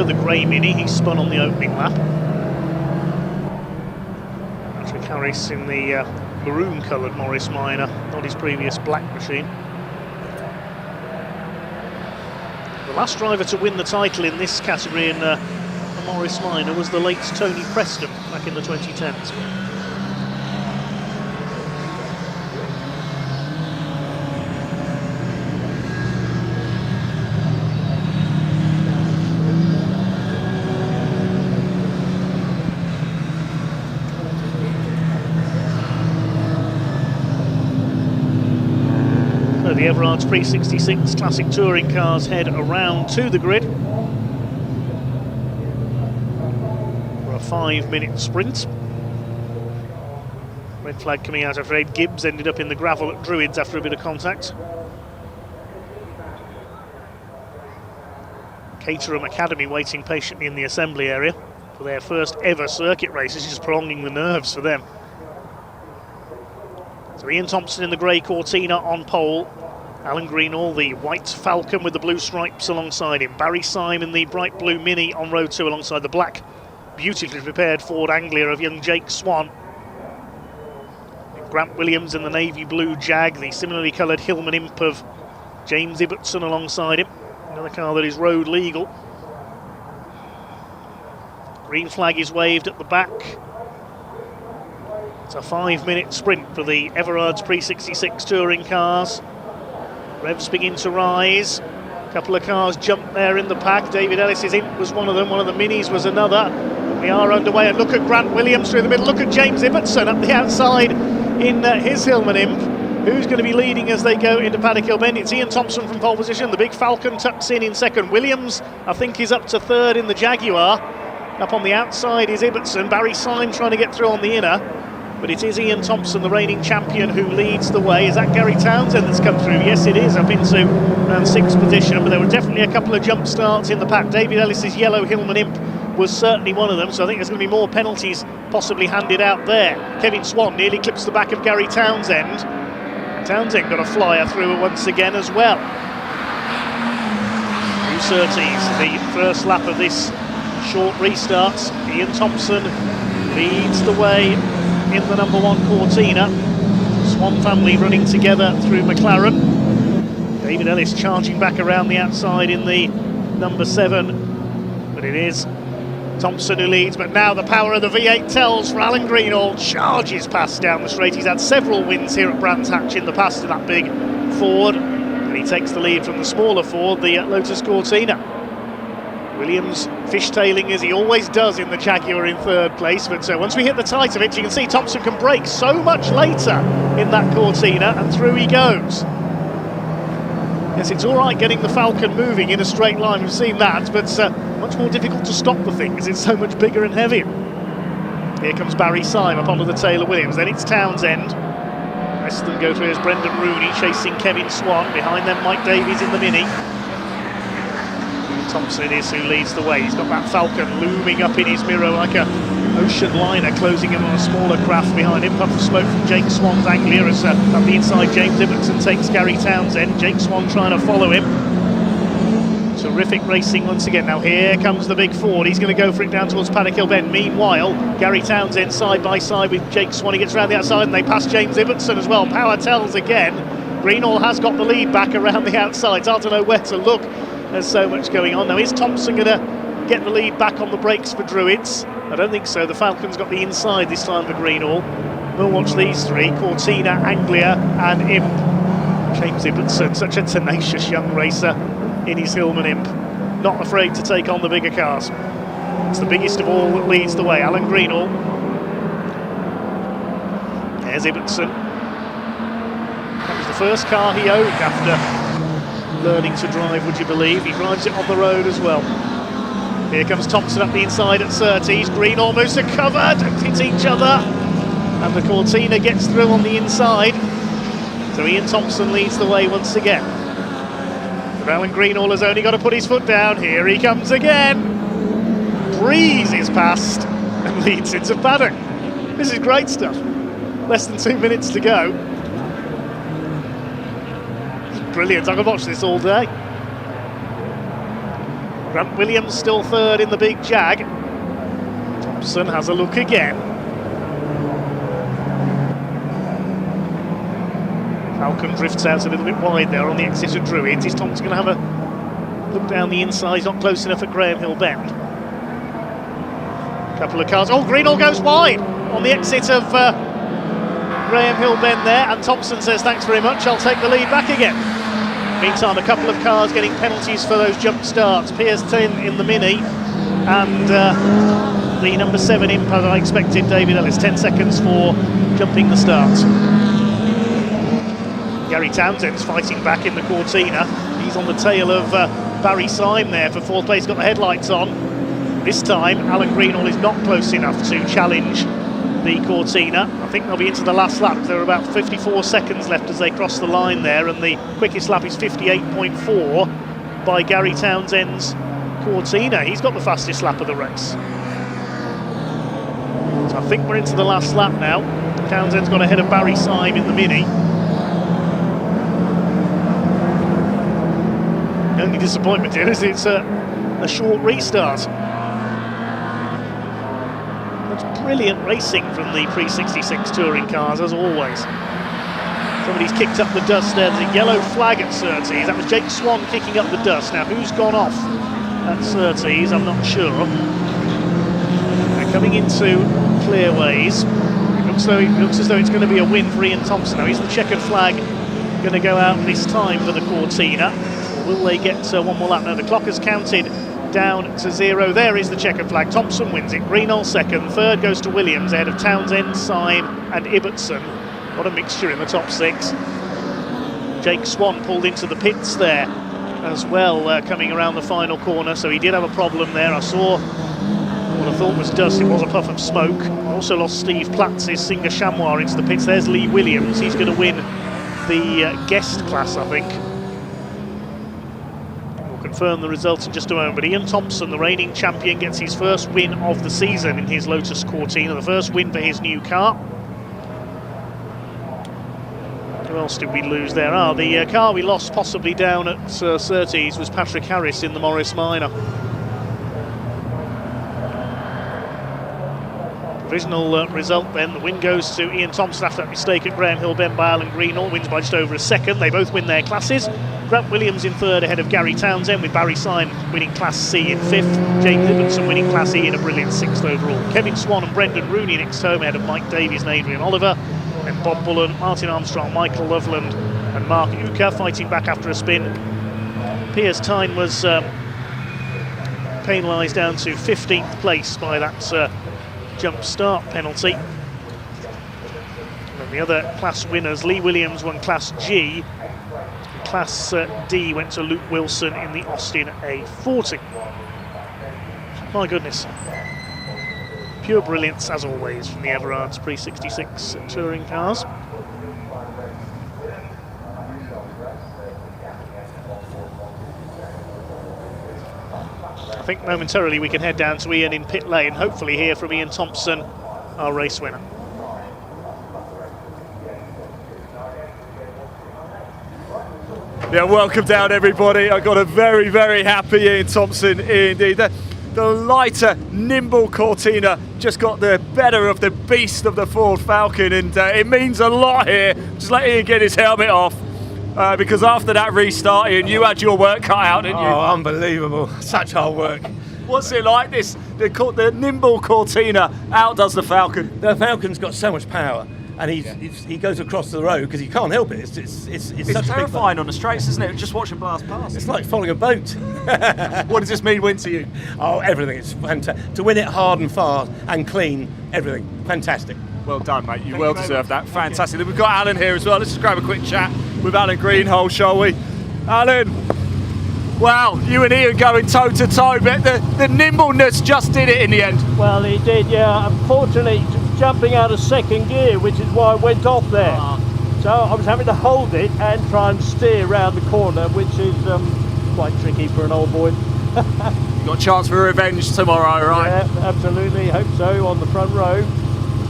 The grey Mini, he spun on the opening lap. Patrick Harris in the maroon coloured Morris Minor, not his previous black machine. The last driver to win the title in this category in the Morris Minor was the late Tony Preston back in the 2010s. The Everard's Pre-66 Classic Touring cars head around to the grid for a 5-minute sprint. Red flag coming out of Ed Gibbs, ended up in the gravel at Druids after a bit of contact. Caterham Academy waiting patiently in the assembly area for their first ever circuit race. This is just prolonging the nerves for them. So Ian Thompson in the grey Cortina on pole. Alan Greenall, the white Falcon with the blue stripes alongside him. Barry Syme in the bright blue Mini on row 2 alongside the black, beautifully prepared Ford Anglia of young Jake Swan. Grant Williams in the navy blue Jag, the similarly coloured Hillman Imp of James Ibbotson alongside him. Another car that is road legal. Green flag is waved at the back. It's a 5-minute sprint for the Everard's Pre-66 touring cars. Revs begin to rise. A couple of cars jump there in the pack. David Ellis's Imp was one of them. One of the Minis was another. We are underway, and look at Grant Williams through the middle. Look at James Ibbotson up the outside in his Hillman Imp. Who's going to be leading as they go into Paddock Hill Bend? It's Ian Thompson from pole position. The big Falcon tucks in second. Williams, I think, is up to third in the Jaguar. Up on the outside is Ibbotson. Barry Syme trying to get through on the inner. But it is Ian Thompson, the reigning champion, who leads the way. Is that Gary Townsend that's come through? Yes, it is, up into around 6th position. But there were definitely a couple of jump starts in the pack. David Ellis's yellow Hillman Imp was certainly one of them. So I think there's going to be more penalties possibly handed out there. Kevin Swan nearly clips the back of Gary Townsend. Townsend got a flyer through it once again as well. 2:30s, the first lap of this short restart. Ian Thompson leads the way in the number 1 Cortina. Swan family running together through McLaren. David Ellis charging back around the outside in the number 7. But it is Thompson who leads, but now the power of the V8 tells for Alan Greenall. Charges past down the straight. He's had several wins here at Brands Hatch in the past in that big Ford. And he takes the lead from the smaller Ford, the Lotus Cortina. Williams fishtailing as he always does in the Jaguar in 3rd place, but once we hit the tight of it, you can see Thompson can brake so much later in that Cortina, and through he goes. Yes, it's all right getting the Falcon moving in a straight line, we've seen that, but much more difficult to stop the thing because it's so much bigger and heavier. Here comes Barry Syme up onto the tail of Williams, then it's Townsend. The rest of them go through as Brendan Rooney chasing Kevin Swan, behind them Mike Davies in the Mini. Thompson is who leads the way. He's got that Falcon looming up in his mirror like a ocean liner, closing in on a smaller craft behind him. Puff of smoke from Jake Swan's Anglia as up the inside James Ibbotson takes Gary Townsend. Jake Swan trying to follow him. Terrific racing once again. Now here comes the big Ford. He's going to go for it down towards Paddock Hill Bend. Meanwhile, Gary Townsend side by side with Jake Swan. He gets around the outside and they pass James Ibbotson as well. Power tells again. Greenall has got the lead back around the outside. It's hard to know where to look. There's so much going on. Now, is Thompson going to get the lead back on the brakes for Druids? I don't think so. The Falcon's got the inside this time for Greenall. We'll watch these three, Cortina, Anglia and Imp. James Ibbotson, such a tenacious young racer in his Hillman Imp. Not afraid to take on the bigger cars. It's the biggest of all that leads the way. Alan Greenall. There's Ibbotson. That was the first car he owned after learning to drive, would you believe. He drives it on the road as well. Here comes Thompson up the inside at Surtees. Greenall moves to cover, don't hit each other. And the Cortina gets through on the inside. So Ian Thompson leads the way once again. But Alan Greenall has only got to put his foot down. Here he comes again. Breezes past and leads into paddock. This is great stuff. Less than 2 minutes to go. Brilliant, I could watch this all day. Grant Williams still third in the big Jag. Thompson has a look again. Falcon drifts out a little bit wide there on the exit of Druids. Is Thompson going to have a look down the inside? He's not close enough at Graham Hill Bend. Couple of cars. Oh, Greenall goes wide on the exit of Graham Hill Bend there, and Thompson says thanks very much, I'll take the lead back again. Meantime, a couple of cars getting penalties for those jump starts. Piers 10 in the Mini and the number 7 Impa that I expected, David Ellis. 10 seconds for jumping the start. Gary Townsend's fighting back in the Cortina. He's on the tail of Barry Syme there for fourth place, got the headlights on. This time, Alan Greenall is not close enough to challenge the Cortina. I think they'll be into the last lap. There are about 54 seconds left as they cross the line there, and the quickest lap is 58.4 by Gary Townsend's Cortina. He's got the fastest lap of the race. So I think we're into the last lap now. Townsend's got ahead of Barry Syme in the Mini. The only disappointment here is it's a short restart. That's brilliant racing from the pre-66 touring cars, as always. Somebody's kicked up the dust there. There's a yellow flag at Surtees. That was Jake Swan kicking up the dust. Now, who's gone off at Surtees? I'm not sure. They're coming into Clearways. It looks as though it's going to be a win for Ian Thompson. Now, is the checkered flag going to go out this time for the Cortina? Will they get one more lap? No, the clock has counted down to 0. There is the checkered flag. Thompson wins it. Greenall second. Third goes to Williams ahead of Townsend, Syme and Ibbotson. What a mixture in the top 6. Jake Swan pulled into the pits there as well, coming around the final corner, so he did have a problem there. I saw what I thought was dust. It was a puff of smoke. Also lost Steve Platz's Singer Chamois into the pits. There's Lee Williams. He's going to win the guest class, I think. Confirm the results in just a moment, but Ian Thompson, the reigning champion, gets his first win of the season in his Lotus Cortina, the first win for his new car. Who else did we lose there? The car we lost possibly down at Surtees was Patrick Harris in the Morris Minor. Provisional result then, the win goes to Ian Thompson after that mistake at Graham Hill Bend by Alan Greenall, wins by just over a second. They both win their classes. Grant Williams in third ahead of Gary Townsend, with Barry Syme winning Class C in fifth. James Ibbotson winning Class E in a brilliant 6th overall. Kevin Swan and Brendan Rooney next home ahead of Mike Davies and Adrian Oliver. And Bob Bullen, Martin Armstrong, Michael Loveland and Mark Uka fighting back after a spin. Piers Tyne was penalised down to 15th place by that jump start penalty. And the other class winners, Lee Williams won Class G. Class D went to Luke Wilson in the Austin A40. My goodness. Pure brilliance, as always, from the Everards pre-66 touring cars. I think momentarily we can head down to Ian in pit lane, hopefully hear from Ian Thompson, our race winner. Yeah, welcome down everybody. I got a very, very happy Ian Thompson indeed. The lighter, nimble Cortina just got the better of the beast of the Ford Falcon, and it means a lot here. Just let Ian get his helmet off, because after that restart, Ian, you had your work cut out, didn't you? Oh, unbelievable. Such hard work. What's it like, this? The nimble Cortina outdoes the Falcon. The Falcon's got so much power. and he goes across the road because he can't help it. It's such terrifying on the straights, isn't it? Just watching blast past. It's like following a boat. What does this mean win to you? Oh, everything. It's fantastic. To win it hard and fast and clean, everything. Fantastic. Well done, mate. You well deserve that. Fantastic. We've got Alan here as well. Let's just grab a quick chat with Alan Greenhole, shall we? Alan, wow, you and Ian going toe to toe, but the nimbleness just did it in the end. Well, he did, yeah. Unfortunately, jumping out of second gear, which is why I went off there. So I was having to hold it and try and steer around the corner, which is quite tricky for an old boy. You got a chance for revenge tomorrow, right? Yeah, absolutely. Hope so, on the front row.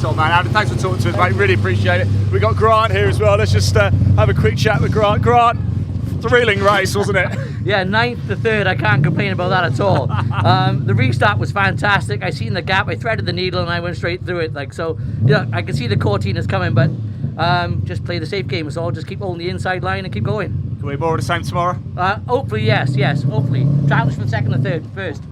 Top man, Alan, thanks for talking to us, mate. Really appreciate it. We've got Grant here as well. Let's just have a quick chat with Grant. Grant, thrilling race, wasn't it? Yeah, 9th to 3rd, I can't complain about that at all. The restart was fantastic. I seen the gap, I threaded the needle and I went straight through it. Like, so, yeah, I can see the Cortina is coming, but just play the safe game, so I'll just keep holding the inside line and keep going. Can we more of the same tomorrow? Hopefully, yes, hopefully. Challenge from 2nd to 3rd first.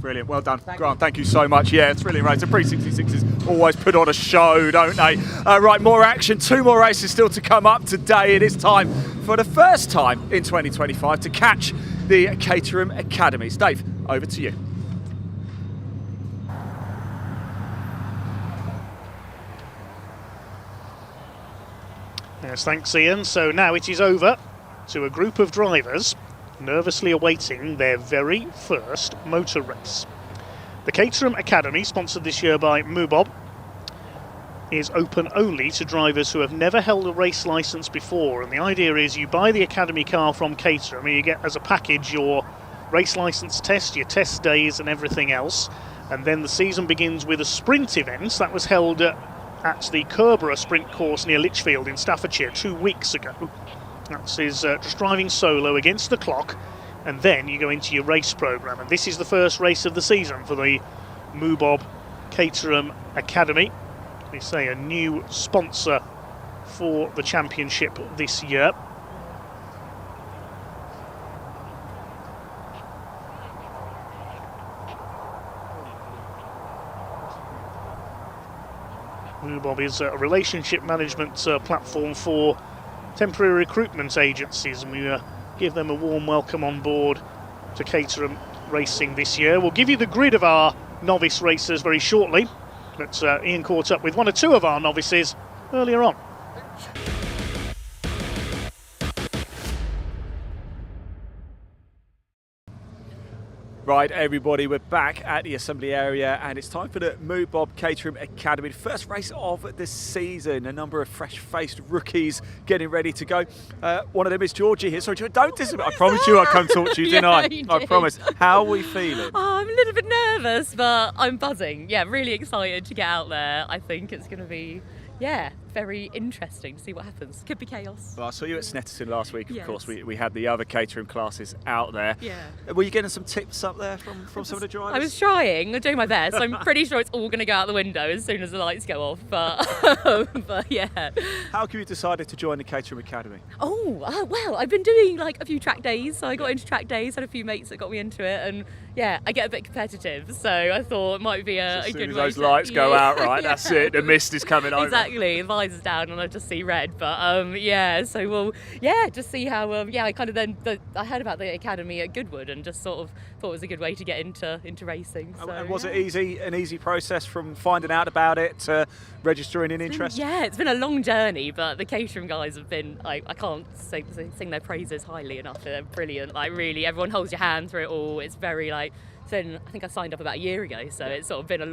Brilliant, well done. Grant, thank you so much. Yeah, thrilling race. The Pre-66s always put on a show, don't they? Right, more action. 2 more races still to come up today. It is time for the first time in 2025 to catch the Caterham Academy. Dave, over to you. Yes, thanks, Ian. So now it is over to a group of drivers nervously awaiting their very first motor race. The Caterham Academy, sponsored this year by moobob, is open only to drivers who have never held a race licence before, and the idea is you buy the Academy car from Caterham and you get as a package your race licence test, your test days and everything else, and then the season begins with a sprint event that was held at the Curborough sprint course near Lichfield in Staffordshire 2 weeks ago. That is just driving solo against the clock, and then you go into your race programme. And this is the first race of the season for the moobob Caterham Academy. They say a new sponsor for the championship this year. moobob is a relationship management platform for temporary recruitment agencies, and we give them a warm welcome on board to Caterham Racing this year. We'll give you the grid of our novice racers very shortly, but Ian caught up with 1 or 2 of our novices earlier on. Right, everybody, we're back at the assembly area and it's time for the moobob Caterham Academy, the first race of the season. A number of fresh-faced rookies getting ready to go. One of them is Georgie here. Sorry, don't disappoint. I promised you I'd come talk to you, didn't I? You I did. promise. How are we feeling? Oh, I'm a little bit nervous, but I'm buzzing. Yeah, really excited to get out there. I think it's going to be, yeah, very interesting to see what happens. Could be chaos. Well, I saw you at Snetterton last week, of Yes. course. We had the other Caterham classes out there. Yeah. Were you getting some tips up there from some of the drivers? I was trying, I'm doing my best. I'm pretty sure it's all going to go out the window as soon as the lights go off, but yeah. How come you decided to join the Caterham Academy? Well, I've been doing like a few track days, so I got into track days, had a few mates that got me into it, and yeah, I get a bit competitive, so I thought it might be a As good soon as way those to- lights go Yeah, out, right, yeah. that's it, the mist is coming over. Exactly, the visor's down and I just see red, but yeah, so we'll, yeah, just see how, yeah, I kind of I heard about the Academy at Goodwood and just sort of thought it was a good way to get into racing. So, And was yeah. it an easy process from finding out about it to registering an interest? Yeah, it's been a long journey, but the Caterham guys have been, I can't sing their praises highly enough. They're brilliant. Like, really, everyone holds your hand through it all. It's very, like, then I think I signed up about a year ago, so it's sort of been a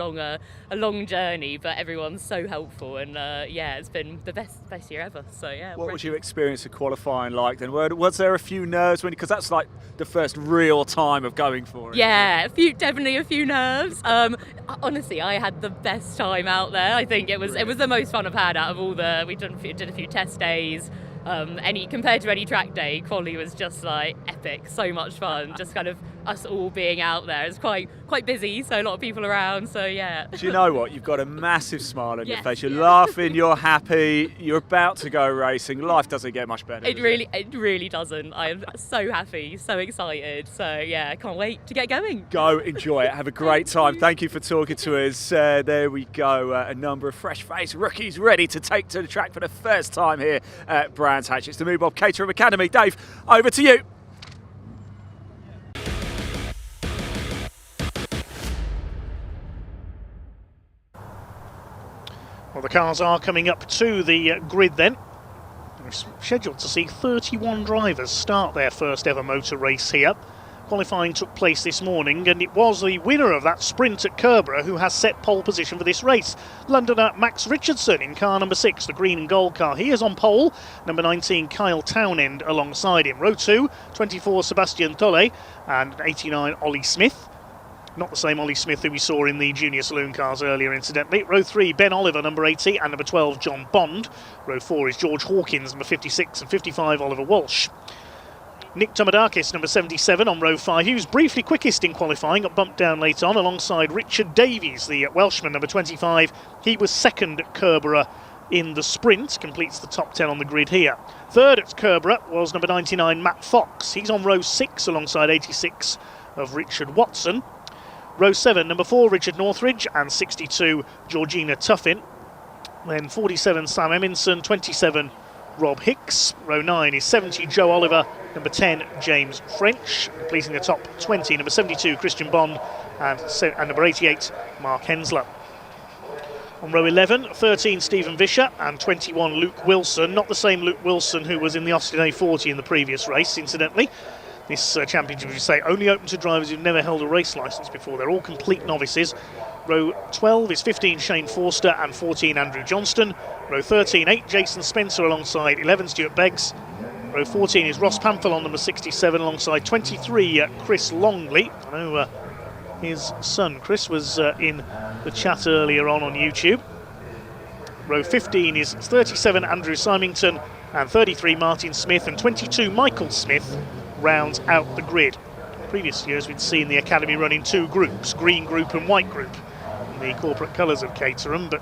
long journey, but everyone's so helpful, and yeah, it's been the best year ever. So yeah. What was your experience of qualifying like then? Was there a few nerves because that's like the first real time of going for it? Yeah, definitely a few nerves. Honestly, I had the best time out there. I think it was the most fun I've had out of all we did a few test days. Compared to any track day, quali was just like epic, so much fun. Just kind of us all being out there. It's quite busy, so a lot of people around, so yeah. Do you know what? You've got a massive smile on your Yes, face. You're yeah. laughing, you're happy, you're about to go racing. Life doesn't get much better. It does really doesn't. I'm so happy, so excited. So yeah, I can't wait to get going. Go enjoy it. Have a great time. Thank you for talking to us. There we go. A number of fresh-faced rookies ready to take to the track for the first time here at Brands Hatch. It's the moobob Caterham Academy. Dave, over to you. Well, the cars are coming up to the grid then. We're scheduled to see 31 drivers start their first ever motor race here. Qualifying took place this morning, and it was the winner of that sprint at Curborough who has set pole position for this race. Londoner Max Richardson in car number 6, the green and gold car. He is on pole. Number 19, Kyle Townend alongside him. Row 2, 24, Sebastian Tolle, and 89, Ollie Smith. Not the same Ollie Smith who we saw in the junior saloon cars earlier, incidentally. Row 3, Ben Oliver, number 80, and number 12, John Bond. Row 4 is George Hawkins, number 56, and 55, Oliver Walsh. Nick Tomadakis, number 77, on row 5. He was briefly quickest in qualifying, got bumped down late on, alongside Richard Davies, the Welshman, number 25. He was second at Curborough in the sprint, completes the top 10 on the grid here. Third at Curborough was number 99, Matt Fox. He's on row 6, alongside 86 of Richard Watson. Row 7, number 4, Richard Northridge, and 62, Georgina Tuffin. Then 47, Sam Eminson, 27, Rob Hicks. Row 9 is 70, Joe Oliver. Number 10, James French. Completing the top 20, number 72, Christian Bond. And number 88, Mark Hensler. On row 11, 13, Stephen Vischer, and 21, Luke Wilson. Not the same Luke Wilson who was in the Austin A40 in the previous race, incidentally. This championship, as you say, only open to drivers who've never held a race licence before. They're all complete novices. Row 12 is 15, Shane Forster, and 14, Andrew Johnston. Row 13, 8, Jason Spencer alongside 11, Stuart Beggs. Row 14 is Ross Pamphel on number 67 alongside 23, Chris Longley. I know his son Chris was in the chat earlier on YouTube. Row 15 is 37, Andrew Symington, and 33, Martin Smith, and 22, Michael Smith, rounds out the grid. Previous years we'd seen the Academy run in 2 groups, green group and white group, in the corporate colours of Caterham, but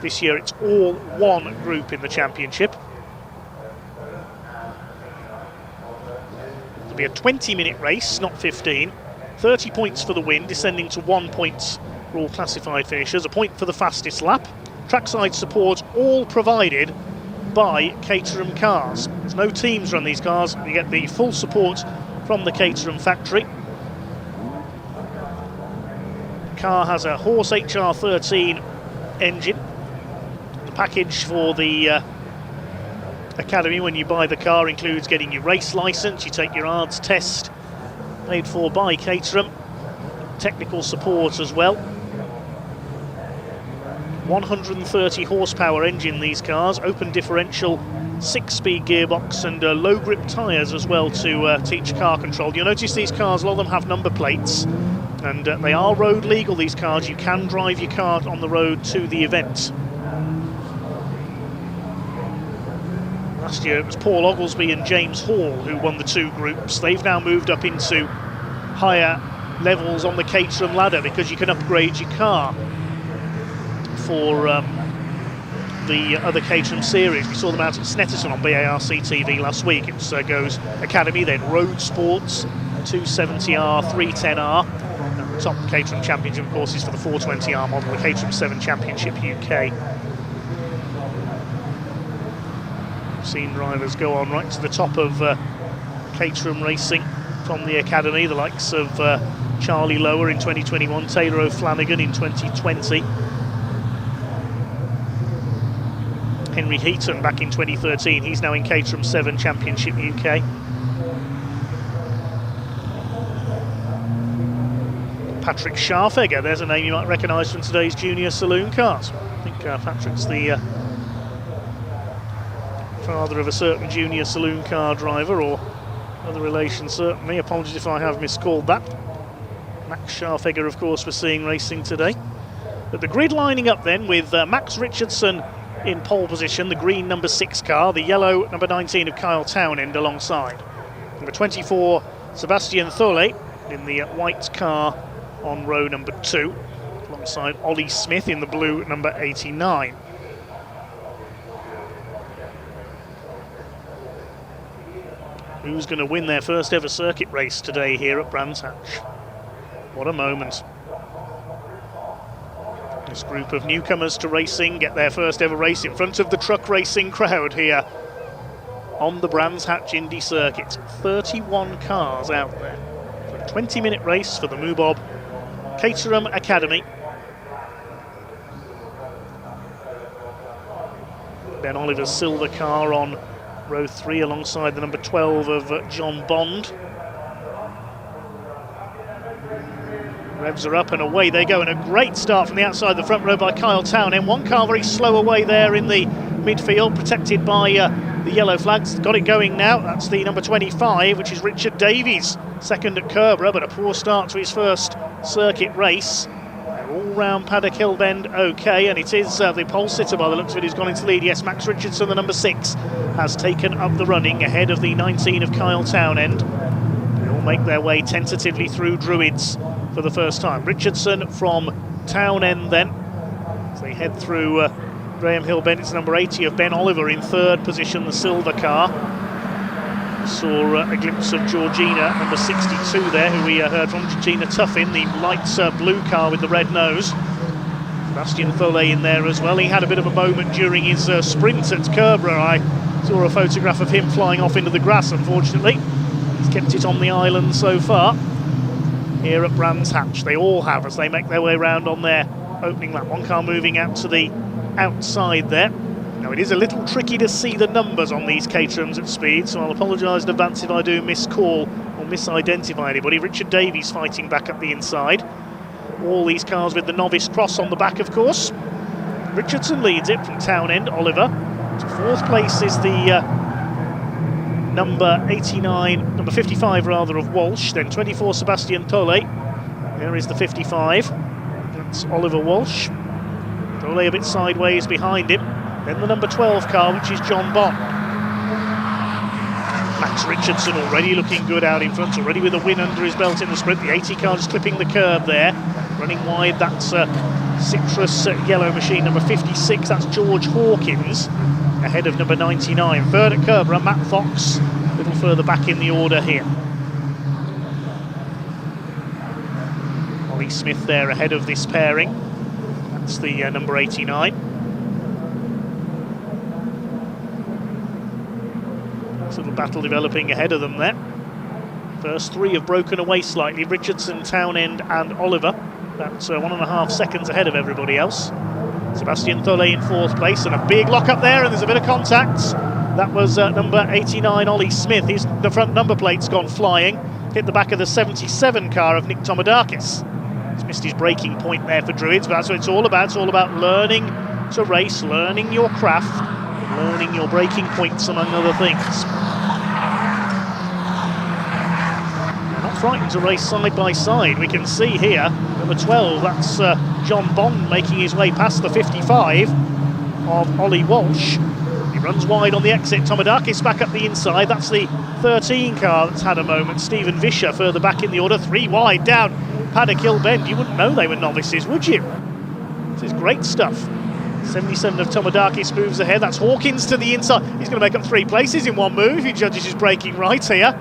this year it's all one group in the championship. It'll be a 20-minute race, not 15. 30 points for the win, descending to 1 point for all classified finishers, a point for the fastest lap. Trackside support all provided by Caterham cars. There's no teams run these cars. You get the full support from the Caterham factory. The car has a Horse HR13 engine. The package for the Academy when you buy the car includes getting your race licence, you take your ARDS test, paid for by Caterham. Technical support as well. 130 horsepower engine, these cars, open differential, 6-speed gearbox, and low grip tyres as well to teach car control. You'll notice these cars, a lot of them have number plates, and they are road legal, these cars. You can drive your car on the road to the event. Last year it was Paul Oglesby and James Hall who won the 2 groups. They've now moved up into higher levels on the Caterham ladder because you can upgrade your car for the other Caterham series. We saw them out at Snetterton on BARC TV last week. It goes Academy, then Road Sports, 270R, 310R. And the top Caterham Championship, of course, is for the 420R model, the Caterham 7 Championship UK. We've seen drivers go on right to the top of Caterham racing from the Academy, the likes of Charlie Lower in 2021, Taylor O'Flanagan in 2020. Henry Heaton back in 2013, he's now in Caterham 7 Championship UK. Patrick Scharfegger, there's a name you might recognise from today's junior saloon cars. I think Patrick's the father of a certain junior saloon car driver, or other relation certainly. Apologies if I have miscalled that. Max Scharfegger, of course, we're seeing racing today. But the grid lining up then with Max Richardson in pole position, the green number 6 car, the yellow number 19 of Kyle Townend alongside. Number 24, Sebastian Thole in the white car on row number 2, alongside Ollie Smith in the blue number 89. Who's going to win their first ever circuit race today here at Brands Hatch? What a moment. This group of newcomers to racing get their first ever race in front of the truck racing crowd here on the Brands Hatch Indy circuit. 31 cars out there for a 20-minute race for the moobob Caterham Academy. Ben Oliver's silver car on row 3 alongside the number 12 of John Bond. Revs are up and away they go, and a great start from the outside the front row by Kyle Townend. One car very slow away there in the midfield, protected by the yellow flags. Got it going now. That's the number 25, which is Richard Davies, second at Curborough, but a poor start to his first circuit race. All round Paddock Hill Bend okay, and it is the pole sitter by the looks of it who's gone into the lead. Yes, Max Richardson, the number 6, has taken up the running ahead of the 19 of Kyle Townend. They all make their way tentatively through Druids for the first time. Richardson from Townend then, as they head through Graham Hill Bend. It's number 80 of Ben Oliver in third position, the silver car. Saw a glimpse of Georgina, number 62 there, who we heard from, Georgina Tuffin, the light blue car with the red nose. Sebastian Thole in there as well. He had a bit of a moment during his sprint at Curborough. I saw a photograph of him flying off into the grass, unfortunately. He's kept it on the island so far. Here at Brands Hatch, they all have, as they make their way round on their opening lap. One car moving out to the outside there. Now, it is a little tricky to see the numbers on these Caterhams at speed, so I'll apologise in advance if I do miscall or misidentify anybody. Richard Davies fighting back up the inside. All these cars with the novice cross on the back, of course. Richardson leads it from Townend, Oliver. To fourth place is the number 55 rather of Walsh, then 24 Sebastian Thole. There is the 55. That's Oliver Walsh. Thole a bit sideways behind him. Then the number 12 car, which is John Bond. Max Richardson already looking good out in front, already with a win under his belt in the sprint. The 80 car just clipping the curb there. Running wide, that's Citrus yellow machine, number 56. That's George Hawkins, ahead of number 99. Third at Curborough, Matt Fox, a little further back in the order here. Ollie Smith there ahead of this pairing. That's the number 89. Little battle developing ahead of them there. First three have broken away slightly. Richardson, Townend and Oliver. That's 1.5 seconds ahead of everybody else. Sebastian Thole in fourth place, and a big lock up there, and there's a bit of contact. That was number 89, Ollie Smith. The front number plate's gone flying. Hit the back of the 77 car of Nick Tomadakis. He's missed his braking point there for Druids, but that's what it's all about. It's all about learning to race, learning your craft, learning your braking points, among other things. Frightened to race side by side. We can see here number 12, that's John Bond making his way past the 55 of Ollie Walsh. He runs wide on the exit. Tomadakis back up the inside. That's the 13 car that's had a moment. Stephen Vischer further back in the order, 3 wide down Paddock Hill Bend. You wouldn't know they were novices, would you? This is great stuff. 77 of Tomadakis moves ahead. That's Hawkins to the inside. He's going to make up 3 places in one move if he judges his braking right here.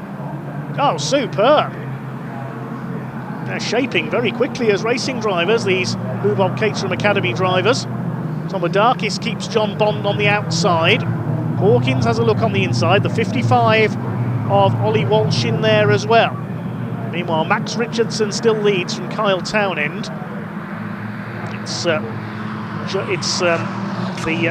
Oh, superb. They're shaping very quickly as racing drivers, these moobob Caterham Academy drivers. Tomadakis keeps John Bond on the outside. Hawkins has a look on the inside. The 55 of Ollie Walsh in there as well. Meanwhile, Max Richardson still leads from Kyle Townend. It's the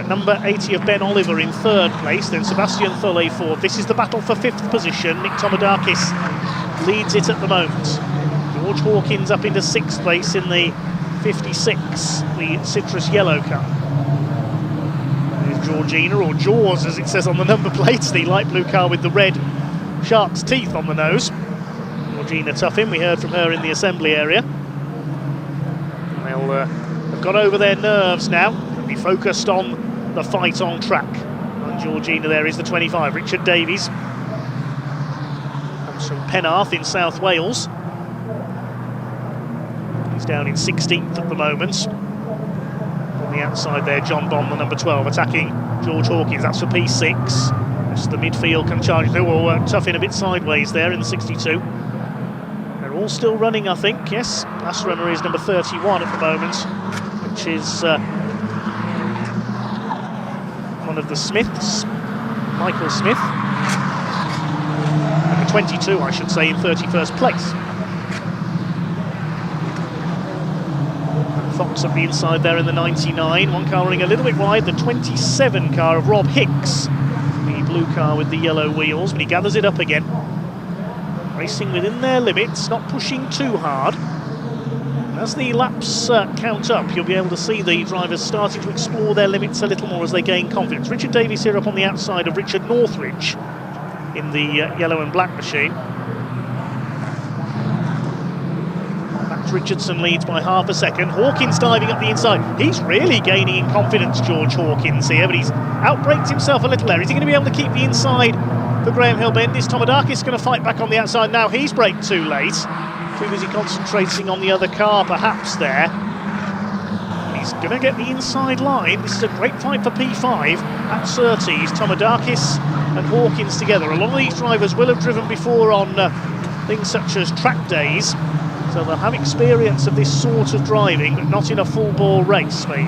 number 80 of Ben Oliver in third place, then Sebastian Thole fourth. This is the battle for 5th position. Nick Tomadakis leads it at the moment. George Hawkins up into 6th place in the 56, the citrus yellow car. There's Georgina, or Jaws as it says on the number plates, the light blue car with the red shark's teeth on the nose. Georgina Tuffin, we heard from her in the assembly area. They'll have got over their nerves now, be focused on the fight on track. And Georgina there is the 25, Richard Davies. Comes It's from Penarth in South Wales. He's down in 16th at the moment. On the outside there, John Bond, the number 12, attacking George Hawkins. That's for P6. Just the midfield can charge through, or tough in a bit sideways there in the 62. They're all still running, I think. Yes, last runner is number 31 at the moment, which is one of the Smiths, Michael Smith. Number 22, I should say, in 31st place. Fox up the inside there in the 99. One car running a little bit wide, the 27 car of Rob Hicks. The blue car with the yellow wheels, but he gathers it up again. Racing within their limits, not pushing too hard. As the laps count up, you'll be able to see the drivers starting to explore their limits a little more as they gain confidence. Richard Davies here up on the outside of Richard Northridge in the yellow and black machine. Max Richardson leads by half a second. Hawkins diving up the inside. He's really gaining in confidence, George Hawkins here, but he's outbraked himself a little there. Is he going to be able to keep the inside for Graham Hill-Bend? Is Tomadakis going to fight back on the outside now? He's braked too late. Too busy concentrating on the other car, perhaps, there. He's going to get the inside line. This is a great fight for P5 at Surtees. Tomadakis and Hawkins together. A lot of these drivers will have driven before on things such as track days, so they'll have experience of this sort of driving, but not in a full-bore race, maybe.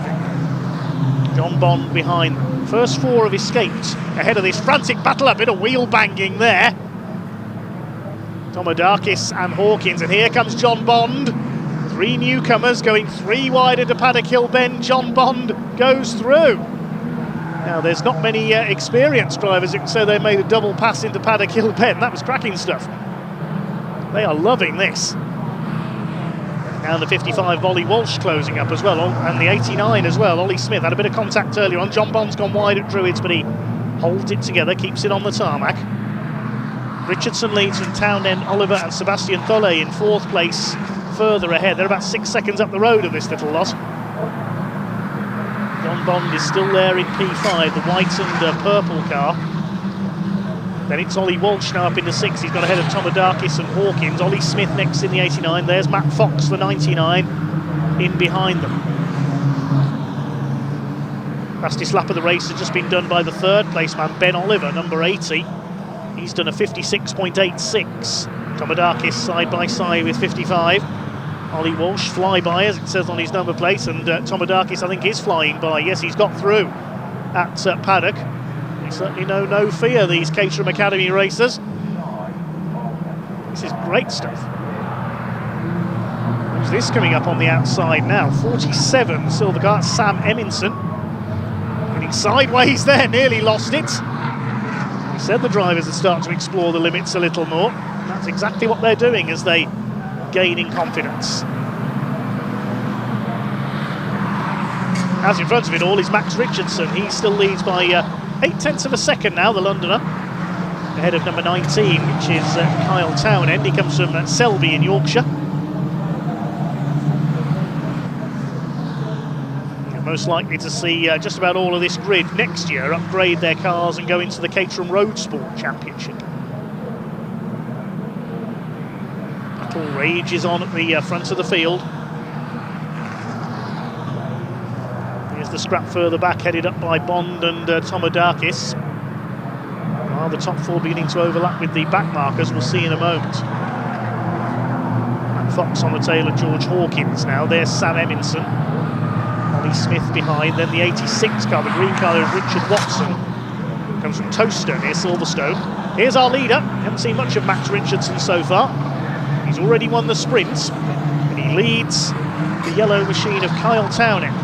John Bond behind them. First four have escaped ahead of this frantic battle. A bit of wheel banging there. Tomadakis and Hawkins, and here comes John Bond. Three newcomers going three wide into Paddock Hill Bend. John Bond goes through. Now, there's not many experienced drivers who can say they made a double pass into Paddock Hill Bend. That was cracking stuff. They are loving this. Now the 55, Ollie Walsh closing up as well, and the 89 as well. Ollie Smith had a bit of contact earlier on. John Bond's gone wide at Druids, but he holds it together, keeps it on the tarmac. Richardson leads from Townend, Oliver and Sebastian Tholle in fourth place, further ahead. They're about 6 seconds up the road of this little lot. John Bond is still there in P5, the white and purple car. Then it's Ollie Walsh now up into 6. He's got ahead of Tomadakis and Hawkins. Ollie Smith next in the 89. There's Matt Fox, the 99, in behind them. Fastest lap of the race has just been done by the third place man, Ben Oliver, number 80. He's done a 56.86. Tomadakis side by side with 55. Ollie Walsh flyby, as it says on his number plate, and Tomadakis I think is flying by. Yes, he's got through at Paddock. They certainly know no fear, these Caterham Academy racers. This is great stuff. Who's this coming up on the outside now? 47, silver car, Sam Eminson. Getting sideways there, nearly lost it. He said the drivers would start to explore the limits a little more. And that's exactly what they're doing as they gain in confidence. As in front of it all is Max Richardson. He still leads by 0.8 of a second now, the Londoner, ahead of number 19, which is Kyle Townend. He comes from Selby in Yorkshire. You're most likely to see just about all of this grid next year upgrade their cars and go into the Caterham Motorsport Championship. Battle rages on at the front of the field. Here's the scrap further back, headed up by Bond and Tomadakis. The top four beginning to overlap with the back markers, we'll see in a moment. Matt Fox on the tail of George Hawkins now. There's Sam Eminson. Ollie Smith behind. Then the 86 car, the green car of Richard Watson. Comes from Toaster near Silverstone. Here's our leader. Haven't seen much of Max Richardson so far. He's already won the sprint. And he leads the yellow machine of Kyle Townend.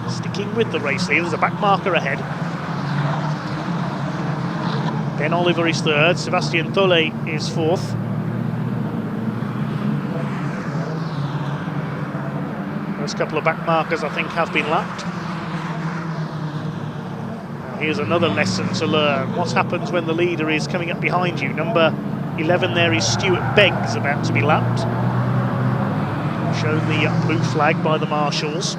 Sticking with the race leader. There's a back marker ahead. Ben Oliver is third, Sebastian Tholle is fourth. First couple of back markers I think have been lapped. Now here's another lesson to learn. What happens when the leader is coming up behind you? Number 11 there is Stuart Beggs, about to be lapped. Shown the blue flag by the marshals.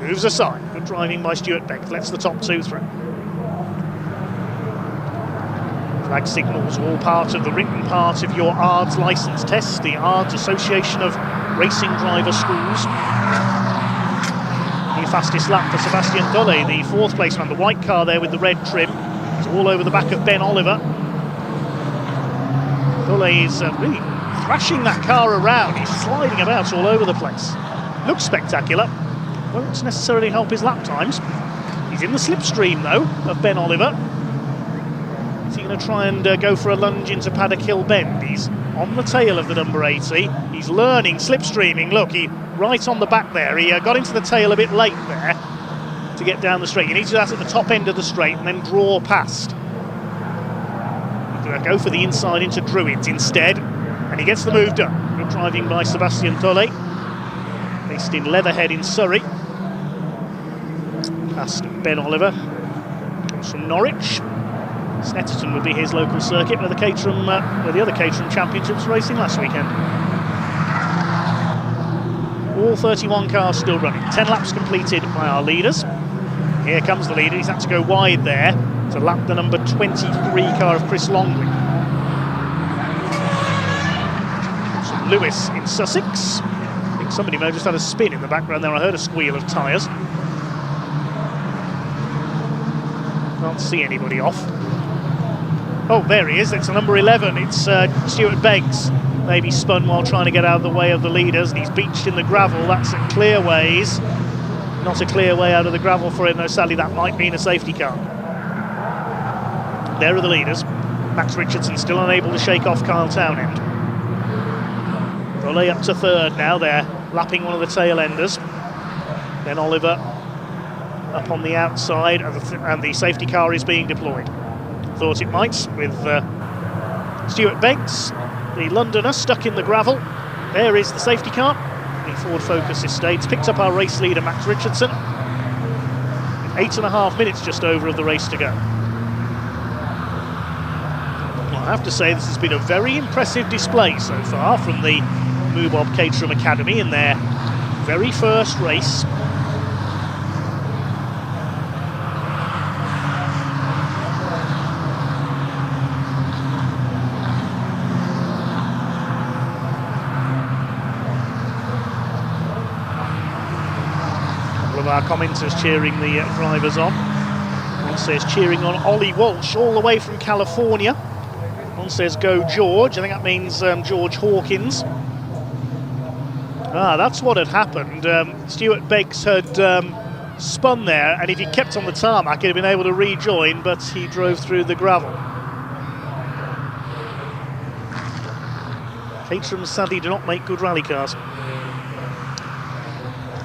Moves aside, good driving by Stuart Beggs, lets the top two through. Flag signals are all part of the written part of your ARDS licence test, the ARDS Association of Racing Driver Schools. The fastest lap for Sebastian Thulle, the 4th place man, the white car there with the red trim. It's all over the back of Ben Oliver. Thulle is really thrashing that car around. He's sliding about all over the place. Looks spectacular. Won't necessarily help his lap times. He's in the slipstream though of Ben Oliver. Is he going to try and go for a lunge into Paddock Hill Bend? He's on the tail of the number 80. He's learning slipstreaming. Look, he right on the back there. He got into the tail a bit late there to get down the straight. You need to do that at the top end of the straight and then draw past. He's going to go for the inside into Druids instead, and he gets the move done. Good driving by Sebastian Thulle, based in Leatherhead in Surrey. Past Ben Oliver, comes from Norwich. Snetterton would be his local circuit, where the other Caterham Championships were racing last weekend. All 31 cars still running. 10 laps completed by our leaders. Here comes the leader. He's had to go wide there to lap the number 23 car of Chris Longley. Lewis in Sussex. I think somebody may have just had a spin in the background there. I heard a squeal of tyres. Can't see anybody off. Oh, there he is. It's the number 11. It's Stuart Beggs. Maybe spun while trying to get out of the way of the leaders, and he's beached in the gravel. That's a clear ways. Not a clear way out of the gravel for him, though. Sadly, that might mean a safety car. There are the leaders. Max Richardson still unable to shake off Kyle Townend. Thulle up to 3rd now. They're lapping one of the tail enders. Then Oliver up on the outside, and the safety car is being deployed. Thought it might, with Stuart Beggs, the Londoner, stuck in the gravel. There is the safety car. The Ford Focus Estates picked up our race leader Max Richardson. 8.5 minutes just over of the race to go. Well, I have to say this has been a very impressive display so far from the moobob Caterham Academy in their very first race. Our commenters cheering the drivers on. One says cheering on Ollie Walsh all the way from California. One says go George. I think that means George Hawkins. That's what had happened. Stuart Beggs had spun there, and if he kept on the tarmac he'd have been able to rejoin, but he drove through the gravel. Caterham sadly do not make good rally cars.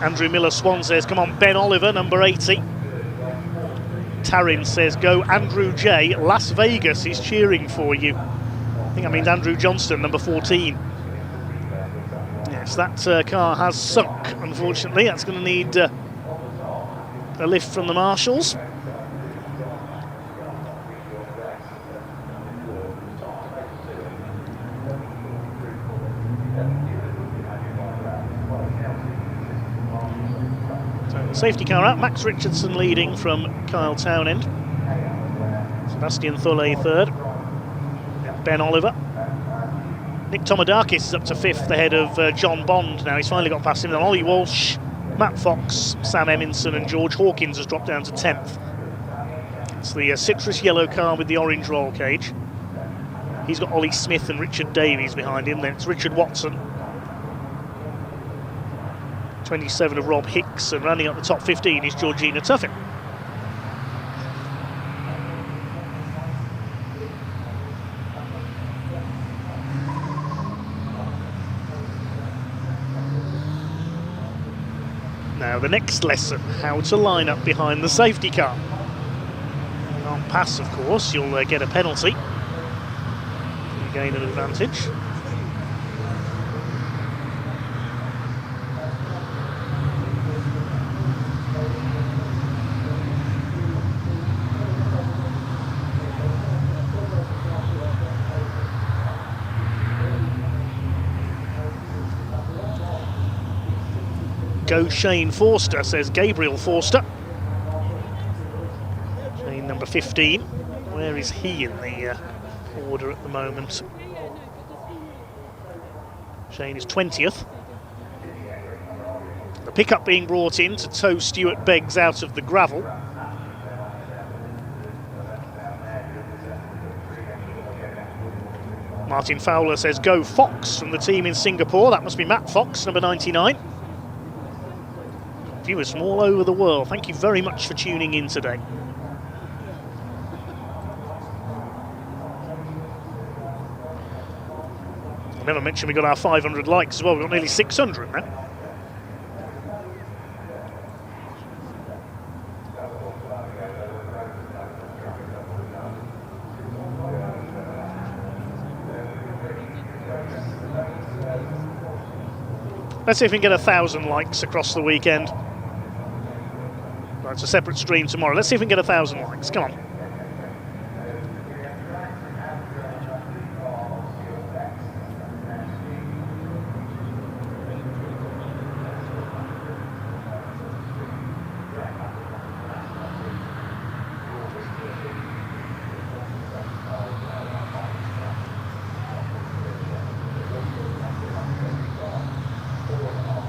Andrew Miller-Swan says, come on, Ben Oliver, number 80. Taryn says, go Andrew J. Las Vegas is cheering for you. I think that means Andrew Johnston, number 14. Yes, that car has sunk, unfortunately. That's going to need a lift from the marshals. Safety car out, Max Richardson leading from Kyle Townend. Sebastian Thulle 3rd. Ben Oliver. Nick Tomadakis is up to 5th ahead of John Bond now. He's finally got past him. Then Ollie Walsh, Matt Fox, Sam Eminson and George Hawkins has dropped down to 10th. It's the citrus yellow car with the orange roll cage. He's got Ollie Smith and Richard Davies behind him. Then it's Richard Watson. 27 of Rob Hicks, and running up the top 15 is Georgina Tuffin. Now the next lesson, how to line up behind the safety car. You can't pass, of course, you'll get a penalty. You gain an advantage. Go Shane Forster, says Gabriel Forster. Shane number 15. Where is he in the order at the moment. Shane is 20th. The pickup being brought in to tow Stuart Beggs out of the gravel. Martin Fowler says go Fox from the team in Singapore. That must be Matt Fox, number 99. Viewers from all over the world, thank you very much for tuning in today. I never mentioned we got our 500 likes as well. We've got nearly 600 now. Let's see if we can get 1,000 likes across the weekend. That's a separate stream tomorrow. Let's see if we can get 1,000 likes. Come on.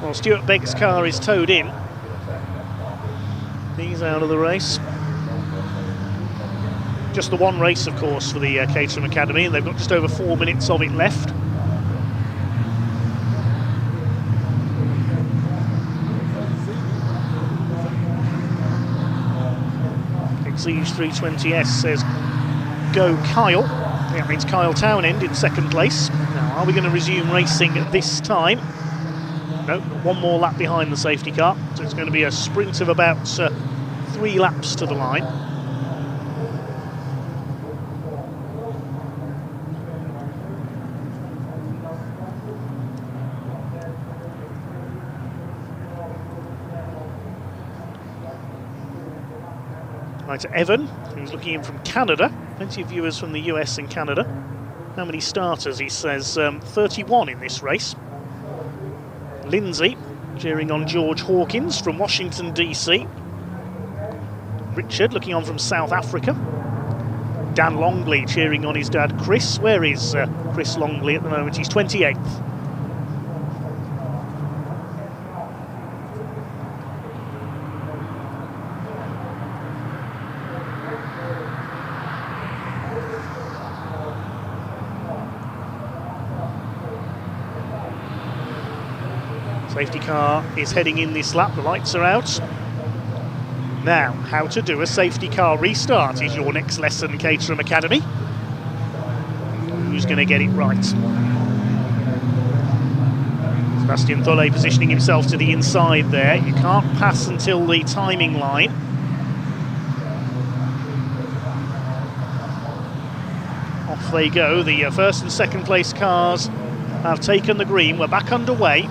Well, Stuart Begg's car is towed in. He's out of the race. Just the one race, of course, for the Caterham Academy, and they've got just over 4 minutes of it left. Exige 320S says, go Kyle. That means Kyle Townend in second place. Now, are we going to resume racing at this time? No, one more lap behind the safety car, so it's going to be a sprint of about 3 laps to the line. Right to Evan, who's looking in from Canada. Plenty of viewers from the US and Canada. How many starters? He says 31 in this race. Lindsay cheering on George Hawkins from Washington DC. Richard looking on from South Africa. Dan Longley cheering on his dad Chris. Where is Chris Longley at the moment? He's 28th. Safety car is heading in this lap, the lights are out. Now, how to do a safety car restart is your next lesson, Caterham Academy. Who's going to get it right? Sebastian Thulle positioning himself to the inside there. You can't pass until the timing line. Off they go. The first and second place cars have taken the green. We're back underway.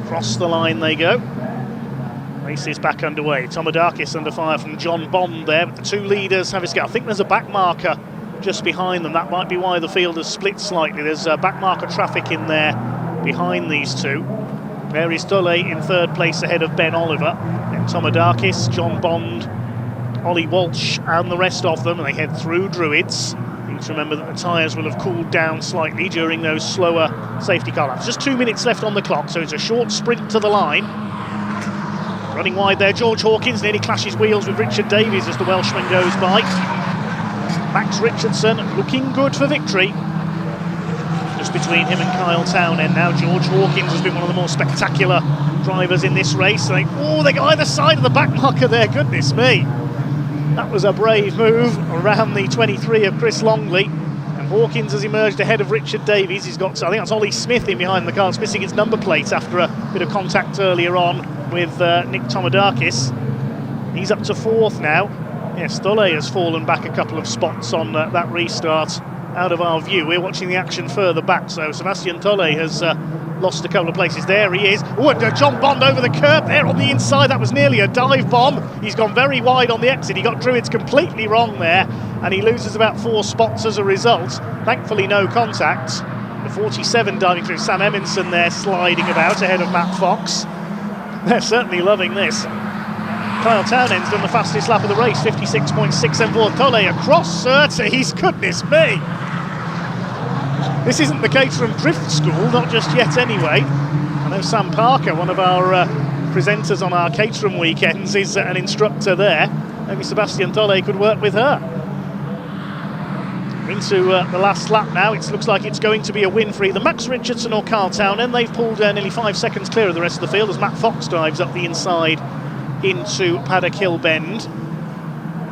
Across the line they go. Race is back underway. Tomadakis under fire from John Bond there, but the two leaders have escaped. I think there's a back marker just behind them. That might be why the field has split slightly. There's back marker traffic in there behind these two. There is Thulle in third place ahead of Ben Oliver. Then Tomadakis, John Bond, Ollie Walsh and the rest of them, and they head through Druids. You need to remember that the tyres will have cooled down slightly during those slower safety car laps. Just 2 minutes left on the clock, so it's a short sprint to the line. Running wide there, George Hawkins nearly clashes wheels with Richard Davies as the Welshman goes by. Max Richardson looking good for victory. Just between him and Kyle Townend now. George Hawkins has been one of the more spectacular drivers in this race. They go either side of the back marker there, goodness me. That was a brave move around the 23 of Chris Longley. And Hawkins has emerged ahead of Richard Davies. He's got, I think that's Ollie Smith in behind the car. It's missing its number plate after a bit of contact earlier on with Nick Tomadakis. He's up to fourth now. Yes, Thulle has fallen back a couple of spots on that restart out of our view. We're watching the action further back, so Sebastian Thulle has lost a couple of places. There he is. Oh, and John Bond over the curb there on the inside. That was nearly a dive bomb. He's gone very wide on the exit. He got Druids completely wrong there, and he loses about 4 spots as a result. Thankfully, no contact. The 47 diving through. Sam Eminson there sliding about ahead of Matt Fox. They're certainly loving this. Kyle Townend's done the fastest lap of the race, 56.674. Tolle across Surtees, goodness me! This isn't the Caterham Drift School, not just yet anyway. I know Sam Parker, one of our presenters on our Caterham weekends, is an instructor there. Maybe Sebastian Tolle could work with her. Into the last lap now. It looks like it's going to be a win for either Max Richardson or Carl Townend. They've pulled nearly 5 seconds clear of the rest of the field as Matt Fox drives up the inside into Paddock Hill Bend,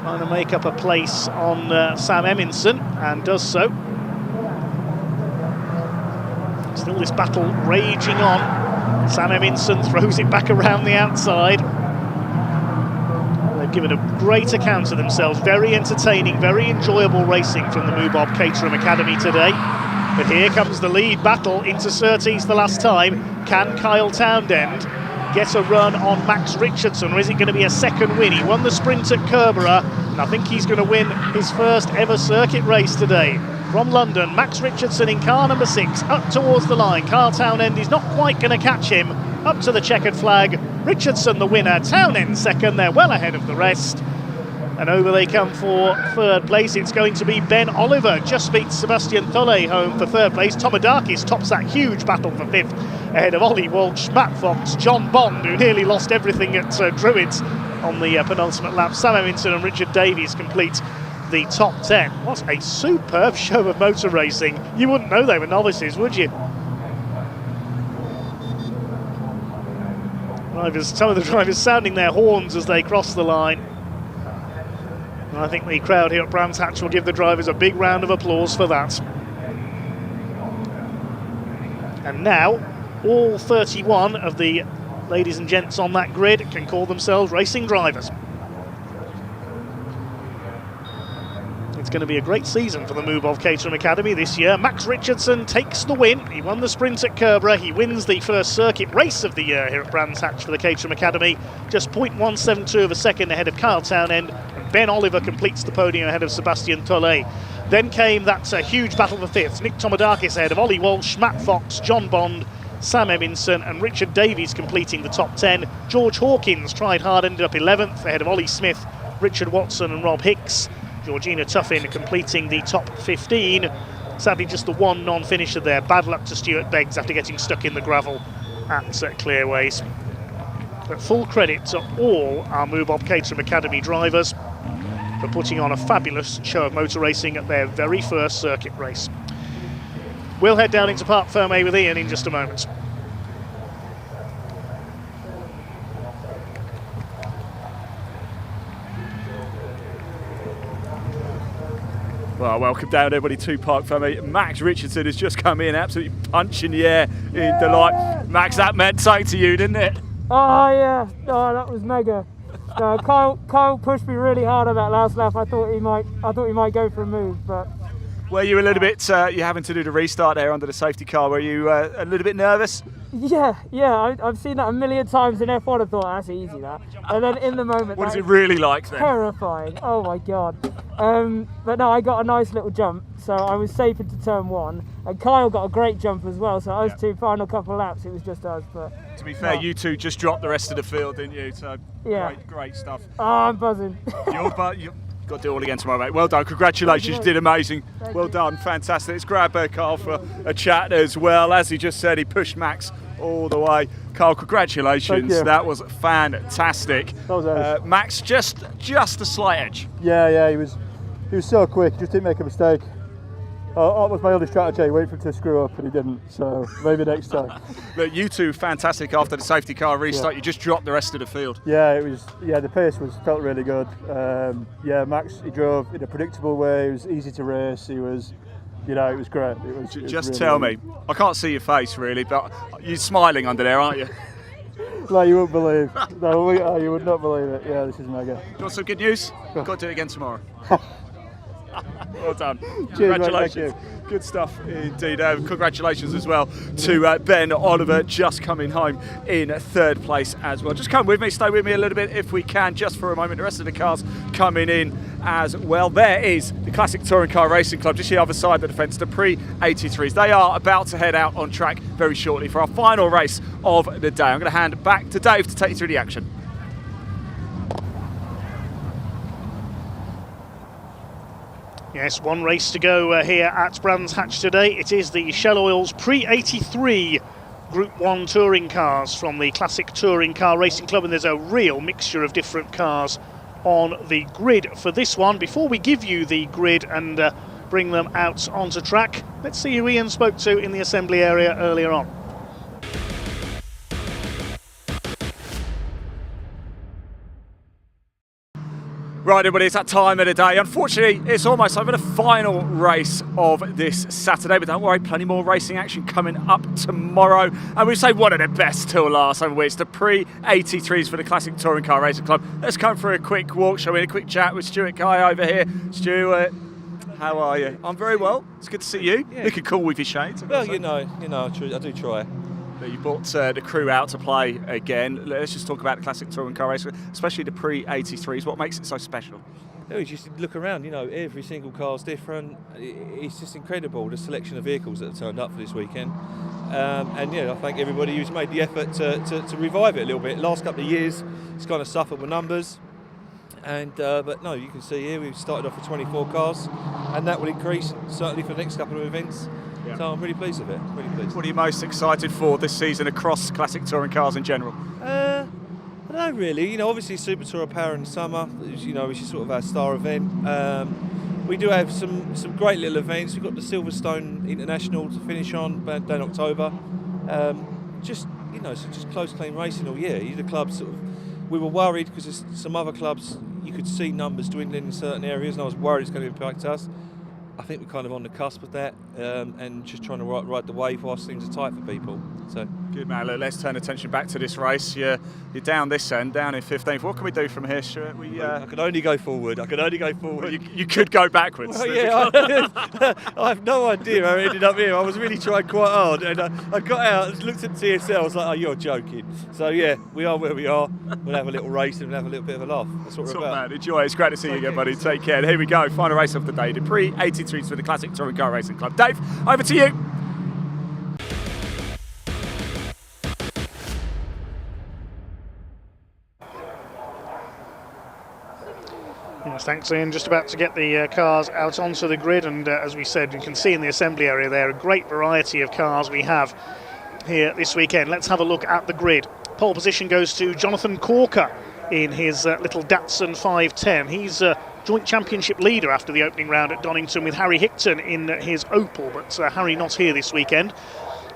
trying to make up a place on Sam Eminson, and does so. Still this battle raging on. Sam Eminson throws it back around the outside. They've given a great account of themselves. Very entertaining, very enjoyable racing from the moobob Caterham Academy today. But here comes the lead battle into Surtees the last time. Can Kyle Townend get a run on Max Richardson, or is it going to be a second win? He won the sprint at Curborough, and I think he's going to win his first ever circuit race today. From London, Max Richardson in car number 6, up towards the line. Kyle Townend is not quite going to catch him. Up to the checkered flag. Richardson the winner, Townend second. They're well ahead of the rest. And over they come for third place. It's going to be Ben Oliver. Just beats Sebastian Tolle home for third place. Tomadakis tops that huge battle for fifth, ahead of Ollie Walsh, Matt Fox, John Bond, who nearly lost everything at Druids on the penultimate lap. Sam Eminson and Richard Davies complete the top 10. What a superb show of motor racing. You wouldn't know they were novices, would you? Some of the drivers sounding their horns as they cross the line. And I think the crowd here at Brands Hatch will give the drivers a big round of applause for that. And now, all 31 of the ladies and gents on that grid can call themselves racing drivers. It's going to be a great season for the moobob Caterham Academy this year. Max Richardson takes the win. He won the sprint at Curborough. He wins the first circuit race of the year here at Brands Hatch for the Caterham Academy. Just 0.172 of a second ahead of Kyle Townend. And Ben Oliver completes the podium ahead of Sebastian Tolle. Then came that huge battle for fifth. Nick Tomadakis ahead of Ollie Walsh, Matt Fox, John Bond, Sam Eminson and Richard Davies completing the top 10. George Hawkins tried hard, ended up 11th ahead of Ollie Smith, Richard Watson and Rob Hicks. Georgina Tuffin completing the top 15. Sadly, just the one non-finisher there. Bad luck to Stuart Beggs after getting stuck in the gravel at Clearways. But full credit to all our moobob Caterham Academy drivers for putting on a fabulous show of motor racing at their very first circuit race. We'll head down into Parc Fermé with Ian in just a moment. Well, welcome down everybody to Parc Fermé. Max Richardson has just come in, absolutely punching the air in delight. Max, that meant something to you, didn't it? Oh yeah, oh, that was mega. Kyle pushed me really hard on that last lap. I thought he might go for a move, but. Were you a little bit? You're having to do the restart there under the safety car. Were you a little bit nervous? Yeah. I've seen that a million times in F1. I thought that's easy, that. And then in the moment, what is it really like then? Terrifying. Oh my god. But no, I got a nice little jump, so I was safe into turn 1, and Kyle got a great jump as well. So us two, final couple of laps, it was just us. But to be fair, you two just dropped the rest of the field, didn't you? So yeah, great stuff. Oh, I'm buzzing. You've got to do it all again tomorrow, mate. Well done, congratulations, you did amazing. Well done, fantastic. Let's grab Carl for a chat as well. As he just said, he pushed Max all the way. Carl, congratulations. That was fantastic. That was Max, just a slight edge. Yeah, he was so quick, he just didn't make a mistake. That was my only strategy, wait for him to screw up, and he didn't, so maybe next time. Look, you two fantastic after the safety car restart. You just dropped the rest of the field. Yeah, the pace felt really good. Max, he drove in a predictable way. It was easy to race. It was great. Just tell me, I can't see your face really, but you're smiling under there, aren't you? Like you wouldn't believe. No, you would not believe it. Yeah, this is mega. You want some good news? Got to do it again tomorrow. Well done. Cheers, congratulations. Mate, good stuff indeed. Congratulations as well to Ben Oliver, just coming home in third place as well. Just come with me, stay with me a little bit if we can, just for a moment. The rest of the cars coming in as well. There is the Classic Touring Car Racing Club, just the other side of the fence, the pre-83s. They are about to head out on track very shortly for our final race of the day. I'm going to hand back to Dave to take you through the action. Yes, one race to go here at Brands Hatch today. It is the Shell Oils Pre-83 Group 1 touring cars from the Classic Touring Car Racing Club, and there's a real mixture of different cars on the grid for this one. Before we give you the grid and bring them out onto track, let's see who Ian spoke to in the assembly area earlier on. Right, everybody, it's that time of the day. Unfortunately, it's almost over the final race of this Saturday, but don't worry, plenty more racing action coming up tomorrow. And we say one of the best till last, haven't we? It's the Pre-83s for the Classic Touring Car Racing Club. Let's come for a quick walk, shall we? A quick chat with Stuart Guy over here. Stuart, how are you? I'm very well. It's good to see you. Yeah. Looking cool with your shades. Well, you know, I do try. You brought the crew out to play again. Let's just talk about the Classic Touring Car Racing, especially the Pre-83s. What makes it so special? You just look around, you know, every single car's different. It's just incredible, the selection of vehicles that have turned up for this weekend. And yeah, I thank everybody who's made the effort to revive it a little bit. Last couple of years, it's kind of suffered with numbers. And but no, you can see here we've started off with 24 cars, and that will increase certainly for the next couple of events. Yeah. So I'm really pleased with it. Really pleased. What are you most excited for this season across Classic Touring Cars in general? I don't know really. You know, obviously Super Tour of Power in the summer, you know, which is sort of our star event. We do have some great little events. We've got the Silverstone International to finish on down in October. Just you know, so just close, clean racing all year. The clubs sort of, we were worried because there's some other clubs you could see numbers dwindling in certain areas, and I was worried it's going to impact us. I think we're kind of on the cusp of that, and just trying to ride the wave whilst things are tight for people. So good man. Look, let's turn attention back to this race. You're down this end, down in 15th. What can we do from here, Stuart? I can only go forward. Well, you could go backwards. Well, yeah, I have no idea how I ended up here. I was really trying quite hard, and I got out and looked at TSL. I was like, "Oh, you're joking." So yeah, we are where we are. We'll have a little race and we'll have a little bit of a laugh. That's what we're about. Man, enjoy. It's great to see you again, buddy. Take care. And here we go. Final race of the day. The Pre-83s for the Classic Touring Car Racing Club. Dave, over to you. Yes, thanks Ian. Just about to get the cars out onto the grid, and as we said, you can see in the assembly area there a great variety of cars we have here this weekend. Let's have a look at the grid. Pole position goes to Jonathan Corker in his little Datsun 510. He's joint championship leader after the opening round at Donington with Harry Hickton in his Opel, but Harry not here this weekend.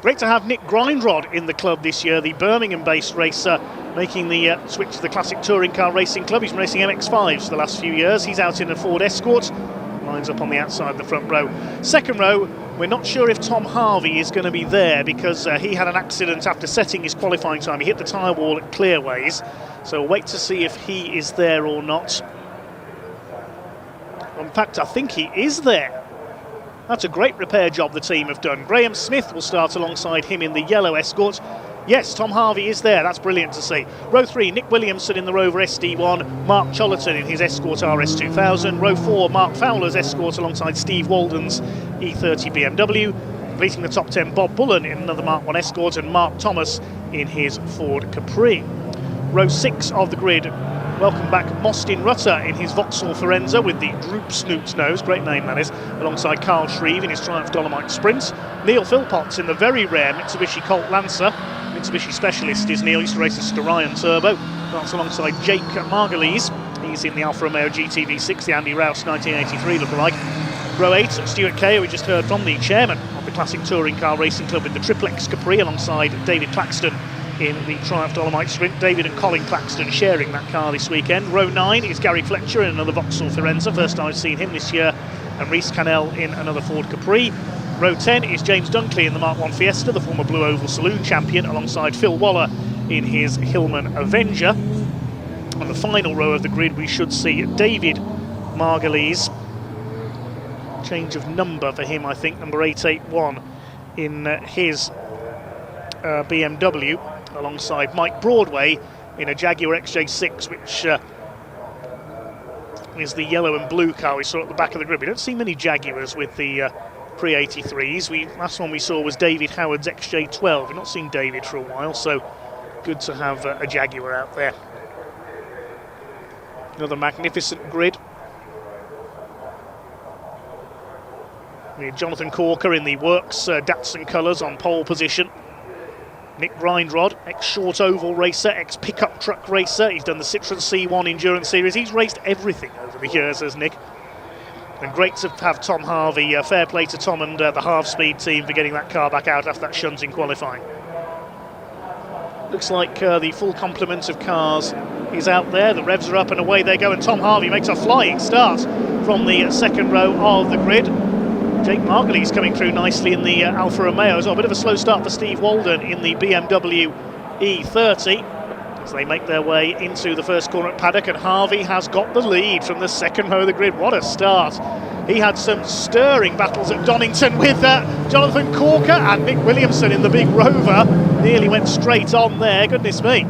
Great to have Nick Grindrod in the club this year, the Birmingham-based racer, making the switch to the Classic Touring Car Racing Club. He's been racing MX-5s for the last few years. He's out in a Ford Escort, lines up on the outside of the front row. Second row, we're not sure if Tom Harvey is going to be there because he had an accident after setting his qualifying time. He hit the tyre wall at Clearways, so we'll wait to see if he is there or not. In fact, I think he is there. That's a great repair job the team have done. Graham Smith will start alongside him in the yellow Escort. Yes, Tom Harvey is there. That's brilliant to see. Row 3, Nick Williamson in the Rover SD1. Mark Chollerton in his Escort RS2000. Row 4, Mark Fowler's Escort alongside Steve Walden's E30 BMW. Completing the top 10, Bob Bullen in another Mark 1 Escort, and Mark Thomas in his Ford Capri. Row 6 of the grid, welcome back Mostin Rutter in his Vauxhall Forenza with the Droop Snoots nose, great name that is, alongside Carl Shreve in his Triumph Dolomite Sprint. Neil Philpotts in the very rare Mitsubishi Colt Lancer. Mitsubishi specialist is Neil, used to race a Starion Turbo. That's alongside Jake Margulies. He's in the Alfa Romeo GTV6, the Andy Rouse 1983 lookalike. Row 8, Stuart Kay, we just heard from the chairman of the Classic Touring Car Racing Club in the Triplex Capri alongside David Claxton in the Triumph Dolomite Sprint. David and Colin Claxton sharing that car this weekend. Row 9 is Gary Fletcher in another Vauxhall Forenza, first time I've seen him this year, and Rhys Cannell in another Ford Capri. Row 10 is James Dunkley in the Mark 1 Fiesta, the former Blue Oval Saloon champion, alongside Phil Waller in his Hillman Avenger. On the final row of the grid we should see David Margulies. Change of number for him, I think, number 881 in his BMW, alongside Mike Broadway in a Jaguar XJ6, which is the yellow and blue car we saw at the back of the grid. We don't see many Jaguars with the Pre-83s. Last one we saw was David Howard's XJ12. We've not seen David for a while, so good to have a Jaguar out there. Another magnificent grid. with Jonathan Corker in the Works Datsun colours on pole position. Nick Grindrod, ex-short oval racer, ex-pickup truck racer. He's done the Citroen C1 Endurance Series. He's raced everything over the years, has Nick. And great to have Tom Harvey. Fair play to Tom and the Half Speed team for getting that car back out after that shunt in qualifying. Looks like the full complement of cars is out there. The revs are up and away they go, and Tom Harvey makes a flying start from the second row of the grid. Jake Margulies coming through nicely in the Alfa Romeo as well. A bit of a slow start for Steve Walden in the BMW E30 as they make their way into the first corner at Paddock, and Harvey has got the lead from the second row of the grid. What a start. He had some stirring battles at Donington with Jonathan Corker, and Nick Williamson in the big Rover nearly went straight on there. Goodness me.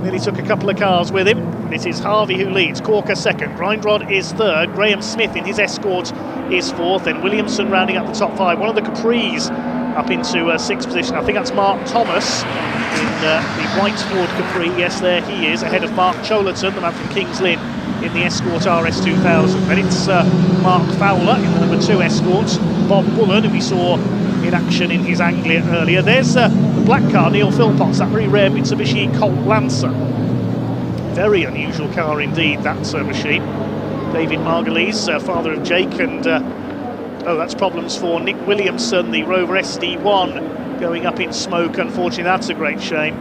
Nearly took a couple of cars with him. It is Harvey who leads, Corker second, Grindrod is third, Graham Smith in his Escort is fourth, then Williamson rounding up the top five. One of the Capris up into sixth position. I think that's Mark Thomas in the white Ford Capri. Yes, there he is, ahead of Mark Cholerton, the man from Kings Lynn, in the Escort RS 2000. Then it's Mark Fowler in the number 2 Escort, Bob Bullen, who we saw in action in his Anglia earlier. There's the black car, Neil Philpotts, that very rare Mitsubishi Colt Lancer. Very unusual car indeed, that machine. David Margulies, father of Jake, and that's problems for Nick Williamson, the Rover SD1 going up in smoke. Unfortunately, that's a great shame.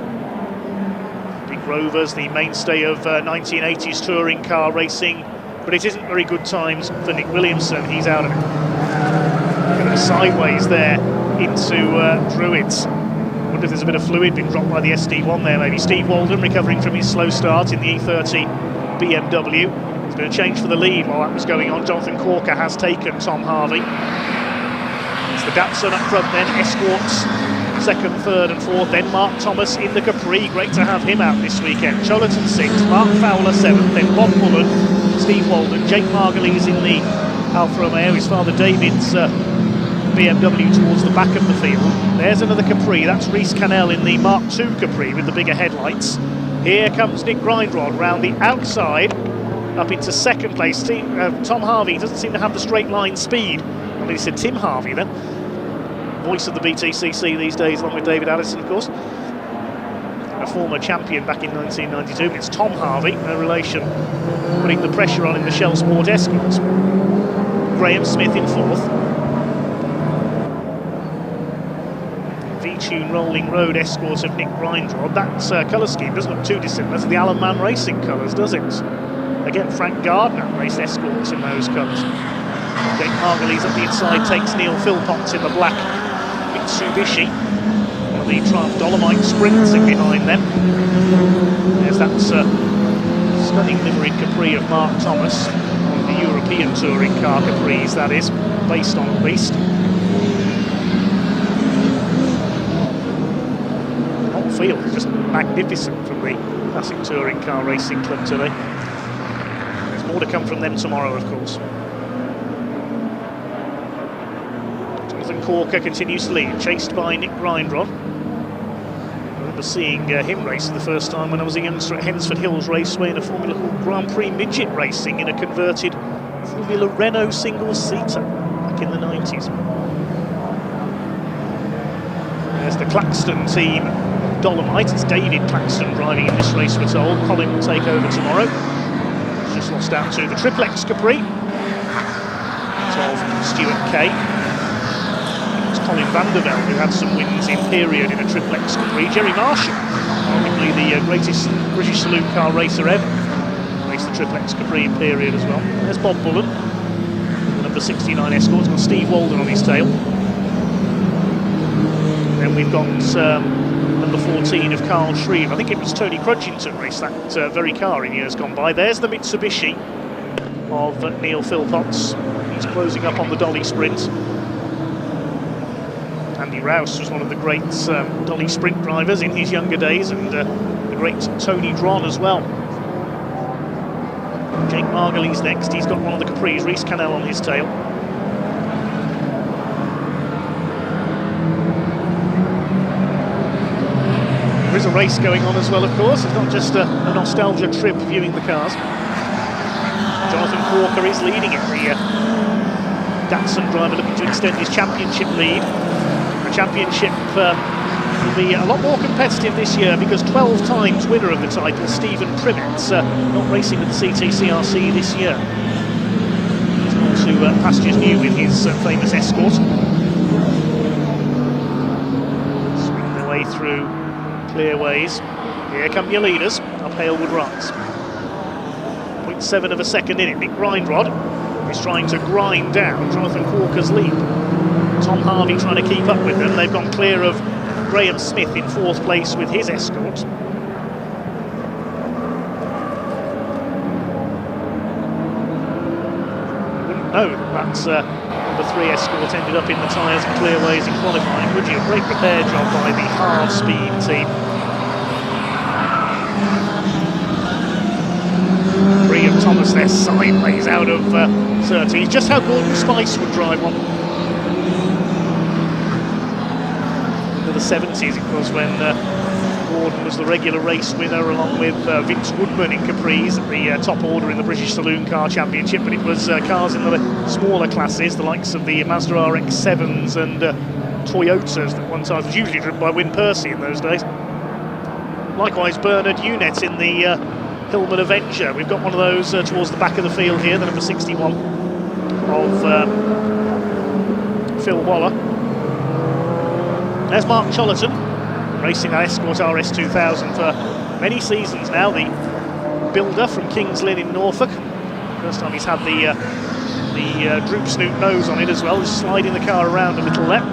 Big Rover's the mainstay of 1980s touring car racing, but it isn't very good times for Nick Williamson. He's out of it. Going sideways there into Druids. Wonder if there's a bit of fluid been dropped by the SD1 there, maybe. Steve Walden recovering from his slow start in the E30 BMW. It's been a change for the lead while that was going on. Jonathan Corker has taken Tom Harvey. It's the Datsun up front then, Escorts second, third and fourth, then Mark Thomas in the Capri. Great to have him out this weekend. Cholerton sixth, Mark Fowler seventh, then Bob Bullen, Steve Walden, Jake Margulies in the Alfa Romeo, his father David's BMW towards the back of the field. There's another Capri, that's Reece Cannell in the Mark II Capri with the bigger headlights. Here comes Nick Grindrod round the outside up into second place. Tom Harvey doesn't seem to have the straight line speed. I mean, he said Tim Harvey then, voice of the BTCC these days, along with David Allison, of course, a former champion back in 1992. It's Tom Harvey, no relation, putting the pressure on in the Shell Sport Escorts. Graham Smith in fourth. V-Tune Rolling Road Escort of Nick Grindrod. That colour scheme doesn't look too dissimilar to the Alan Mann Racing colours, does it? Again, Frank Gardner raced Escorts in those colours. Jake Margulies up the inside takes Neil Philpotts in the black Mitsubishi. One of the Triumph Dolomite Sprints in behind them. There's that stunning livery Capri of Mark Thomas, one of the European touring car Capris, that is, based on at least. Field is just magnificent from the Classic Touring Car Racing Club today. There's more to come from them tomorrow, of course. Jonathan Corker continues to lead, chased by Nick Grindrod. I remember seeing him race for the first time when I was a youngster at Hensford Hills Raceway in a Formula called Grand Prix Midget Racing in a converted Formula Renault single-seater back in the 90s. There's the Claxton team Dolomite. It's David Claxton driving in this race, we're told. Colin will take over tomorrow. He's just lost out to the Triplex Capri. It's of Stuart Kay. It's Colin Vandervelde who had some wins in period in a Triplex Capri. Jerry Marshall, arguably the greatest British saloon car racer ever, raced the Triplex Capri in period as well. There's Bob Bullen, the number 69 Escort. He's got Steve Walden on his tail. Then we've got number 14 of Carl Shreve. I think it was Tony Crudgington raced that very car in years gone by. There's the Mitsubishi of Neil Philpotts. He's closing up on the Dolly Sprint. Andy Rouse was one of the great Dolly Sprint drivers in his younger days, and the great Tony Dron as well. Jake Margulies next. He's got one of the Capris, Reece Cannell on his tail. There is a race going on as well, of course. It's not just a nostalgia trip viewing the cars. Jonathan Corker is leading it. The Datsun driver looking to extend his championship lead. The championship will be a lot more competitive this year because 12 times winner of the title, Stephen Privet's not racing with the CTCRC this year. He's on to pastures new with his famous Escort. Swing their way through clearways. Here come your leaders up Halewood Rise. 0.7 of a second in it. Nick Grindrod is trying to grind down Jonathan Corker's lead. Tom Harvey trying to keep up with them. They've gone clear of Graham Smith in 4th place with his Escort. Wouldn't know that number 3 Escort ended up in the tyres and clearways in qualifying, would you? A great repair job by the Half Speed team. Free of Thomas there sideways out of Surtees. Just how Gordon Spice would drive one. In the 70s it was when Gordon was the regular race winner along with Vince Woodman in Capri's at the top order in the British Saloon Car Championship, but it was cars in the smaller classes, the likes of the Mazda RX-7s and Toyotas that one time was usually driven by Wyn Percy in those days. Likewise Bernard Unet in the Hillman Avenger. We've got one of those towards the back of the field here, the number 61 of Phil Waller. There's Mark Chollerton, racing an Escort RS 2000 for many seasons now, the builder from Kings Lynn in Norfolk. First time he's had the droop snoot nose on it as well, just sliding the car around a little there.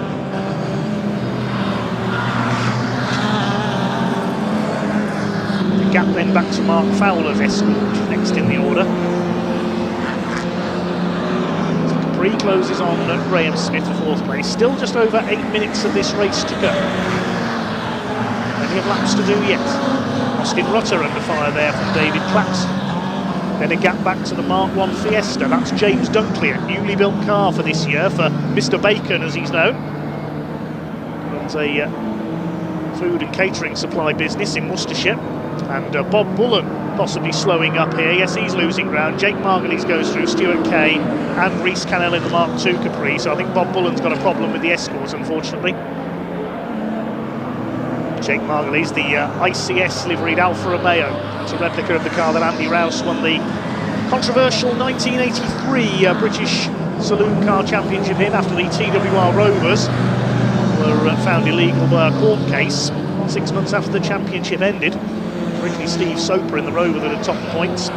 Gap then back to Mark Fowler's Escort, next in the order. Capri closes on Graham Smith for 4th place. Still just over 8 minutes of this race to go. Plenty of laps to do yet. Austin Rutter under fire there from David Claps. Then a gap back to the Mark 1 Fiesta. That's James Dunkley, a newly built car for this year, for Mr. Bacon as he's known. Runs a food and catering supply business in Worcestershire. And Bob Bullen possibly slowing up here. Yes, he's losing ground. Jake Margulies goes through, Stuart Kay and Rhys Cannell in the Mark II Capri. So I think Bob Bullen's got a problem with the Escort, unfortunately. Jake Margulies, the ICS liveried Alfa Romeo. It's a replica of the car that Andy Rouse won the controversial 1983 British Saloon Car Championship in after the TWR Rovers were found illegal by a court case 6 months after the championship ended. Originally Steve Soper in the Rover that had topped the points.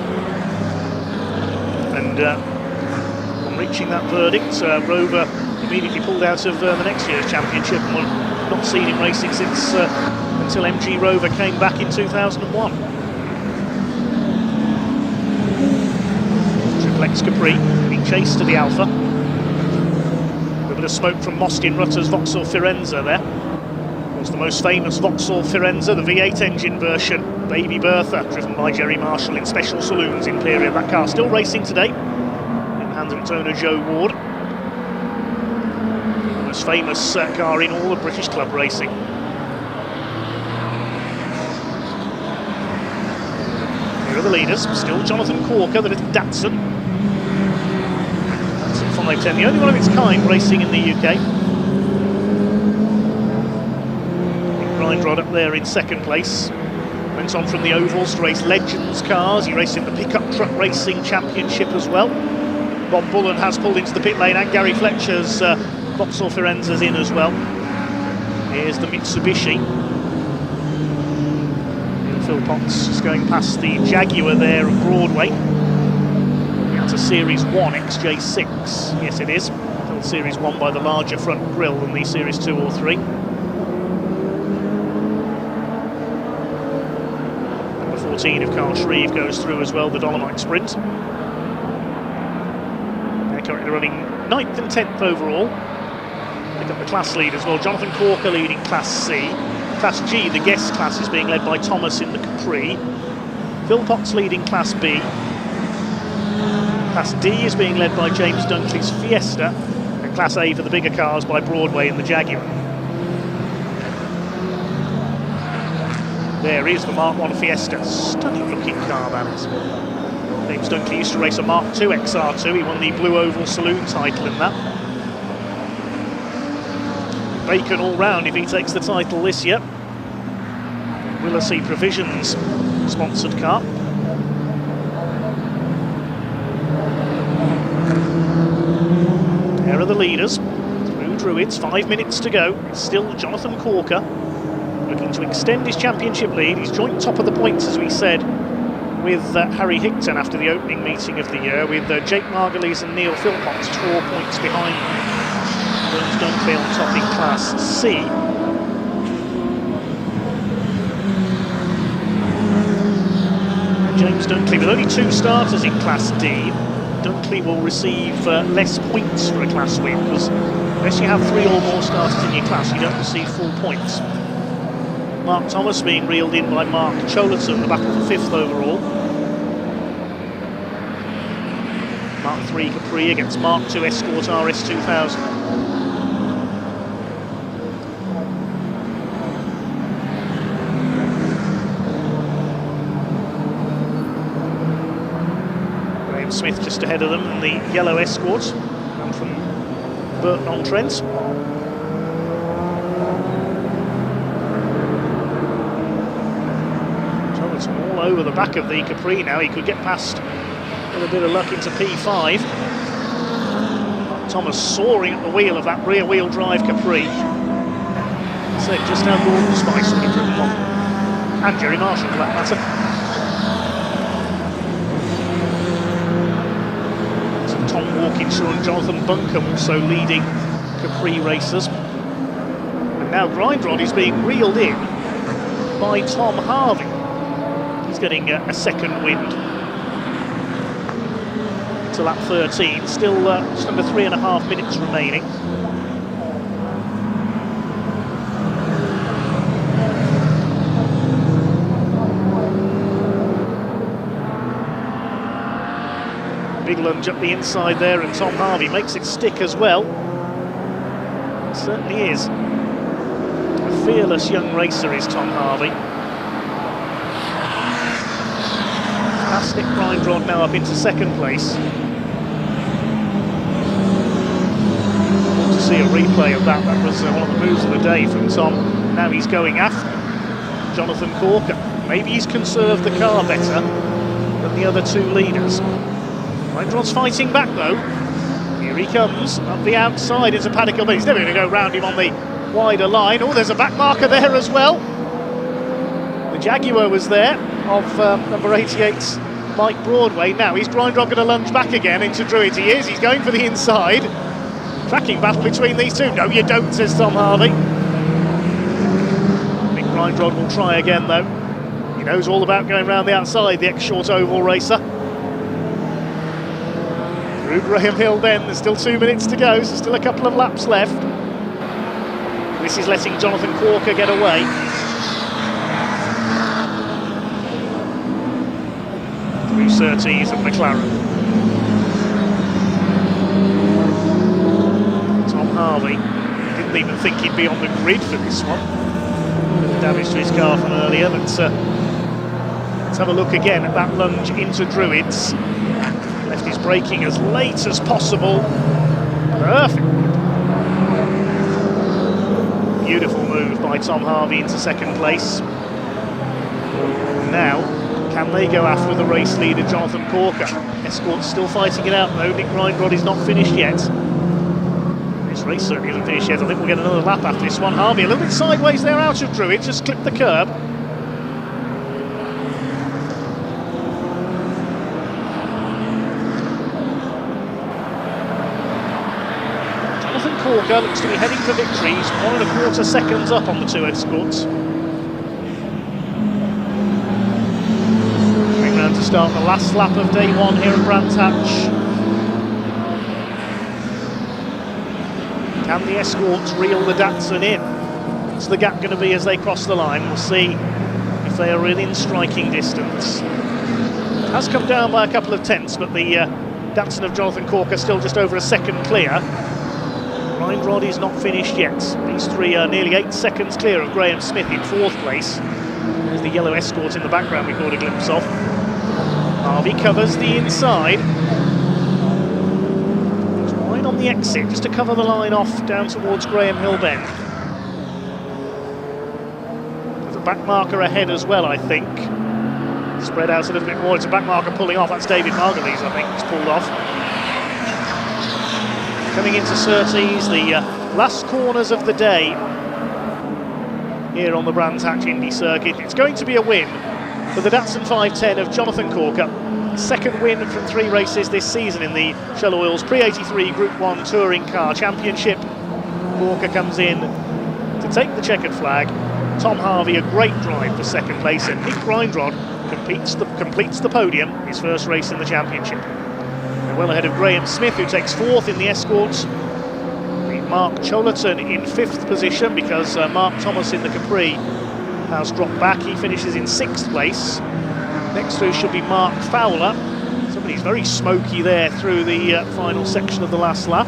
And on reaching that verdict, Rover immediately pulled out of the next year's championship and we've not seen him racing since until MG Rover came back in 2001. Triplex Capri being chased to the Alpha. A bit of smoke from Mostin Rutter's Vauxhall Firenze there. Was the most famous Vauxhall Firenze, the V8 engine version, Baby Bertha, driven by Jerry Marshall in special saloons in period. That car still racing today in the hands of its owner Joe Ward. The most famous car in all of British club racing. Here are the leaders, still Jonathan Corker, the little Datsun. Datsun 510, the only one of its kind racing in the UK. Grindrod up there in 2nd place. Went on from the ovals to race Legends cars. He raced in the pickup truck racing championship as well. Bob Bullen has pulled into the pit lane and Gary Fletcher's Vauxhall Firenze's in as well. Here's the Mitsubishi. Phil Potts is going past the Jaguar there of Broadway. That's a Series 1 XJ6. Yes, it is. Still Series 1 by the larger front grille than the Series 2 or 3. 14 of Carl Shreve goes through as well, the Dolomite Sprint. They're currently running 9th and 10th overall. Pick up the class lead as well. Jonathan Corker leading Class C. Class G, the guest class, is being led by Thomas in the Capri. Phil Potts leading Class B. Class D is being led by James Dunkley's Fiesta. And Class A for the bigger cars by Broadway in the Jaguar. There is the Mark 1 Fiesta. Stunning looking car, that is. James Dunkley used to race a Mark II XR2. He won the Blue Oval Saloon title in that. Bacon all round if he takes the title this year. Willisey Provisions sponsored car. There are the leaders through Druids, 5 minutes to go. It's still Jonathan Corker looking to extend his championship lead. He's joint top of the points, as we said, with Harry Higton after the opening meeting of the year, with Jake Margulies and Neil Philpott 4 points behind James Dunkley on top in Class C. James Dunkley with only 2 starters in Class D. Dunkley will receive less points for a class win, because unless you have 3 or more starters in your class, you don't receive full points. Mark Thomas being reeled in by Mark Cholerton, the battle for 5th overall. Mark III Capri against Mark II Escort RS 2000. Graham Smith just ahead of them, and the yellow Escort come from Burton-on-Trent. All over the back of the Capri now. He could get past with a bit of luck into P5. Thomas soaring at the wheel of that rear wheel drive Capri. So just how Gordon Spice will be driven on, and Jerry Marshall for that matter. So Tom Walkinshaw and Jonathan Buncombe also leading Capri racers. And now Grindrod is being reeled in by Tom Harvey. He's getting a second wind to lap 13. Still just under 3.5 minutes remaining. Big lunge up the inside there, and Tom Harvey makes it stick as well. It certainly is. A fearless young racer is Tom Harvey. Past Nick Grindrod now up into second place. To see a replay of that, that was one of the moves of the day from Tom. Now he's going after Jonathan Corker. Maybe he's conserved the car better than the other 2 leaders. Grindrod's fighting back though. Here he comes up the outside into Paddock, but he's never going to go round him on the wider line. Oh, there's a back marker there as well. The Jaguar was there of number 88's Mike Broadway. Now is Grindrod going to lunge back again into Druids? He is. He's going for the inside. Tracking battle between these 2. No, you don't, says Tom Harvey. I think Grindrod will try again though. He knows all about going round the outside, the ex-short oval racer. Through Graham Hill then, there's still 2 minutes to go, so still a couple of laps left. This is letting Jonathan Corker get away. Through Surtees and McLaren. Tom Harvey didn't even think he'd be on the grid for this one. The damage to his car from earlier, but let's have a look again at that lunge into Druids. Left his braking as late as possible. Perfect. Beautiful move by Tom Harvey into second place. Now, can they go after the race leader Jonathan Corker? Escort's still fighting it out though. Nick Grindrod is not finished yet. This race certainly isn't finished yet. I think we'll get another lap after this one. Harvey a little bit sideways there out of Druid, just clipped the curb. Jonathan Corker looks to be heading for victory. He's 1.25 seconds up on the 2 Escorts. To start the last lap of day 1 here at Brands Hatch. Can the Escorts reel the Datsun in? What's the gap going to be as they cross the line? We'll see if they are within striking distance. It has come down by a couple of tenths, but the Datsun of Jonathan Corker still just over a second clear. Grindrod is not finished yet. These 3 are nearly 8 seconds clear of Graham Smith in 4th place. There's the yellow Escort in the background we caught a glimpse of. Harvey covers the inside. It's wide on the exit, just to cover the line off down towards Graham Hill Bend. There's a back marker ahead as well, I think. Spread out a little bit more. It's a back marker pulling off. That's David Margulies, I think, he's pulled off. Coming into Surtees, the last corners of the day here on the Brands Hatch Indy circuit. It's going to be a win for the Datsun 510 of Jonathan Corker. Second win from 3 races this season in the Shell Oils Pre-83 Group 1 Touring Car Championship. Corker comes in to take the checkered flag. Tom Harvey, a great drive for second place, and Nick Grindrod completes the podium, his first race in the championship. And well ahead of Graham Smith, who takes 4th in the escorts. Mark Cholerton in 5th position, because Mark Thomas in the Capri has dropped back. He finishes in 6th place. Next through should be Mark Fowler. Somebody's very smoky there through the final section of the last lap.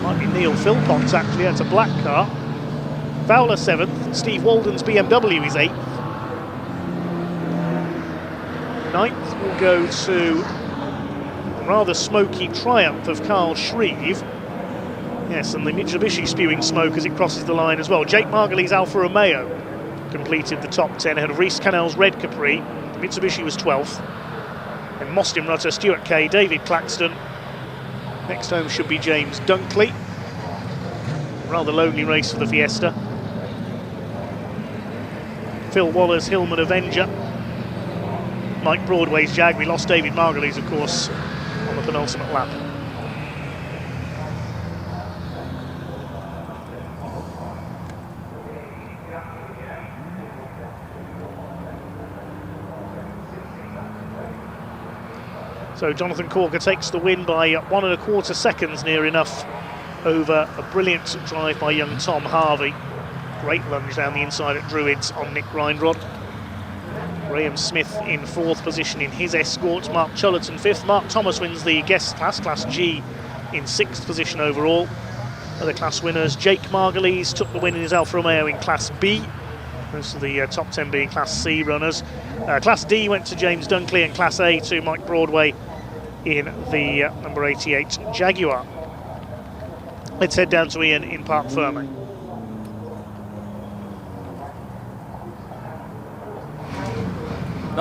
Might be Neil Philpott, actually. That's a black car. Fowler 7th. Steve Walden's BMW is 8th. 9th will go to a rather smoky triumph of Carl Shreve. Yes, and the Mitsubishi spewing smoke as it crosses the line as well. Jake Margulies' Alfa Romeo completed the top 10 ahead of Rhys Cannell's Red Capri. Mitsubishi was 12th. And Mostyn Rutter, Stuart Kay, David Claxton. Next home should be James Dunkley. Rather lonely race for the Fiesta. Phil Waller's Hillman Avenger. Mike Broadway's Jag. We lost David Margulies, of course, on the penultimate lap. So Jonathan Corker takes the win by 1¼ seconds, near enough, over a brilliant drive by young Tom Harvey. Great lunge down the inside at Druids on Nick Grindrod. Graham Smith in 4th position in his escort. Mark Cholerton 5th. Mark Thomas wins the guest class, Class G, in 6th position overall. Other class winners, Jake Margulies took the win in his Alfa Romeo in Class B. Most of the top 10 being Class C runners. Class D went to James Dunkley, and Class A to Mike Broadway in the number 88 Jaguar. Let's head down to Ian in Parc Ferme.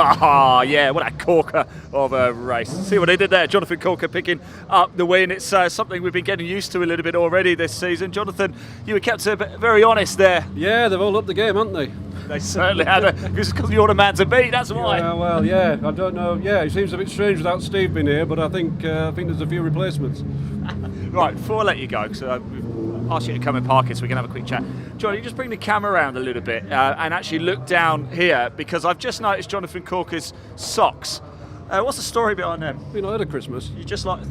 Ah, yeah, what a corker of a race. See what he did there, Jonathan Corker picking up the win. It's something we've been getting used to a little bit already this season. Jonathan, you were kept very honest there. Yeah, they've all upped the game, haven't they? They certainly had. Because you're the man to beat, that's why. Yeah, well, yeah, I don't know. Yeah, it seems a bit strange without Steve being here, but I think there's a few replacements. Right, before I let you go, because we've asked you to come and park it so we can have a quick chat. John, you just bring the camera around a little bit and actually look down here, because I've just noticed Jonathan Corker's socks. What's the story behind them? You know, at Christmas. You just like...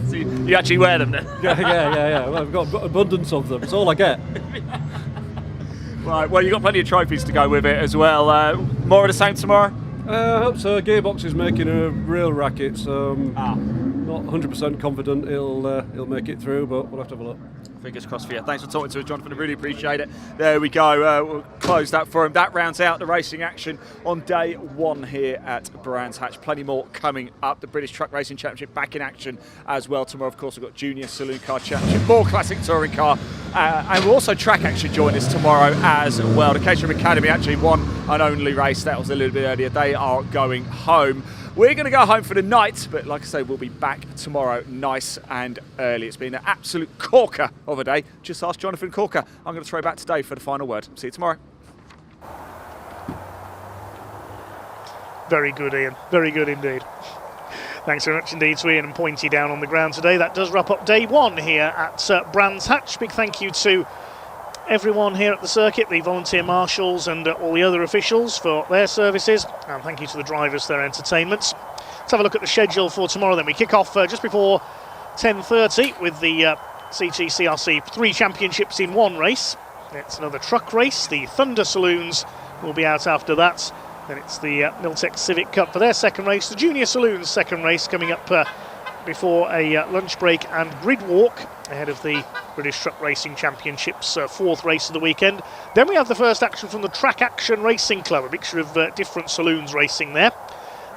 So you actually wear them then? Yeah. Well, I've got abundance of them. That's all I get. Right, well, you've got plenty of trophies to go with it as well. More of the same tomorrow? I hope so. Gearbox is making a real racket, so not 100% confident it'll make it through, but we'll have to have a look. Fingers crossed for you. Thanks for talking to us, Jonathan. I really appreciate it. There we go. We'll close that for him. That rounds out the racing action on day 1 here at Brands Hatch. Plenty more coming up. The British Truck Racing Championship back in action as well tomorrow. Of course, we've got Junior Saloon Car Championship, more classic touring car, and we'll also track action join us tomorrow as well. The Caterham Academy actually won an only race. That was a little bit earlier. They are going home. We're going to go home for the night, but like I say, we'll be back tomorrow nice and early. It's been an absolute corker of a day. Just ask Jonathan Corker. I'm going to throw back to Dave for the final word. See you tomorrow. Very good, Ian. Very good indeed. Thanks very much indeed to Ian and Pointy down on the ground today. That does wrap up day 1 here at Brands Hatch. Big thank you to everyone here at the circuit, the volunteer marshals and all the other officials for their services, and thank you to the drivers for their entertainments. Let's have a look at the schedule for tomorrow then. We kick off just before 10:30 with the CTCRC 3 championships in 1 race. It's another truck race. The Thunder Saloons will be out after that. Then it's the Miltech Civic Cup for their second race. The Junior Saloons second race coming up before a lunch break and grid walk ahead of the British Truck Racing Championships 4th race of the weekend. Then we have the first action from the Track Action Racing Club, a mixture of different saloons racing there.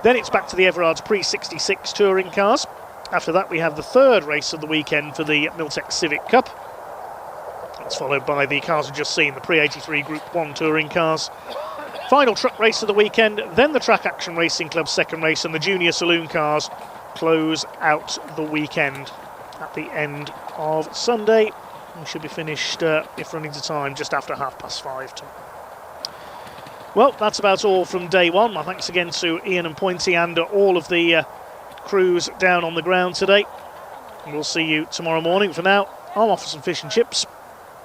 Then it's back to the Everard's Pre-66 touring cars. After that we have the third race of the weekend for the Miltech Civic Cup. It's followed by the cars we've just seen, the Pre-83 Group 1 touring cars. Final truck race of the weekend, then the Track Action Racing Club's second race, and the Junior Saloon cars close out the weekend at the end of Sunday. We should be finished, if running to time, just after 5:30. Well, that's about all from day one. My thanks again to Ian and Pointy and all of the crews down on the ground today. And we'll see you tomorrow morning. For now, I'm off for some fish and chips.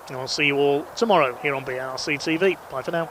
And I'll see you all tomorrow here on BRC TV. Bye for now.